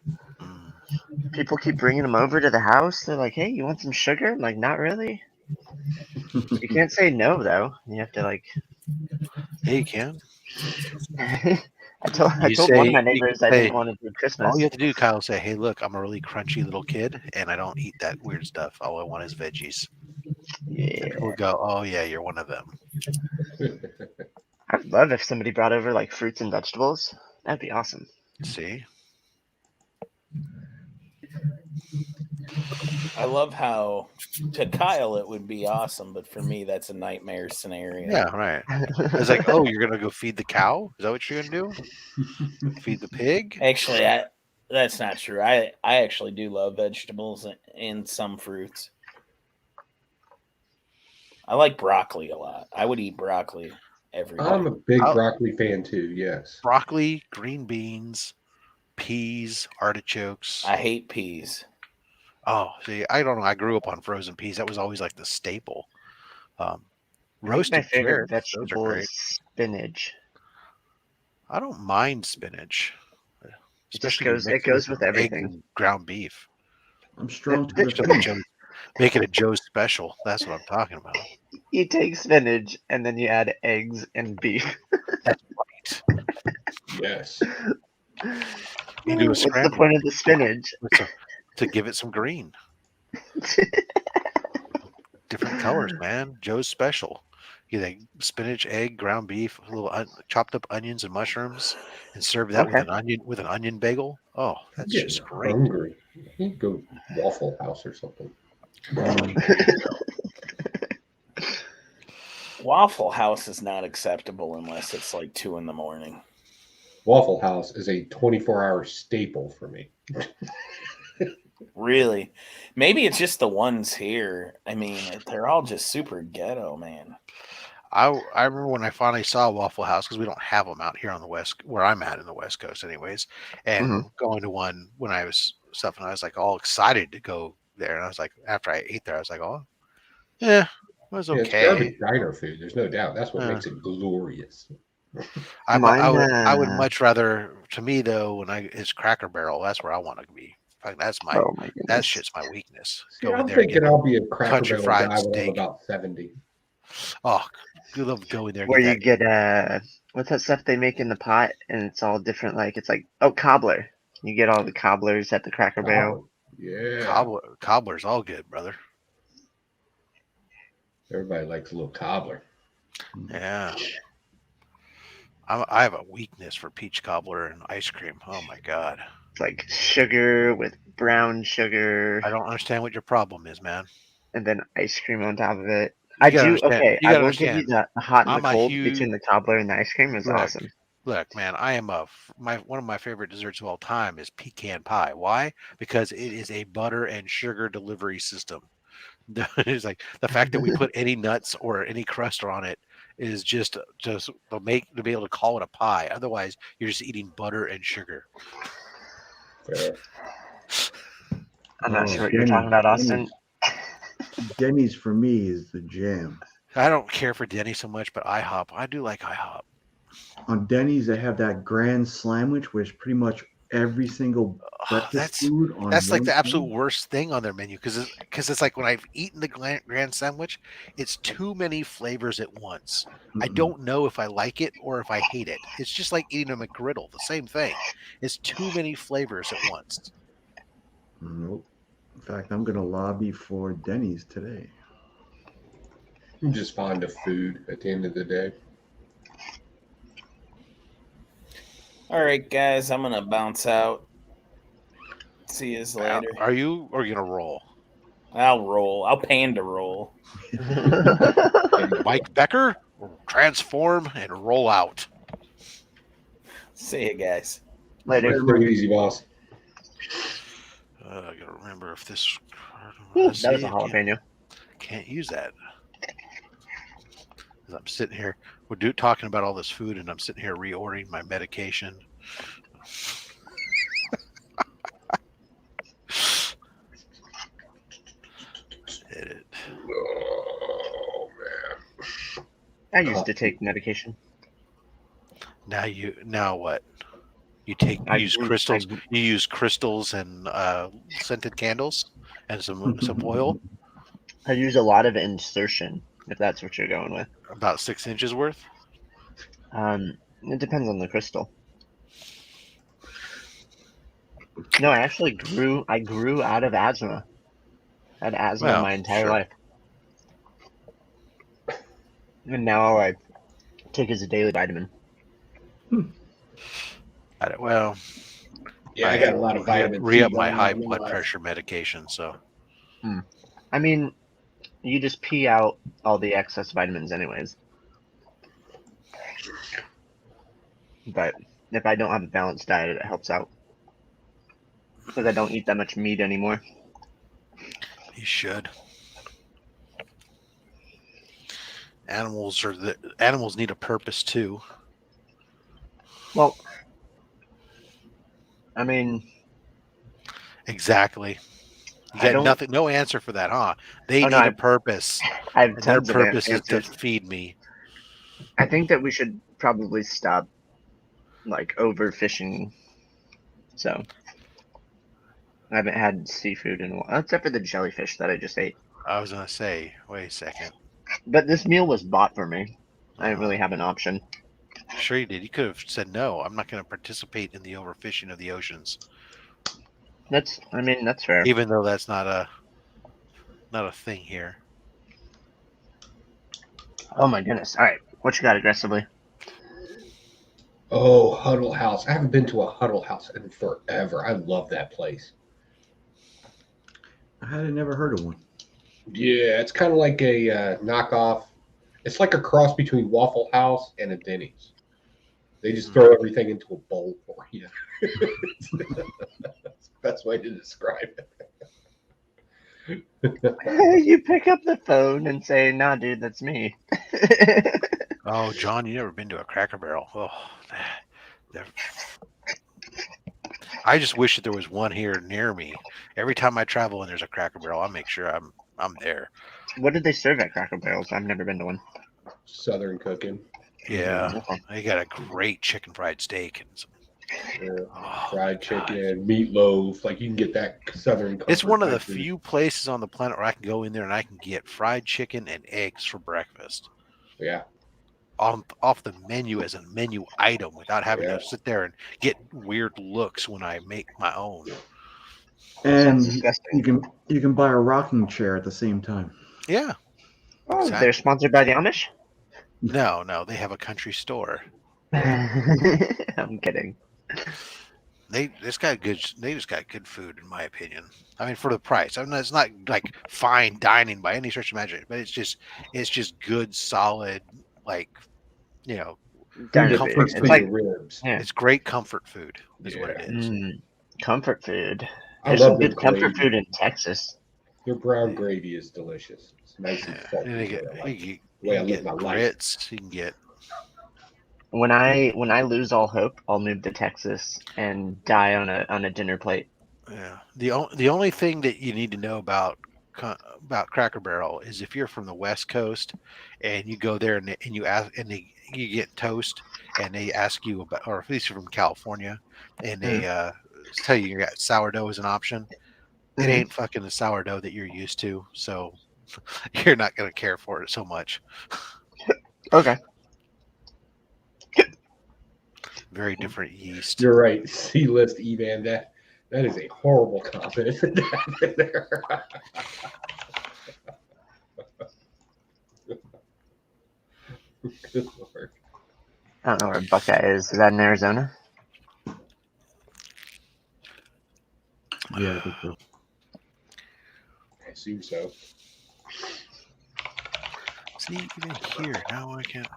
People keep bringing them over to the house. They're like, "Hey, you want some sugar?" I'm like, "Not really." You can't say no, though. You have to like. Yeah, you can. I told one of my neighbors I didn't want to do Christmas. All you have to do, Kyle, say, "Hey, look, I'm a really crunchy little kid, and I don't eat that weird stuff. All I want is veggies." Yeah. And people go, "Oh yeah, you're one of them." I'd love if somebody brought over like fruits and vegetables. That'd be awesome. See? I love how to Kyle it would be awesome, but for me that's a nightmare scenario. Yeah, right. It's like, oh, you're gonna go feed the cow? Is that what you're gonna do? Feed the pig? Actually, that's not true. I actually do love vegetables and some fruits. I like broccoli a lot. I would eat broccoli every day. I'm a big broccoli fan too. Yes. Broccoli, green beans, peas, artichokes. I hate peas. Oh, see, I don't know. I grew up on frozen peas. That was always like the staple. Roasted my favorite carrots, those are vegetable great. is spinach. I don't mind spinach, especially It goes with everything. Eggs and ground beef. I'm strong to Make it a Joe's special. That's what I'm talking about. You take spinach and then you add eggs and beef. That's right. Yes. You do a What's scramble. the point of the spinach? To give it some green. Different colors, man. Joe's special. You like spinach, egg, ground beef, a little chopped up onions and mushrooms, and serve that with an onion bagel. Oh, that's just great. Hungry. You can go Waffle House or something. Waffle House is not acceptable unless it's like 2 a.m. Waffle House is a 24-hour staple for me. Really? Maybe it's just the ones here. I mean, they're all just super ghetto, man. I remember when I finally saw Waffle House, because we don't have them out here on the West, where I'm at in the West Coast anyways, and going to one when I was stuff, and I was like all excited to go there. And I was like, after I ate there, I was like, oh, yeah, it was okay. It's garbage diner food. There's no doubt. That's what makes it glorious. I would much rather, to me though, it's Cracker Barrel. That's where I want to be. In fact, that shit's my weakness. See, I'm thinking I'll be a Cracker Barrel guy when I'm about 70. Oh, I love going there. Where you get what's that stuff they make in the pot, and it's all different. Like it's like cobbler. You get all the cobblers at the Cracker Barrel. Yeah, cobbler's all good, brother. Everybody likes a little cobbler. Yeah. I have a weakness for peach cobbler and ice cream. Oh my god. It's like sugar with brown sugar. I don't understand what your problem is, man. And then ice cream on top of it. I will give you the hot and the cold between the cobbler and the ice cream is awesome. Look, man, I am one of my favorite desserts of all time is pecan pie. Why? Because it is a butter and sugar delivery system. It's like the fact that we put any nuts or any crust on it is just to be able to call it a pie. Otherwise, you're just eating butter and sugar. Fair. I'm not sure what you're talking about, Austin. Denny's for me is the jam. I don't care for Denny's so much, but IHOP, I do like IHOP. On Denny's, they have that grand sandwich, which pretty much every single breakfast food on that's like the absolute worst thing on their menu because it's like when I've eaten the grand sandwich, it's too many flavors at once. I don't know if I like it or if I hate it. It's just like eating a McGriddle, the same thing. It's too many flavors at once. Nope. In fact, I'm going to lobby for Denny's today. I'm just fond of food at the end of the day. All right, guys, I'm going to bounce out. See you later. Are you gonna roll? I'll roll. I'll panda roll. Mike Becker, transform and roll out. See you guys. Later. Take it easy, boss. I gotta remember if this. That was a jalapeno. Can't use that. I'm sitting here. We're talking about all this food, and I'm sitting here reordering my medication. Edit. Oh man. I used to take medication. Now what? You use crystals. You use crystals and scented candles and some oil. I use a lot of insertion, if that's what you're going with. About 6 inches worth. It depends on the crystal. No, I actually grew out of asthma. I had asthma my entire life. And now I take it as a daily vitamin. Well, yeah, I got a lot of vitamin. Re-up my high blood pressure medication, so. I mean, you just pee out all the excess vitamins anyways. But if I don't have a balanced diet, it helps out. Because I don't eat that much meat anymore. You should. Animals need a purpose too. Well, I mean, exactly. You got nothing, no answer for that, huh? They need a purpose. Their purpose is to feed me. I think that we should probably stop, like, overfishing. So, I haven't had seafood in a while, except for the jellyfish that I just ate. I was gonna say, wait a second. But this meal was bought for me. I didn't really have an option. Sure you did. You could have said no. I'm not going to participate in the overfishing of the oceans. That's fair. Even though that's not a thing here. Oh my goodness! All right, what you got aggressively? Oh, Huddle House. I haven't been to a Huddle House in forever. I love that place. I had never heard of one. Yeah, it's kind of like a knockoff. It's like a cross between Waffle House and a Denny's. They just throw everything into a bowl for you. That's the best way to describe it. You pick up the phone and say, "Nah, dude, that's me." Oh, John, you never been to a Cracker Barrel? Oh, I just wish that there was one here near me. Every time I travel and there's a Cracker Barrel, I'll make sure I'm there. What did they serve at Cracker Barrels? I've never been to one. Southern cooking. Yeah, they got a great chicken fried steak and some fried chicken, meatloaf. Like you can get that Southern. It's one of the few places on the planet where I can go in there and I can get fried chicken and eggs for breakfast. Yeah. Off the menu as a menu item without having to sit there and get weird looks when I make my own. And you can buy a rocking chair at the same time. Yeah. Oh, exactly. They're sponsored by the Amish? No, they have a country store. I'm kidding. They just got good food, in my opinion. I mean, for the price. I mean, it's not like fine dining by any stretch of imagination, but it's just good, solid, like, you know, comfort. It's like ribs. Yeah. It's great comfort food, is what it is. Comfort food. There's some good comfort food in Texas. Your brown gravy is delicious. It's nice and salty. You get grits. You can get. When I lose all hope, I'll move to Texas and die on a dinner plate. Yeah. The only thing that you need to know about Cracker Barrel is if you're from the West Coast and you go there and you ask and you get toast and they ask you about, or at least you're from California, and they tell you got sourdough as an option. It ain't fucking the sourdough that you're used to, so you're not going to care for it so much. Okay. Very different yeast. You're right. List Eman. That is a horrible compliment there. Good Lord. I don't know where Buckeye is. Is that in Arizona? Yeah, I think so. I assume so. See, even here now I can't.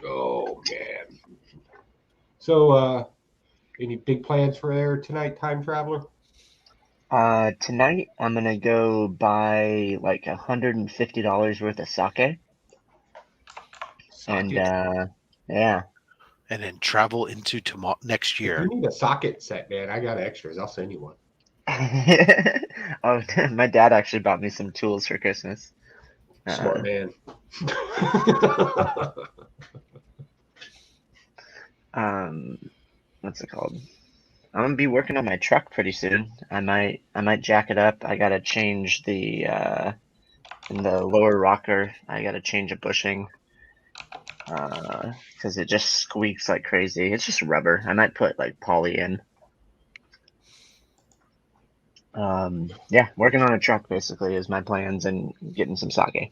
Oh man. So, any big plans for there tonight, time traveler? Tonight I'm gonna go buy like $150 worth of sake. And yeah. And then travel into next If year. you need a socket set, man, I got extras. I'll send you one. Oh, my dad actually bought me some tools for Christmas. Smart man. What's it called? I'm gonna be working on my truck pretty soon. I might jack it up. I gotta change the in the lower rocker. I gotta change a bushing because it just squeaks like crazy. It's just rubber. I might put like poly in. Yeah, working on a truck basically is my plans, and getting some sake.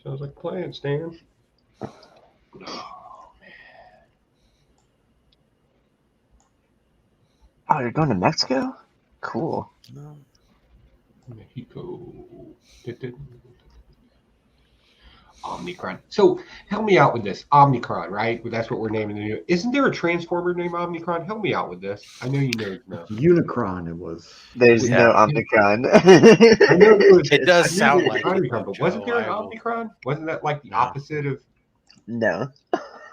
Sounds like plans, Stan. Oh, you're going to Mexico? Cool. Mexico. Omnicron. So help me out with this. Omnicron, right? That's what we're naming the new. Isn't there a Transformer named Omnicron? Help me out with this. I know you know. Unicron it was. There's no Omnicron. I know there was, It does I knew sound there was like Omnicron, but wasn't there an Omnicron? Wasn't that like the opposite of No.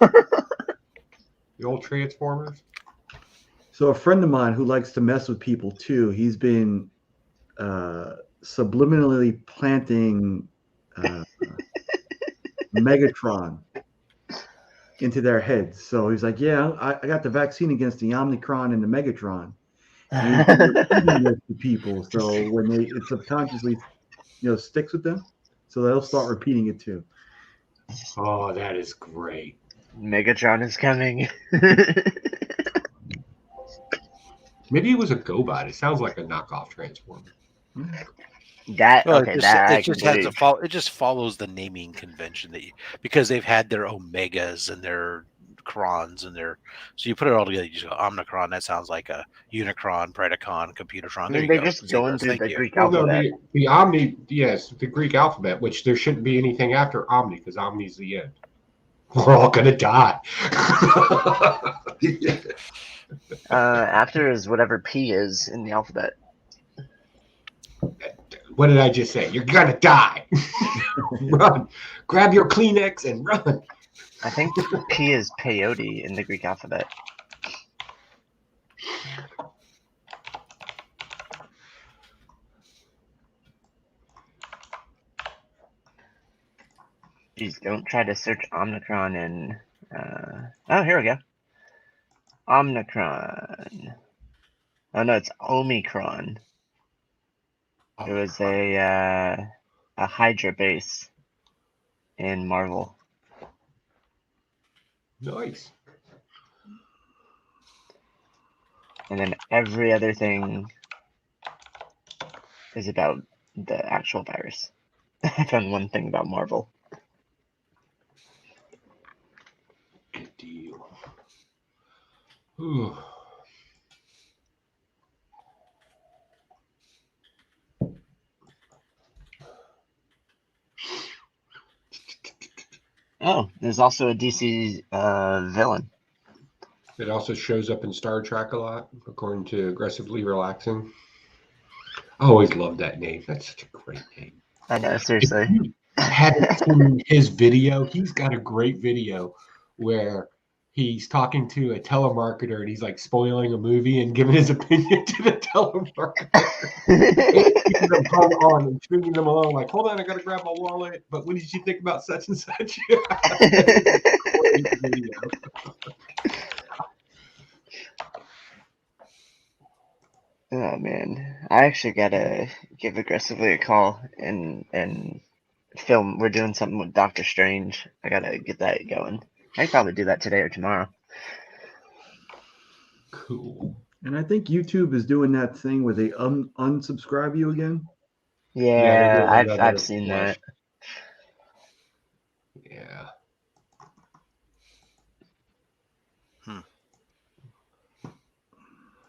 the old Transformers? So a friend of mine who likes to mess with people too, he's been subliminally planting Megatron into their heads. So he's like, yeah, I got the vaccine against the Omnicron and the Megatron. And he's repeating this to people. So when it subconsciously, sticks with them, so they'll start repeating it too. Oh, that is great. Megatron is coming. Maybe it was a GoBot. It sounds like a knockoff Transformer. It just follows the naming convention because they've had their Omegas and their Crons and so you put it all together. You just go Omnicron. That sounds like a Unicron, Predacon, Computertron. There you they're go. just going through the Greek Well, no, alphabet. the Omni, yes, the Greek alphabet, which there shouldn't be anything after Omni because Omni's the end. We're all gonna die. After is whatever P is in the alphabet. What did I just say? You're gonna die. Run. Grab your Kleenex and run. I think P is peyote in the Greek alphabet. Jeez, don't try to search Omnicron in... oh, here we go. Omnicron. Oh, no, it's Omicron. It was a Hydra base in Marvel. Nice. And then every other thing is about the actual virus. I found one thing about Marvel. Good deal. Ooh. Oh, there's also a DC villain. It also shows up in Star Trek a lot, according to Aggressively Relaxing. I always loved that name. That's such a great name. I know, seriously. If you haven't seen his video, he's got a great video where he's talking to a telemarketer and he's like spoiling a movie and giving his opinion to the telemarketer. Keeping them hung on and stringing them along, like, hold on, I gotta grab my wallet. But what did you think about such and such? Great video. Oh man, I actually gotta give Aggressively a call and film. We're doing something with Doctor Strange. I gotta get that going. I could probably do that today or tomorrow. Cool. And I think YouTube is doing that thing where they unsubscribe you again. Yeah, I've seen that. Yeah.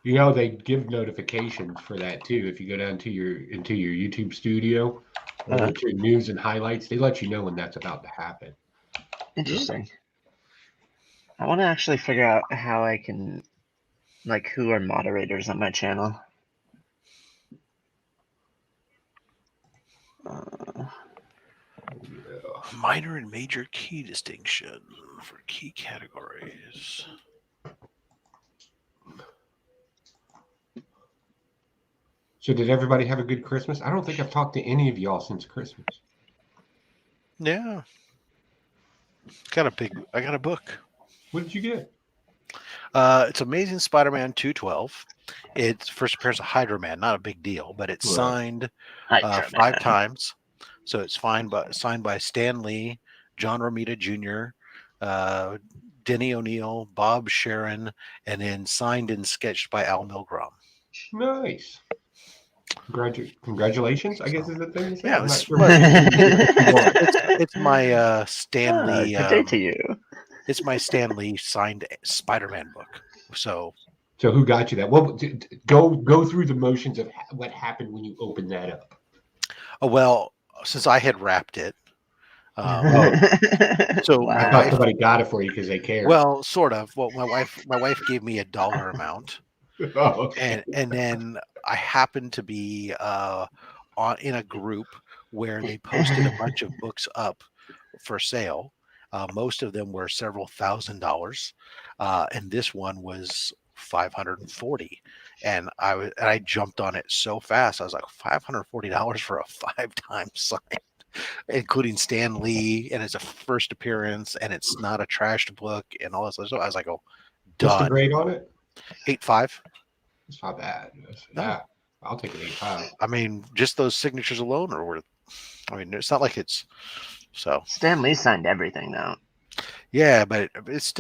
You know, they give notifications for that too. If you go down to your YouTube studio or go to news and highlights, they let you know when that's about to happen. Interesting. I want to actually figure out how I can, like, who are moderators on my channel. Minor and major key distinction for key categories. So did everybody have a good Christmas? I don't think I've talked to any of y'all since Christmas. Yeah. I got a book. What did you get? It's Amazing Spider-Man 212. It's first appearance of Hydra Man, not a big deal, but it's signed 5 times. So it's signed by Stan Lee, John Romita Jr., Denny O'Neil, Bob Sharon, and then signed and sketched by Al Milgrom. Nice. Congratulations, I guess is the thing to say. Yeah, I'm not sure. it's my Stan Lee. Good day to you. It's my Stan Lee signed Spider-Man book. So who got you that? Well, go through the motions of what happened when you opened that up. Well, since I had wrapped it, so I thought somebody got it for you because they care. Well, sort of. Well, my wife gave me a dollar amount, and then I happened to be in a group where they posted a bunch of books up for sale. Most of them were several $1,000s, and this one was $540. And I jumped on it so fast. I was like, $540 for a 5-time sign, including Stan Lee, and it's a first appearance, and it's not a trashed book, and all this other stuff. I was like, oh, done. What's the grade on it? 8.5. It's not bad. Yeah, I'll take an 8.5. I mean, just those signatures alone are worth. I mean, it's not like it's so. Stan Lee signed everything though. Yeah, but it's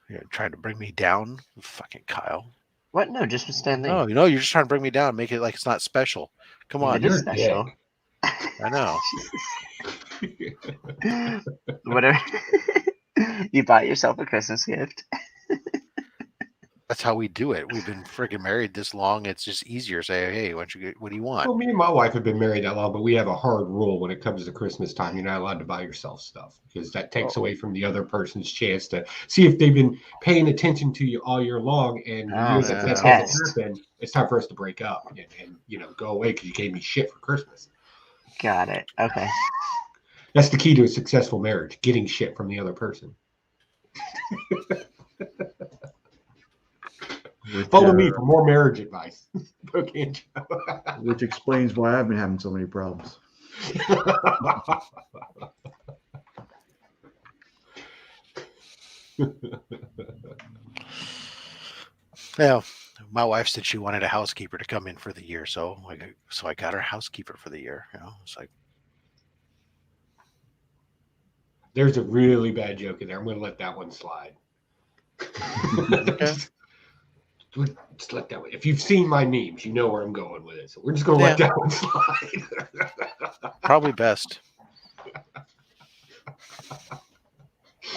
you're trying to bring me down, fucking Kyle. What? No, just with Stan Lee. No, you're just trying to bring me down, make it like it's not special. Come on, it is special. I know. Whatever. You bought yourself a Christmas gift. That's how we do it. We've been freaking married this long. It's just easier to say, hey, what do you want? Well, me and my wife have been married that long, but we have a hard rule when it comes to Christmas time. You're not allowed to buy yourself stuff because that takes away from the other person's chance to see if they've been paying attention to you all year long. And that's happened. It's time for us to break up and go away because you gave me shit for Christmas. Got it. Okay. That's the key to a successful marriage: getting shit from the other person. Follow me for more marriage advice. Which explains why I've been having so many problems. Yeah, my wife said she wanted a housekeeper to come in for the year, so I got her housekeeper for the year. It's like there's a really bad joke in there. I'm going to let that one slide. Okay. Just let that one. If you've seen my memes, you know where I'm going with it. So we're just going to let that one slide. Probably best.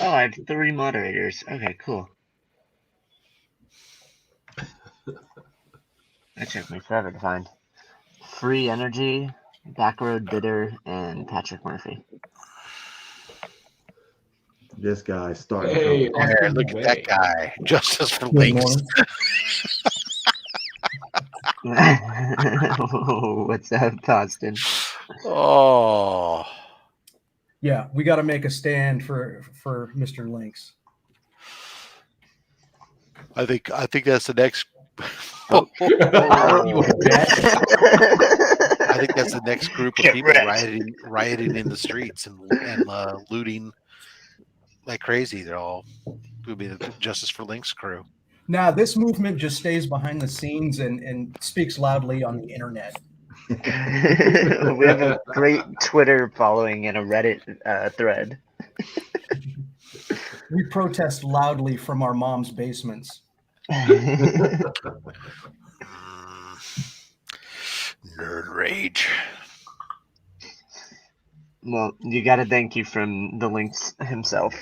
Oh, I have 3 moderators. Okay, cool. That took me forever to find. Free Energy, Backroad Bitter, and Patrick Murphy. This guy started. Hey, look at that guy. Justice for Links. What's up, Austin? Oh. Yeah, we got to make a stand for Mr. Lynx. I think that's the next. I think that's the next group of people rioting in the streets and looting like crazy. They're all will be the Justice for Links crew. Now, this movement just stays behind the scenes and speaks loudly on the internet. We have a great Twitter following and a Reddit thread. We protest loudly from our mom's basements. Nerd rage. Well, you got to thank you from the Lynx himself.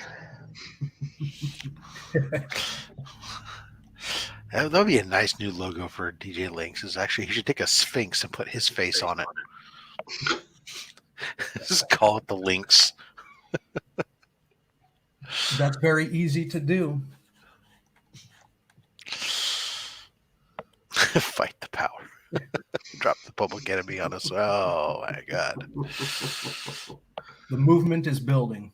That would be a nice new logo for DJ Links. Is actually he should take a Sphinx and put his face on it. Just call it the Lynx. That's very easy to do. Fight the power. Drop the public enemy on us. Oh my god. The movement is building.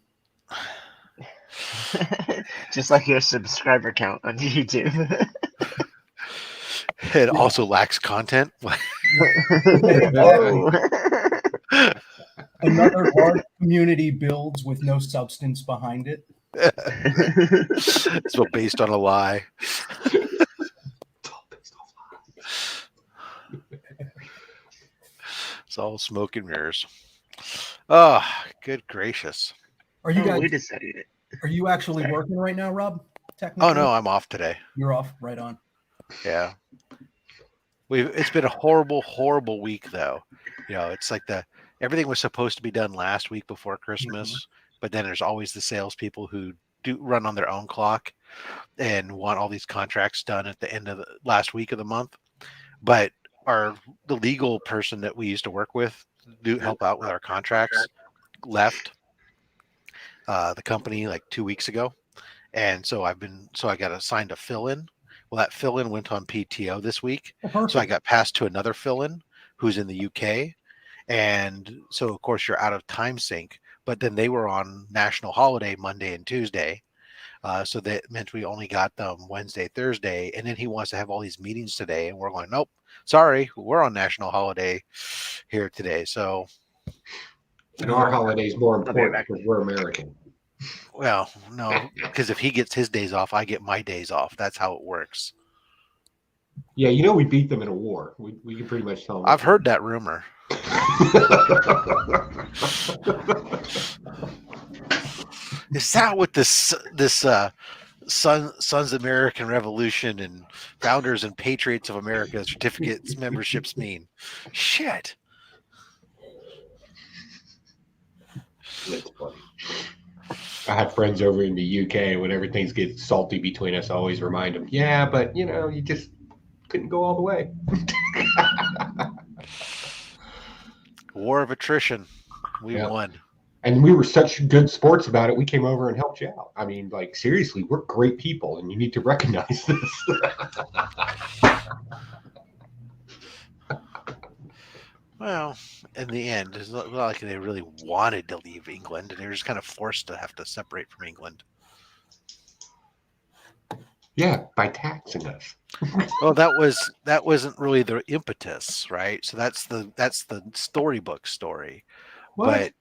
Just like your subscriber count on YouTube. It also lacks content. Another large community builds with no substance behind it. It's all based on a lie. It's all smoke and mirrors. Oh, good gracious. Are you guys? Wait a second. Are you actually working right now, Rob? Technically? Oh no, I'm off today. You're off. Right on. Yeah. It's been a horrible week though. You know, it's like everything was supposed to be done last week before Christmas, but then there's always the salespeople who do run on their own clock and want all these contracts done at the end of the last week of the month. But the legal person that we used to work with do help out with our contracts left the company like 2 weeks ago. And so I got assigned a fill-in. Well, that fill-in went on PTO this week. So I got passed to another fill-in who's in the UK. And so, of course, you're out of time sync. But then they were on national holiday Monday and Tuesday. So that meant we only got them Wednesday, Thursday. And then he wants to have all these meetings today. And we're going, nope, sorry, we're on national holiday here today. So. And our holiday is more important because we're American. Well, no, because if he gets his days off, I get my days off. That's how it works. Yeah, we beat them in a war. We can pretty much tell them. I've heard that rumor. Is that what this Sons of American Revolution and Founders and Patriots of America certificates memberships mean? Shit. That's funny. I have friends over in the UK. Whenever things get salty between us, I always remind them, yeah, but you just couldn't go all the way. War of attrition. We won. And we were such good sports about it. We came over and helped you out. I mean, like, seriously, we're great people, and you need to recognize this. Well, in the end, it's not like they really wanted to leave England, and they were just kind of forced to have to separate from England. Yeah, by taxing us. Well, that wasn't really the impetus, right? So that's the storybook story. What? But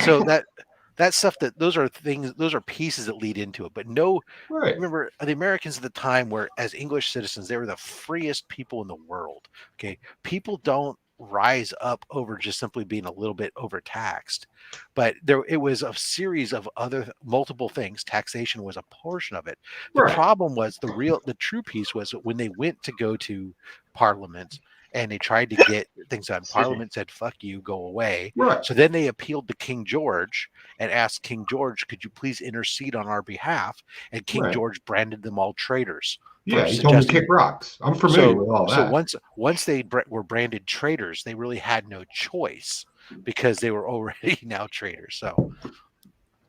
so that stuff those are pieces that lead into it. But no, right. Remember the Americans at the time were, as English citizens, they were the freest people in the world. Okay, people don't rise up over just simply being a little bit overtaxed, but it was a series of other multiple things. Taxation was a portion of it. The problem was the true piece was when they went to go to Parliament and they tried to get things done. Parliament said, fuck you, go away. Right. So then they appealed to King George and asked King George, could you please intercede on our behalf? And King George branded them all traitors. Yeah, he told me to kick rocks. I'm familiar with all that. So once they were branded traitors, they really had no choice because they were already now traitors. So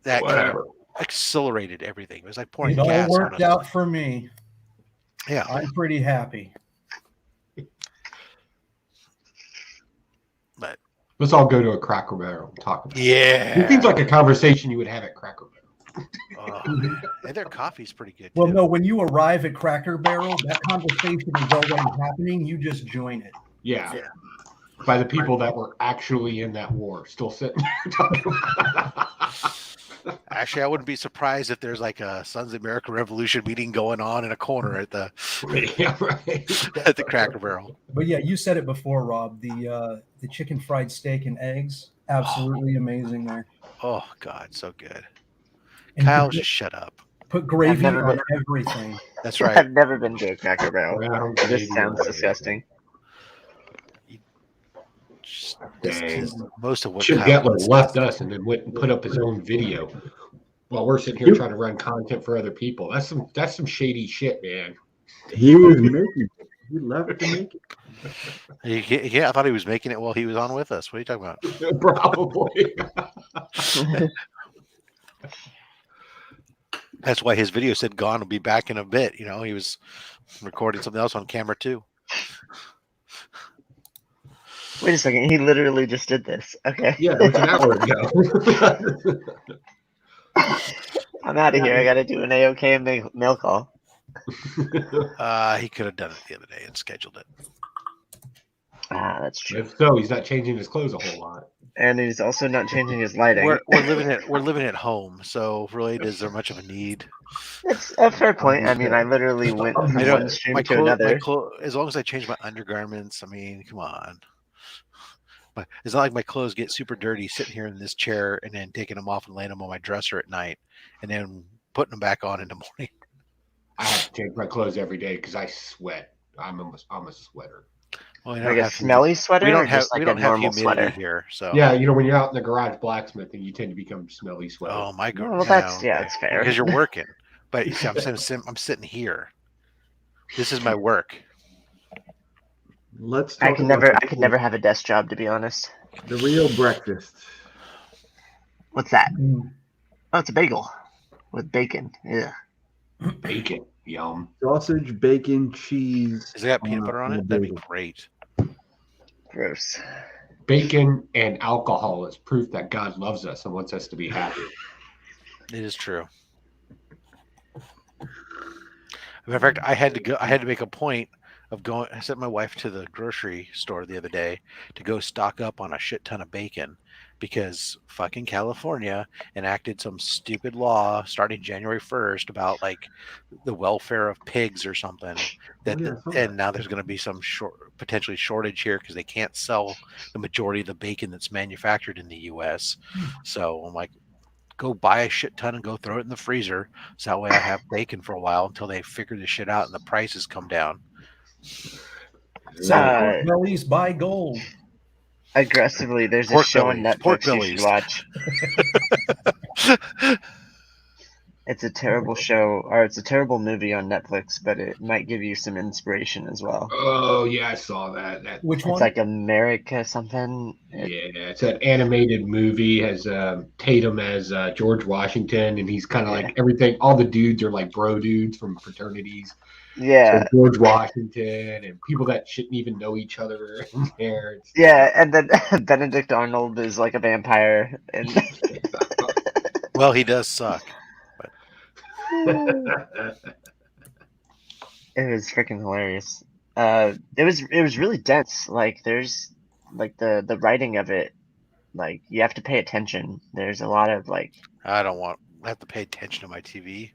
that kind of accelerated everything. It was like pouring gas. It all worked out for me. Yeah, I'm pretty happy. But let's all go to a Cracker Barrel and talk about it. Yeah, It seems like a conversation you would have at Cracker Barrel. And their coffee's pretty good. Well, no, when you arrive at Cracker Barrel, that conversation is already happening. You just join it. Yeah. By the people that were actually in that war, still sitting there talking about it. Actually, I wouldn't be surprised if there's like a Sons of America Revolution meeting going on in a corner at the at the Cracker Barrel. But yeah, you said it before, Rob. The chicken fried steak and eggs, absolutely amazing there. Oh God, so good. And Kyle, just shut up. Put gravy on everything. That's right. I've never been to a Cracker Barrel. This sounds disgusting. Most of what Chip Getler left us and then went and put up his own video while we're sitting here trying to run content for other people. That's some shady shit, man. He was making it. He left to make it. Yeah, I thought he was making it while he was on with us. What are you talking about? Probably. That's why his video said "Gone" will be back in a bit. You know, he was recording something else on camera too. Wait a second. He literally just did this. Okay. Yeah, it was an hour ago. I'm out of here. I got to do an AOK mail call. He could have done it the other day and scheduled it. Ah, that's true. If so, he's not changing his clothes a whole lot. And he's also not changing his lighting. We're living at home, so really, is there much of a need? It's a fair point. I mean, I literally went from one stream to another. As long as I change my undergarments, I mean, come on. But it's not like my clothes get super dirty sitting here in this chair and then taking them off and laying them on my dresser at night and then putting them back on in the morning. I have to change my clothes every day because I sweat. I'm a sweater. Well, like a smelly sweater? We don't have normal humidity sweater here, so yeah, you know, when you're out in the garage blacksmithing, you tend to become smelly sweater. Oh my god! Well, that's fair because you're working. But you see, I'm sitting here. This is my work. Let's. I could never have a desk job, to be honest. The real breakfast. What's that? Oh, it's a bagel with bacon. Yeah. Bacon, yum. Sausage, bacon, cheese. Is it got peanut butter on it? That'd be great. Gross. Bacon and alcohol is proof that God loves us and wants us to be happy. It is true. Matter of fact, I had to make a point of going. I sent my wife to the grocery store the other day to go stock up on a shit ton of bacon because fucking California enacted some stupid law starting January 1st about like the welfare of pigs or something. And now there's going to be some potentially shortage here because they can't sell the majority of the bacon that's manufactured in the U.S. So I'm like, go buy a shit ton and go throw it in the freezer. So that way I have bacon for a while until they figure this shit out and the prices come down. Bellies buy gold. Aggressively, there's a show on Netflix you should watch. It's a terrible show, or it's a terrible movie on Netflix, but it might give you some inspiration as well. Oh yeah, I saw that. Which one? It's like America something. Yeah, it's an animated movie. Has Tatum as George Washington, and he's kind of like everything. All the dudes are like bro dudes from fraternities. Yeah, so George Washington and people that shouldn't even know each other. Yeah, and then Benedict Arnold is like a vampire, and well, he does suck. But it was freaking hilarious. It was really dense. Like there's like the writing of it. Like you have to pay attention. There's a lot of like. I have to pay attention to my TV.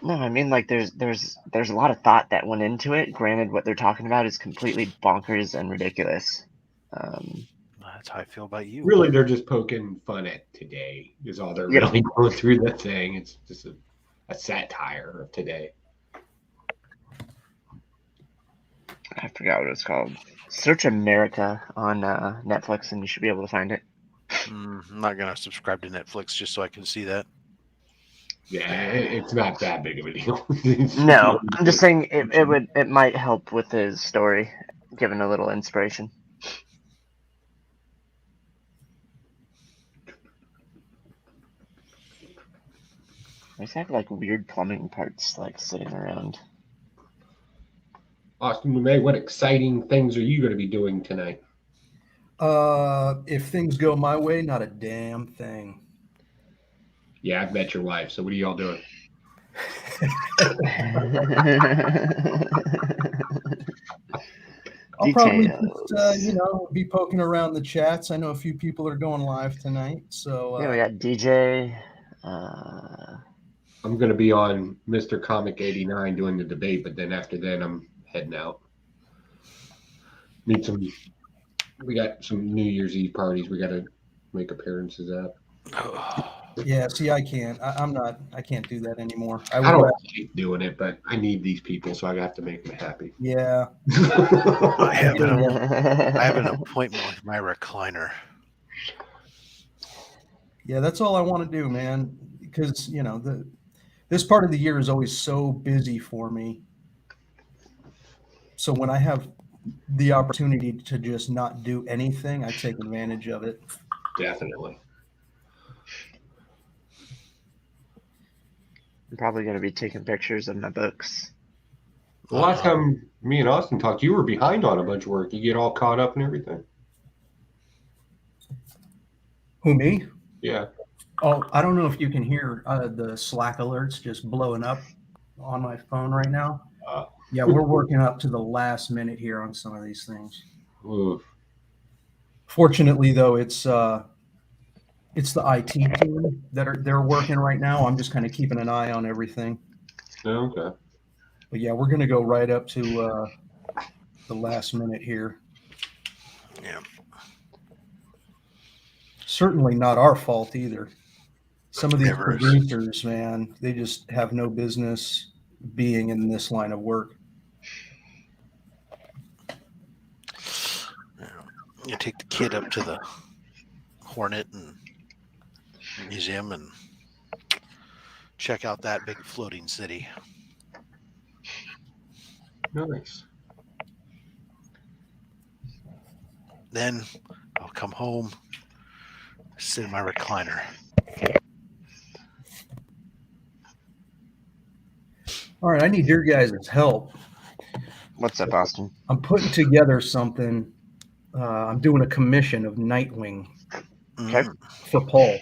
No, I mean like there's a lot of thought that went into it. Granted, what they're talking about is completely bonkers and ridiculous. That's how I feel about you. Really, they're just poking fun at today. Is all they're really going through the thing. It's just a satire of today. I forgot what it's called. Search America on Netflix, and you should be able to find it. I'm not gonna subscribe to Netflix just so I can see that. Yeah, it's not that big of a deal. No, I'm just saying it might help with his story, given a little inspiration. I just have like weird plumbing parts like sitting around. Austin LeMay, what exciting things are you going to be doing tonight? If things go my way, not a damn thing. Yeah, I've met your wife. So what are y'all doing? I'll probably just, be poking around the chats. I know a few people are going live tonight. So yeah, we got DJ. I'm going to be on Mr. Comic 89 doing the debate, but then after that, I'm heading out. We got some New Year's Eve parties we got to make appearances at. Yeah, see, I can't. I can't do that anymore. I don't like doing it, but I need these people, so I have to make them happy. Yeah. I have an appointment with my recliner. Yeah, that's all I want to do, man. Because this part of the year is always so busy for me. So when I have the opportunity to just not do anything, I take advantage of it. Definitely. I'm probably going to be taking pictures of my books. The last time me and Austin talked, you were behind on a bunch of work. You get all caught up and everything. Who, me? Yeah. Oh, I don't know if you can hear the Slack alerts just blowing up on my phone right now. Yeah, we're working up to the last minute here on some of these things. Oof. Fortunately, though, it's the IT team they're working right now. I'm just kind of keeping an eye on everything. Okay. But yeah, we're going to go right up to the last minute here. Yeah. Certainly not our fault either. Some of these Never is. producers, man, they just have no business being in this line of work. You take the kid up to the Hornet and Museum and check out that big floating city. Nice. Then I'll come home, sit in my recliner. All right, I need your guys' help. What's up, Austin? I'm putting together something. I'm doing a commission of Nightwing for Paul.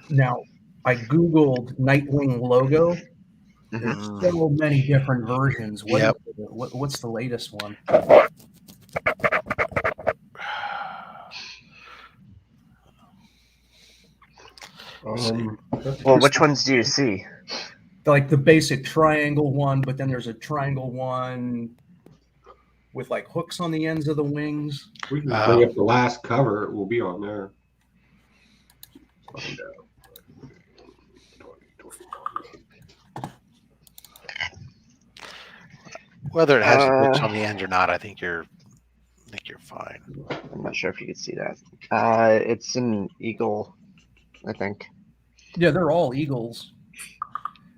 Now, I Googled Nightwing logo. There's so many different versions. What's the latest one? Well, which ones do you see? Like the basic triangle one, but then there's a triangle one with like hooks on the ends of the wings. We can bring up the last cover. It will be on there. Find out. Whether it has hooks on the end or not, I think you're fine. I'm not sure if you can see that. It's an eagle, I think. Yeah, they're all eagles.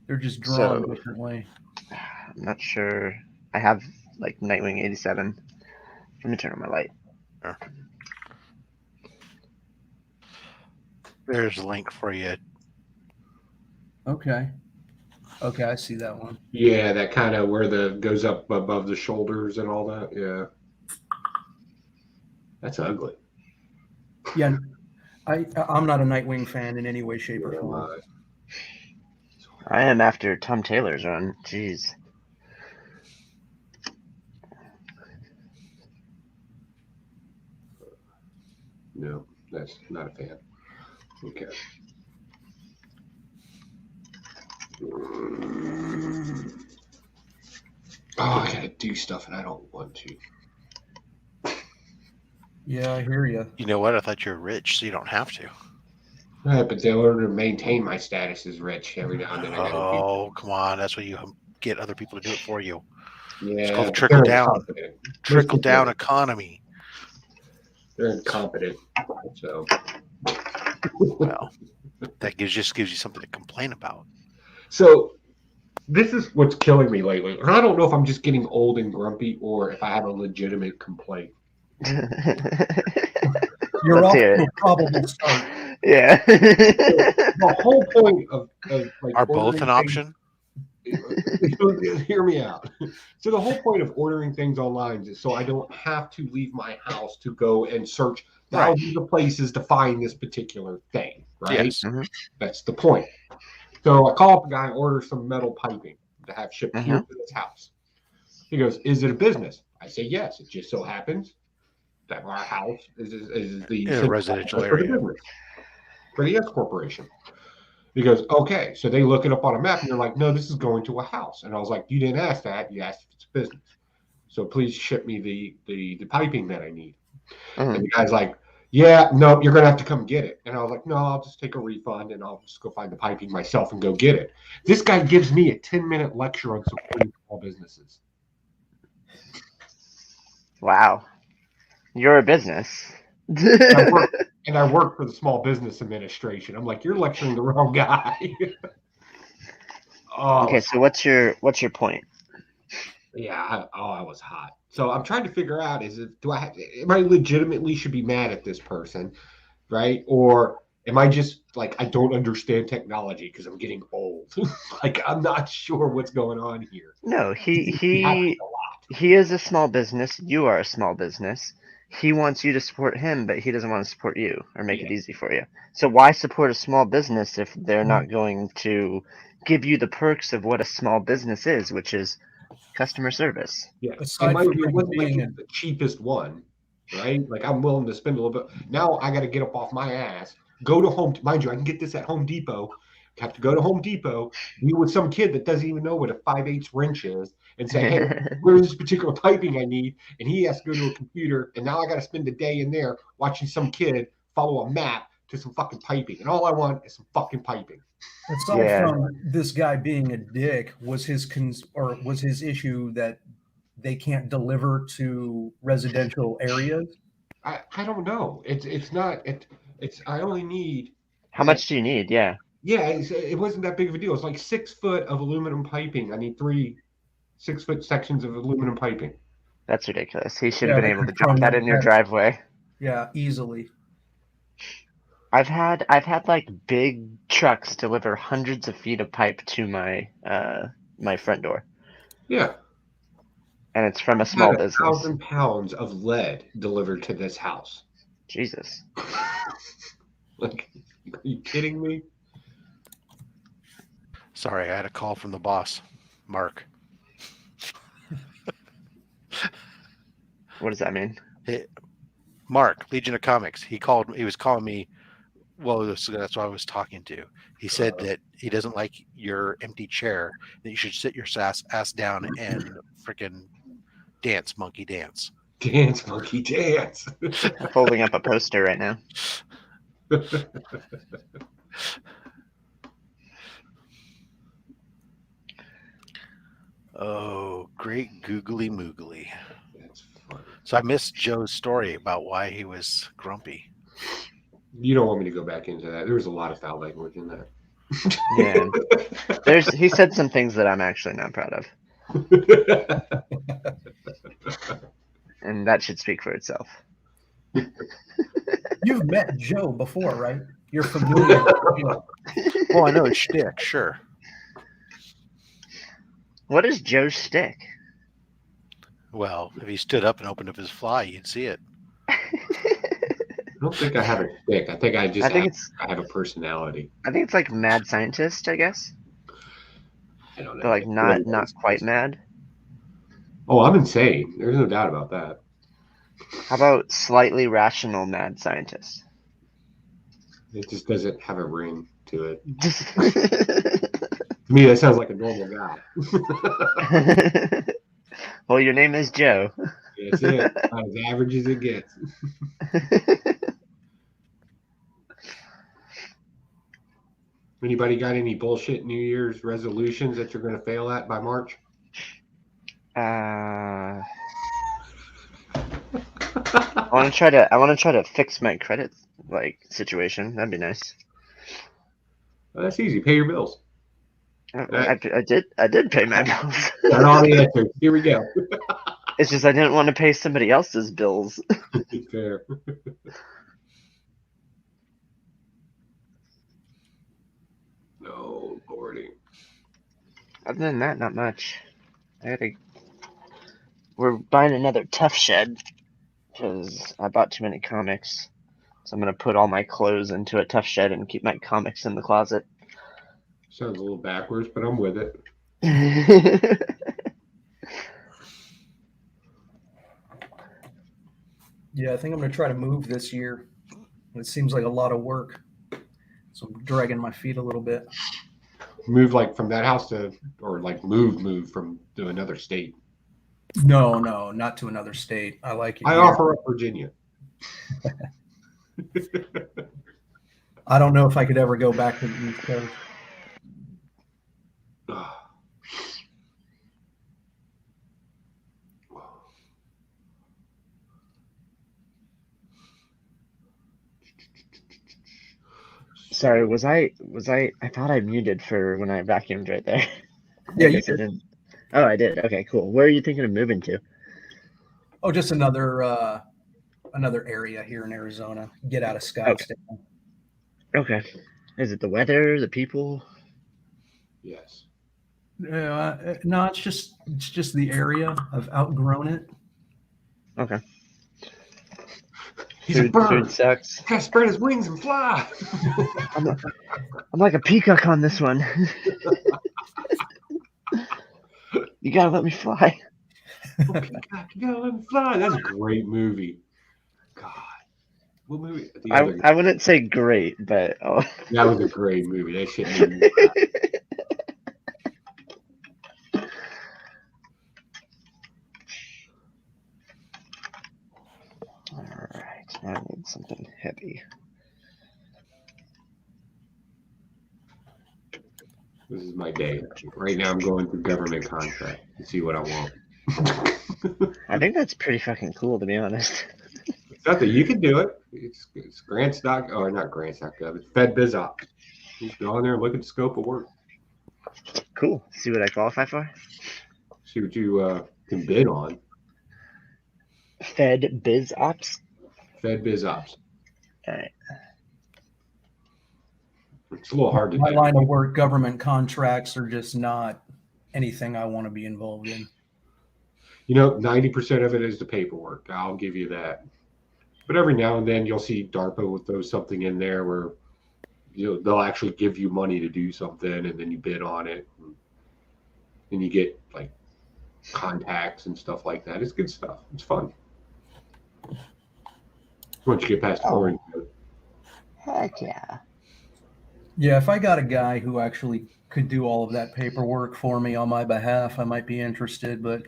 They're just drawn differently. I'm not sure. I have like Nightwing 87. Let me turn on my light. Sure. There's a link for you. Okay, I see that one. Yeah, that kind of where the goes up above the shoulders and all that. Yeah, that's ugly. Yeah, I'm not a Nightwing fan in any way, shape, or form. I am after Tom Taylor's run. Jeez. No, that's not a fan. Okay. Oh, I gotta do stuff and I don't want to. Yeah, I hear you. You know what? I thought you were rich, so you don't have to. Right, but in order to maintain my status as rich, every now and then I gotta do. Oh, come on. That's what you get other people to do it for you. Yeah, it's called the trickle down economy. They're incompetent. So well, that just gives you something to complain about. So this is what's killing me lately. And I don't know if I'm just getting old and grumpy or if I have a legitimate complaint. You're off to a probable start. Yeah. The whole point of like are both an option? Hear me out. So the whole point of ordering things online is so I don't have to leave my house to go and search thousands of places to find this particular thing. Right? Yes. Mm-hmm. That's the point. So I call up a guy and order some metal piping to have shipped here to this house. He goes, "Is it a business?" I say, "Yes." It just so happens that our house is the residential area for the S Corporation. He goes, "Okay." So they look it up on a map and they're like, "No, this is going to a house." And I was like, "You didn't ask that. You asked if it's a business. So please ship me the piping that I need." And the guy's like, "Yeah, no, you're going to have to come get it." And I was like, "No, I'll just take a refund and I'll just go find the piping myself and go get it." This guy gives me a 10-minute lecture on supporting small businesses. Wow. You're a business. And I work for the Small Business Administration. I'm like, you're lecturing the wrong guy. Okay, so what's your point? Yeah, I was hot. So I'm trying to figure out: am I legitimately should be mad at this person, right? Or am I just like I don't understand technology because I'm getting old? Like I'm not sure what's going on here. No, It happens a lot. he is a small business. You are a small business. He wants you to support him, but he doesn't want to support you or make it easy for you. So why support a small business if they're not going to give you the perks of what a small business is, which is customer service? Yeah, Aside mind from you, it him wasn't like being it's the cheapest one, right? Like I'm willing to spend a little bit. Now I got to get up off my ass, go to mind you, I can get this at Home Depot. Have to go to Home Depot, be with some kid that doesn't even know what a 5/8 wrench is, and say, "Hey, where's this particular piping I need?" And he has to go to a computer, and now I got to spend a day in there watching some kid follow a map to some fucking piping, and all I want is some fucking piping. aside from this guy being a dick, was his issue that they can't deliver to residential areas? I don't know. It's not it's I only need. How much do you need? Yeah. Yeah, it wasn't that big of a deal. It's like 6 foot of aluminum piping. I need 3 6-foot sections of aluminum piping. That's ridiculous. He should have been able to drop that in your that's- driveway. Yeah, easily. I've had like big trucks deliver hundreds of feet of pipe to my my front door. Yeah. And it's from a small business. 1,000 pounds of lead delivered to this house. Jesus. Like, are you kidding me? Sorry, I had a call from the boss, Mark. What does that mean? Hey, Mark, Legion of Comics. He was calling me. Well, that's what I was talking to. He said that he doesn't like your empty chair, that you should sit your ass down and freaking dance, monkey dance. Dance, monkey dance. I'm holding up a poster right now. Oh, great googly moogly. That's funny. So I missed Joe's story about why he was grumpy. You don't want me to go back into that. There was a lot of foul language in that. Yeah. He said some things that I'm actually not proud of. And that should speak for itself. You've met Joe before, right? You're familiar with Joe. Oh, I know his shtick, sure. What is Joe's shtick? Well, if he stood up and opened up his fly, you'd see it. I don't think I have a stick. I think I have a personality. I think it's like mad scientist, I guess. I don't know. But like not quite mad. Oh, I'm insane. There's no doubt about that. How about slightly rational mad scientist? It just doesn't have a ring to it. To me, that sounds like a normal guy. Well, your name is Joe. That's it. As average as it gets. Anybody got any bullshit New Year's resolutions that you're going to fail at by March? I want to try to fix my credit situation. That'd be nice. Well, that's easy. Pay your bills. I did pay my bills. Got all the answers. Here we go. It's just I didn't want to pay somebody else's bills. Fair. No boarding. Other than that, not much. We're buying another tough shed because I bought too many comics. So I'm gonna put all my clothes into a tough shed and keep my comics in the closet. Sounds a little backwards, but I'm with it. Yeah, I think I'm going to try to move this year. It seems like a lot of work. So I'm dragging my feet a little bit. Move like from that house to, or like move from to another state. No, not to another state. I like it. I offer up Virginia. I don't know if I could ever go back to the East Coast. Sorry, was I thought I muted for when I vacuumed right there. Yeah, I guess I didn't. Oh, I did. Okay, cool. Where are you thinking of moving to? Oh, just another area here in Arizona. Get out of Scottsdale. Okay. Is it the weather, the people? Yes. No, it's just the area. I've outgrown it. Okay. He's a bird. Food sucks. Gotta spread his wings and fly. I'm like a peacock on this one. You gotta let me fly. Peacock, you gotta let me fly. That's a great movie. God. What movie? I wouldn't say great, but that was a great movie. That shit made me laugh. Alright, now I need something heavy. This is my day. Right now I'm going through government contract to see what I want. I think that's pretty fucking cool, to be honest. It's nothing. You can do it. It's grants.gov, or not grants.gov. It's FedBizOp. You just go on there and look at the scope of work. Cool. See what I qualify for? See what you can bid on. FedBizOps? FedBizOps. All right. It's a little hard to My do. line of work, government contracts are just not anything I want to be involved in. 90% of it is the paperwork. I'll give you that. But every now and then you'll see DARPA will throw something in there where they'll actually give you money to do something, and then you bid on it. And you get like contacts and stuff like that. It's good stuff. It's fun. Once you get past orange. Heck yeah. Yeah, if I got a guy who actually could do all of that paperwork for me on my behalf, I might be interested, but...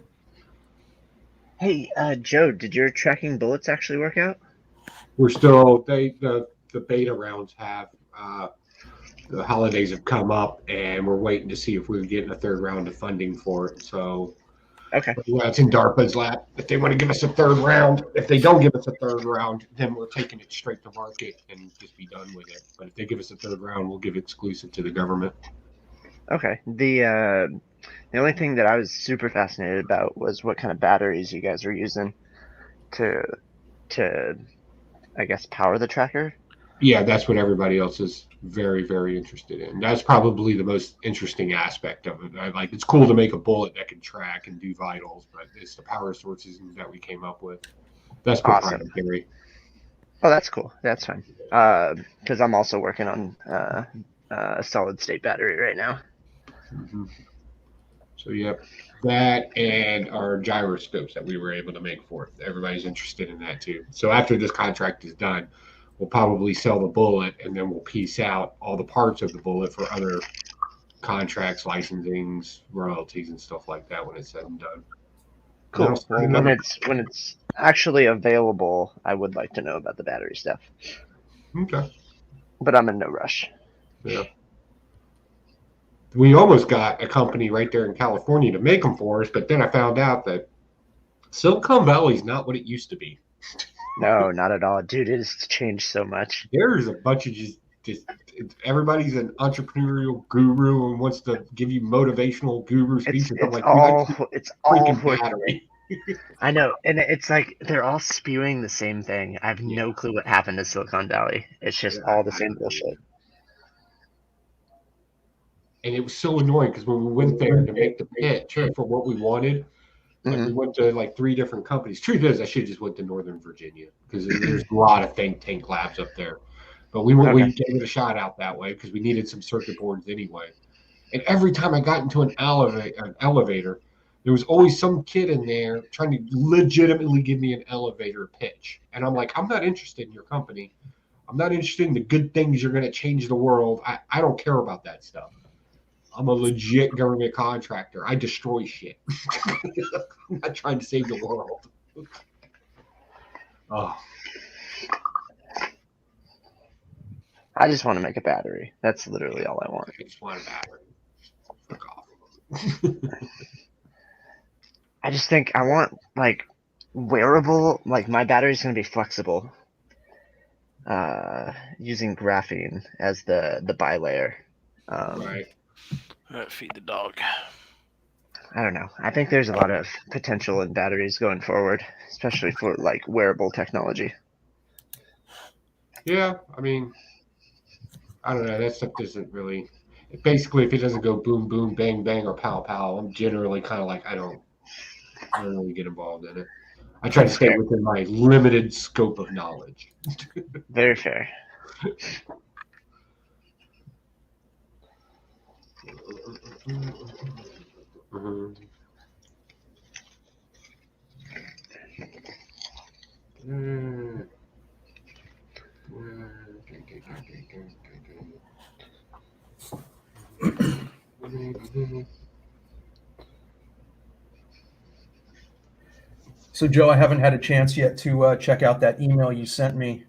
Hey, Joe, did your tracking bullets actually work out? We're still, the beta rounds have, the holidays have come up, and we're waiting to see if we're getting a third round of funding for it. So, okay. Well, it's in DARPA's lap. If they want to give us a third round, if they don't give us a third round, then we're taking it straight to market and just be done with it. But if they give us a third round, we'll give it exclusive to the government. Okay. The only thing that I was super fascinated about was what kind of batteries you guys are using to I guess power the tracker. Yeah, that's what everybody else is very, very interested in. That's probably the most interesting aspect of it. It's cool to make a bullet that can track and do vitals, but it's the power sources that we came up with. That's proprietary. Oh, that's cool. That's fine. Because I'm also working on a solid state battery right now. Mm-hmm. So, yep, that and our gyroscopes that we were able to make for it. Everybody's interested in that too. So after this contract is done, we'll probably sell the bullet, and then we'll piece out all the parts of the bullet for other contracts, licensings, royalties, and stuff like that when it's said and done. Cool. Well, when it's actually available, I would like to know about the battery stuff. Okay. But I'm in no rush. Yeah. We almost got a company right there in California to make them for us, but then I found out that Silicon Valley is not what it used to be. No, not at all, dude. It has changed so much. There's a bunch of just everybody's an entrepreneurial guru and wants to give you motivational guru speeches. It's all battery. I know, and it's like they're all spewing the same thing. I have no clue what happened to Silicon Valley. It's just all the same bullshit. And it was so annoying because when we went there to make the pitch for what we wanted, we went to like 3 different companies. Truth is, I should have just went to Northern Virginia because there's a lot of think tank labs up there. But we gave it a shot out that way because we needed some circuit boards anyway. And every time I got into an elevator, there was always some kid in there trying to legitimately give me an elevator pitch. And I'm like, I'm not interested in your company. I'm not interested in the good things you're going to change the world. I don't care about that stuff. I'm a legit government contractor. I destroy shit. I'm not trying to save the world. Oh. I just want to make a battery. That's literally all I want. I just want a battery. Fuck off. I just think I want like wearable, like my battery's going to be flexible. Using graphene as the bilayer. Right. Feed the dog. I don't know. I think there's a lot of potential in batteries going forward, especially for like wearable technology. Yeah, I mean, I don't know. That stuff doesn't really. Basically, if it doesn't go boom, boom, bang, bang, or pow, pow, I'm generally kind of like I don't really get involved in it. I try to stay within my limited scope of knowledge. Very fair. So, Joe, I haven't had a chance yet to check out that email you sent me.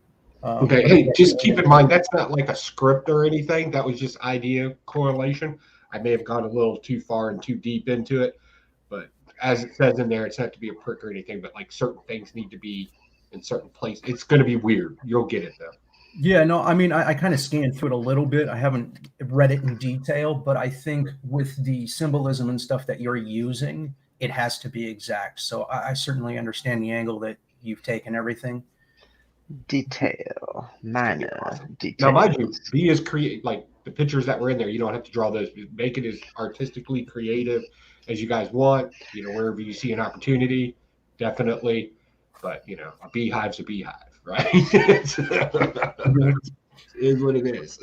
Okay, hey, just keep in mind that's not like a script or anything. That was just idea correlation. I may have gone a little too far and too deep into it, but as it says in there, it's not to be a prick or anything, but like certain things need to be in certain places. It's going to be weird. You'll get it though. Yeah, no, I mean, I kind of scanned through it a little bit. I haven't read it in detail, but I think with the symbolism and stuff that you're using, it has to be exact. So I certainly understand the angle that you've taken everything. Detail, minor detail. Now, mind you, be as creative, like the pictures that were in there, you don't have to draw those. Make it as artistically creative as you guys want, wherever you see an opportunity, definitely. But, a beehive's a beehive, right? It is what it is.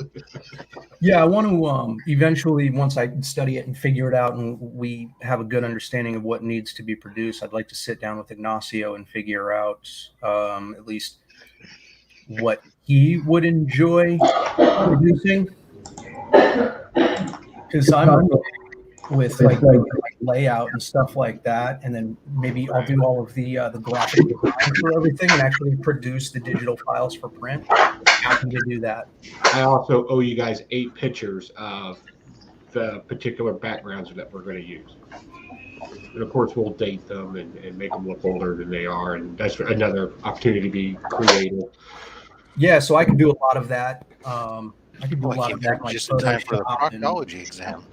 Yeah, I want to eventually, once I study it and figure it out and we have a good understanding of what needs to be produced, I'd like to sit down with Ignacio and figure out at least what he would enjoy producing. Because I'm with like layout and stuff like that, and then maybe I'll do all of the graphic design for everything and actually produce the digital files for print. How can you do that? I also owe you guys 8 pictures of the particular backgrounds that we're going to use. And of course, we'll date them and make them look older than they are. And that's another opportunity to be creative. Yeah, so I can do a lot of that. I can do a lot of that. Just in time for the proctology exam.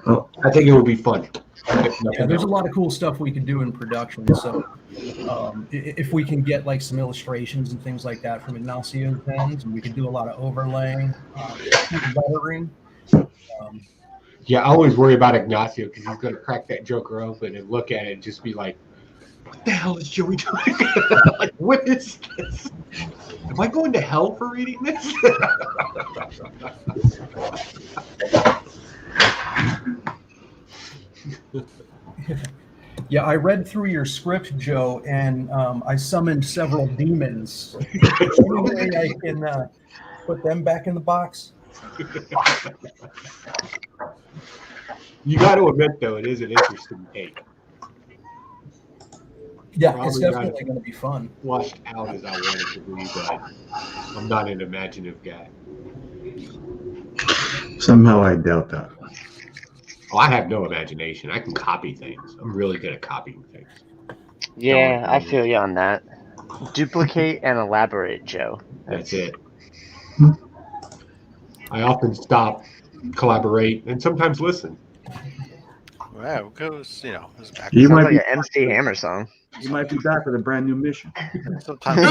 Oh, I think it would be fun. Yeah, there's a lot of cool stuff we can do in production. So if we can get like some illustrations and things like that from Ignacio's pens, and we can do a lot of overlaying, lettering. Yeah, I always worry about Ignacio because he's going to crack that joker open and look at it and just be like, what the hell is Joey doing? Like, what is this? Am I going to hell for reading this? Yeah, I read through your script, Joe, and I summoned several demons. Any way I can put them back in the box? You got to admit, though, it is an interesting take. Yeah, Probably it's definitely going to be fun. Flushed out as I wanted to be, but I'm not an imaginative guy. Somehow I doubt that. Oh, I have no imagination. I can copy things. I'm really good at copying things. Yeah, I feel you on that. Duplicate and elaborate, Joe. That's it. I often stop, collaborate, and sometimes listen. Wow, it goes, You might be an MC Hammer song. You might be back with a brand new mission. Sometimes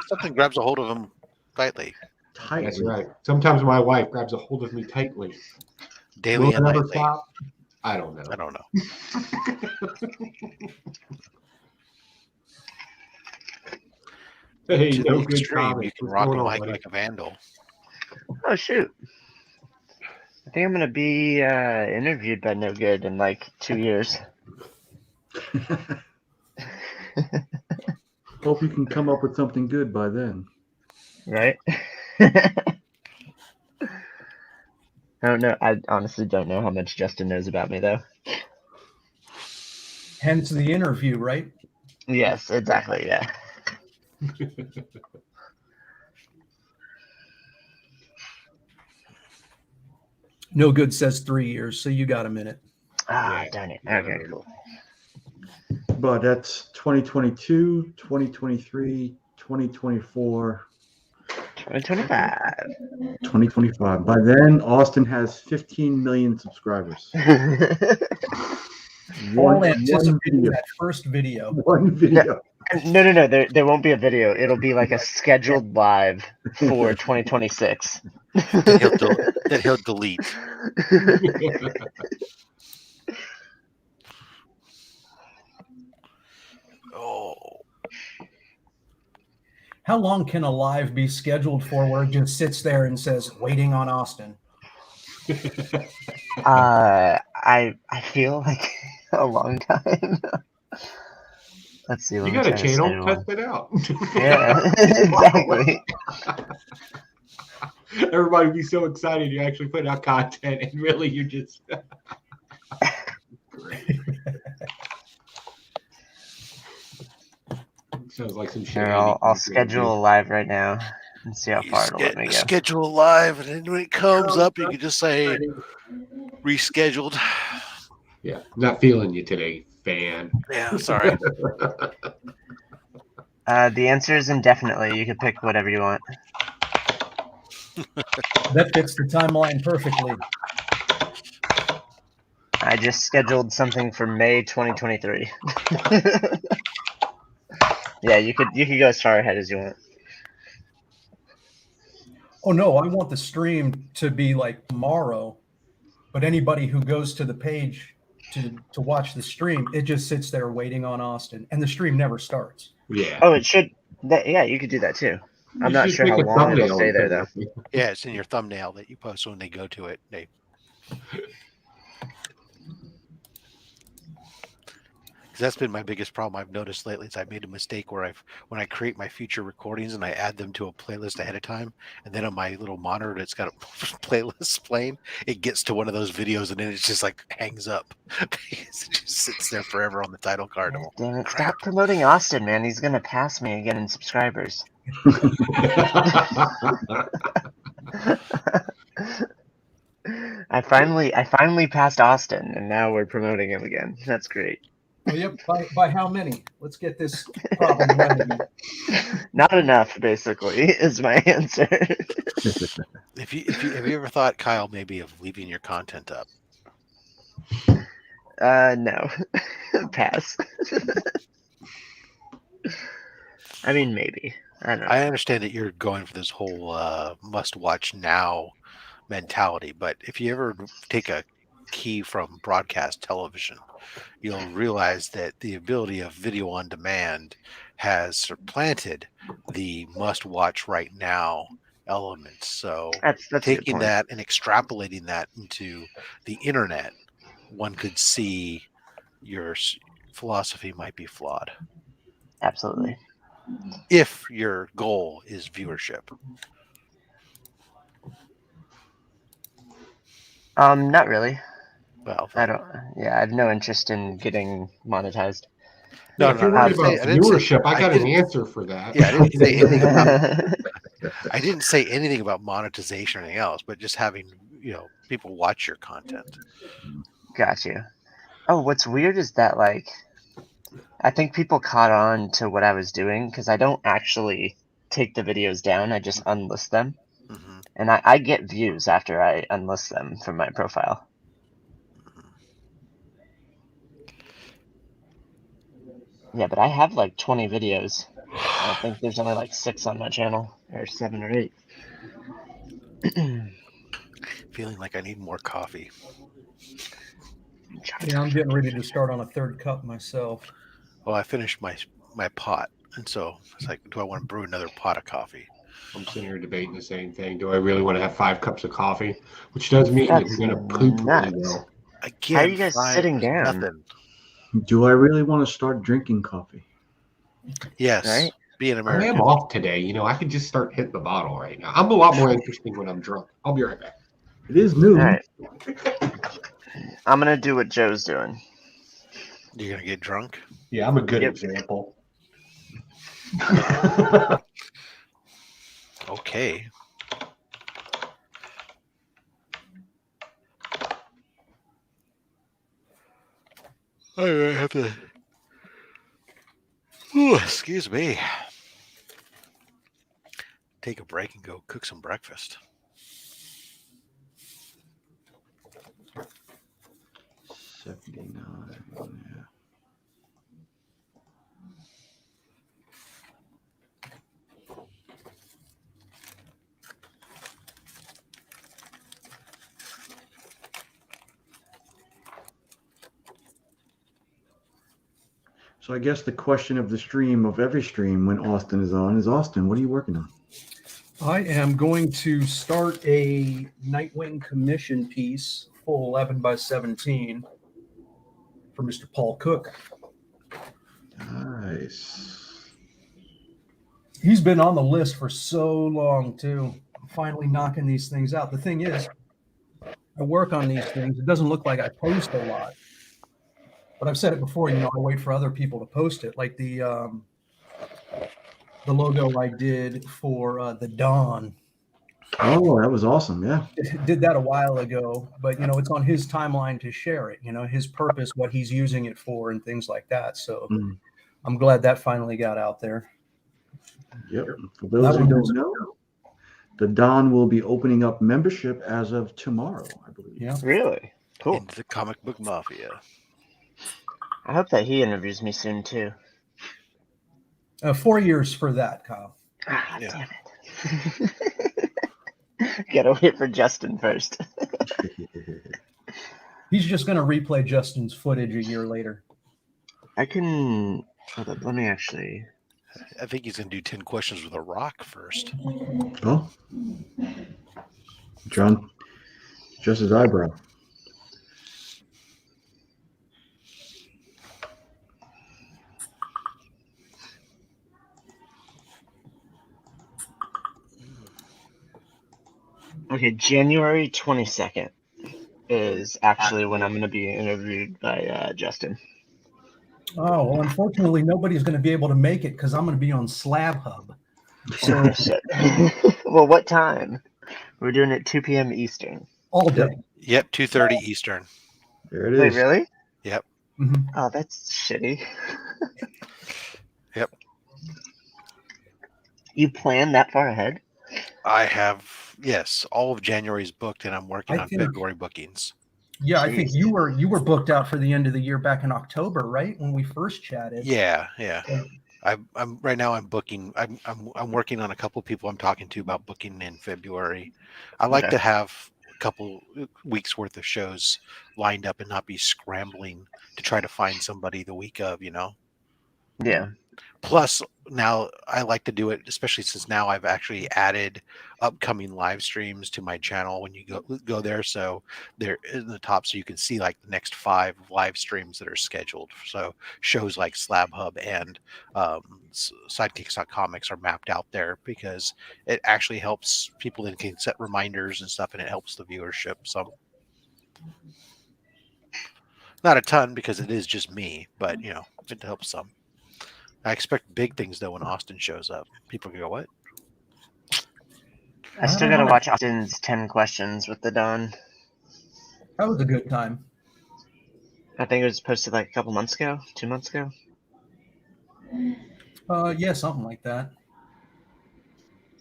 something grabs a hold of him tightly. That's right. Sometimes my wife grabs a hold of me tightly. Daily and nightly. Stop? I don't know. Hey, to no the good extreme, comment. you can What's rock a going on, mic buddy? like a vandal. Oh shoot! I think I'm gonna be interviewed by No Good in like 2 years. Hope you can come up with something good by then. Right? I don't know. I honestly don't know how much Justin knows about me, though. Hence the interview, right? Yes, exactly. Yeah. No Good says 3 years, so you got a minute. Ah, darn it. Okay, cool. But that's 2022, 2023, 2024. 2025. 2025. By then, Austin has 15 million subscribers. All anticipating that first video. One video. No. There won't be a video. It'll be like a scheduled live for 2026. that he'll delete. Oh. How long can a live be scheduled for where it just sits there and says, waiting on Austin? I feel like a long time. Let's see. You got a channel? Test it out. Yeah, exactly. Everybody would be so excited you actually put out content, and really you just. Sounds like some shit. Here, I'll schedule a live right now and see how far it'll let me go. Schedule a live, and then when it comes up, you can just say rescheduled. Yeah, not feeling you today, fan. Yeah, sorry. The answer is indefinitely. You can pick whatever you want. That fits the timeline perfectly. I just scheduled something for May 2023. Yeah, you could go as far ahead as you want. Oh no, I want the stream to be like tomorrow, but anybody who goes to the page to watch the stream, it just sits there waiting on Austin, and the stream never starts. Yeah. Oh, it should. Yeah, you could do that too. I'm not sure how long it'll stay there though. Yeah, it's in your thumbnail that you post when they go to it. That's been my biggest problem I've noticed lately is I've made a mistake where when I create my future recordings and I add them to a playlist ahead of time, and then on my little monitor it's got a playlist playing, it gets to one of those videos and then it just like hangs up. It just sits there forever on the title card. Damn it, stop promoting Austin, man. He's gonna pass me again in subscribers. I finally passed Austin, and now we're promoting him again. That's great. Oh, yep. By how many? Let's get this problem remedied. Not enough, basically, is my answer. Have you ever thought, Kyle, maybe of leaving your content up? No. Pass. I mean, maybe. I don't know. I understand that you're going for this whole must-watch now mentality, but if you ever take a key from broadcast television, you'll realize that the ability of video on demand has supplanted the must-watch right now elements. So that's taking that and extrapolating that into the internet, one could see your philosophy might be flawed. Absolutely. If your goal is viewership. Not really. Well, I don't. Yeah, I have no interest in getting monetized. No, if you're worried about viewership, I got an answer for that. Yeah, I didn't say anything about. I didn't say anything about monetization or anything else, but just having people watch your content. Got you. Oh, what's weird is that I think people caught on to what I was doing because I don't actually take the videos down. I just unlist them, and I get views after I unlist them from my profile. Yeah, but I have 20 videos. I think there's only 6 on my channel, or 7 or 8. Feeling like I need more coffee. Yeah, I'm getting ready to start on a 3rd cup myself. Well, I finished my pot, and so it's like, do I want to brew another pot of coffee? I'm sitting here debating the same thing. Do I really want to have 5 cups of coffee? Which does mean that you're going to poop really well. How are you guys sitting down? Nothing. Do I really want to start drinking coffee? Yes. Right? Being I American. am off today. I could just start hitting the bottle right now. I'm a lot more interesting when I'm drunk. I'll be right back. It is noon. All right. I'm going to do what Joe's doing. You're going to get drunk? Yeah, I'm a good example. Okay. I have to. Ooh, excuse me. take a break and go cook some breakfast. Yeah. So I guess the question of the stream of every stream when Austin is on is, Austin, what are you working on? I am going to start a Nightwing commission piece, full 11 by 17, for Mr. Paul Cook. Nice. He's been on the list for so long, too. I'm finally knocking these things out. The thing is, I work on these things. It doesn't look like I post a lot. But I've said it before, I wait for other people to post it. Like the logo I did for the Dawn. Oh, that was awesome. Yeah. Did that a while ago, but it's on his timeline to share it, his purpose, what he's using it for, and things like that. So I'm glad that finally got out there. Yep. For those who don't know, the Dawn will be opening up membership as of tomorrow, I believe. Yeah. Really? Cool. Into the comic book mafia. I hope that he interviews me soon too. 4 years for that, Kyle. Ah, damn it. Gotta wait for Justin first. He's just going to replay Justin's footage a year later. I can... Hold up, let me actually... I think he's going to do 10 questions with a rock first. Oh. John, just his eyebrow. Okay, January 22nd is actually when I'm going to be interviewed by Justin. Oh, well, unfortunately, nobody's going to be able to make it because I'm going to be on Slab Hub. So, well, what time? We're doing it 2 p.m. Eastern. All day. Yep, 2:30 Eastern. There it is. Wait, really? Yep. Mm-hmm. Oh, that's shitty. Yep. You plan that far ahead? I have, yes, all of January's booked, and I'm working on February bookings. Yeah, I think you were booked out for the end of the year back in October, right? When we first chatted. Yeah. I'm right now. I'm booking. I'm working on a couple of people I'm talking to about booking in February. I like to have a couple weeks worth of shows lined up and not be scrambling to try to find somebody the week of. Yeah. Plus, now I like to do it, especially since now I've actually added upcoming live streams to my channel when you go there. So they're in the top, so you can see like the next 5 live streams that are scheduled. So shows like Slab Hub and Sidekicks.comics are mapped out there because it actually helps people that can set reminders and stuff, and it helps the viewership. So not a ton because it is just me, but it helps some. I expect big things though when Austin shows up. People can go, what? I still gotta watch Austin's 10 questions with the Dawn. That was a good time. I think it was posted like a couple months ago, 2 months ago. Yeah, something like that.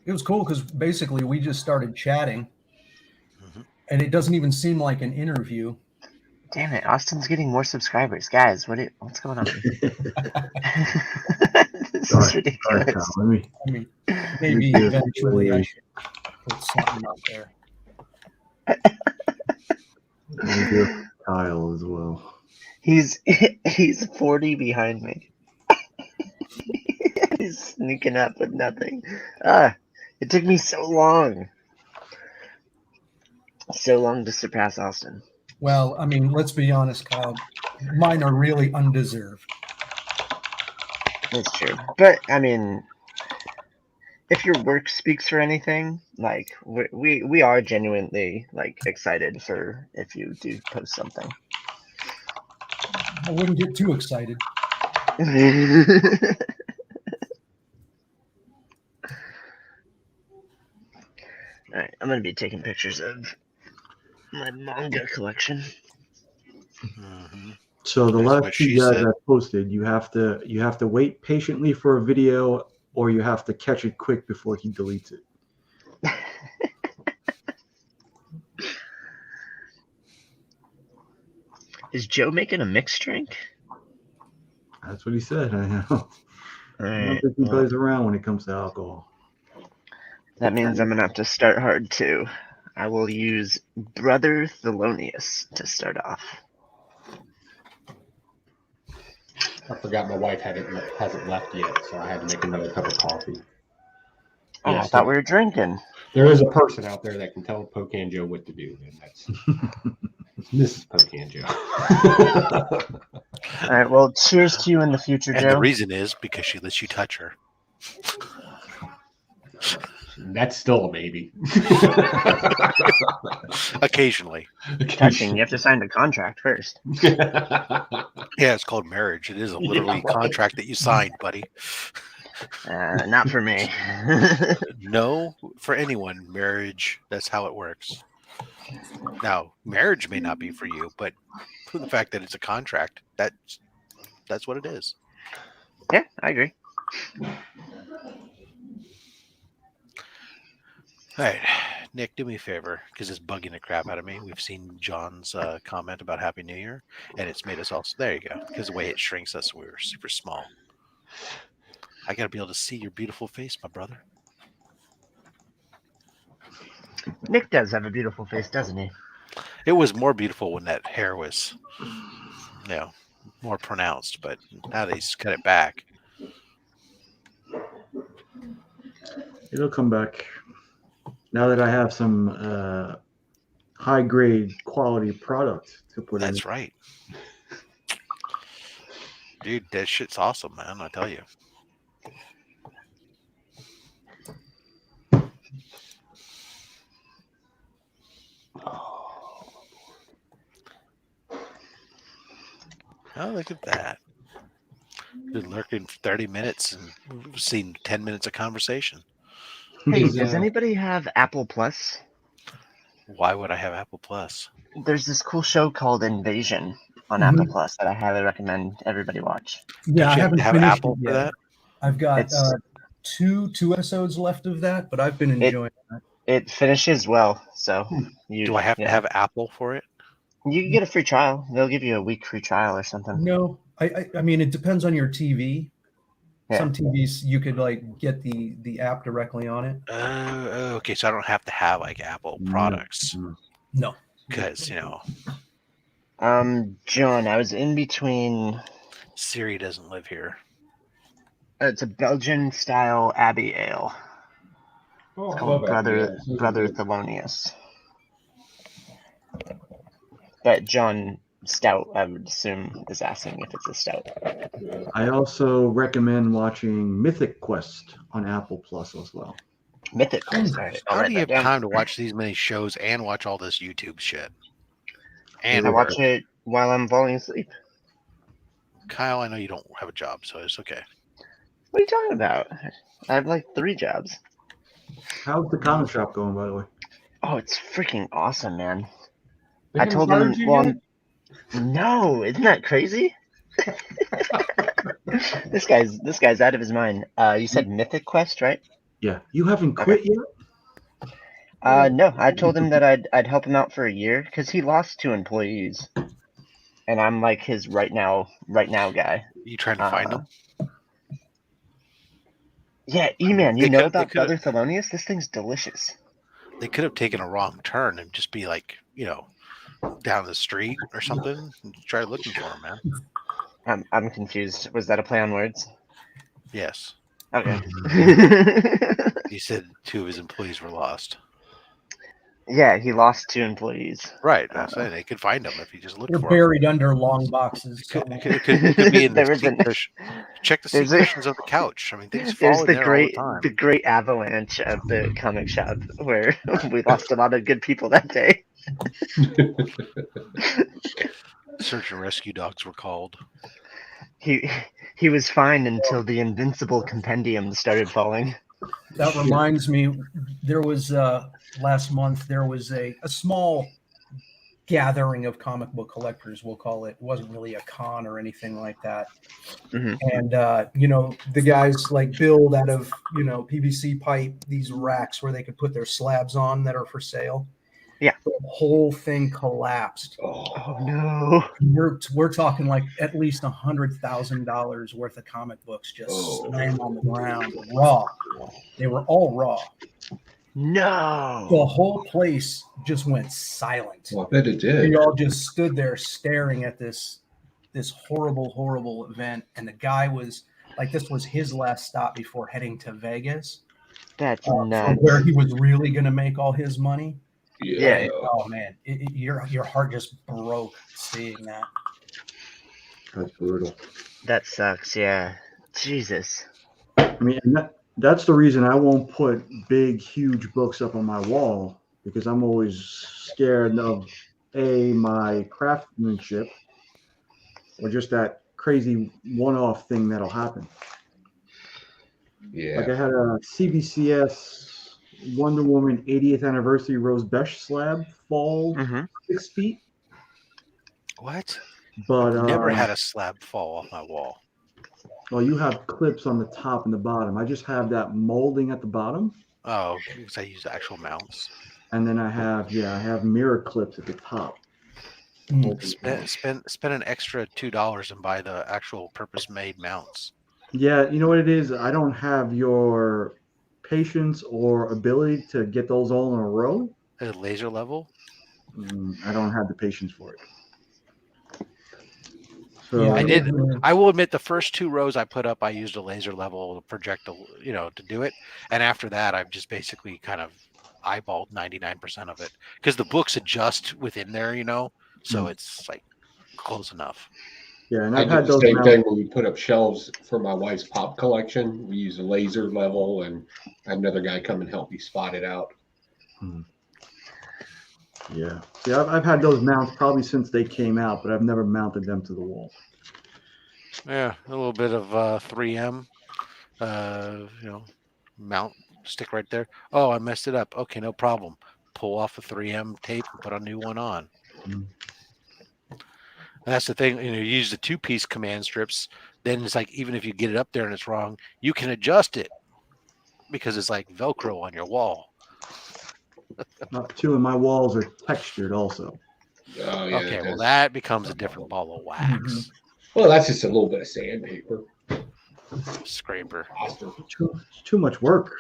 It was cool because basically we just started chatting, and it doesn't even seem like an interview. Damn it, Austin's getting more subscribers. Guys, what's going on? This is ridiculous. I mean, maybe eventually I should put something up there. And do Kyle as well. He's 40 behind me. He's sneaking up with nothing. It took me so long to surpass Austin. Well, I mean, let's be honest, Kyle. Mine are really undeserved. That's true. But, I mean, if your work speaks for anything, like, we are genuinely, like, excited for if you do post something. I wouldn't get too excited. All right, I'm going to be taking pictures of my manga collection. So the last 2 guys I posted, you have to wait patiently for a video, or you have to catch it quick before he deletes it. Is Joe making a mixed drink? That's what he said. I know. All I don't right. think he plays around when it comes to alcohol. That means I'm gonna have to start hard too. I will use Brother Thelonious to start off. I forgot my wife hasn't left yet, so I had to make another cup of coffee. Oh, I thought we were drinking. There is a person out there that can tell Pocan Joe what to do, and that's Mrs. Pocan Joe. All right. Well, cheers to you in the future, And Joe. the reason is because she lets you touch her. That's still a maybe. Occasionally. Touching, you have to sign the contract first. Yeah, it's called marriage. It is a literally contract that you signed, buddy. Not for me. No, for anyone, marriage, that's how it works. Now, marriage may not be for you, but for the fact that it's a contract, that's what it is. Yeah, I agree. All right, Nick, do me a favor, because it's bugging the crap out of me. We've seen John's comment about Happy New Year, and it's made us also, there you go, because the way it shrinks us, we're super small. I got to be able to see your beautiful face, my brother. Nick does have a beautiful face, doesn't he? It was more beautiful when that hair was, more pronounced, but now they just cut it back. It'll come back. Now that I have some high-grade quality product to put in. That's right. Dude, that shit's awesome, man, I tell you. Oh, look at that. Been lurking for 30 minutes and we've seen 10 minutes of conversation. Hey, does anybody have Apple Plus? Why would I have Apple Plus? There's this cool show called Invasion on Apple Plus that I highly recommend everybody watch. Yeah, I haven't have finished Apple it for yet. that? I've got It's- two episodes left of that, but I've been enjoying that. It finishes well, so Do I have to have Apple for it? You can get a free trial. They'll give you a week free trial or something. No, I mean it depends on your TV. Yeah. Some TVs you could like get the app directly on it. Okay, so I don't have to have like Apple products. No. Because, John, I was in between. Siri doesn't live here. It's a Belgian style Abbey Ale. Oh, It's I called love Abbey Ale. Brother Thelonious. But John Stout, I would assume, is asking if it's a stout. I also recommend watching Mythic Quest on Apple Plus as well. Mythic Quest. All right, I'll How write do you have that down. time to watch these many shows and watch all this YouTube shit? And I watch it while I'm falling asleep. Kyle, I know you don't have a job, so it's okay. What are you talking about? I have like 3 jobs. How's the comic shop going, by the way? Oh, it's freaking awesome, man. They I haven't told him, fired you well, yet? no, isn't that crazy? This guy's out of his mind. You said Mythic Quest, right? Yeah. You haven't quit yet? No, I told him that I'd help him out for a year because he lost 2 employees, and I'm like his right now guy. You trying to find them? Yeah, E-Man, you They know could- about they could- Brother Thelonious? This thing's delicious. They could have taken a wrong turn and just be like, down the street or something and try looking for them, man. I'm confused. Was that a play on words? Yes. Okay. He said 2 of his employees were lost. Yeah, he lost 2 employees. Right. I'm saying they could find them if you just look They're for buried under long boxes. them. It could be in the There is seat cushion. Check the seat there's a- cushions of the couch. I mean, things There's fall in the there great all the time. the great avalanche at the comic shop where we lost a lot of good people that day. Search and rescue dogs were called. He was fine until the invincible compendium started falling. That reminds me, there was last month there was a small gathering of comic book collectors, we'll call it. It wasn't really a con or anything like that. Mm-hmm. And you know, the guys like build out of, you know, PVC pipe these racks where they could put their slabs on that are for sale. Yeah. The whole thing collapsed. Oh no. We're talking like at least $100,000 worth of comic books just slammed on the ground, raw. They were all raw. No. The whole place just went silent. Well, I bet it did. We all just stood there staring at this horrible event, and the guy was like, this was his last stop before heading to Vegas. That's from nuts. where he was really going to make all his money. Yeah. Oh man, your heart just broke seeing that. That's brutal. That sucks. Yeah. Jesus. I mean, and that's the reason I won't put big, huge books up on my wall, because I'm always scared of my craftsmanship or just that crazy one-off thing that'll happen. Yeah. Like I had a CBCS Wonder Woman 80th anniversary Rose Besh slab fall 6 feet. What? But I've never had a slab fall off my wall. Well, you have clips on the top and the bottom. I just have that molding at the bottom. Oh, because I use actual mounts. And then I have mirror clips at the top. Spend an extra $2 and buy the actual purpose-made mounts. Yeah, you know what it is? I don't have your patience or ability to get those all in a row. At a laser level? I don't have the patience for it. So yeah, I will admit the first 2 rows I put up, I used a laser level projectile, to do it. And after that, I've just basically kind of eyeballed 99% of it, because the books adjust within there, so it's like close enough. Yeah, and I did the same thing when we put up shelves for my wife's pop collection. We use a laser level, and I had another guy come and help me spot it out. Yeah. See, I've had those mounts probably since they came out, but I've never mounted them to the wall. Yeah, a little bit of 3M, mount stick right there. Oh, I messed it up. Okay, no problem. Pull off the 3M tape and put a new one on. That's the thing. You use the 2-piece command strips. Then it's like, even if you get it up there and it's wrong, you can adjust it because it's like Velcro on your wall. 2 of my walls are textured also. Oh, yeah, okay, well, that becomes a different ball of wax. Well, that's just a little bit of sandpaper. Scraper. It's too much work.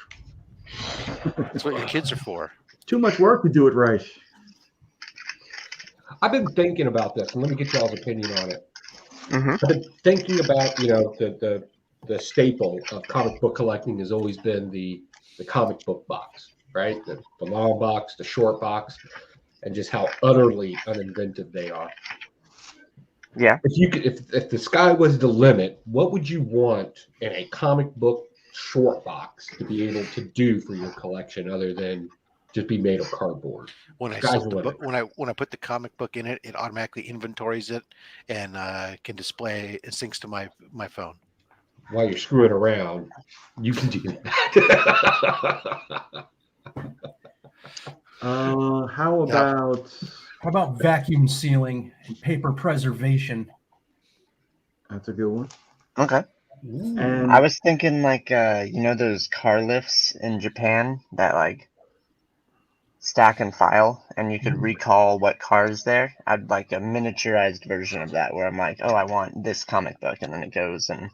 That's what your kids are for. Too much work to do it right. I've been thinking about this, and let me get y'all's opinion on it. Mm-hmm. I've been thinking about, the staple of comic book collecting has always been the comic book box, right? The long box, the short box, and just how utterly uninventive they are. Yeah. If the sky was the limit, what would you want in a comic book short box to be able to do for your collection other than just be made of cardboard? When I put the comic book in it, it automatically inventories it and can display. It syncs to my phone. While you're screwing around, you can do that. How about vacuum sealing and paper preservation? That's a good one. Okay. And I was thinking like those car lifts in Japan that like stack and file, and you could recall what car's there. I'd like a miniaturized version of that where I'm like, oh, I want this comic book, and then it goes and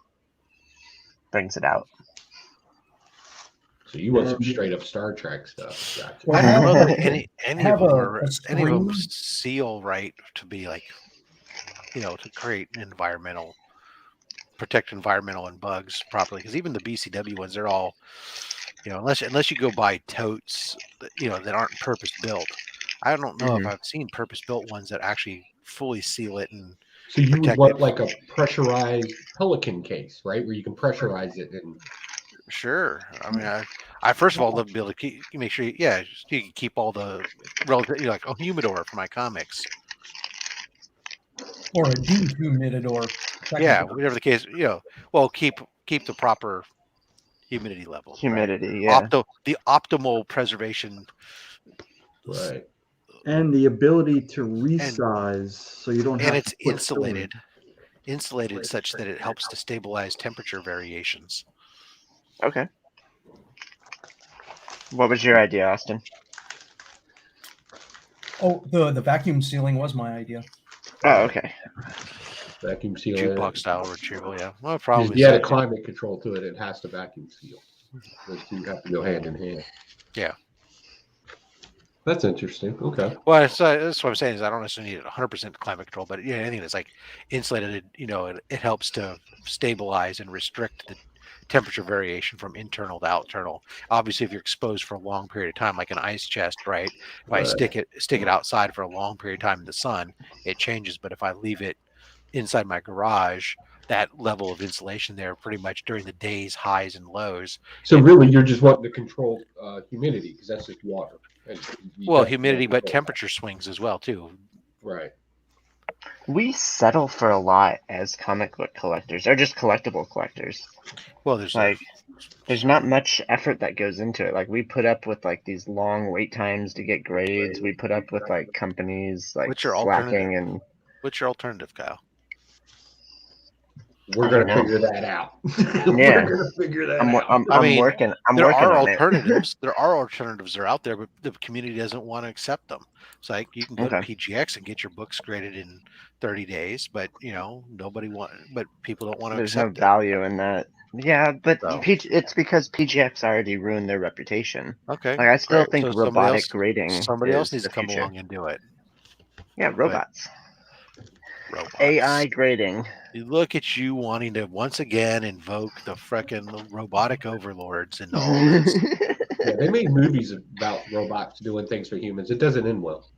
brings it out. So you want some straight up Star Trek stuff? Gotcha. I don't know that any of them seal right to be like, to create protect environmental and bugs properly. Because even the BCW ones, they're all, unless you go buy totes, that aren't purpose built. I don't know if I've seen purpose built ones that actually fully seal it and. So you would want like a pressurized Pelican case, right, where you can pressurize it and. Sure. I mean, I first of all love to be able to make sure, you can keep all the relative, like a humidor for my comics, or a dehumidor. Yeah, whatever the case. Well, keep the proper humidity level. Humidity, right? yeah. The optimal preservation. Right. And the ability to resize, so you don't have and it's to put insulated such that it helps to stabilize temperature variations. Okay. What was your idea, Austin? Oh, the vacuum sealing was my idea. Oh, okay. Vacuum seal. Jukebox style retrieval, yeah. Well, the problem You is add a climate control to it, it has to vacuum seal. Those two have to go hand in hand. Yeah. That's interesting. Okay. Well, that's what I'm saying is I don't necessarily need 100% climate control, but anything that's like insulated, it helps to stabilize and restrict the temperature variation from internal to external. Obviously, if you're exposed for a long period of time, like an ice chest, right? If I stick it outside for a long period of time in the sun, it changes. But if I leave it inside my garage, that level of insulation there pretty much during the day's highs and lows. So really, you're just wanting to control humidity because that's just water. Well, humidity, but temperature swings as well too. Right. We settle for a lot as comic book collectors, or just collectible collectors. Well, there's there's not much effort that goes into it. Like we put up with like these long wait times to get grades. We put up with like companies like slacking and. What's your alternative, Kyle? We're going to figure that out. Yeah. We're going to figure that out. I'm working. There are on alternatives. There are alternatives that are out there, but the community doesn't want to accept them. It's like you can go to PGX and get your books graded in 30 days, but but people don't want to There's accept no value in that. Yeah, but it's because PGX already ruined their reputation. Okay. Like I still think So robotic grading. Somebody else needs the to come future. along and do it. Yeah, robots. AI grading. You look at you wanting to once again invoke the frickin' robotic overlords and all this. Yeah, they made movies about robots doing things for humans. It doesn't end well.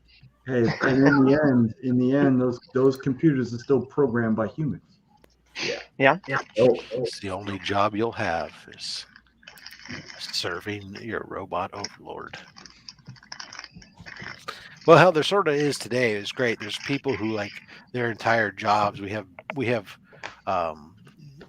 Hey, and in the end, those computers are still programmed by humans. Yeah. It's the only job you'll have is serving your robot overlord. Well, how there sort of is today is great. There's people who like their entire jobs. We have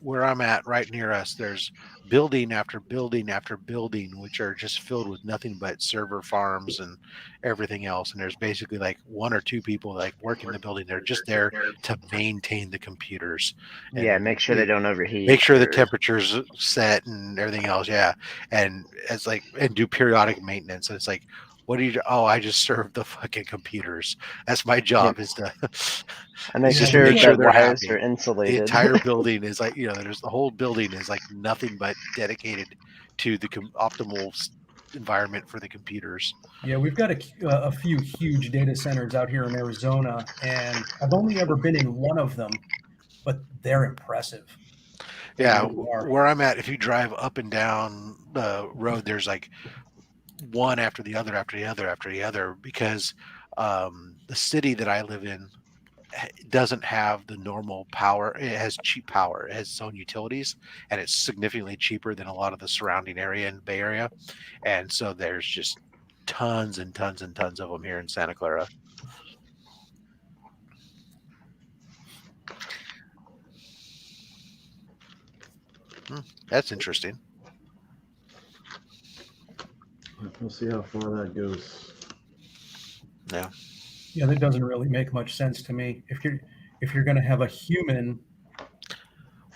where I'm at right near us. There's building after building after building, which are just filled with nothing but server farms and everything else. And there's basically like one or two people like work in the building. They're just there to maintain the computers. And make sure they don't overheat. Make sure the temperature's set and everything else. Yeah, and it's like and do periodic maintenance. And it's like. What do you? Oh, I just serve the fucking computers. That's my job. Is to and make just sure make sure the they're wires happy. are insulated. The entire building is like there's the whole building is like nothing but dedicated to the optimal environment for the computers. Yeah, we've got a few huge data centers out here in Arizona, and I've only ever been in one of them, but they're impressive. Yeah, where I'm at, if you drive up and down the road, there's like one after the other after the other after the other because the city that I live in doesn't have the normal power. It has cheap power. It has its own utilities, and it's significantly cheaper than a lot of the surrounding area in the Bay Area. And so there's just tons and tons and tons of them here in Santa Clara. That's interesting. We'll see how far that goes. Yeah. Yeah, that doesn't really make much sense to me. If you're going to have a human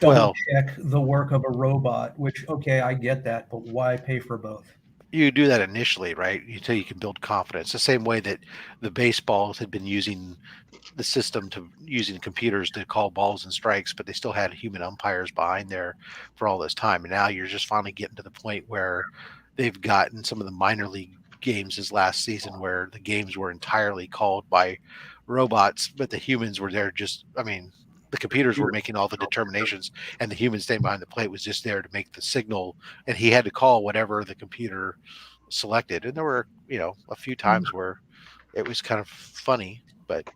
double check the work of a robot, which okay, I get that, but why pay for both? You do that initially, right? Until you can build confidence. The same way that the baseballs had been using the system to using computers to call balls and strikes, but they still had human umpires behind there for all this time. And now you're just finally getting to the point where they've gotten some of the minor league games this last season where the games were entirely called by robots, but the humans were there the computers were making all the determinations and the human staying behind the plate was just there to make the signal, and he had to call whatever the computer selected. And there were, a few times where it was kind of funny, but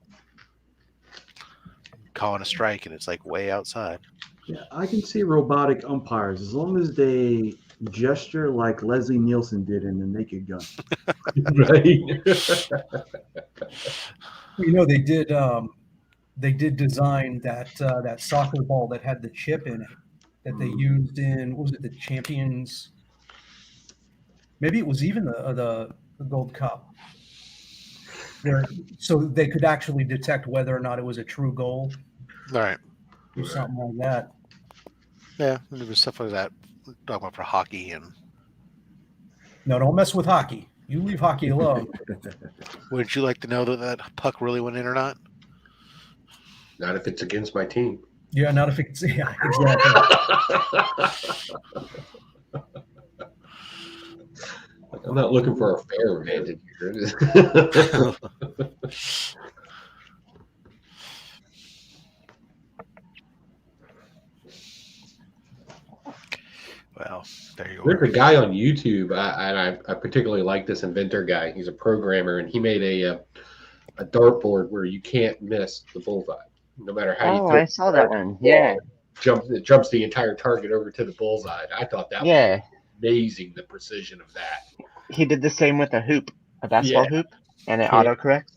calling a strike and it's like way outside. Yeah, I can see robotic umpires as long as they gesture like Leslie Nielsen did in The Naked Gun. Right. They did design that soccer ball that had the chip in it that they used in, what was it, the Champions? Maybe it was even the Gold Cup. So they could actually detect whether or not it was a true goal. All right. Or something like that. Yeah, there was stuff like that. Talking about for hockey and. No, don't mess with hockey. You leave hockey alone. Would you like to know that puck really went in or not? Not if it's against my team. Yeah, not if it's exactly. I'm not looking for a fair advantage here. Well, there you go. There's a guy on YouTube, I particularly like this inventor guy. He's a programmer, and he made a dartboard where you can't miss the bullseye, no matter how you. Oh, I saw that one. Yeah. It jumps the entire target over to the bullseye. I thought that was amazing, the precision of that. He did the same with a hoop, a basketball hoop, and it autocorrect.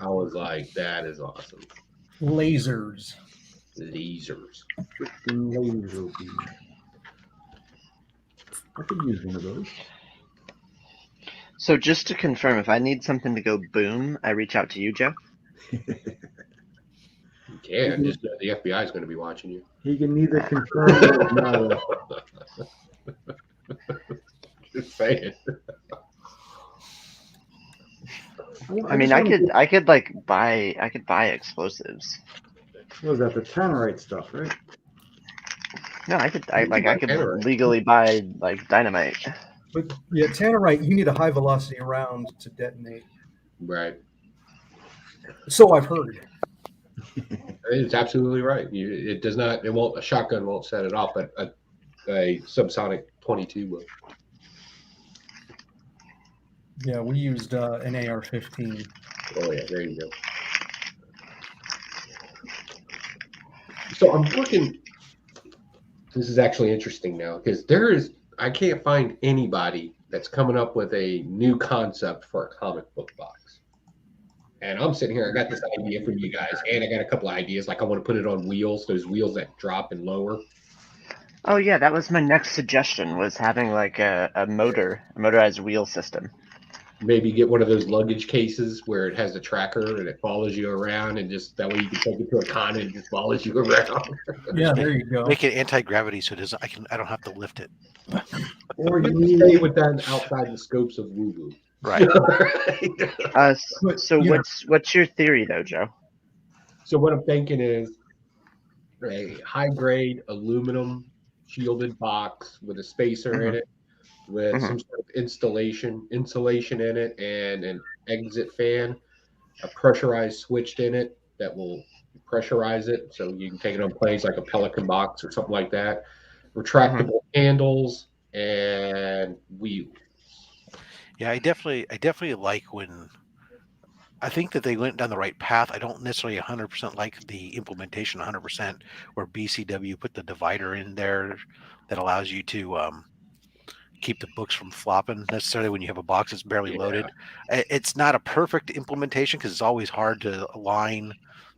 I was like, that is awesome. Lasers. Laser beam. I could use one of those. So just to confirm, if I need something to go boom, I reach out to you, Joe? You can. Just know the FBI is going to be watching you. He can neither confirm or deny. Just saying. I mean, I could buy explosives. What was that? The Tannerite stuff, right? No, I could legally buy like dynamite. But yeah, Tannerite, you need a high velocity round to detonate. Right. So I've heard. It's absolutely right. It does not. It won't. A shotgun won't set it off, but a subsonic 22 will. Yeah, we used an AR-15. Oh yeah, there you go. So I'm looking. This is actually interesting now because I can't find anybody that's coming up with a new concept for a comic book box. And I'm sitting here, I got this idea for you guys, and I got a couple of ideas. Like I want to put it on wheels, those wheels that drop and lower. Oh yeah, that was my next suggestion, was having like a motorized wheel system. Maybe get one of those luggage cases where it has a tracker and it follows you around, and just that way you can take it to a con and it just follows you around. Yeah, there you go. Make it anti-gravity so it doesn't. I don't have to lift it. Or you stay within outside the scopes of woo-woo. Right. So what's your theory though, Joe? So what I'm thinking is a high-grade aluminum shielded box with a spacer in it, with some sort of insulation in it, and an exit fan, a pressurized switch in it that will pressurize it, so you can take it on planes like a Pelican box or something like that. Retractable handles and wheels. Yeah, I definitely like when. I think that they went down the right path. I don't necessarily 100% like the implementation 100%, where BCW put the divider in there that allows you to keep the books from flopping necessarily when you have a box that's barely loaded. It's not a perfect implementation because it's always hard to align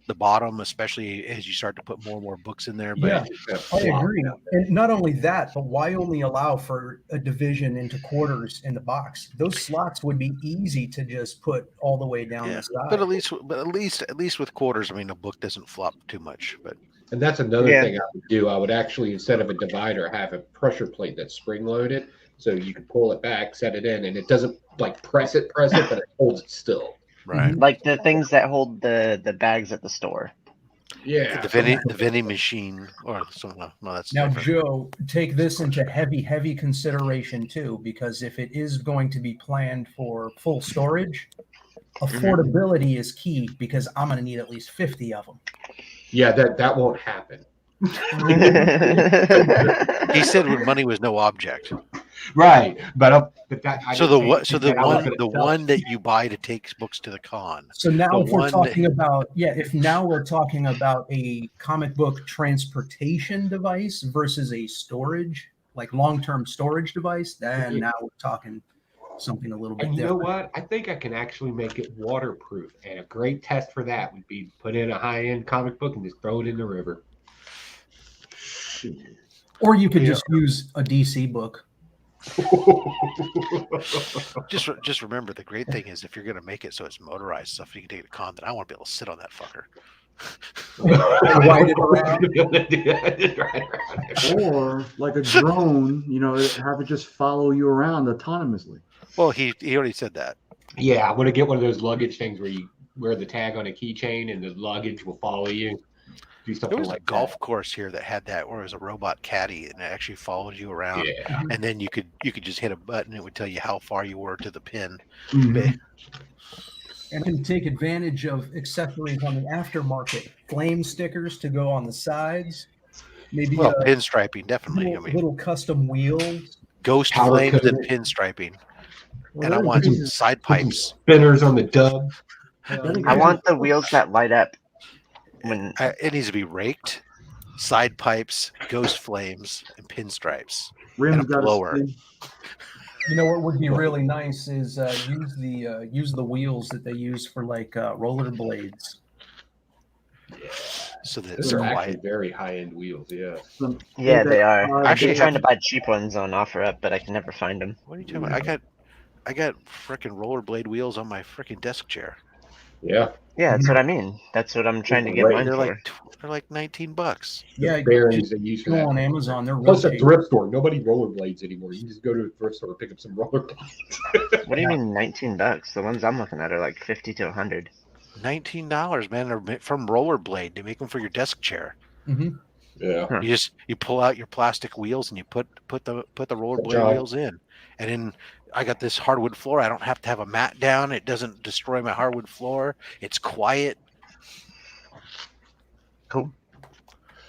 the bottom, especially as you start to put more and more books in there. But Yeah, I agree. And not only that, but why only allow for a division into quarters in the box? Those slots would be easy to just put all the way down the side. But at least with quarters, I mean, a book doesn't flop too much. But and that's another thing I would do. I would actually, instead of a divider, have a pressure plate that's spring loaded, so you can pull it back, set it in, and it doesn't like press it, but it holds it still. Right. Like the things that hold the bags at the store. Yeah. The vending machine or something. No, that's now, different. Joe, take this into heavy consideration too, because if it is going to be planned for full storage, affordability is key, because I'm going to need at least 50 of them. Yeah, that won't happen. He said when money was no object. Right, but that. The one that you buy to take books to the con. So now, if we're talking about a comic book transportation device versus a storage, like long-term storage device, then now we're talking something a little bit And you different. know what? I think I can actually make it waterproof, and a great test for that would be put in a high-end comic book and just throw it in the river. Or you could just use a DC book. Just remember, the great thing is if you're going to make it so it's motorized stuff, you can take it to con. Then I want to be able to sit on that fucker. Ride it around. Or like a drone, have it just follow you around autonomously. Well, he already said that. Yeah, I'm gonna get one of those luggage things where you wear the tag on a keychain and the luggage will follow you. Do There something was like a golf course here that had that, where it was a robot caddy and it actually followed you around. Yeah. And then you could just hit a button; it would tell you how far you were to the pin. Mhm. And can take advantage of accessories on the aftermarket, flame stickers to go on the sides, maybe pinstriping, definitely. little custom wheels, Ghost Powder flames and coated. pinstriping. Well, And I that want is- some side pipes. Spinners on the dub. I want the wheels that light up. When It needs to be raked, side pipes, ghost flames, and pinstripes. Rims and a got a blower. spin. You know what would be really nice is use the wheels that they use for like rollerblades. So that Those it's are quiet. actually very high-end wheels. Yeah. Yeah, they are. I've Actually, been trying to buy cheap ones on OfferUp, but I can never find them. What are you talking about? I got freaking rollerblade wheels on my freaking desk chair. Yeah. Yeah, that's what I mean. That's what I'm trying to get mine for. They're like $19. Yeah, Bearings they use for go that. on Amazon. They're Plus real a cheap. thrift store. Nobody rollerblades anymore. You can just go to a thrift store and pick up some rollerblades. What do you mean $19? The ones I'm looking at are like 50 to 100. $19, man. They're from Rollerblade. They make them for your desk chair. Mm-hmm. Yeah. You pull out your plastic wheels and you put the rollerblade John. wheels in, and then I got this hardwood floor. I don't have to have a mat down. It doesn't destroy my hardwood floor. It's quiet. Cool.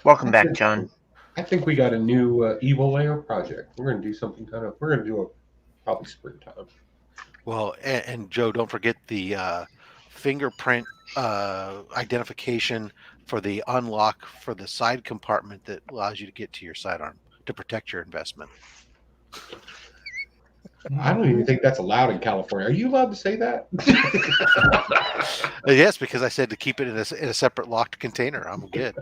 Welcome back, John. I think we got a new Evil Layer project. We're going to do something we're going to do probably springtime. Well, and Joe, don't forget the fingerprint identification for the unlock for the side compartment that allows you to get to your sidearm to protect your investment. I don't even think that's allowed in California. Are you allowed to say that? Yes, because I said to keep it in a separate locked container. I'm good.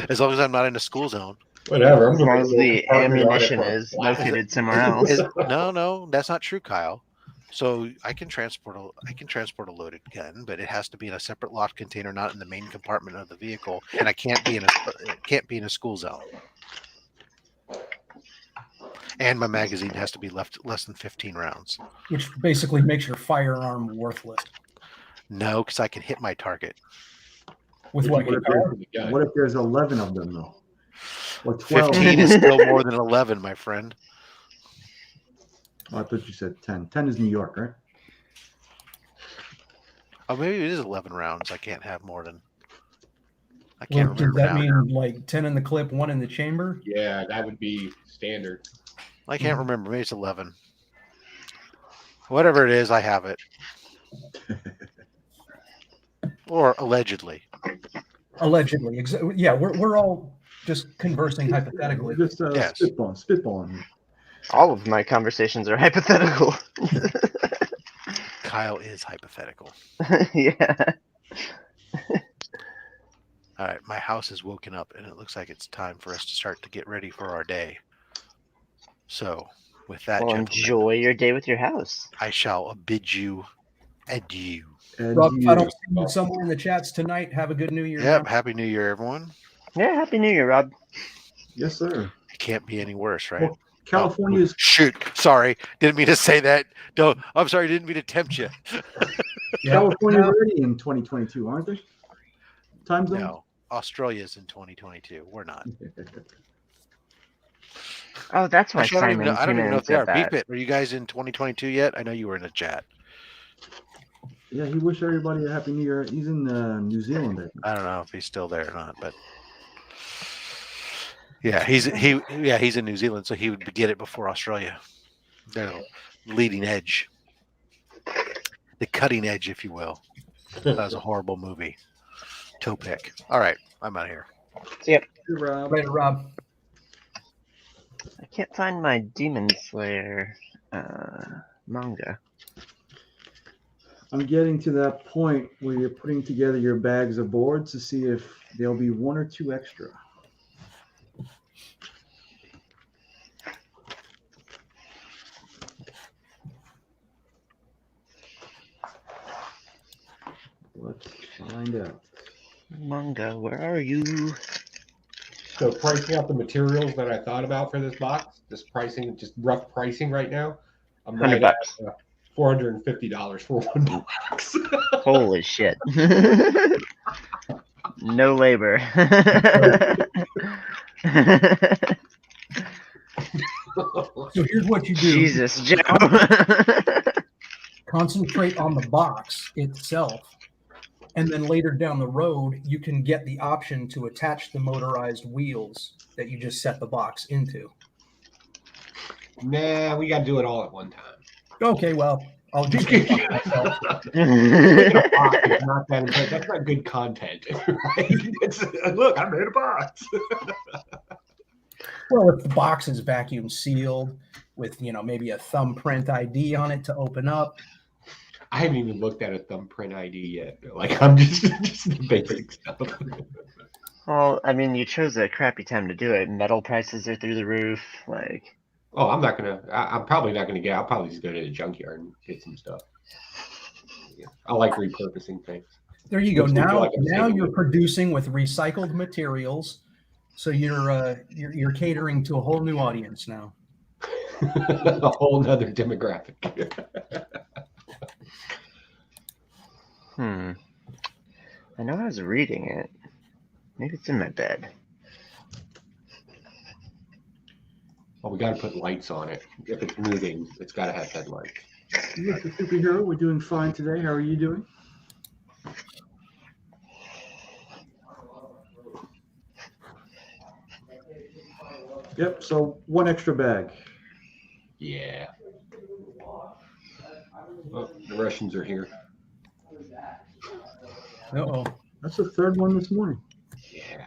As long as I'm not in a school zone. Whatever. As long as the ammunition is located somewhere else. No, that's not true, Kyle. So I can transport a loaded gun, but it has to be in a separate locked container, not in the main compartment of the vehicle, and I can't be in a school zone. And my magazine has to be left less than 15 rounds. Which basically makes your firearm worthless. No, because I can hit my target. With what? What if there's 11 of them though? Or 12? 15 is still more than 11, my friend. Oh, I thought you said 10. 10 is New York, right? Oh, maybe it is 11 rounds. I can't have more than. I can't Does remember that now. mean like 10 in the clip, 1 in the chamber? Yeah, that would be standard. I can't remember. Maybe it's 11. Whatever it is, I have it. Or allegedly. Allegedly. Yeah, we're all just conversing hypothetically. Just spitballing. All of my conversations are hypothetical. Kyle is hypothetical. Yeah. All right, my house is woken up, and it looks like it's time for us to start to get ready for our day. So, with that, Well, gentlemen, enjoy your day with your house. I shall bid you adieu. Rob, if I don't see you somewhere in the chats tonight, have a good New Year. Yep, man. Happy New Year, everyone. Yeah, Happy New Year, Rob. Yes, sir. It can't be any worse, right? Well, California's shoot. Sorry, didn't mean to say that. No, I'm sorry, didn't mean to tempt you. California already in 2022, aren't they? Time zone? No, Australia's in 2022. We're not. Oh, that's why Actually, Simon I don't came even in know and if they are. said that. Beep it. Are you guys in 2022 yet? I know you were in a chat. Yeah, he wished everybody a happy New Year. He's in New Zealand. I don't know if he's still there or not, but yeah, he's in New Zealand, so he would get it before Australia. They're leading edge, the cutting edge, if you will. That was a horrible movie. Toe pick. All right, I'm out of here. Yep. Later, Rob. I can't find my Demon Slayer manga. I'm getting to that point where you're putting together your bags of boards to see if there'll be 1 or 2 extra. hangout. Manga, where are you? So pricing out the materials that I thought about for this box, this pricing, just rough pricing right now, I'm right $100. at $450 for one box. Holy shit. No labor. So here's what you do. Jesus, Joe. Concentrate on the box itself. And then later down the road, you can get the option to attach the motorized wheels that you just set the box into. Nah, we got to do it all at one time. Okay, well, I'll just get myself. Not that important. That's not good content. Right? Look, I made a box. Well, if the box is vacuum sealed with, maybe a thumbprint ID on it to open up. I haven't even looked at a thumbprint ID yet. Like, I'm just the basic stuff. Well, I mean, you chose a crappy time to do it. Metal prices are through the roof. Like, oh, I'm probably not gonna get. I'll probably just go to the junkyard and get some stuff. Yeah, I like repurposing things. There you go. Now you're producing with recycled materials, so you're catering to a whole new audience now. A whole nother demographic. I know I was reading it. Maybe it's in my bed. Well, we got to put lights on it. If it's moving, it's got to have headlights. Mr. Superhero, we're doing fine today. How are you doing? Yep, so one extra bag. Yeah. Oh, the Russians are here. Uh-oh. That's the third one this morning. Yeah.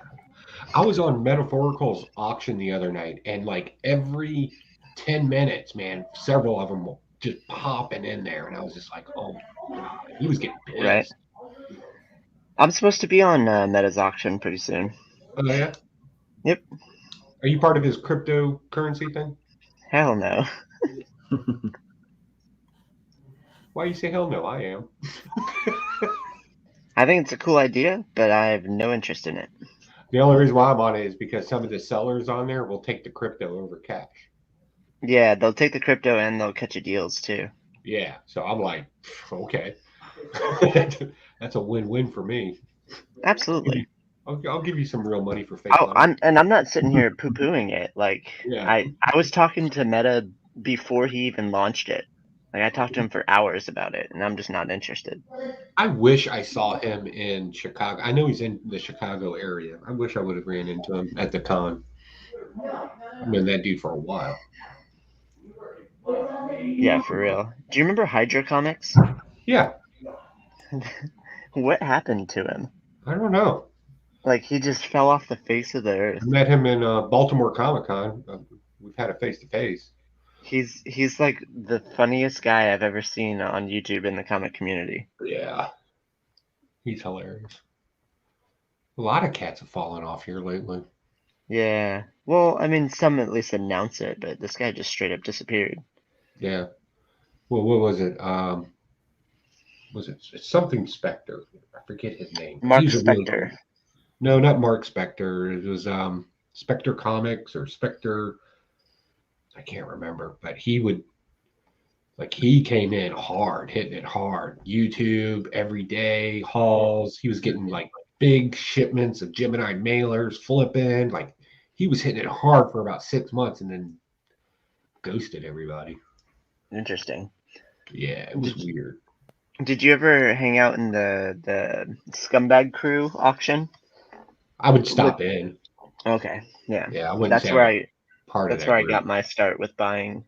I was on Metaphorical's auction the other night, and like every 10 minutes, man, several of them were just popping in there, and I was just like, oh, God. He was getting pissed. Right. I'm supposed to be on Meta's auction pretty soon. Oh, yeah? Yep. Are you part of his cryptocurrency thing? Hell no. Why you say hell no? I am. I think it's a cool idea, but I have no interest in it. The only reason why I'm on it is because some of the sellers on there will take the crypto over cash. Yeah, they'll take the crypto and they'll cut you deals too. Yeah, so I'm like, okay. That's a win-win for me. Absolutely. I'll give you some real money for fake Oh, money. I'm not sitting here poo-pooing it. Like, Yeah. I was talking to Meta before he even launched it. Like, I talked to him for hours about it, and I'm just not interested. I wish I saw him in Chicago. I know he's in the Chicago area. I wish I would have ran into him at the con. I've known that dude for a while. Yeah, for real. Do you remember Hydra Comics? Yeah. What happened to him? I don't know. Like, he just fell off the face of the earth. I met him in Baltimore Comic-Con. We've had a face-to-face. He's like the funniest guy I've ever seen on YouTube in the comic community. Yeah. He's hilarious. A lot of cats have fallen off here lately. Yeah. Well, I mean, some at least announce it, but this guy just straight up disappeared. Yeah. Well, what was it? It's something Spectre? I forget his name. Mark He's a really Spector. good- No, not Mark Spector. It was Spectre Comics or Spectre. I can't remember, but he came in hard, hitting it hard. YouTube every day, hauls. He was getting like big shipments of Gemini mailers, flipping. Like he was hitting it hard for about 6 months and then ghosted everybody. Interesting. Yeah, it was weird. Did you ever hang out in the Scumbag Crew auction? I would stop in. Okay, yeah. Yeah, I wouldn't That's say where I'm part of that's that where I group. got my start with buying.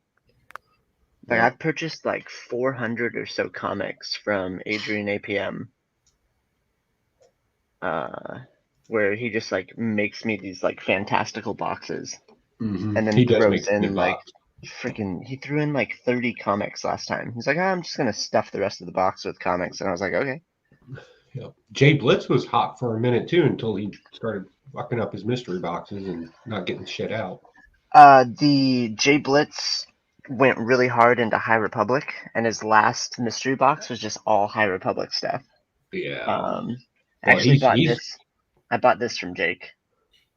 Like, Yeah. I've purchased like 400 or so comics from Adrian APM. Where he just like makes me these like fantastical boxes, Mhm. and then He does throws make good in like boxes. he threw in like 30 comics last time. He's like, "Oh, I'm just gonna stuff the rest of the box with comics," and I was like, okay. Yep. Jay Blitz was hot for a minute too until he started fucking up his mystery boxes and not getting shit out. The Jay Blitz went really hard into High Republic, and his last mystery box was just all High Republic stuff. Yeah. I actually bought he's- this. I bought this from Jake.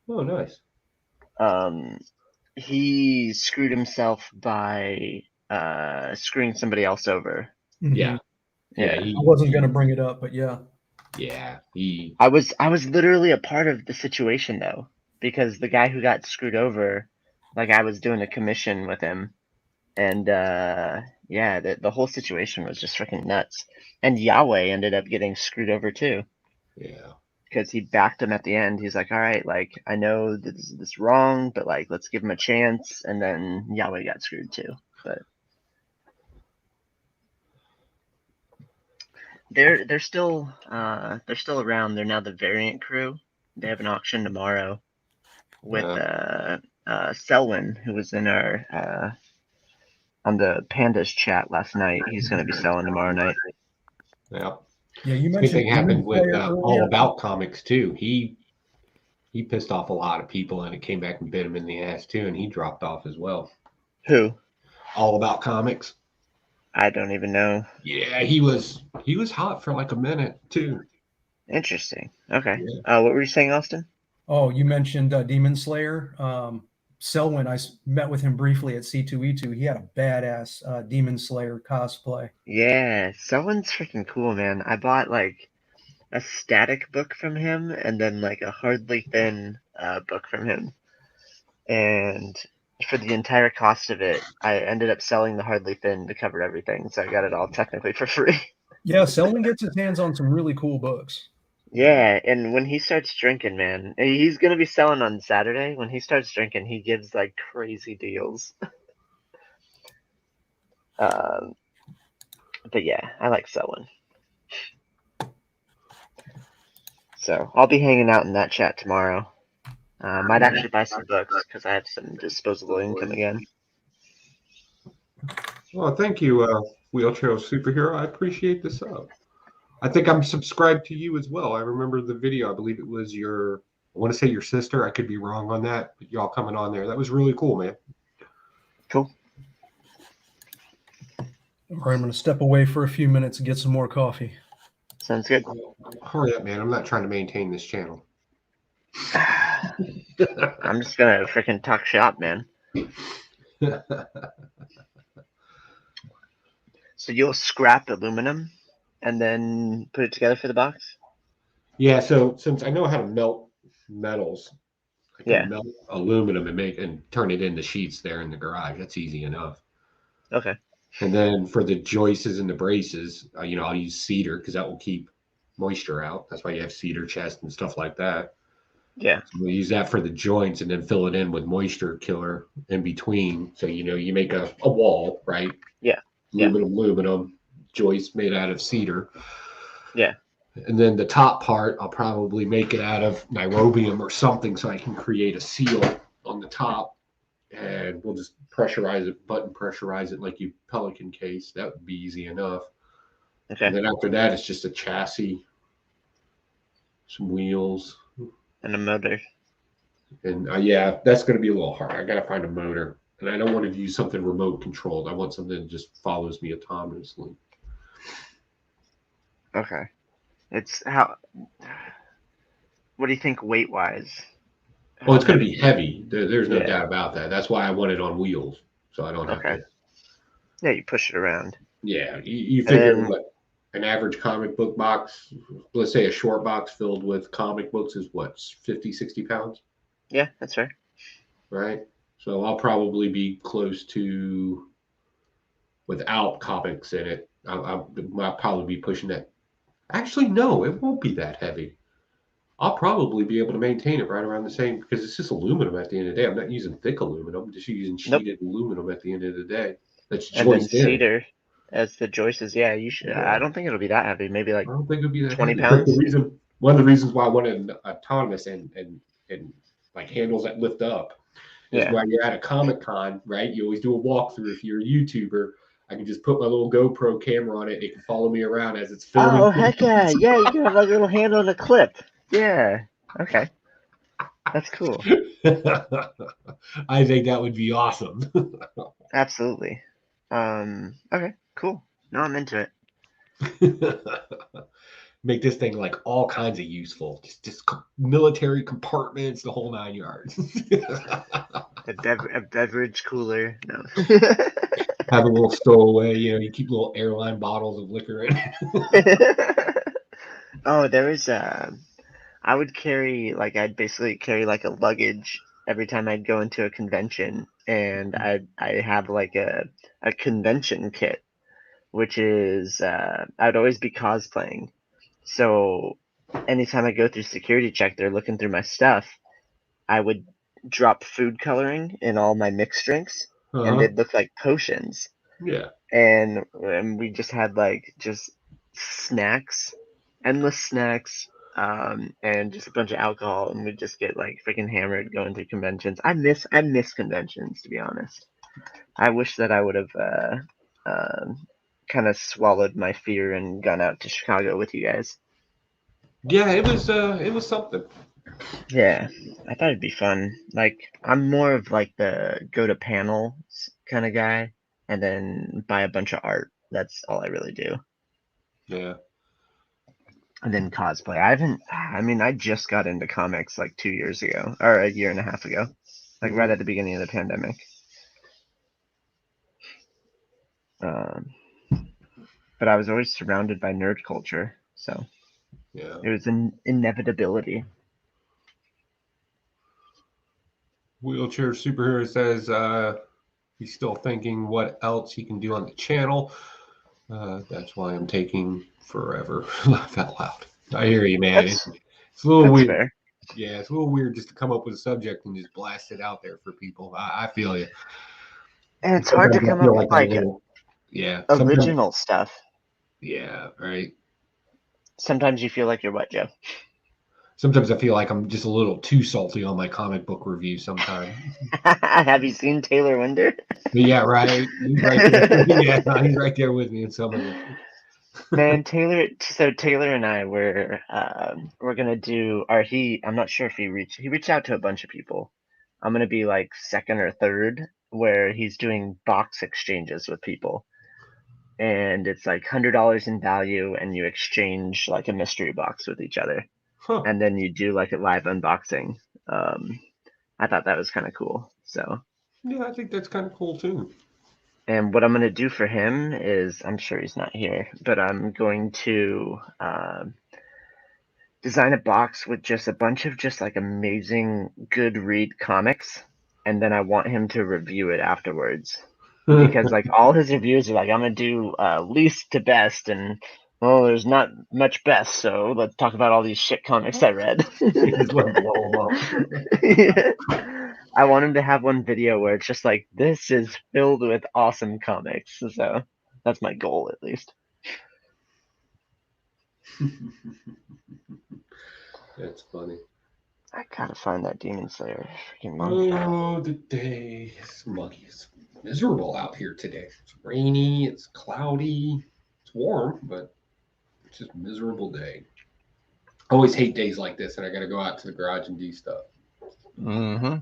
Oh, nice. He screwed himself by screwing somebody else over. Yeah. Yeah. I wasn't going to bring it up, but yeah. Yeah. I was literally a part of the situation though, because the guy who got screwed over, like I was doing a commission with him, and yeah, the whole situation was just freaking nuts. And Yahweh ended up getting screwed over too. Yeah. Because he backed him at the end. He's like, all right, like I know this is wrong, but like let's give him a chance. And then Yahweh got screwed too. But they're still around. They're now the Variant crew. They have an auction tomorrow with Selwyn, who was in our on the Pandas chat last night. He's going to be selling tomorrow night. Yeah. Yeah, you Same mentioned thing happened with earlier. All About Comics too. He pissed off a lot of people, and it came back and bit him in the ass too, and he dropped off as well. Who? All About Comics. I don't even know. Yeah, he was hot for like a minute too. Interesting. Okay. What were you saying, Austin? Oh, you mentioned Demon Slayer. Selwyn, I met with him briefly at C2E2. He had a badass Demon Slayer cosplay. Yeah, Selwyn's freaking cool, man. I bought like a static book from him and then like a hardly thin book from him. And for the entire cost of it, I ended up selling the hardly thin to cover everything. So I got it all technically for free. Yeah, Selwyn gets his hands on some really cool books. Yeah, and when he starts drinking, man, he's going to be selling on Saturday. When he starts drinking, he gives like crazy deals. But yeah, I like Selwyn. So I'll be hanging out in that chat tomorrow. Might actually buy some books because I have some disposable income again. Well, thank you, Wheelchair Superhero. I appreciate the sub. I think I'm subscribed to you as well. I remember the video. I believe it was I want to say your sister. I could be wrong on that, but y'all coming on there. That was really cool, man. Cool. All right, I'm going to step away for a few minutes and get some more coffee. Sounds good. Hurry up, man. I'm not trying to maintain this channel. I'm just going to freaking talk shop, man. So you'll scrap aluminum and then put it together for the box? Yeah, so since I know how to melt metals, I can melt aluminum and turn it into sheets there in the garage. That's easy enough. Okay. And then for the joists and the braces, I'll use cedar because that will keep moisture out. That's why you have cedar chest and stuff like that. Yeah. So we'll use that for the joints and then fill it in with moisture killer in between. So, you make a wall, right? Yeah. Aluminum joist made out of cedar. Yeah. And then the top part, I'll probably make it out of niobium or something so I can create a seal on the top. And we'll just button pressurize it like you Pelican case. That would be easy enough. Okay. And then after that, it's just a chassis, some wheels. And a motor. And yeah, that's going to be a little hard. I got to find a motor. And I don't want to use something remote controlled. I want something that just follows me autonomously. Okay. What do you think weight wise? Well, it's going to be heavy. There's no doubt about that. That's why I want it on wheels. So I don't have to. Yeah, you push it around. Yeah. You figure what an average comic book box, let's say a short box filled with comic books is what, 50, 60 pounds? Yeah, that's fair. Right. So I'll probably be close to, without comics in it, I'll probably be pushing that. Actually, no, it won't be that heavy. I'll probably be able to maintain it right around the same because it's just aluminum at the end of the day. I'm not using thick aluminum. I'm just using sheeted aluminum at the end of the day. That's joist in. Cedar as the joists. Yeah, you should. Yeah. I don't think it'll be that heavy. Maybe like I don't think it'll be that 20 heavy. pounds. One of the reasons why I wanted autonomous and like handles that lift up is while you're at a Comic-Con, right? You always do a walkthrough. If you're a YouTuber, I can just put my little GoPro camera on it. It can follow me around as it's filming. Oh, heck yeah. Yeah, you can have like a little handle and a clip. Yeah. Okay. That's cool. I think that would be awesome. Absolutely. Okay, cool. No, I'm into it. make this thing like all kinds of useful, just military compartments, the whole 9 yards. A beverage cooler. No. Have a little stowaway, you keep little airline bottles of liquor in it. Oh, there was I would carry I'd basically carry like a luggage every time I'd go into a convention, and I have like a convention kit, which is I'd always be cosplaying. So anytime I go through security check, they're looking through my stuff. I would drop food coloring in all my mixed drinks, and they'd look like potions. Yeah. And we just had just snacks, endless snacks, and just a bunch of alcohol, and we'd just get freaking hammered going through conventions. I miss conventions, to be honest. I wish that I would have kind of swallowed my fear and gone out to Chicago with you guys. Yeah, it was something. Yeah, I thought it'd be fun. I'm more of the go to panels kind of guy, and then buy a bunch of art. That's all I really do. Yeah. And then cosplay. I just got into comics 2 years ago, or a year and a half ago, right at the beginning of the pandemic. But I was always surrounded by nerd culture, so yeah, it was an inevitability. Wheelchair Superhero says he's still thinking what else he can do on the channel. That's why I'm taking forever. Laugh out loud. I hear you, man. It's a little weird. Fair. Yeah, it's a little weird just to come up with a subject and just blast it out there for people. I feel you. And it's hard to come up with original stuff. Yeah, right. Sometimes you feel like you're what, Joe? Sometimes I feel like I'm just a little too salty on my comic book review sometimes. Have you seen Taylor Winder? Yeah, right. He's right there. Yeah, he's right there with me in some of it. Man, Taylor and I we're gonna do I'm not sure if he reached out to a bunch of people. I'm gonna be second or third, where he's doing box exchanges with people. And it's $100 in value, and you exchange a mystery box with each other. Huh. And then you do a live unboxing. I thought that was kind of cool. So yeah, I think that's kind of cool too. And what I'm going to do for him is, I'm sure he's not here, but I'm going to design a box with just a bunch of amazing good read comics, and then I want him to review it afterwards. Because all his reviews are I'm going to do least to best, and there's not much best, so let's talk about all these shit comics I read. Yeah. I want him to have one video where it's just this is filled with awesome comics. So that's my goal, at least. That's funny. I gotta find that Demon Slayer freaking Oh, the day is muggy. It's miserable out here today. It's rainy. It's cloudy. It's warm, but it's just a miserable day. I always hate days like this, and I got to go out to the garage and do stuff. Mm-hmm.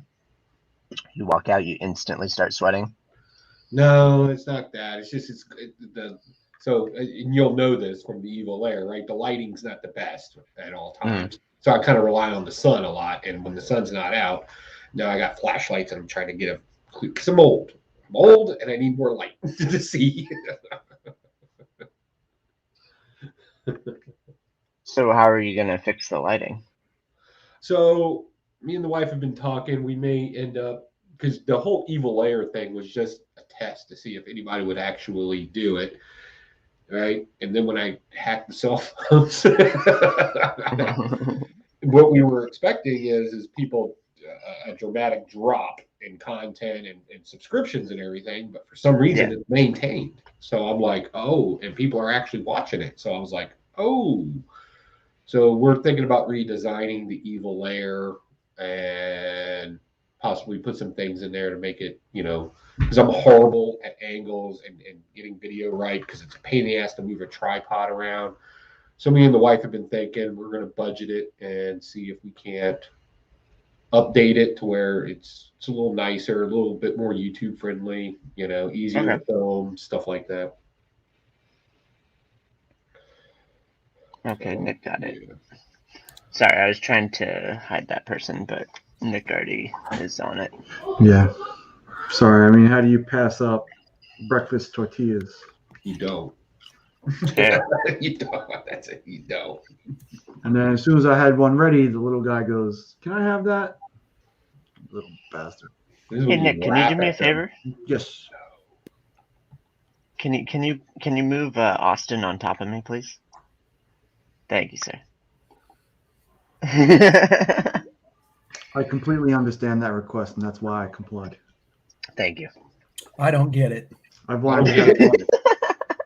You walk out, you instantly start sweating. No, it's not that. It's just so and you'll know this from the Evil Lair, right? The lighting's not the best at all times. So I kind of rely on the sun a lot, and when the sun's not out, now I got flashlights and I'm trying to get a clue because I'm old. I'm old and I need more light to see. So how are you gonna fix the lighting? So me and the wife have been talking. We may end up, because the whole Evil Lair thing was just a test to see if anybody would actually do it, right? And then when I hacked the cell phones, what we were expecting is people a dramatic drop in content and subscriptions and everything, but for some reason it's maintained. So I'm like, oh, and people are actually watching it. So I was like, oh. So we're thinking about redesigning the Evil Lair and possibly put some things in there to make it, because I'm horrible at angles and getting video right, because it's a pain in the ass to move a tripod around. So me and the wife have been thinking we're going to budget it and see if we can't update it to where it's a little nicer, a little bit more YouTube friendly, easier to film, stuff like that. Okay, Nick got it. Sorry, I was trying to hide that person, but Nick already is on it. Yeah. Sorry. I mean, how do you pass up breakfast tortillas? You don't. Yeah. You don't. That's it. You don't. And then as soon as I had one ready, the little guy goes, "Can I have that?" Little bastard. Hey Nick, can you do me a favor? Yes. Can you move Austin on top of me, please? Thank you, sir. I completely understand that request, and that's why I complied. Thank you. I don't get it. I've wanted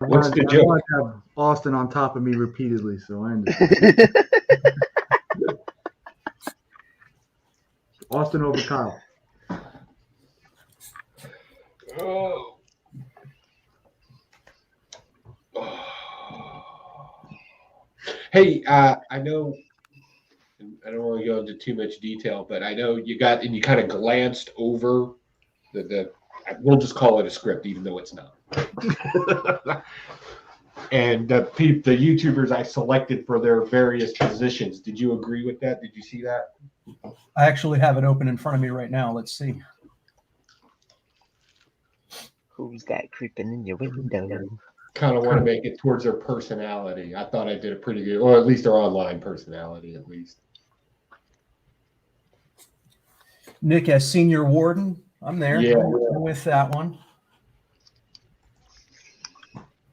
What's the I joke? wanted to have Austin on top of me repeatedly, so I understand. Austin over Kyle. Oh. Hey, I know I don't want to go into too much detail, but I know you kind of glanced over the we'll just call it a script, even though it's not. And the YouTubers I selected for their various positions. Did you agree with that? Did you see that? I actually have it open in front of me right now. Let's see. Who's that creeping in your window? Kind of want to make it towards their personality. I thought I did a pretty good, or at least their online personality, at least. Nick as senior warden. I'm there. Yeah. I'm with that one.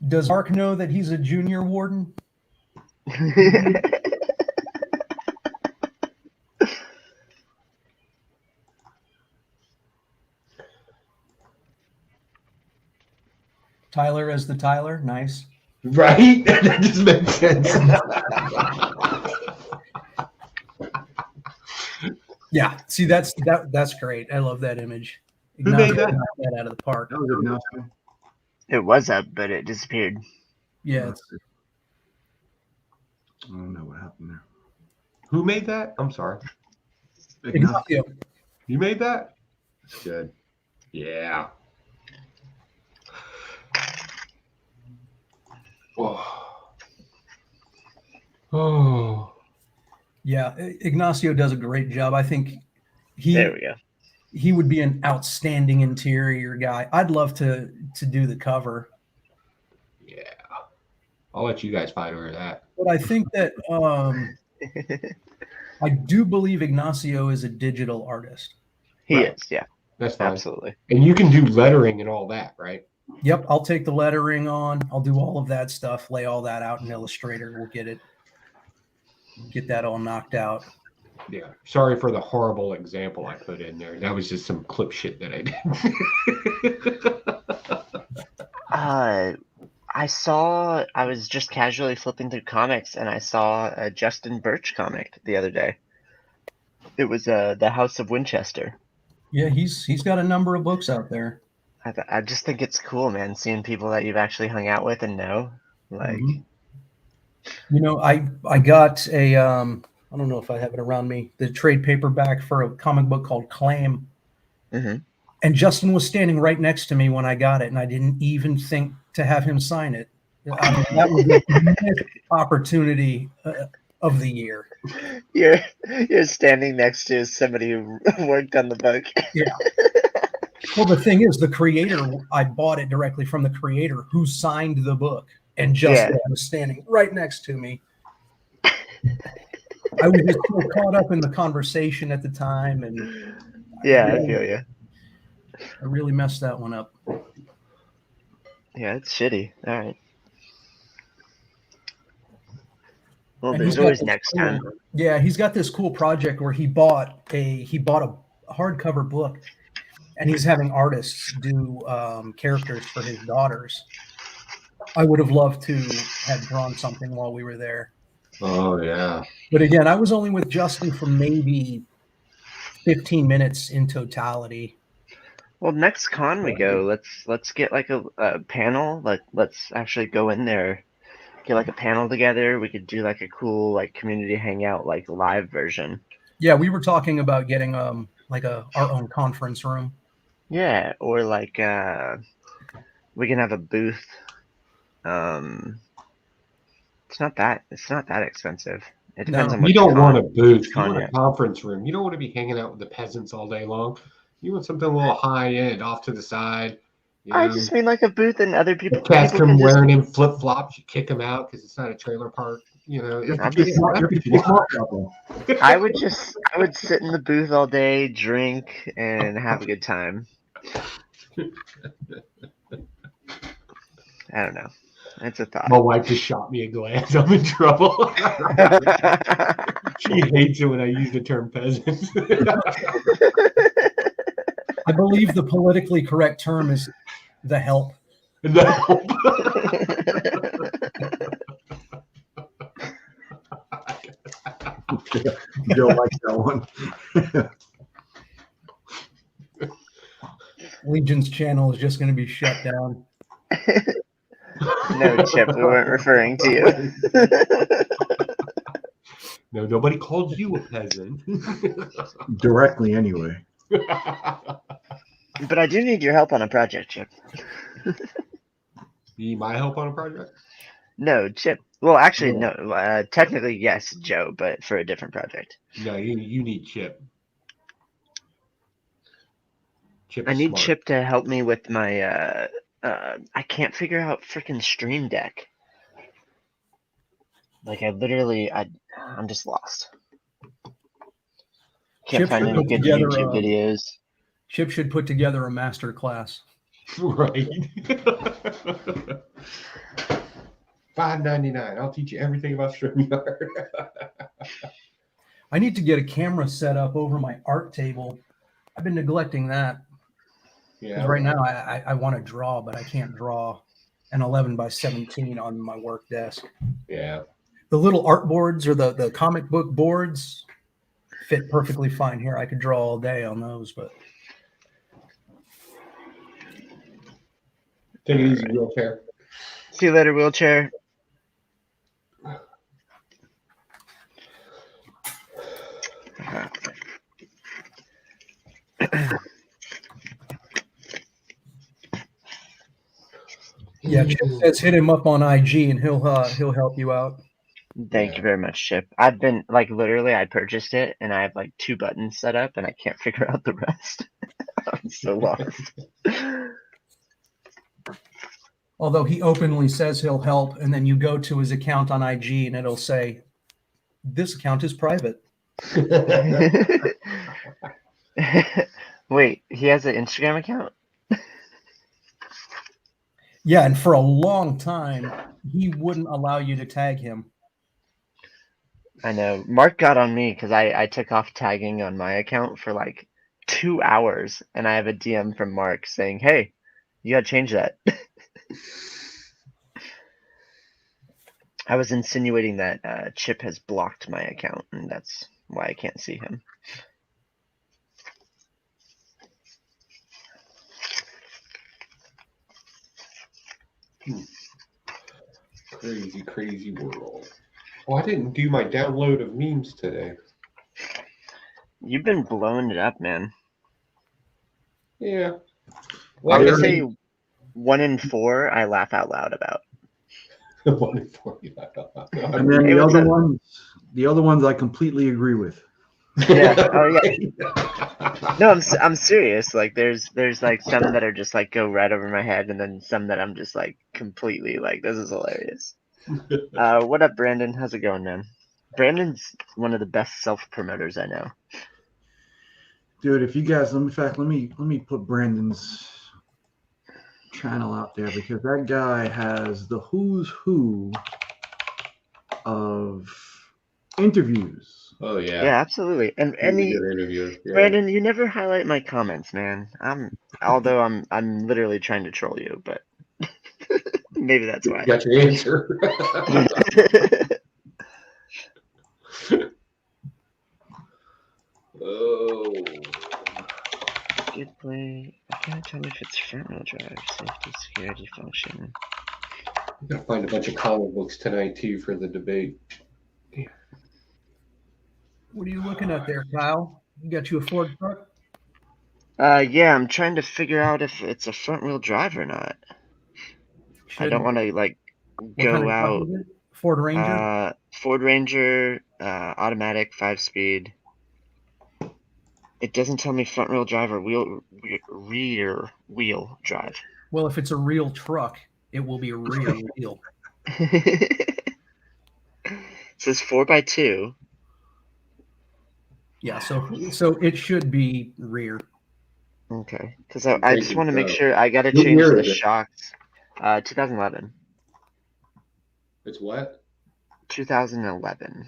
Does Mark know that he's a junior warden? Tyler as the Tyler. Nice. Right? That just makes sense. Yeah. See, that's great. I love that image. Who made Ignacio that? knocked that out of the park. That was Ignacio. It was up, but it disappeared. Yeah. I don't know what happened there. Who made that? I'm sorry. Ignacio. You made that? That's good. Yeah. Oh. Yeah. Ignacio does a great job. I think There we go. he would be an outstanding interior guy. I'd love to do the cover. Yeah. I'll let you guys fight over that. But I think that I do believe Ignacio is a digital artist. He Right. is, yeah. That's fine. Absolutely. And you can do lettering and all that, right? Yep, I'll take the lettering on. I'll do all of that stuff, lay all that out in Illustrator. We'll get that all knocked out. Yeah. Sorry for the horrible example I put in there. That was just some clip shit that I did. I was just casually flipping through comics and I saw a Justin Birch comic the other day. It was The House of Winchester. Yeah, he's got a number of books out there. I just think it's cool, man, seeing people that you've actually hung out with and know. Like, You know, I got a I don't know if I have it around me, the trade paperback for a comic book called Claim. Mhm. And Justin was standing right next to me when I got it, and I didn't even think to have him sign it. I mean, that was the missed opportunity of the year. You're standing next to somebody who worked on the book. Yeah. Well, the thing is, the creator, I bought it directly from the creator who signed the book, and Justin was standing right next to me. I was just so caught up in the conversation at the time, and I feel you. I really messed that one up. Yeah, it's shitty. All right. Well, And there's he's got always this next cool- time. Yeah, he's got this cool project where he bought a hardcover book, and he's having artists do characters for his daughters. I would have loved to have drawn something while we were there. Oh, yeah. But again, I was only with Justin for maybe 15 minutes in totality. Well, next con we go, let's get like a panel. Let's actually go in there, get like a panel together. We could do like a cool like community hangout like live version. Yeah, we were talking about getting like our own conference room. Yeah, or like we can have a booth. It's not that expensive. It depends on You what don't want a booth. You con want a yet. conference room. You don't want to be hanging out with the peasants all day long. You want something a little high end, off to the side. You I know? just mean like a booth and other people. If cats People come can just. wearing in flip flops, you kick them out because it's not a trailer park. You know, I'm just- I would sit in the booth all day, drink, and have a good time. I don't know. It's a thought. My wife just shot me a glance. I'm in trouble. She hates it when I use the term peasants. I believe the politically correct term is the help. The help. Joe likes that one. Legion's channel is just going to be shut down. No, Chip, we weren't referring to you. No, nobody called you a peasant. Directly, anyway. But I do need your help on a project, Chip. You need my help on a project? No, Chip. Well, actually, no. Technically, yes, Joe, but for a different project. No, you need Chip. I need Chip to help me with my. I can't figure out freaking Stream Deck. Like I'm just lost. Can't find any good YouTube videos. Chip should put together a master class. Right. $5.99. I'll teach you everything about StreamYard. I need to get a camera set up over my art table. I've been neglecting that. Yeah. Right now, I want to draw, but I can't draw an 11x17 on my work desk. Yeah. The little art boards or the comic book boards fit perfectly fine here. I could draw all day on those, but. Take it easy, wheelchair. See you later, wheelchair. Yeah, Chip says hit him up on IG and he'll help you out. Thank you very much, Chip. I've been literally I purchased it and I have 2 buttons set up and I can't figure out the rest. I'm so lost. Although he openly says he'll help, and then you go to his account on IG and it'll say, "This account is private." Wait, he has an Instagram account? Yeah, and for a long time, he wouldn't allow you to tag him. I know. Mark got on me because I took off tagging on my account for 2 hours, and I have a DM from Mark saying, "Hey, you gotta change that." I was insinuating that Chip has blocked my account, and that's why I can't see him. Crazy world. Oh, I didn't do my download of memes today. You've been blowing it up, man. Yeah. I would say 1 in 4 I laugh out loud about. 1 in 4 you laugh out loud. And then the other ones I completely agree with. Yeah. Oh yeah. No, I'm serious. There's some that are just go right over my head, and then some that I'm just completely this is hilarious. What up, Brandon? How's it going, man? Brandon's one of the best self-promoters I know. Dude, if you guys, let me put Brandon's channel out there, because that guy has the who's who of interviews. Oh yeah. Yeah, absolutely. And interview. Yeah. Brandon, you never highlight my comments, man. Although I'm literally trying to troll you, but maybe that's why. You got your answer. Oh. Good play. I can't tell if it's front wheel drive, safety, security function. I'm gonna find a bunch of comic books tonight too for the debate. What are you looking at there, Kyle? You got you a Ford truck? Yeah, I'm trying to figure out if it's a front wheel drive or not. I don't want to go out. Ford Ranger. Ford Ranger, automatic, 5-speed. It doesn't tell me front wheel drive or rear wheel drive. Well, if it's a real truck, it will be a rear wheel. It says 4x2. Yeah, so it should be rear. Okay, because I just want to make sure. I got to change the shocks. 2011. It's what? 2011.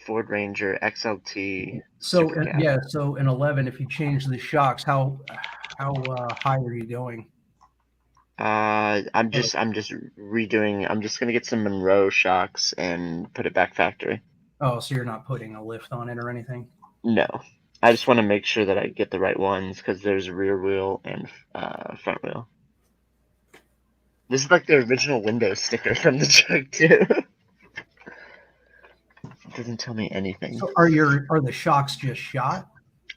Ford Ranger XLT. So Super Cab. yeah, so in 11, if you change the shocks, how high are you going? I'm just redoing. I'm just gonna get some Monroe shocks and put it back factory. Oh, so you're not putting a lift on it or anything? No, I just want to make sure that I get the right ones because there's rear wheel and front wheel. This is like the original Windows sticker from the truck too. It doesn't tell me anything. So are the shocks just shot?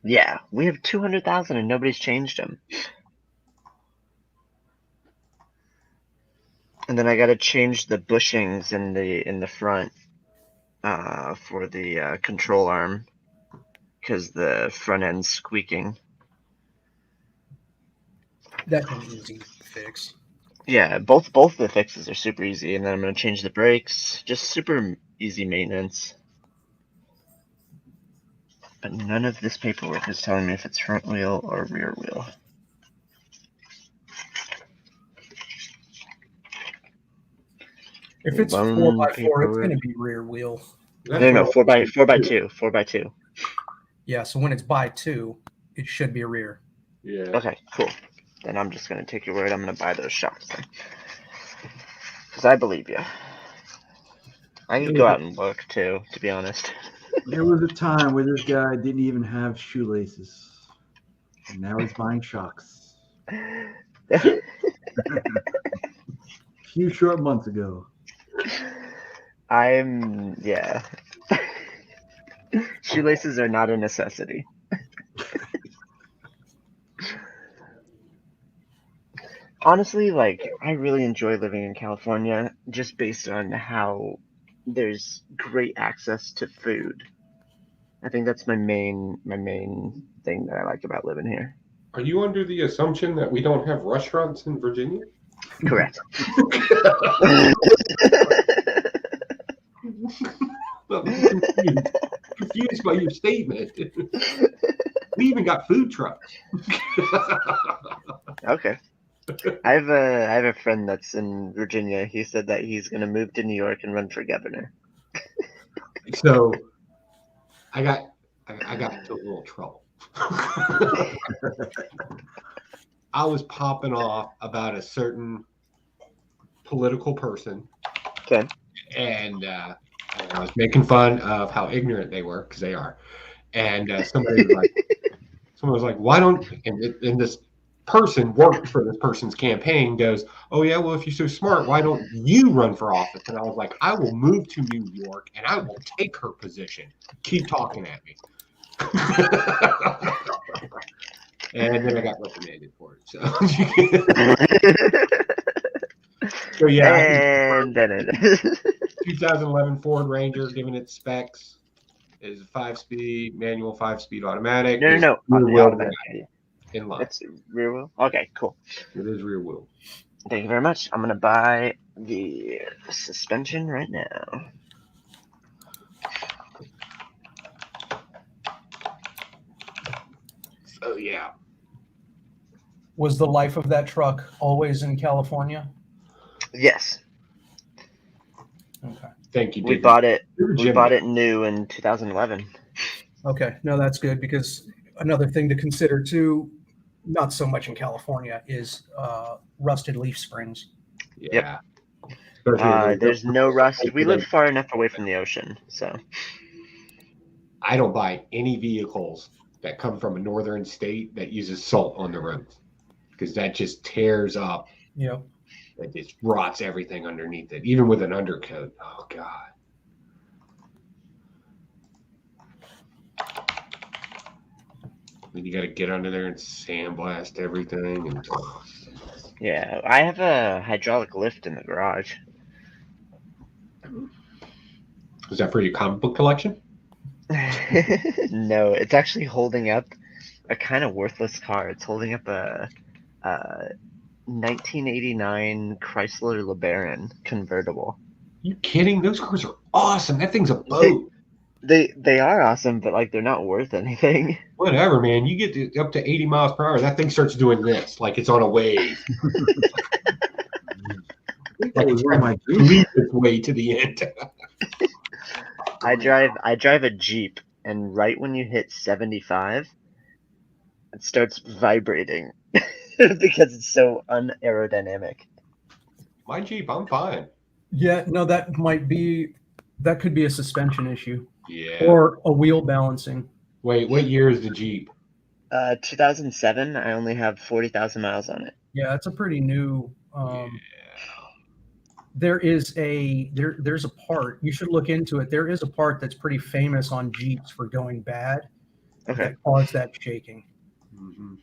Yeah, we have 200,000 and nobody's changed them. And then I got to change the bushings in the front for the control arm because the front end's squeaking. That's an easy fix. Yeah, both the fixes are super easy, and then I'm gonna change the brakes. Just super easy maintenance. But none of this paperwork is telling me if it's front wheel or rear wheel. If it's 4x4, it's going to be rear wheel. No, 4x2. 4x2. Yeah, so when it's by 2, it should be a rear. Yeah. Okay, cool. Then I'm just going to take your word. I'm going to buy those shocks then. Because I believe you. I could go out and look too, to be honest. There was a time where this guy didn't even have shoelaces. And now he's buying shocks. A few short months ago. Yeah. Shoelaces are not a necessity. Honestly, like, I really enjoy living in California just based on how there's great access to food. I think that's my main thing that I like about living here. Are you under the assumption that we don't have restaurants in Virginia? Correct. I'm confused by your statement. We even got food trucks. Okay. I have a friend that's in Virginia. He said that he's going to move to New York and run for governor. So I got into a little trouble. I was popping off about a certain political person. Okay. And I was making fun of how ignorant they were, because they are. And somebody was like, why don't, and this person worked for this person's campaign, goes, oh yeah, well, if you're so smart, why don't you run for office? And I was like, I will move to New York and I will take her position. Keep talking at me. And then I got reprimanded for it. So yeah, and then it 2011 Ford Ranger, given its specs, is a 5-speed manual, 5-speed automatic. No, on the automatic. Inline. It's rear wheel. Okay, cool. It is rear wheel. Thank you very much. I'm gonna buy the suspension right now. So yeah. Was the life of that truck always in California? Yes. Okay. Thank you. We bought it. We bought it new in 2011. Okay, no, that's good, because another thing to consider too, not so much in California, is rusted leaf springs. Yeah. There's no rust. We live far enough away from the ocean, so I don't buy any vehicles that come from a northern state that uses salt on the roads, because that just tears up. Yep. It just rots everything underneath it, even with an undercoat. Oh God. Then you got to get under there and sandblast everything. And yeah, I have a hydraulic lift in the garage. Was that for your comic book collection? No, it's actually holding up a kind of worthless car. It's holding up a 1989 Chrysler LeBaron convertible. You kidding? Those cars are awesome. That thing's a boat. They are awesome, but like they're not worth anything. Whatever, man. You get up to 80 miles per hour, that thing starts doing this like it's on a wave. Like it's trying to leap its way to the end. I drive a Jeep, and right when you hit 75, it starts vibrating because it's so unaerodynamic. My Jeep, I'm fine. Yeah, no, that could be a suspension issue. Yeah. Or a wheel balancing. Wait, what year is the Jeep? 2007. I only have 40,000 miles on it. Yeah, it's a pretty new. There's a part you should look into it. There is a part that's pretty famous on Jeeps for going bad. Okay. That caused that shaking.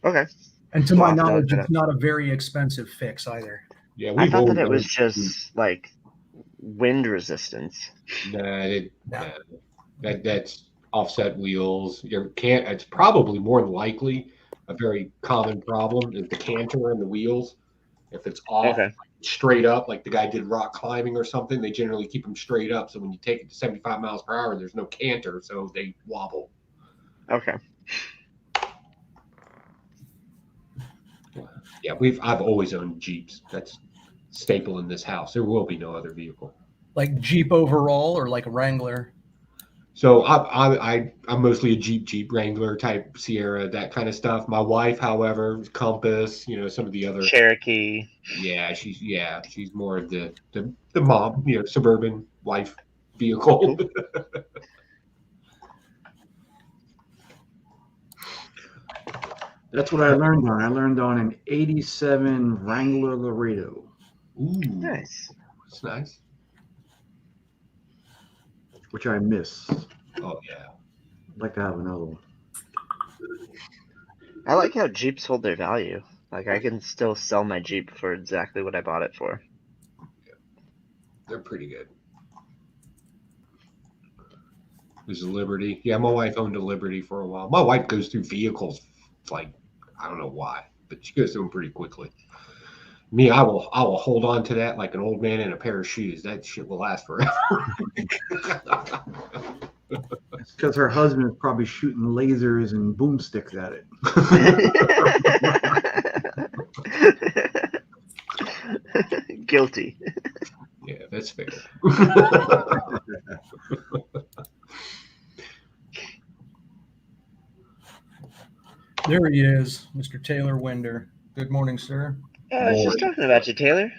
Okay. And to my knowledge, it's not a very expensive fix either. Yeah, I thought that it was just like wind resistance. That's offset wheels. It's probably more than likely a very common problem is the canter and the wheels. If it's off straight up, like the guy did rock climbing or something, they generally keep them straight up. So when you take it to 75 miles per hour, there's no canter, so they wobble. Okay. Yeah, I've always owned Jeeps. That's staple in this house. There will be no other vehicle. Like Jeep overall or like a Wrangler? So I'm mostly a Jeep Wrangler type Sierra, that kind of stuff. My wife, however, Compass, some of the other Cherokee. Yeah, she's more of the mom, suburban life vehicle. That's what I learned on. I learned on an 87 Wrangler Laredo. Ooh, nice. That's nice. Which I miss. Oh yeah. I'd like to have another one. I like how Jeeps hold their value. Like I can still sell my Jeep for exactly what I bought it for. They're pretty good. There's a Liberty. Yeah, my wife owned a Liberty for a while. My wife goes through vehicles like I don't know why, but she goes through them pretty quickly. Me, I will hold on to that like an old man in a pair of shoes. That shit will last forever. It's because her husband is probably shooting lasers and boomsticks at it. Guilty. Yeah, that's fair. There he is, Mr. Taylor Winder. Good morning, sir. I was just talking about you, Taylor.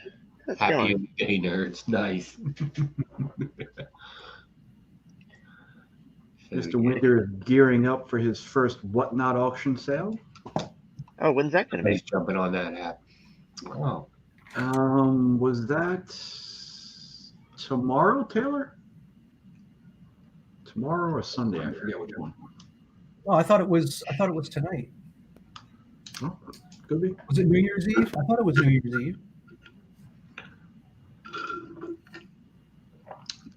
How's it Happy going? day, nerds. Nice. Mr. Winter is gearing up for his first Whatnot auction sale. Oh, when's that going to be? He's jumping on that app. Oh. Was that tomorrow, Taylor? Tomorrow or Sunday? I forget which one. Oh, I thought it was tonight. Oh, could be. Was it New Year's Eve? I thought it was New Year's Eve.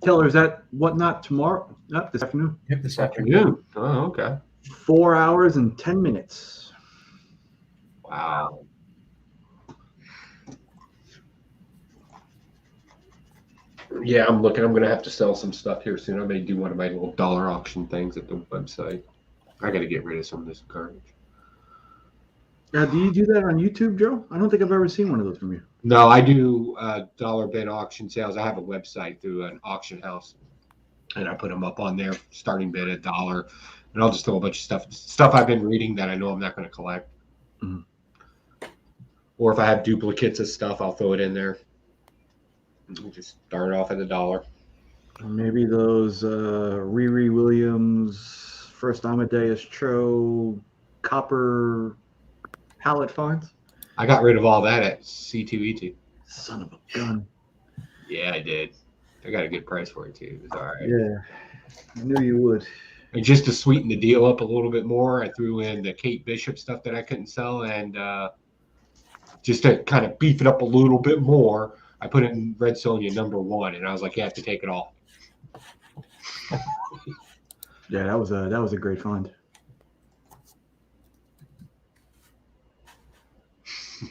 Taylor, is that Whatnot tomorrow? Not this afternoon. Yep, this afternoon. Oh, okay. 4 hours and 10 minutes. Wow. Yeah, I'm looking. I'm going to have to sell some stuff here soon. I may do one of my little dollar auction things at the website. I got to get rid of some of this garbage. Do you do that on YouTube, Joe? I don't think I've ever seen one of those from you. No, I do dollar bin auction sales. I have a website through an auction house, and I put them up on there, starting bid $1, and I'll just throw a bunch of stuff I've been reading that I know I'm not going to collect. Mm-hmm. Or if I have duplicates of stuff, I'll throw it in there. We'll just start it off at $1. Maybe those Riri Williams, First Amadeus Cho, copper pallet finds. I got rid of all that at C2E2. Son of a gun. Yeah, I did. I got a good price for it too. It was all right. Yeah, I knew you would. And just to sweeten the deal up a little bit more, I threw in the Kate Bishop stuff that I couldn't sell, and just to kind of beef it up a little bit more, I put it in Red Sonja #1, and I was like, you have to take it all. Yeah, that was a great find.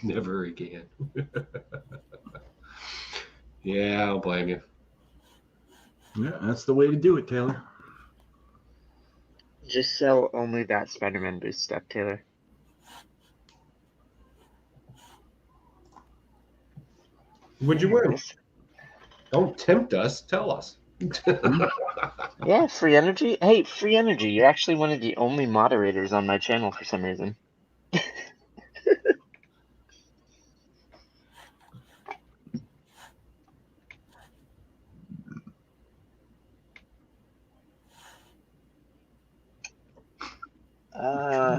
Never again. Yeah, I don't blame you. Yeah, that's the way to do it, Taylor. Just sell only that Spider-Man boost stuff, Taylor. What'd you win? Don't tempt us. Tell us. Yeah, free energy. Hey, free energy. You're actually one of the only moderators on my channel for some reason.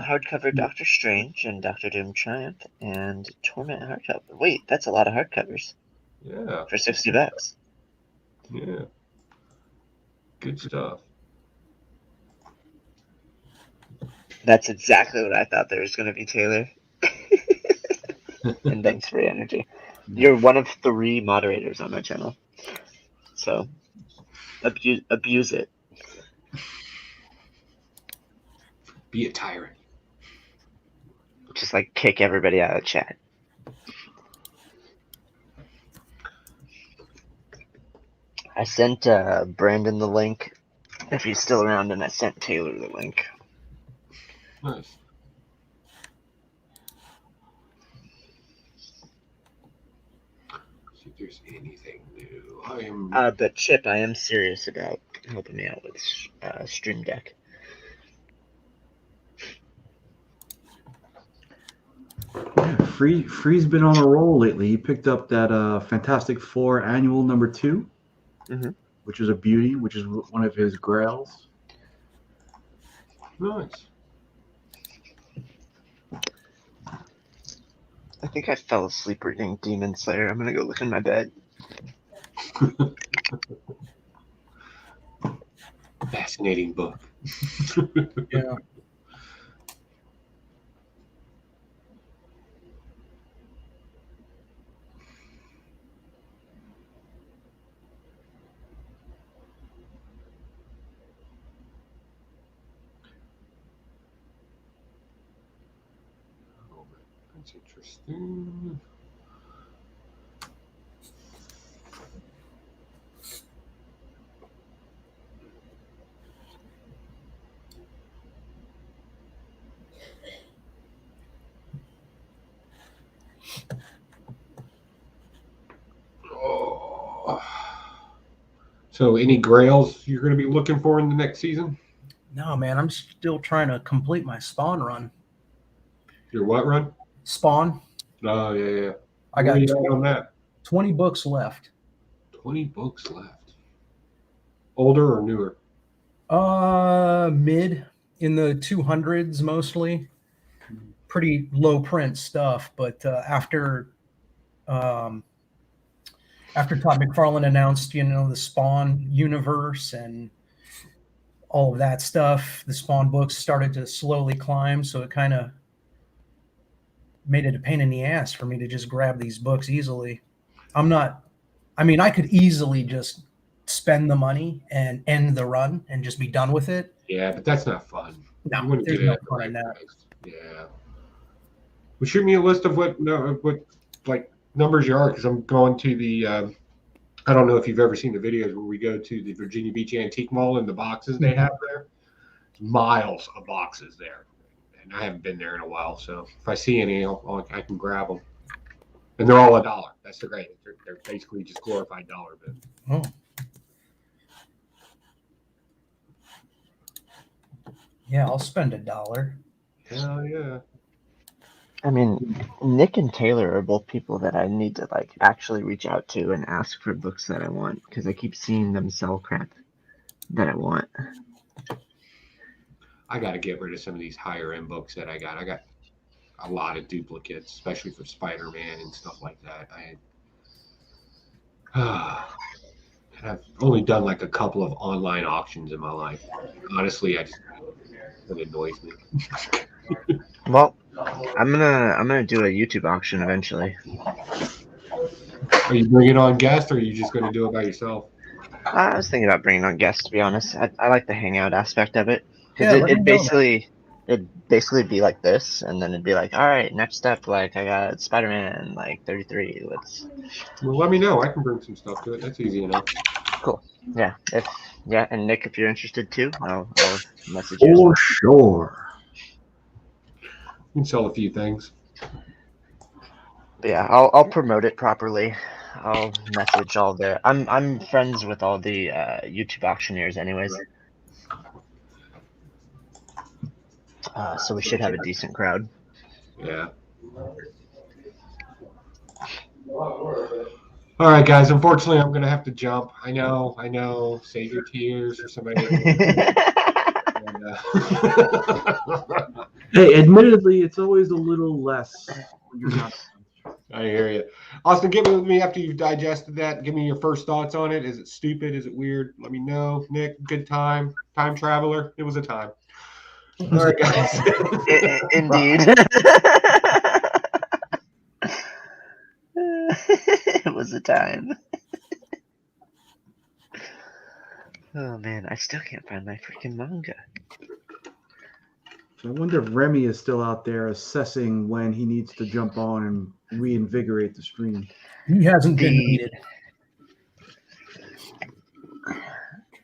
Hardcover Doctor Strange and Doctor Doom Triumph and Torment hardcover. Wait, that's a lot of hardcovers. Yeah. For $60. Yeah. Good stuff. That's exactly what I thought there was going to be, Taylor. And thanks for your energy. You're one of 3 moderators on my channel. So, abuse it. Be a tyrant. Just like kick everybody out of the chat. I sent Brandon the link, if he's still around, and I sent Taylor the link. Nice. See if there's anything new. But Chip, I am serious about helping me out with Stream Deck. Yeah, Free's been on a roll lately. He picked up that Fantastic Four annual #2, which is a beauty, which is one of his grails. Nice. I think I fell asleep reading Demon Slayer. I'm gonna go look in my bed. Fascinating book. Yeah. That's interesting. Oh. So, any grails you're going to be looking for in the next season? No, man, I'm still trying to complete my Spawn run. Your what run? Spawn. Oh, yeah. I got Where you at on that. 20 books left. 20 books left. Older or newer? Mid, in the 200s mostly. Pretty low print stuff, but after Todd McFarlane announced, the Spawn universe and all of that stuff, the Spawn books started to slowly climb, so it kind of made it a pain in the ass for me to just grab these books easily. I could easily just spend the money and end the run and just be done with it. Yeah, but that's not fun. No, there's no fun in that. Yeah. Well, shoot me a list of what like numbers you are, because I'm going to the. I don't know if you've ever seen the videos where we go to the Virginia Beach Antique Mall and the boxes they have there. Miles of boxes there, and I haven't been there in a while. So if I see any, I can grab them, and they're all $1. That's the great. They're basically just glorified dollar bills. Oh. Yeah, I'll spend $1. Hell yeah. I mean, Nick and Taylor are both people that I need to actually reach out to and ask for books that I want, because I keep seeing them sell crap that I want. I got to get rid of some of these higher end books that I got. I got a lot of duplicates, especially for Spider-Man and stuff like that. I've only done like a couple of online auctions in my life. Honestly, it annoys me. Well, I'm gonna do a YouTube auction eventually. Are you bringing on guests, or are you just going to do it by yourself? I was thinking about bringing on guests. To be honest, I like the hangout aspect of it Yeah, because let me know, it'd basically be like this, and then it'd be like, all right, next up, like I got Spider-Man, like 33. Let's. Well, let me know. I can bring some stuff to it. That's easy enough. Cool. Yeah. And Nick, if you're interested too, I'll message you as For well. sure. You can sell a few things. But yeah, I'll promote it properly. I'll message all the. I'm friends with all the YouTube auctioneers, anyways. So we should have a decent crowd. Yeah. All right, guys. Unfortunately, I'm going to have to jump. I know. Save your tears for somebody. Hey, admittedly, it's always a little less when you're not. I hear you. Austin, get with me after you've digested that. Give me your first thoughts on it. Is it stupid? Is it weird? Let me know. Nick, good time. Time traveler. It was a time. All right, guys. Indeed. It was a time. Oh man, I still can't find my freaking manga. I wonder if Remy is still out there assessing when he needs to jump on and reinvigorate the stream. He hasn't been needed.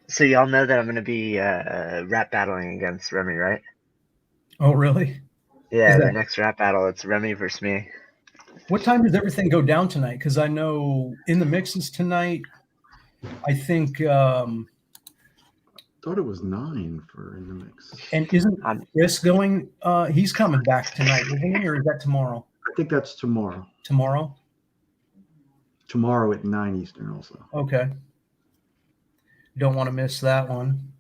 So y'all know that I'm going to be rap battling against Remy, right? Oh, really? Yeah, the next rap battle, it's Remy versus me. What time does everything go down tonight? Because I know in the mixes tonight, I think. Thought it was 9 for in the mix. And isn't Chris going? He's coming back tonight, isn't he? Or is that tomorrow? I think that's tomorrow. Tomorrow? Tomorrow at 9 Eastern also. Okay. Don't want to miss that one.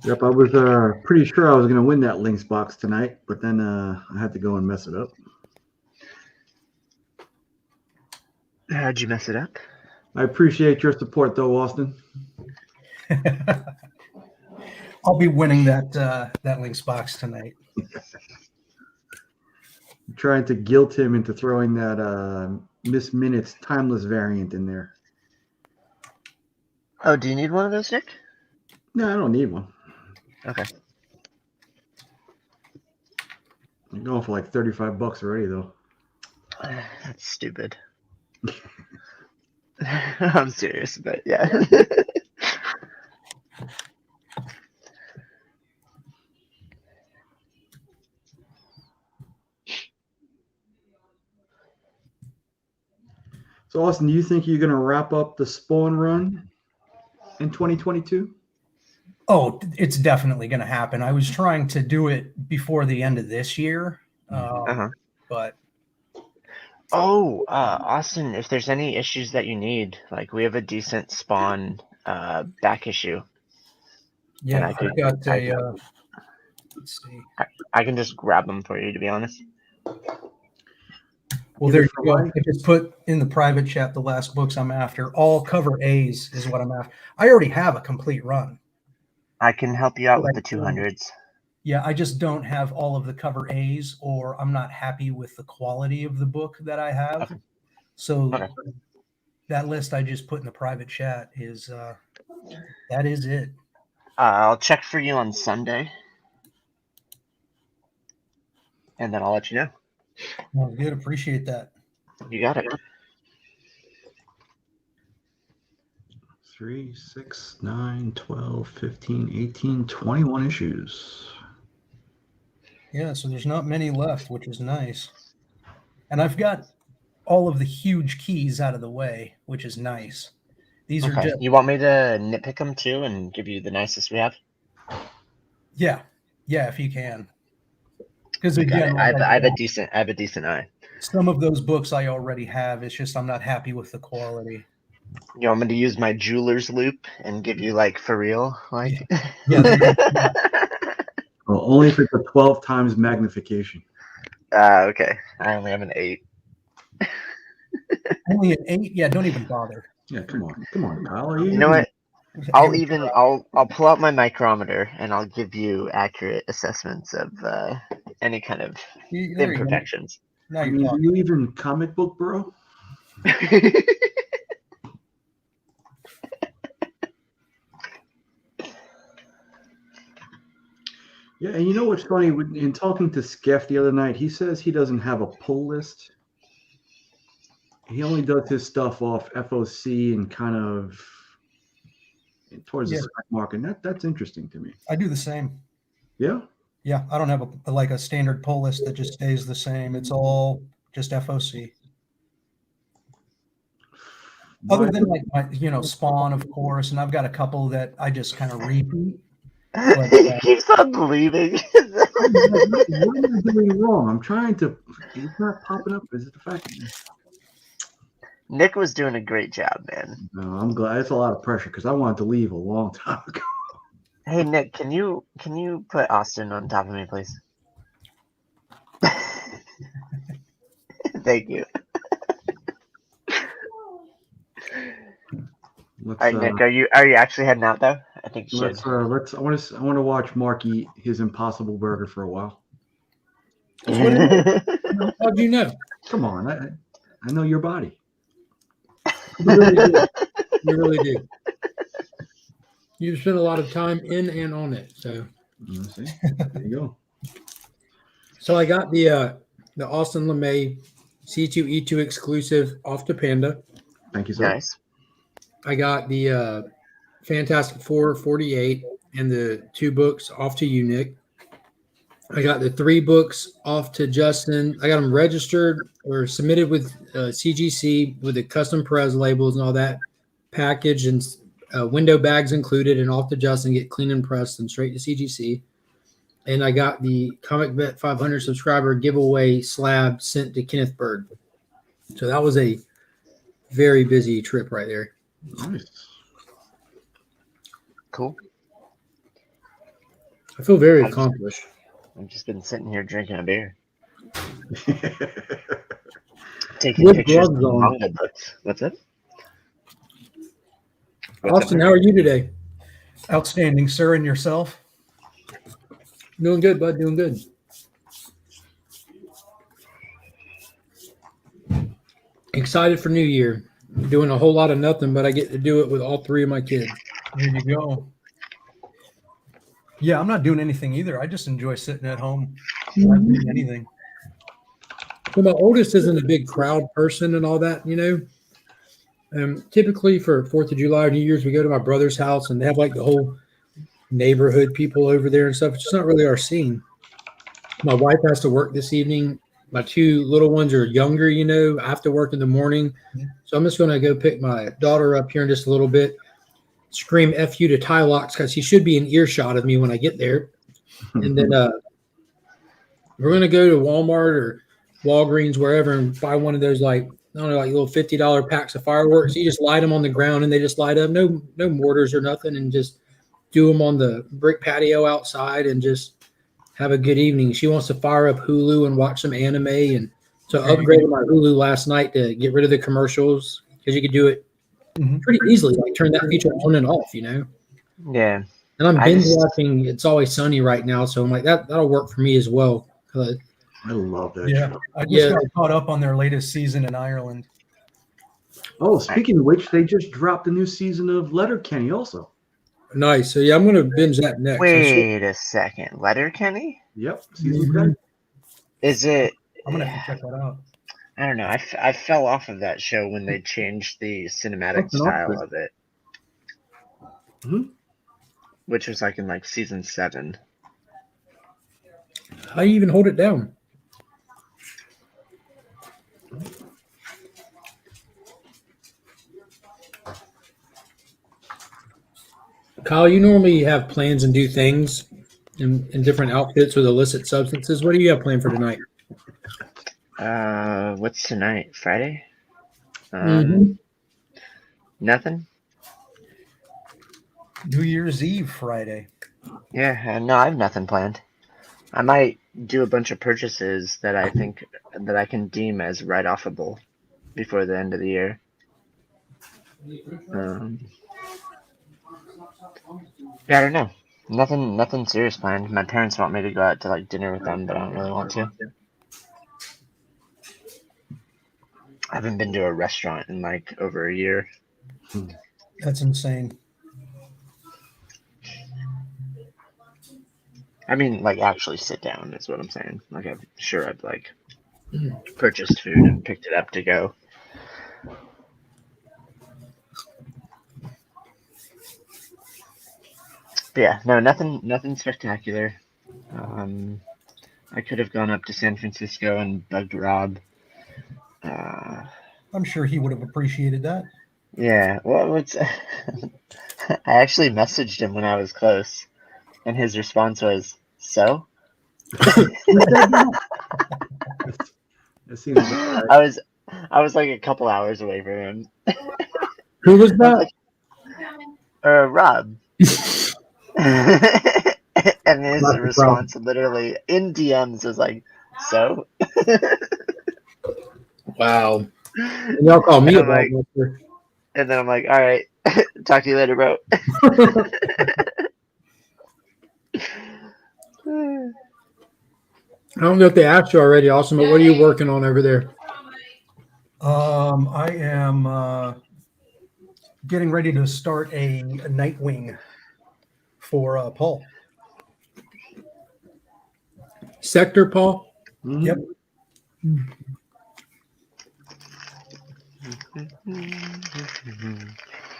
Yep, I was pretty sure I was going to win that links box tonight, but then I had to go and mess it up. How'd you mess it up? I appreciate your support, though, Austin. I'll be winning that links box tonight. I'm trying to guilt him into throwing that Miss Minutes timeless variant in there. Oh, do you need one of those, Nick? No, I don't need one. Okay. I'm going for like $35 already, though. That's stupid. I'm serious, but yeah. So, Austin, do you think you're going to wrap up the Spawn run in 2022? Oh, it's definitely going to happen. I was trying to do it before the end of this year, but. Austin, if there's any issues that you need, like we have a decent Spawn back issue. Yeah, and I've got a. Let's see. I can just grab them for you, to be honest. Well, there you go. I just put in the private chat the last books I'm after. All cover A's is what I'm after. I already have a complete run. I can help you out with the 200s. Yeah, I just don't have all of the cover A's, or I'm not happy with the quality of the book that I have. Okay. So that list I just put in the private chat is that is it. I'll check for you on Sunday, and then I'll let you know. Well, good. Appreciate that. You got it. 3, 6, 9, 12, 15, 18, 21 issues. Yeah, so there's not many left, which is nice. And I've got all of the huge keys out of the way, which is nice. These are just... You want me to nitpick them too and give you the nicest we have? Yeah, if you can. Because Okay. again, I have a decent eye. Some of those books I already have. It's just I'm not happy with the quality. You want me to use my jeweler's loop and give you like for real? Like yeah. Well, only if it's a 12 times magnification. Okay. I only have an 8. Only an 8? Yeah, don't even bother. Yeah, come on, Kyle. You know what? I'll pull out my micrometer and I'll give you accurate assessments of any kind of There you go. imperfections. Now I you're mean, are talking. you even comic book, bro? Yeah, and you know what's funny? In talking to Skeff the other night, he says he doesn't have a pull list. He only does his stuff off FOC and kind of towards the Yeah. stock market. And that's interesting to me. I do the same. Yeah. Yeah, I don't have a standard pull list that just stays the same. It's all just FOC. Other than like my, Spawn, of course, and I've got a couple that I just kind of repeat. But, He keeps on believing. What am I doing wrong? I'm trying to. It's not popping up. Is it the fact? Nick was doing a great job, man. No, I'm glad. It's a lot of pressure because I wanted to leave a long time ago. Hey Nick, can you put Austin on top of me, please? Thank you. All right, Nick, are you actually heading out though? I think you should. I want to watch Mark eat his Impossible Burger for a while. How'd you know? Come on, I know your body. You really do. You really do. You've spent a lot of time in and on it. So see, there you go. So I got the Austin LeMay C2E2 exclusive off to Panda. Thank you, sir. Nice. I got the Fantastic Four 48 and the 2 books off to you, Nick. I got the 3 books off to Justin. I got them registered or submitted with CGC with the custom Perez labels and all that package and window bags included, and off to Justin, get clean and pressed and straight to CGC. And I got the Comic Vet 500 subscriber giveaway slab sent to Kenneth Bird. So that was a very busy trip right there. Nice. Cool. I feel very accomplished. I've just been sitting here drinking a beer. Taking With pictures gloves of on. manga books. What's up? Austin, how are you today? Outstanding, sir, and yourself? Doing good, bud. Doing good. Excited for New Year. Doing a whole lot of nothing, but I get to do it with all 3 of my kids. There you go. Yeah, I'm not doing anything either. I just enjoy sitting at home, not doing anything. Well, my oldest isn't a big crowd person and all that, typically for 4th of July or New Year's, we go to my brother's house and they have like the whole neighborhood people over there and stuff. It's just not really our scene. My wife has to work this evening. My 2 little ones are younger, I have to work in the morning. So I'm just going to go pick my daughter up here in just a little bit, scream F you to Ty Locks because he should be in earshot of me when I get there. And then we're going to go to Walmart or Walgreens, wherever, and buy one of those like little $50 packs of fireworks. You just light them on the ground and they just light up. No mortars or nothing, and just do them on the brick patio outside and just have a good evening. She wants to fire up Hulu and watch some anime, and so I upgraded my Hulu last night to get rid of the commercials because you could do it pretty easily. Like turn that feature on and off, Yeah. And I'm binge watching It's Always Sunny right now, so I'm like that'll work for me as well. I love that. Yeah, show. I just got caught up on their latest season in Ireland. Oh, speaking of which, they just dropped a new season of Letterkenny also. Nice. So yeah, I'm gonna binge that next. Wait a second. Letterkenny? Yep. Season 10. Is it? I'm gonna have to check that out. I don't know. I fell off of that show when they changed the cinematic style of it, which was like in like season 7. How do you even hold it down? Kyle, you normally have plans and do things in different outfits with illicit substances. What do you have planned for tonight? What's tonight? Friday? Nothing. New Year's Eve Friday. Yeah, no, I have nothing planned. I might do a bunch of purchases that I think that I can deem as write-offable before the end of the year. Yeah, I don't know. Nothing serious planned. My parents want me to go out to like dinner with them, but I don't really want to. I haven't been to a restaurant in like over a year. That's insane. I mean, like actually sit down is what I'm saying. Like I'm sure I've like purchased food and picked it up to go. But yeah, no, nothing spectacular. I could have gone up to San Francisco and bugged Rob. I'm sure he would have appreciated that. Yeah, well, it's I actually messaged him when I was close, and his response was, "So." It seems like I was like a couple hours away from him. Who was that? Rob. And his Not the response literally in DMs was like, "So." Wow. And y'all call me And a I'm like, ballbuster. and then I'm like, "All right, talk to you later, bro." I don't know if they asked you already, Austin, but what are you working on over there? I am getting ready to start a Nightwing for Paul. Sector, Paul? Yep.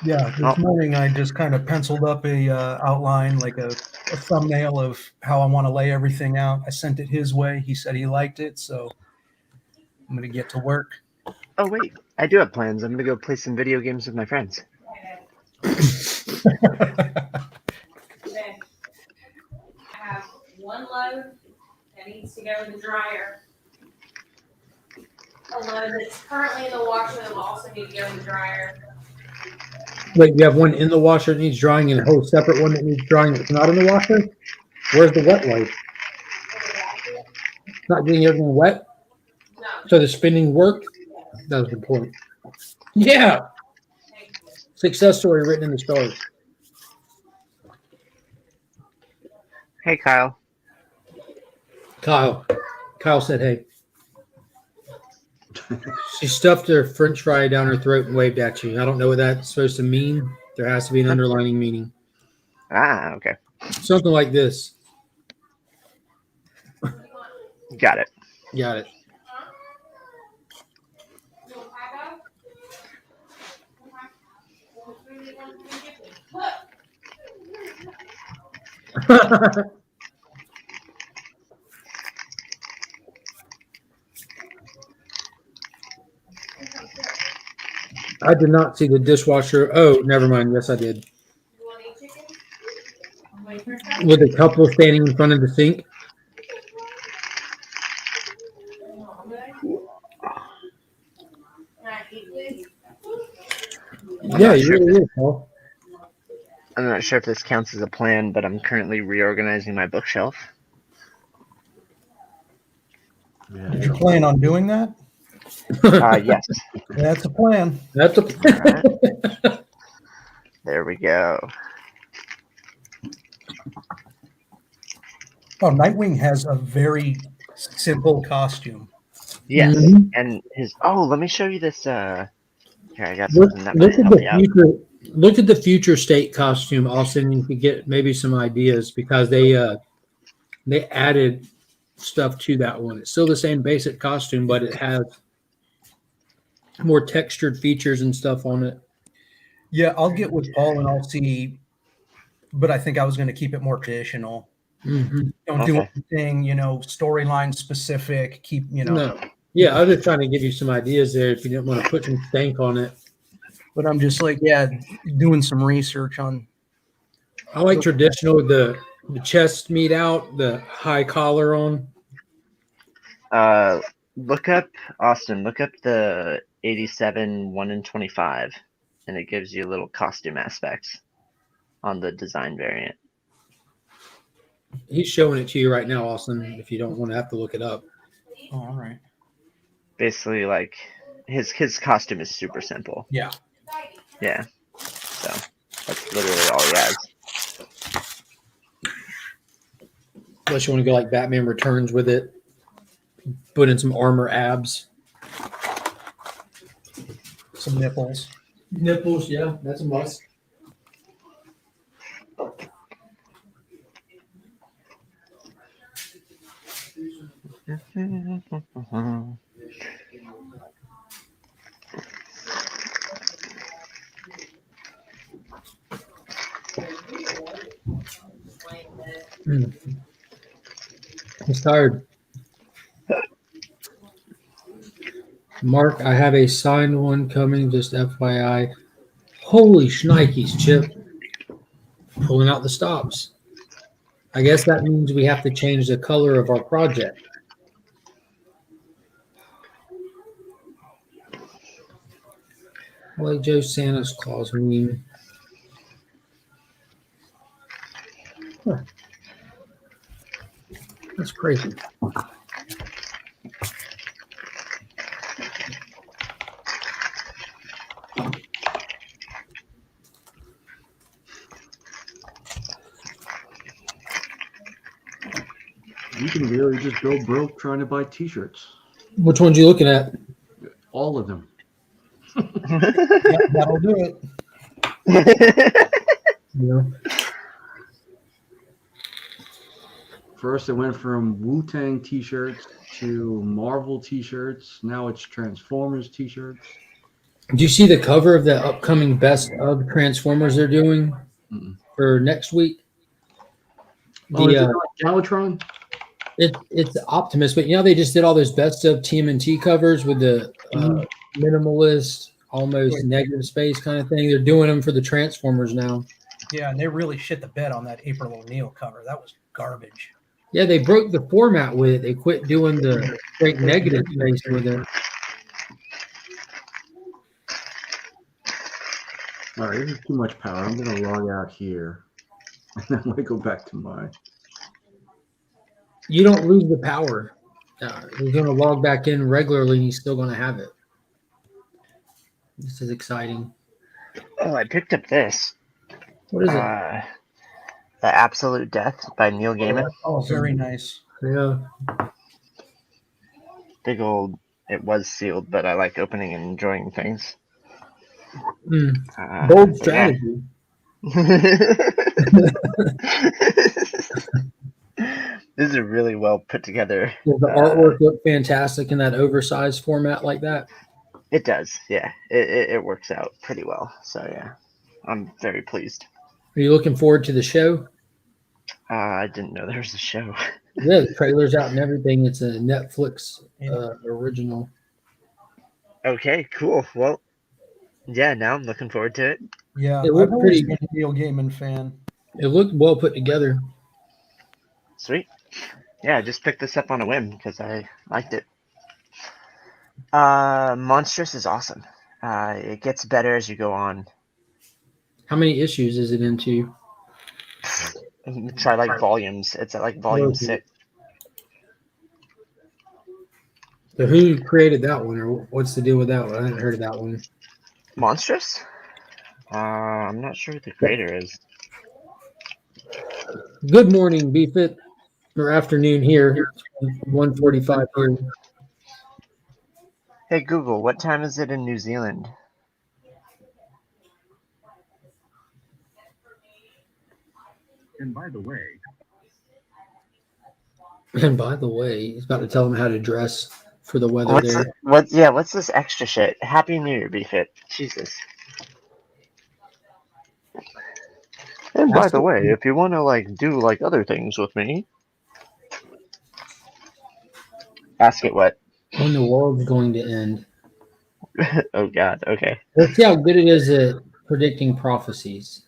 Yeah, this morning I just kind of penciled up a outline, like a thumbnail of how I want to lay everything out. I sent it his way. He said he liked it, so I'm going to get to work. Oh wait, I do have plans. I'm gonna go play some video games with my friends. I have one load that needs to go in the dryer. A load that's currently in the washer that will also need to go in the dryer. Wait, you have one in the washer that needs drying and a whole separate one that needs drying that's not in the washer? Where's the wet wipe? Not getting everything wet? No. So the spinning worked? That was the point. Yeah. Success story written in the stars. Hey, Kyle. Kyle said, hey. She stuffed her French fry down her throat and waved at you. I don't know what that's supposed to mean. There has to be an underlining meaning. Ah, okay. Something like this. Got it. Got it. I did not see the dishwasher. Oh, never mind. Yes, I did. With a couple standing in front of the sink. Yeah, you really is, Paul. I'm not sure if this counts as a plan, but I'm currently reorganizing my bookshelf. Did you plan on doing that? Yes. That's a plan. That's a plan. Right. There we go. Oh, Nightwing has a very simple costume. Yes, Mhm. and his. Oh, let me show you this. Here, I got something that might help me out. Look at the future state costume, Austin. You could get maybe some ideas because they added stuff to that one. It's still the same basic costume, but it has more textured features and stuff on it. Yeah, I'll get with Paul and I'll see. But I think I was going to keep it more traditional. Mm-hmm. Don't do anything, storyline specific. Keep, No. Yeah, I was just trying to give you some ideas there if you didn't want to put some stank on it. But I'm just like, doing some research on. I like traditional with the chest meat out, the high collar on. Look up, Austin, look up the 87 1 in 25, and it gives you little costume aspects on the design variant. He's showing it to you right now, Austin, if you don't want to have to look it up. Oh, all right. Basically, like, his costume is super simple. Yeah. Yeah. So, that's literally all he has. Unless you want to go like Batman Returns with it. Put in some armor abs. Some nipples. Nipples, yeah, that's a must. I'm tired. Mark, I have a signed one coming, just FYI. Holy shnikes, Chip. Pulling out the stops. I guess that means we have to change the color of our project. Like Joe Santa's Claus meme. Huh. That's crazy. You can really just go broke trying to buy T-shirts. Which ones you looking at? All of them. That'll do it. Yeah. First, it went from Wu-Tang T-shirts to Marvel T-shirts. Now it's Transformers T-shirts. Do you see the cover of the upcoming Best of Transformers they're doing for next week? Oh, is it like Galvatron? It's Optimus, but you know they just did all those Best of TMNT covers with the minimalist, almost negative space kind of thing. They're doing them for the Transformers now. Yeah, and they really shit the bed on that April O'Neil cover. That was garbage. Yeah, they broke the format with it. They quit doing the straight negative space with it. All right, this is too much power. I'm going to log out here. And then I'm going to go back to mine. You don't lose the power. He's going to log back in regularly, and he's still going to have it. This is exciting. Oh, I picked up this. What is it? The Absolute Death by Neil Gaiman. Oh, very nice. Yeah. Big old. It was sealed, but I like opening and enjoying things. Bold strategy. This is a really well put together. Does the artwork look fantastic in that oversized format like that? It does, yeah. It works out pretty well. So yeah, I'm very pleased. Are you looking forward to the show? I didn't know there was a show. Yeah, the trailer's out and everything. It's a Netflix original. Okay, cool. Well, yeah, now I'm looking forward to it. Yeah, It looked I've always pretty. been a Neil Gaiman fan. It looked well put together. Sweet. Yeah, I just picked this up on a whim because I liked it. Monstrous is awesome. It gets better as you go on. How many issues is it into? Try like volumes. It's at like volume 6. So who created that one, or what's the deal with that one? I haven't heard of that one. Monstrous? I'm not sure who the creator is. Good morning, Beefit, or afternoon here. 1:45 here. Hey Google, what time is it in New Zealand? And by the way, he's about to tell him how to dress for the weather there. What's this extra shit? Happy New Year, Beefit. Jesus. And by the way, if you want to like do like other things with me, ask it what. When the world's going to end. Oh God. Okay. Let's see how good it is at predicting prophecies.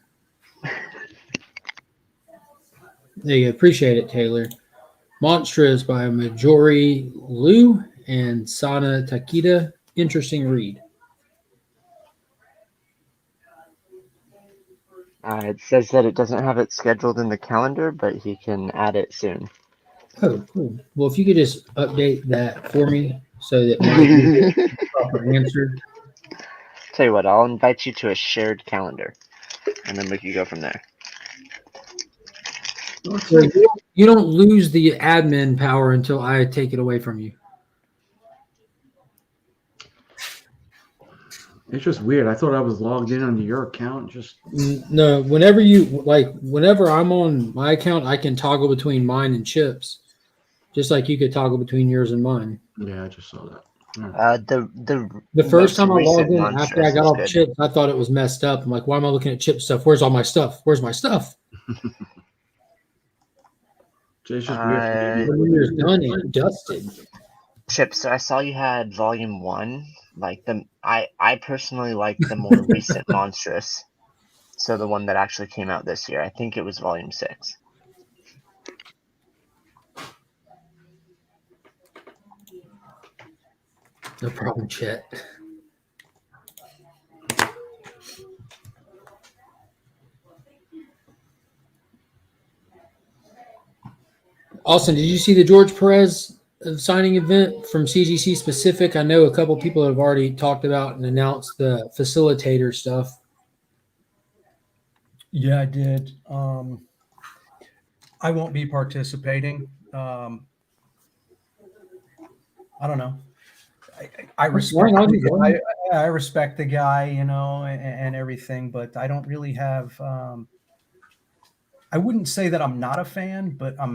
There you go. Appreciate it, Taylor. Monstrous by Majori Liu and Sana Takeda. Interesting read. It says that it doesn't have it scheduled in the calendar, but he can add it soon. Oh, cool. Well, if you could just update that for me so that my proper answer. Tell you what, I'll invite you to a shared calendar, and then we can go from there. So you don't lose the admin power until I take it away from you. It's just weird. I thought I was logged in onto your account. No, whenever I'm on my account, I can toggle between mine and Chip's, just like you could toggle between yours and mine. Yeah, I just saw that. The first time I logged in recent after I got Monstrous off is good. Chips, I thought it was messed up. I'm like, why am I looking at Chip stuff? Where's all my stuff? Where's my stuff? It's just weird. When you're done and dusted. Chip, so I saw you had volume 1. Like I personally like the more recent Monstrous. So the one that actually came out this year. I think it was volume 6. No problem, Chet. Austin, did you see the George Perez signing event from CGC specific? I know a couple people have already talked about and announced the facilitator stuff. Yeah, I did. I won't be participating. I don't know. I respect. I respect the guy, you know, and everything, but I don't really have. I wouldn't say that I'm not a fan, but I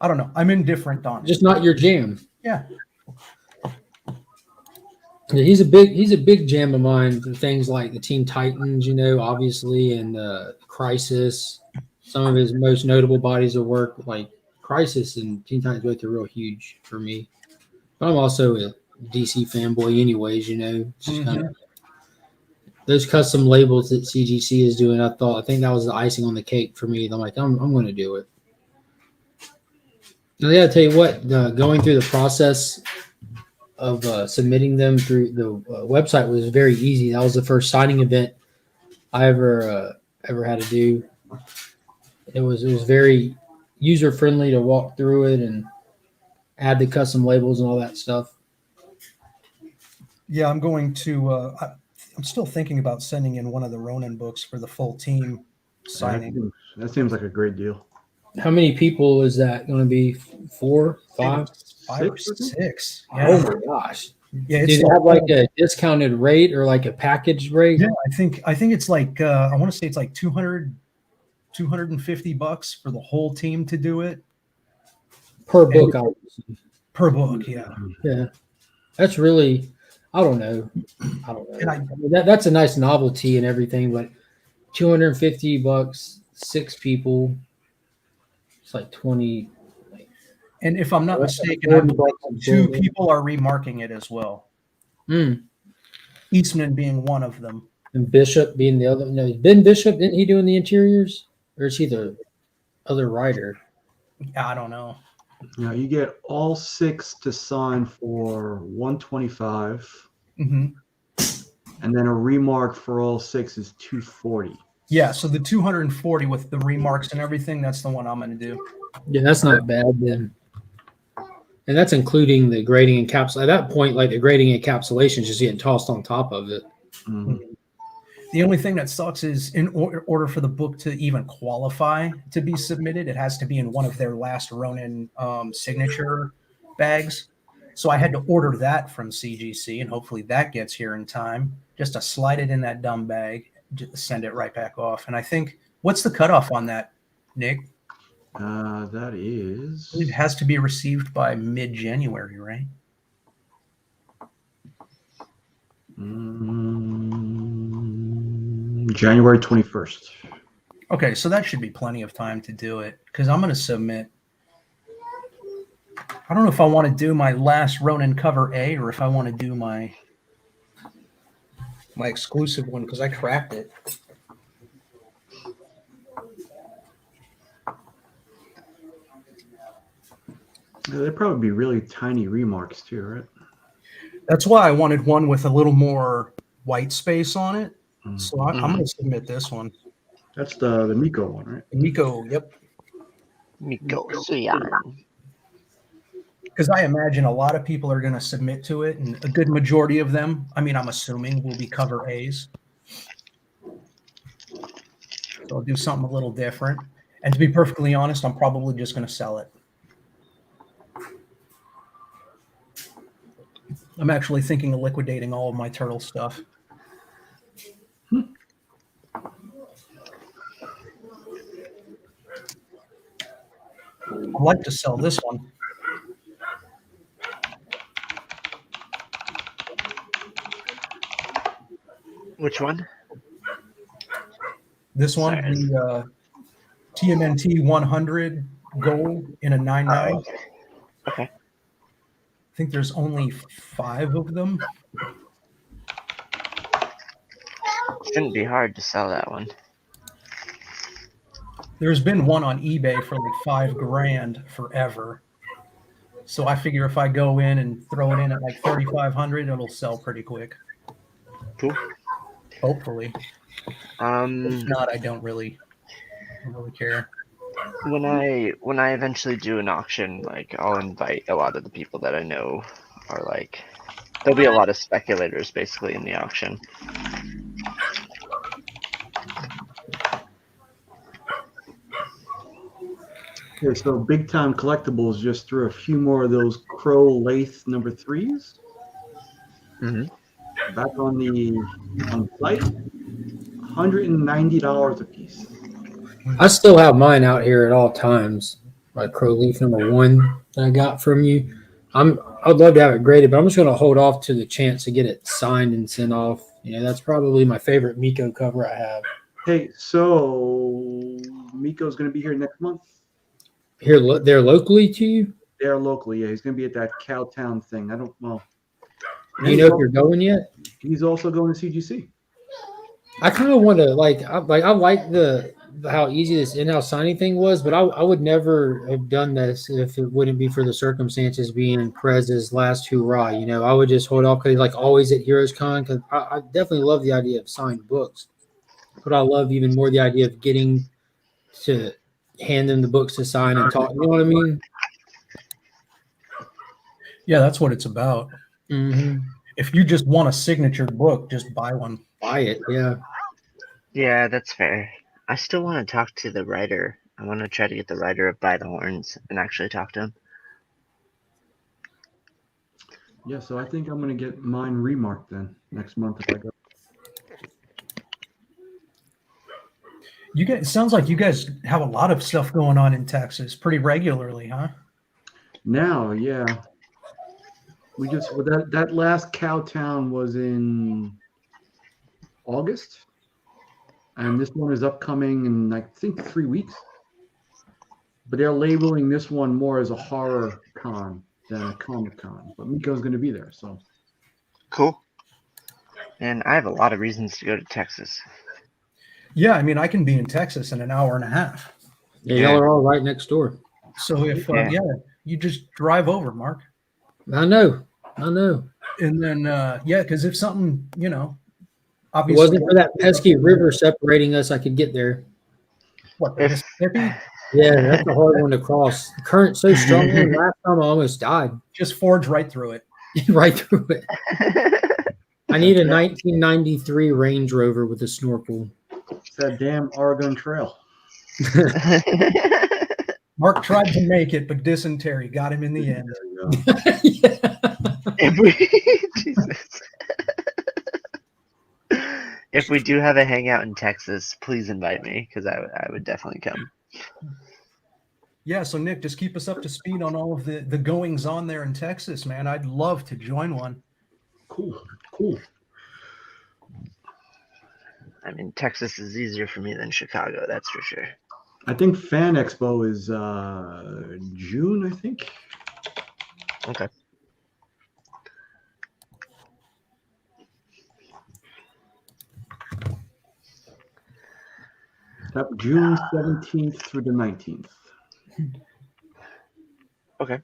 don't know. I'm indifferent on it. Just not your jam. Yeah. Yeah, he's a big jam of mine. Things like the Teen Titans, you know, obviously, and Crisis. Some of his most notable bodies of work, like Crisis and Teen Titans, both are real huge for me. But I'm also a DC fanboy, anyways. You know, just kind of those custom labels that CGC is doing. I think that was the icing on the cake for me. I'm like, I'm going to do it. Now, I got to tell you what, going through the process of submitting them through the website was very easy. That was the first signing event I ever had to do. It was very user friendly to walk through it and add the custom labels and all that stuff. Yeah, I'm going to. I'm still thinking about sending in one of the Ronin books for the full team signing. That seems like a great deal. How many people is that going to be? 4, 5? 5 or 6. Yeah. Oh my gosh! Yeah, do they have like a discounted rate or like a package rate? Yeah, I think it's like I want to say it's like $250 for the whole team to do it per book. Per book, yeah. Yeah, that's really. I don't know. That's a nice novelty and everything, but $250, 6 people. It's like 20. And if I'm not mistaken, I believe 2 people are remarking it as well. Eastman being one of them. And Bishop being the other. No, Ben Bishop, isn't he doing the interiors? Or is he the other writer? I don't know. Now you get all 6 to sign for $125. Mm-hmm. And then a remark for all 6 is $240. Yeah, so the 240 with the remarks and everything, that's the one I'm going to do. Yeah, that's not bad then. And that's including the grading encapsulation. At that point, like the grading encapsulation is just getting tossed on top of it. Mm-hmm. The only thing that sucks is in order for the book to even qualify to be submitted, it has to be in one of their last Ronin signature bags. So I had to order that from CGC, and hopefully that gets here in time. Just to slide it in that dumb bag, just send it right back off. And I think, what's the cutoff on that, Nick? That is. It has to be received by mid-January, right? January 21st. Okay, so that should be plenty of time to do it because I'm going to submit. I don't know if I want to do my last Ronin cover A or if I want to do my exclusive one because I cracked it. Yeah, they'd probably be really tiny remarks too, right? That's why I wanted one with a little more white space on it. So I'm going to submit this one. That's the Miko one, right? Miko, yep. Miko Suyan. Because I imagine a lot of people are going to submit to it, and a good majority of them, I mean, I'm assuming, will be cover A's. So So I'll do something a little different. And to be perfectly honest, I'm probably just going to sell it. I'm actually thinking of liquidating all of my turtle stuff. I'd like to sell this one. Which one? This one, Sorry. the TMNT 100 gold in a 9.9. Okay. I think there's only 5 of them. Shouldn't be hard to sell that one. There's been one on eBay for like $5,000 forever. So I figure if I go in and throw it in at like 3,500, it'll sell pretty quick. Cool. Hopefully. If not, I don't really care. When I eventually do an auction, like I'll invite a lot of the people that I know are like, there'll be a lot of speculators basically in the auction. Okay, so Big Time Collectibles just threw a few more of those Crow Lathe number 3s. Mm-hmm. Back on the site, $190 a piece. I still have mine out here at all times. My Crow Leaf number 1 that I got from you. I'd love to have it graded, but I'm just going to hold off to the chance to get it signed and sent off. You know, that's probably my favorite Miko cover I have. Hey, so Miko's going to be here next month. Here, they're locally to you? They're locally, yeah. He's going to be at that Cowtown thing. I don't know. Do you know if you're going yet? He's also going to CGC. I kind of want to I like how easy this in-house signing thing was, but I would never have done this if it wouldn't be for the circumstances being Prez's last hurrah. You know, I would just hold off because he's like always at Heroes Con. Because I definitely love the idea of signed books, but I love even more the idea of getting to hand them the books to sign and talk. You know what I mean? Yeah, that's what it's about. Mm-hmm. If you just want a signature book, just buy one. Buy it, yeah. Yeah, that's fair. I still want to talk to the writer. I want to try to get the writer of By the Horns and actually talk to him. Yeah, so I think I'm going to get mine remarked then next month if I go. You guys, it sounds like you guys have a lot of stuff going on in Texas pretty regularly, huh? Now, yeah. We just that last Cowtown was in August, and this one is upcoming in I think 3 weeks. But they're labeling this one more as a horror con than a Comic Con. But Miko's going to be there, so cool. And I have a lot of reasons to go to Texas. Yeah, I mean, I can be in Texas in an hour and a half. Yeah, y'all are all right next door. So if you just drive over, Mark. I know. And then because if something, If it obviously wasn't for that pesky river separating us, I could get there. What, the Mississippi? Yeah, that's a hard one to cross. The current's so strong. Last time I almost died. Just forge right through it. Right through it. I need a 1993 Range Rover with a snorkel. it's that damn Oregon Trail. Mark tried to make it, but dysentery got him in the end. Jesus. If we do have a hangout in Texas, please invite me because I would definitely come. Yeah, so Nick, just keep us up to speed on all of the goings on there in Texas, man. I'd love to join one. Cool. I mean, Texas is easier for me than Chicago, that's for sure. I think Fan Expo is June, I think. Okay. Yep, June 17th through the 19th. Okay.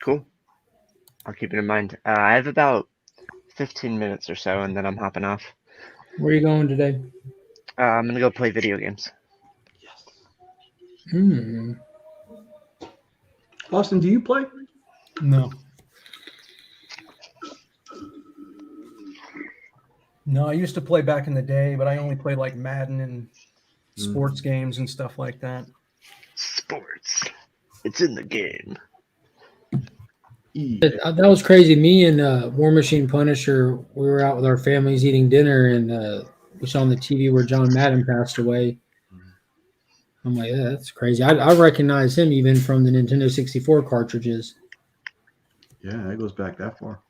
Cool. I'll keep it in mind. I have about 15 minutes or so, and then I'm hopping off. Where are you going today? I'm going to go play video games. Austin, do you play? No. No, I used to play back in the day, but I only play like Madden and sports games and stuff like that. Sports. It's in the game. That was crazy. Me and War Machine Punisher, we were out with our families eating dinner, and we saw on the TV where John Madden passed away. I'm like, yeah, that's crazy. I recognize him even from the Nintendo 64 cartridges. Yeah, that goes back that far.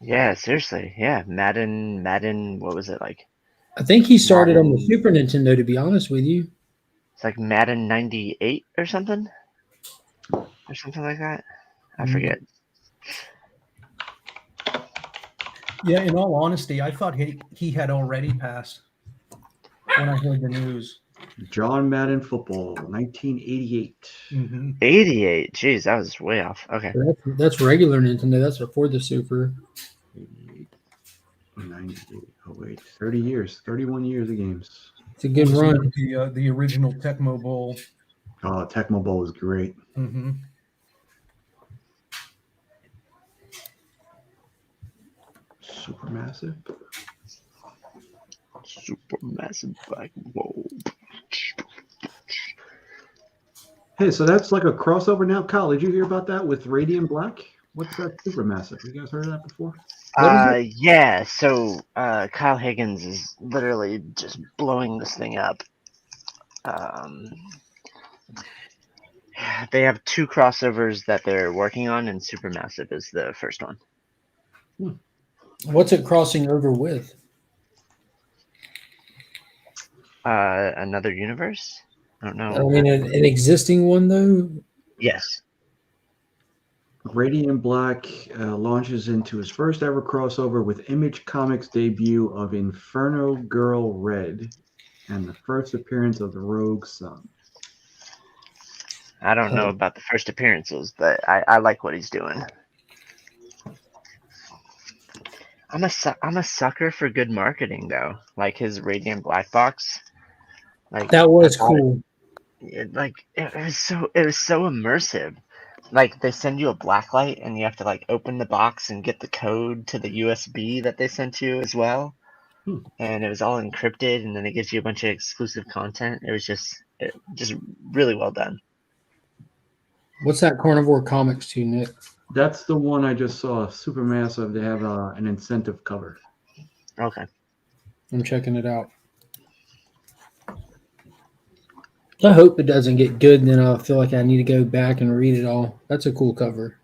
Yeah, seriously. Yeah, Madden. What was it like? I think he started on the Madden- Super Nintendo, to be honest with you. It's like Madden 98 or something, like that. I forget. Yeah, in all honesty, I thought he had already passed when I heard the news. John Madden Football, 1988. 88. Jeez, that was way off. Okay. That's regular Nintendo. That's before the Super. 98. Oh, wait. 30 years. 31 years of games. It's a good run. The original Tecmo Bowl. Oh, Tecmo Bowl was great. Mm-hmm. Supermassive. Supermassive Black Bowl. Hey, so that's like a crossover now. Kyle, did you hear about that with Radiant Black? What's that Supermassive? You guys heard of that before? Yeah, so Kyle Higgins is literally just blowing this thing up. They have 2 crossovers that they're working on, and Supermassive is the first one. What's it crossing over with? Another universe? I don't know. I mean, an existing one, though? Yes. Radiant Black launches into his first ever crossover with Image Comics' debut of Inferno Girl Red and the first appearance of the Rogue Sun. I don't know about the first appearances, but I like what he's doing. I'm a sucker for good marketing, though. Like his Radiant Black box. Like that was cool. It was so immersive. Like they send you a blacklight and you have to like open the box and get the code to the USB that they sent you as well. And it was all encrypted, and then it gives you a bunch of exclusive content. It was just really well done. What's that Carnivore Comics to, Nick? That's the one I just saw. Supermassive. They have an incentive cover. Okay. I'm checking it out. I hope it doesn't get good, and then I'll feel like I need to go back and read it all. That's a cool cover.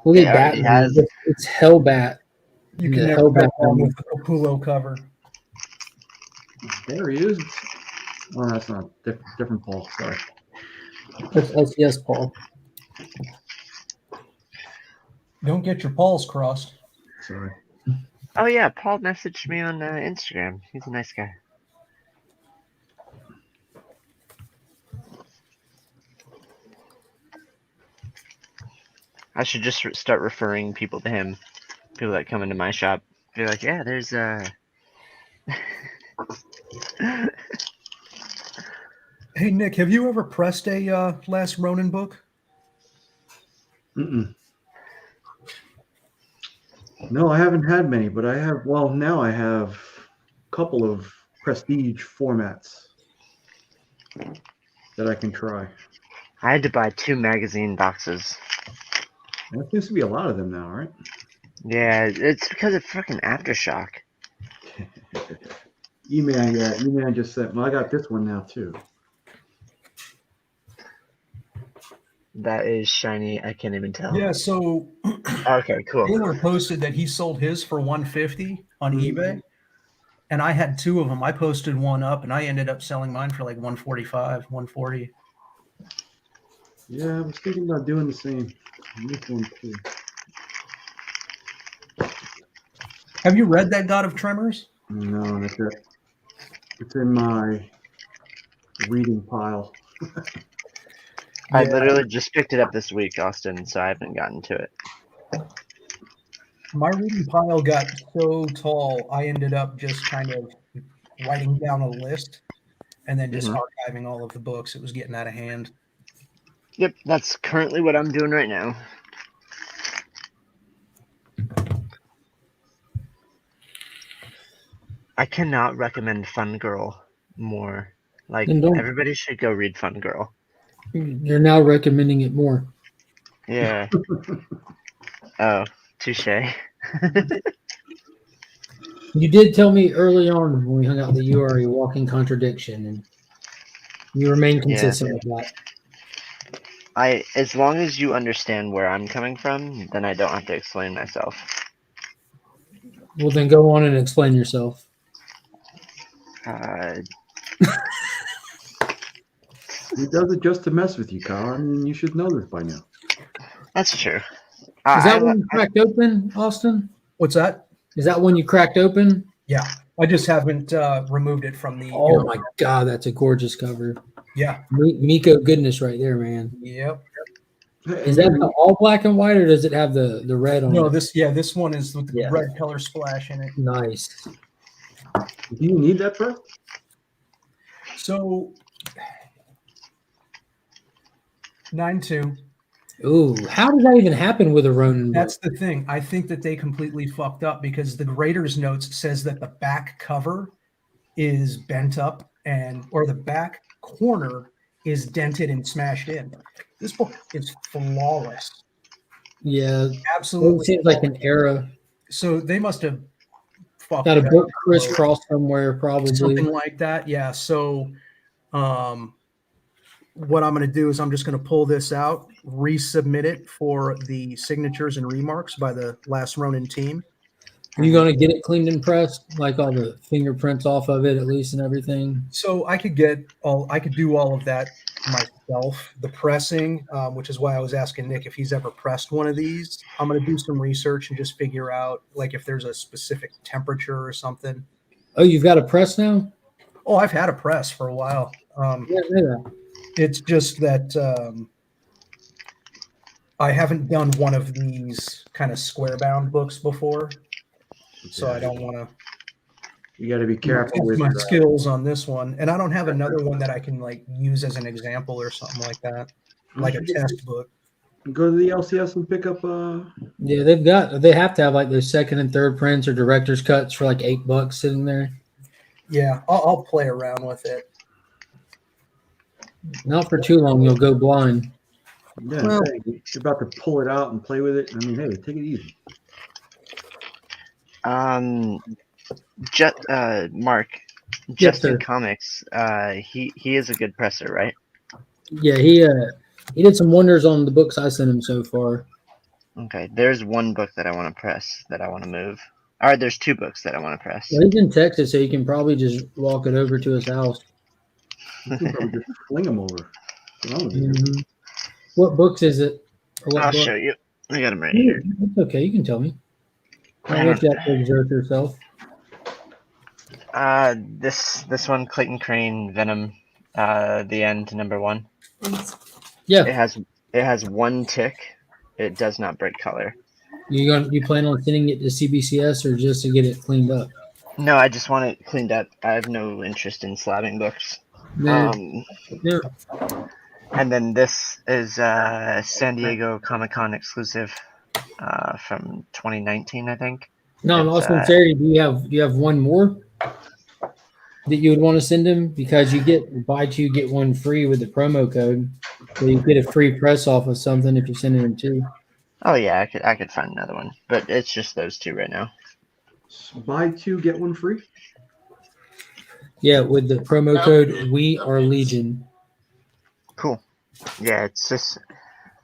Look at Batman. It's Hellbat. You can never go wrong with the Capullo cover. There he is. Oh, that's not different Paul. Sorry. That's LCS Paul. Don't get your balls crossed. Sorry. Oh yeah, Paul messaged me on Instagram. He's a nice guy. I should just start referring people to him. People that come into my shop. Be like, yeah, there's Hey Nick, have you ever pressed a Last Ronin book? Mm-mm. No, I haven't had many, but I have. Well, now I have a couple of prestige formats that I can try. I had to buy 2 magazine boxes. There seems to be a lot of them now, right? Yeah, it's because of freaking Aftershock. E-Man, yeah, E-Man just said, well, I got this one now too. That is shiny. I can't even tell. Yeah, so okay, cool. Taylor posted that he sold his for $150 on eBay, and I had 2 of them. I posted one up, and I ended up selling mine for like $145, $140. Yeah, I was thinking about doing the same. This one too. Have you read that God of Tremors? No, that's it. It's in my reading pile. I literally just picked it up this week, Austin, so I haven't gotten to it. My reading pile got so tall, I ended up just kind of writing down a list and then just archiving all of the books. It was getting out of hand. Yep, that's currently what I'm doing right now. I cannot recommend Fun Girl more. Like Then don't. everybody should go read Fun Girl. You're now recommending it more. Yeah. Oh, touche. You did tell me early on when we hung out that you are a walking contradiction, and you remain consistent with that. As long as you understand where I'm coming from, then I don't have to explain myself. Well, then go on and explain yourself. He does it just to mess with you, Kyle. I mean, you should know this by now. That's true. Is that one you cracked open, Austin? What's that? Is that one you cracked open? Yeah, I just haven't removed it from the. Oh my God, that's a gorgeous cover. Yeah, Miko goodness right there, man. Yep. Is that the all black and white, or does it have the red on it? No, this one is with the red color splash in it. Nice. Do you need that press? So 9-2. Ooh, how did that even happen with a Ronin? That's the thing. I think that they completely fucked up because the grader's notes says that the back cover is bent up or the back corner is dented and smashed in. This book is flawless. Yeah, absolutely. It seems like an era. So they must have fucked got a it book up. crisscross somewhere, probably Something like that. Yeah. So, what I'm going to do is I'm just going to pull this out, resubmit it for the signatures and remarks by the Last Ronin team. Are you going to get it cleaned and pressed, like all the fingerprints off of it, at least, and everything? So I could do all of that myself. The pressing, which is why I was asking Nick if he's ever pressed one of these. I'm going to do some research and just figure out, like, if there's a specific temperature or something. Oh, you've got a press now? Oh, I've had a press for a while. It's just that I haven't done one of these kind of square bound books before, so I don't want to. You got to be careful with my skills on this one, and I don't have another one that I can like use as an example or something like that, like a test book. Go to the LCS and pick up. Yeah, they have to have like those second and third prints or director's cuts for like $8 sitting there. Yeah, I'll play around with it. Not for too long, you'll go blind. Yeah, well, you're about to pull it out and play with it. I mean, hey, take it easy. Mark, Justin Comics, he is a good presser, right? Yeah, he did some wonders on the books I sent him so far. Okay, there's one book that I want to press that I want to move. All right, there's two books that I want to press. Well, he's in Texas, so you can probably just walk it over to his house. You can probably just fling them over. Mm-hmm. What books is it? Or what I'll book? show you. I got them right here. It's okay, you can tell me. I'll let you have to exert yourself. This one, Clayton Crane, Venom, the end, #1. Yeah. It has one tick. It does not break color. You plan on sending it to CBCS or just to get it cleaned up? No, I just want it cleaned up. I have no interest in slabbing books. Yeah. And then this is San Diego Comic-Con exclusive from 2019, I think. No, in all sincerity, do you have one more that you would want to send him? Because you get buy two get one free with the promo code, so you get a free press off of something if you're sending him two. Oh yeah, I could find another one, but it's just those two right now. Buy two get one free. Yeah, with the promo code We Are Legion. Cool. Yeah, it's just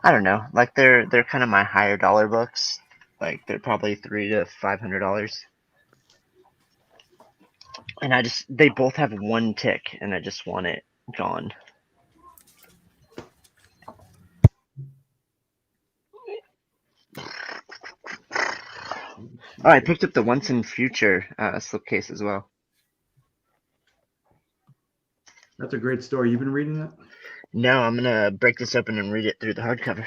I don't know. Like they're kind of my higher dollar books. Like they're probably $300 to $500. And they both have one tick, and I just want it gone. Oh, I picked up the Once in Future slipcase as well. That's a great story. You've been reading that? No, I'm gonna break this open and read it through the hardcover.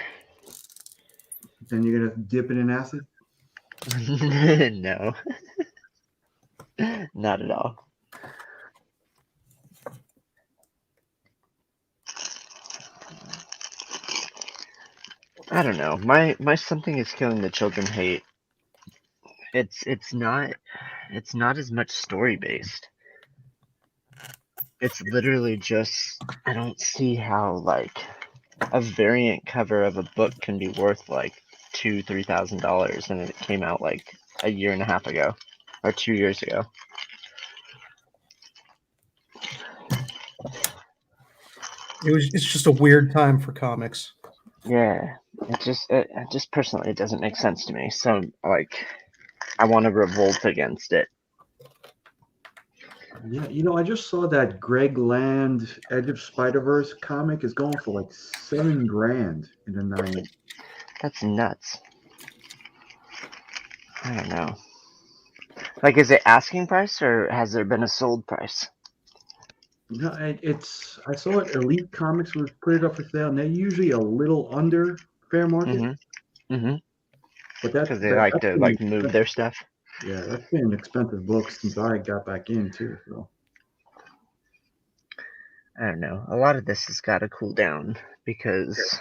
Then you're gonna dip it in acid? No. Not at all. I don't know. My Something Is Killing the Children hate. It's not as much story based. It's literally just, I don't see how like a variant cover of a book can be worth like $2,000-$3,000, and it came out like a year and a half ago or 2 years ago. It's just a weird time for comics. Yeah, it just personally, it doesn't make sense to me. So like, I want to revolt against it. Yeah, I just saw that Greg Land Edge of Spider-Verse comic is going for like $7,000 in the night. That's nuts. I don't know. Like, is it asking price or has there been a sold price? No, I saw it. Elite Comics was put it up for sale, and they're usually a little under fair market. Mm-hmm. But that's because they like to like move their stuff. Yeah, that's been an expensive book since I got back in too. So I don't know. A lot of this has got to cool down because.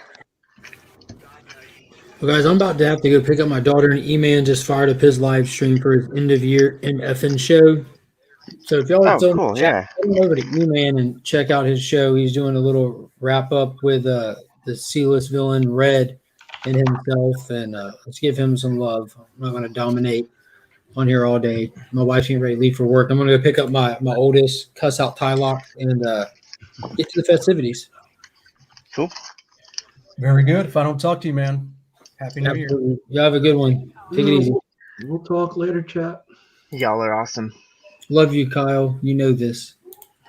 Well, guys, I'm about to have to go pick up my daughter, and Eman just fired up his live stream for his end of year NFN show. So if y'all are still cool, chat, come over to Eman and check out his show. He's doing a little wrap up with the C-list villain Red and himself, and let's give him some love. I'm not going to dominate on here all day. My wife's getting ready to leave for work. I'm going to go pick up my oldest, cuss out Tylock, and get to the festivities. Cool. Very good. If I don't talk to you, man, Happy New Year. You have a good one. Take it easy. We'll talk later, chat. Y'all are awesome. Love you, Kyle. You know this.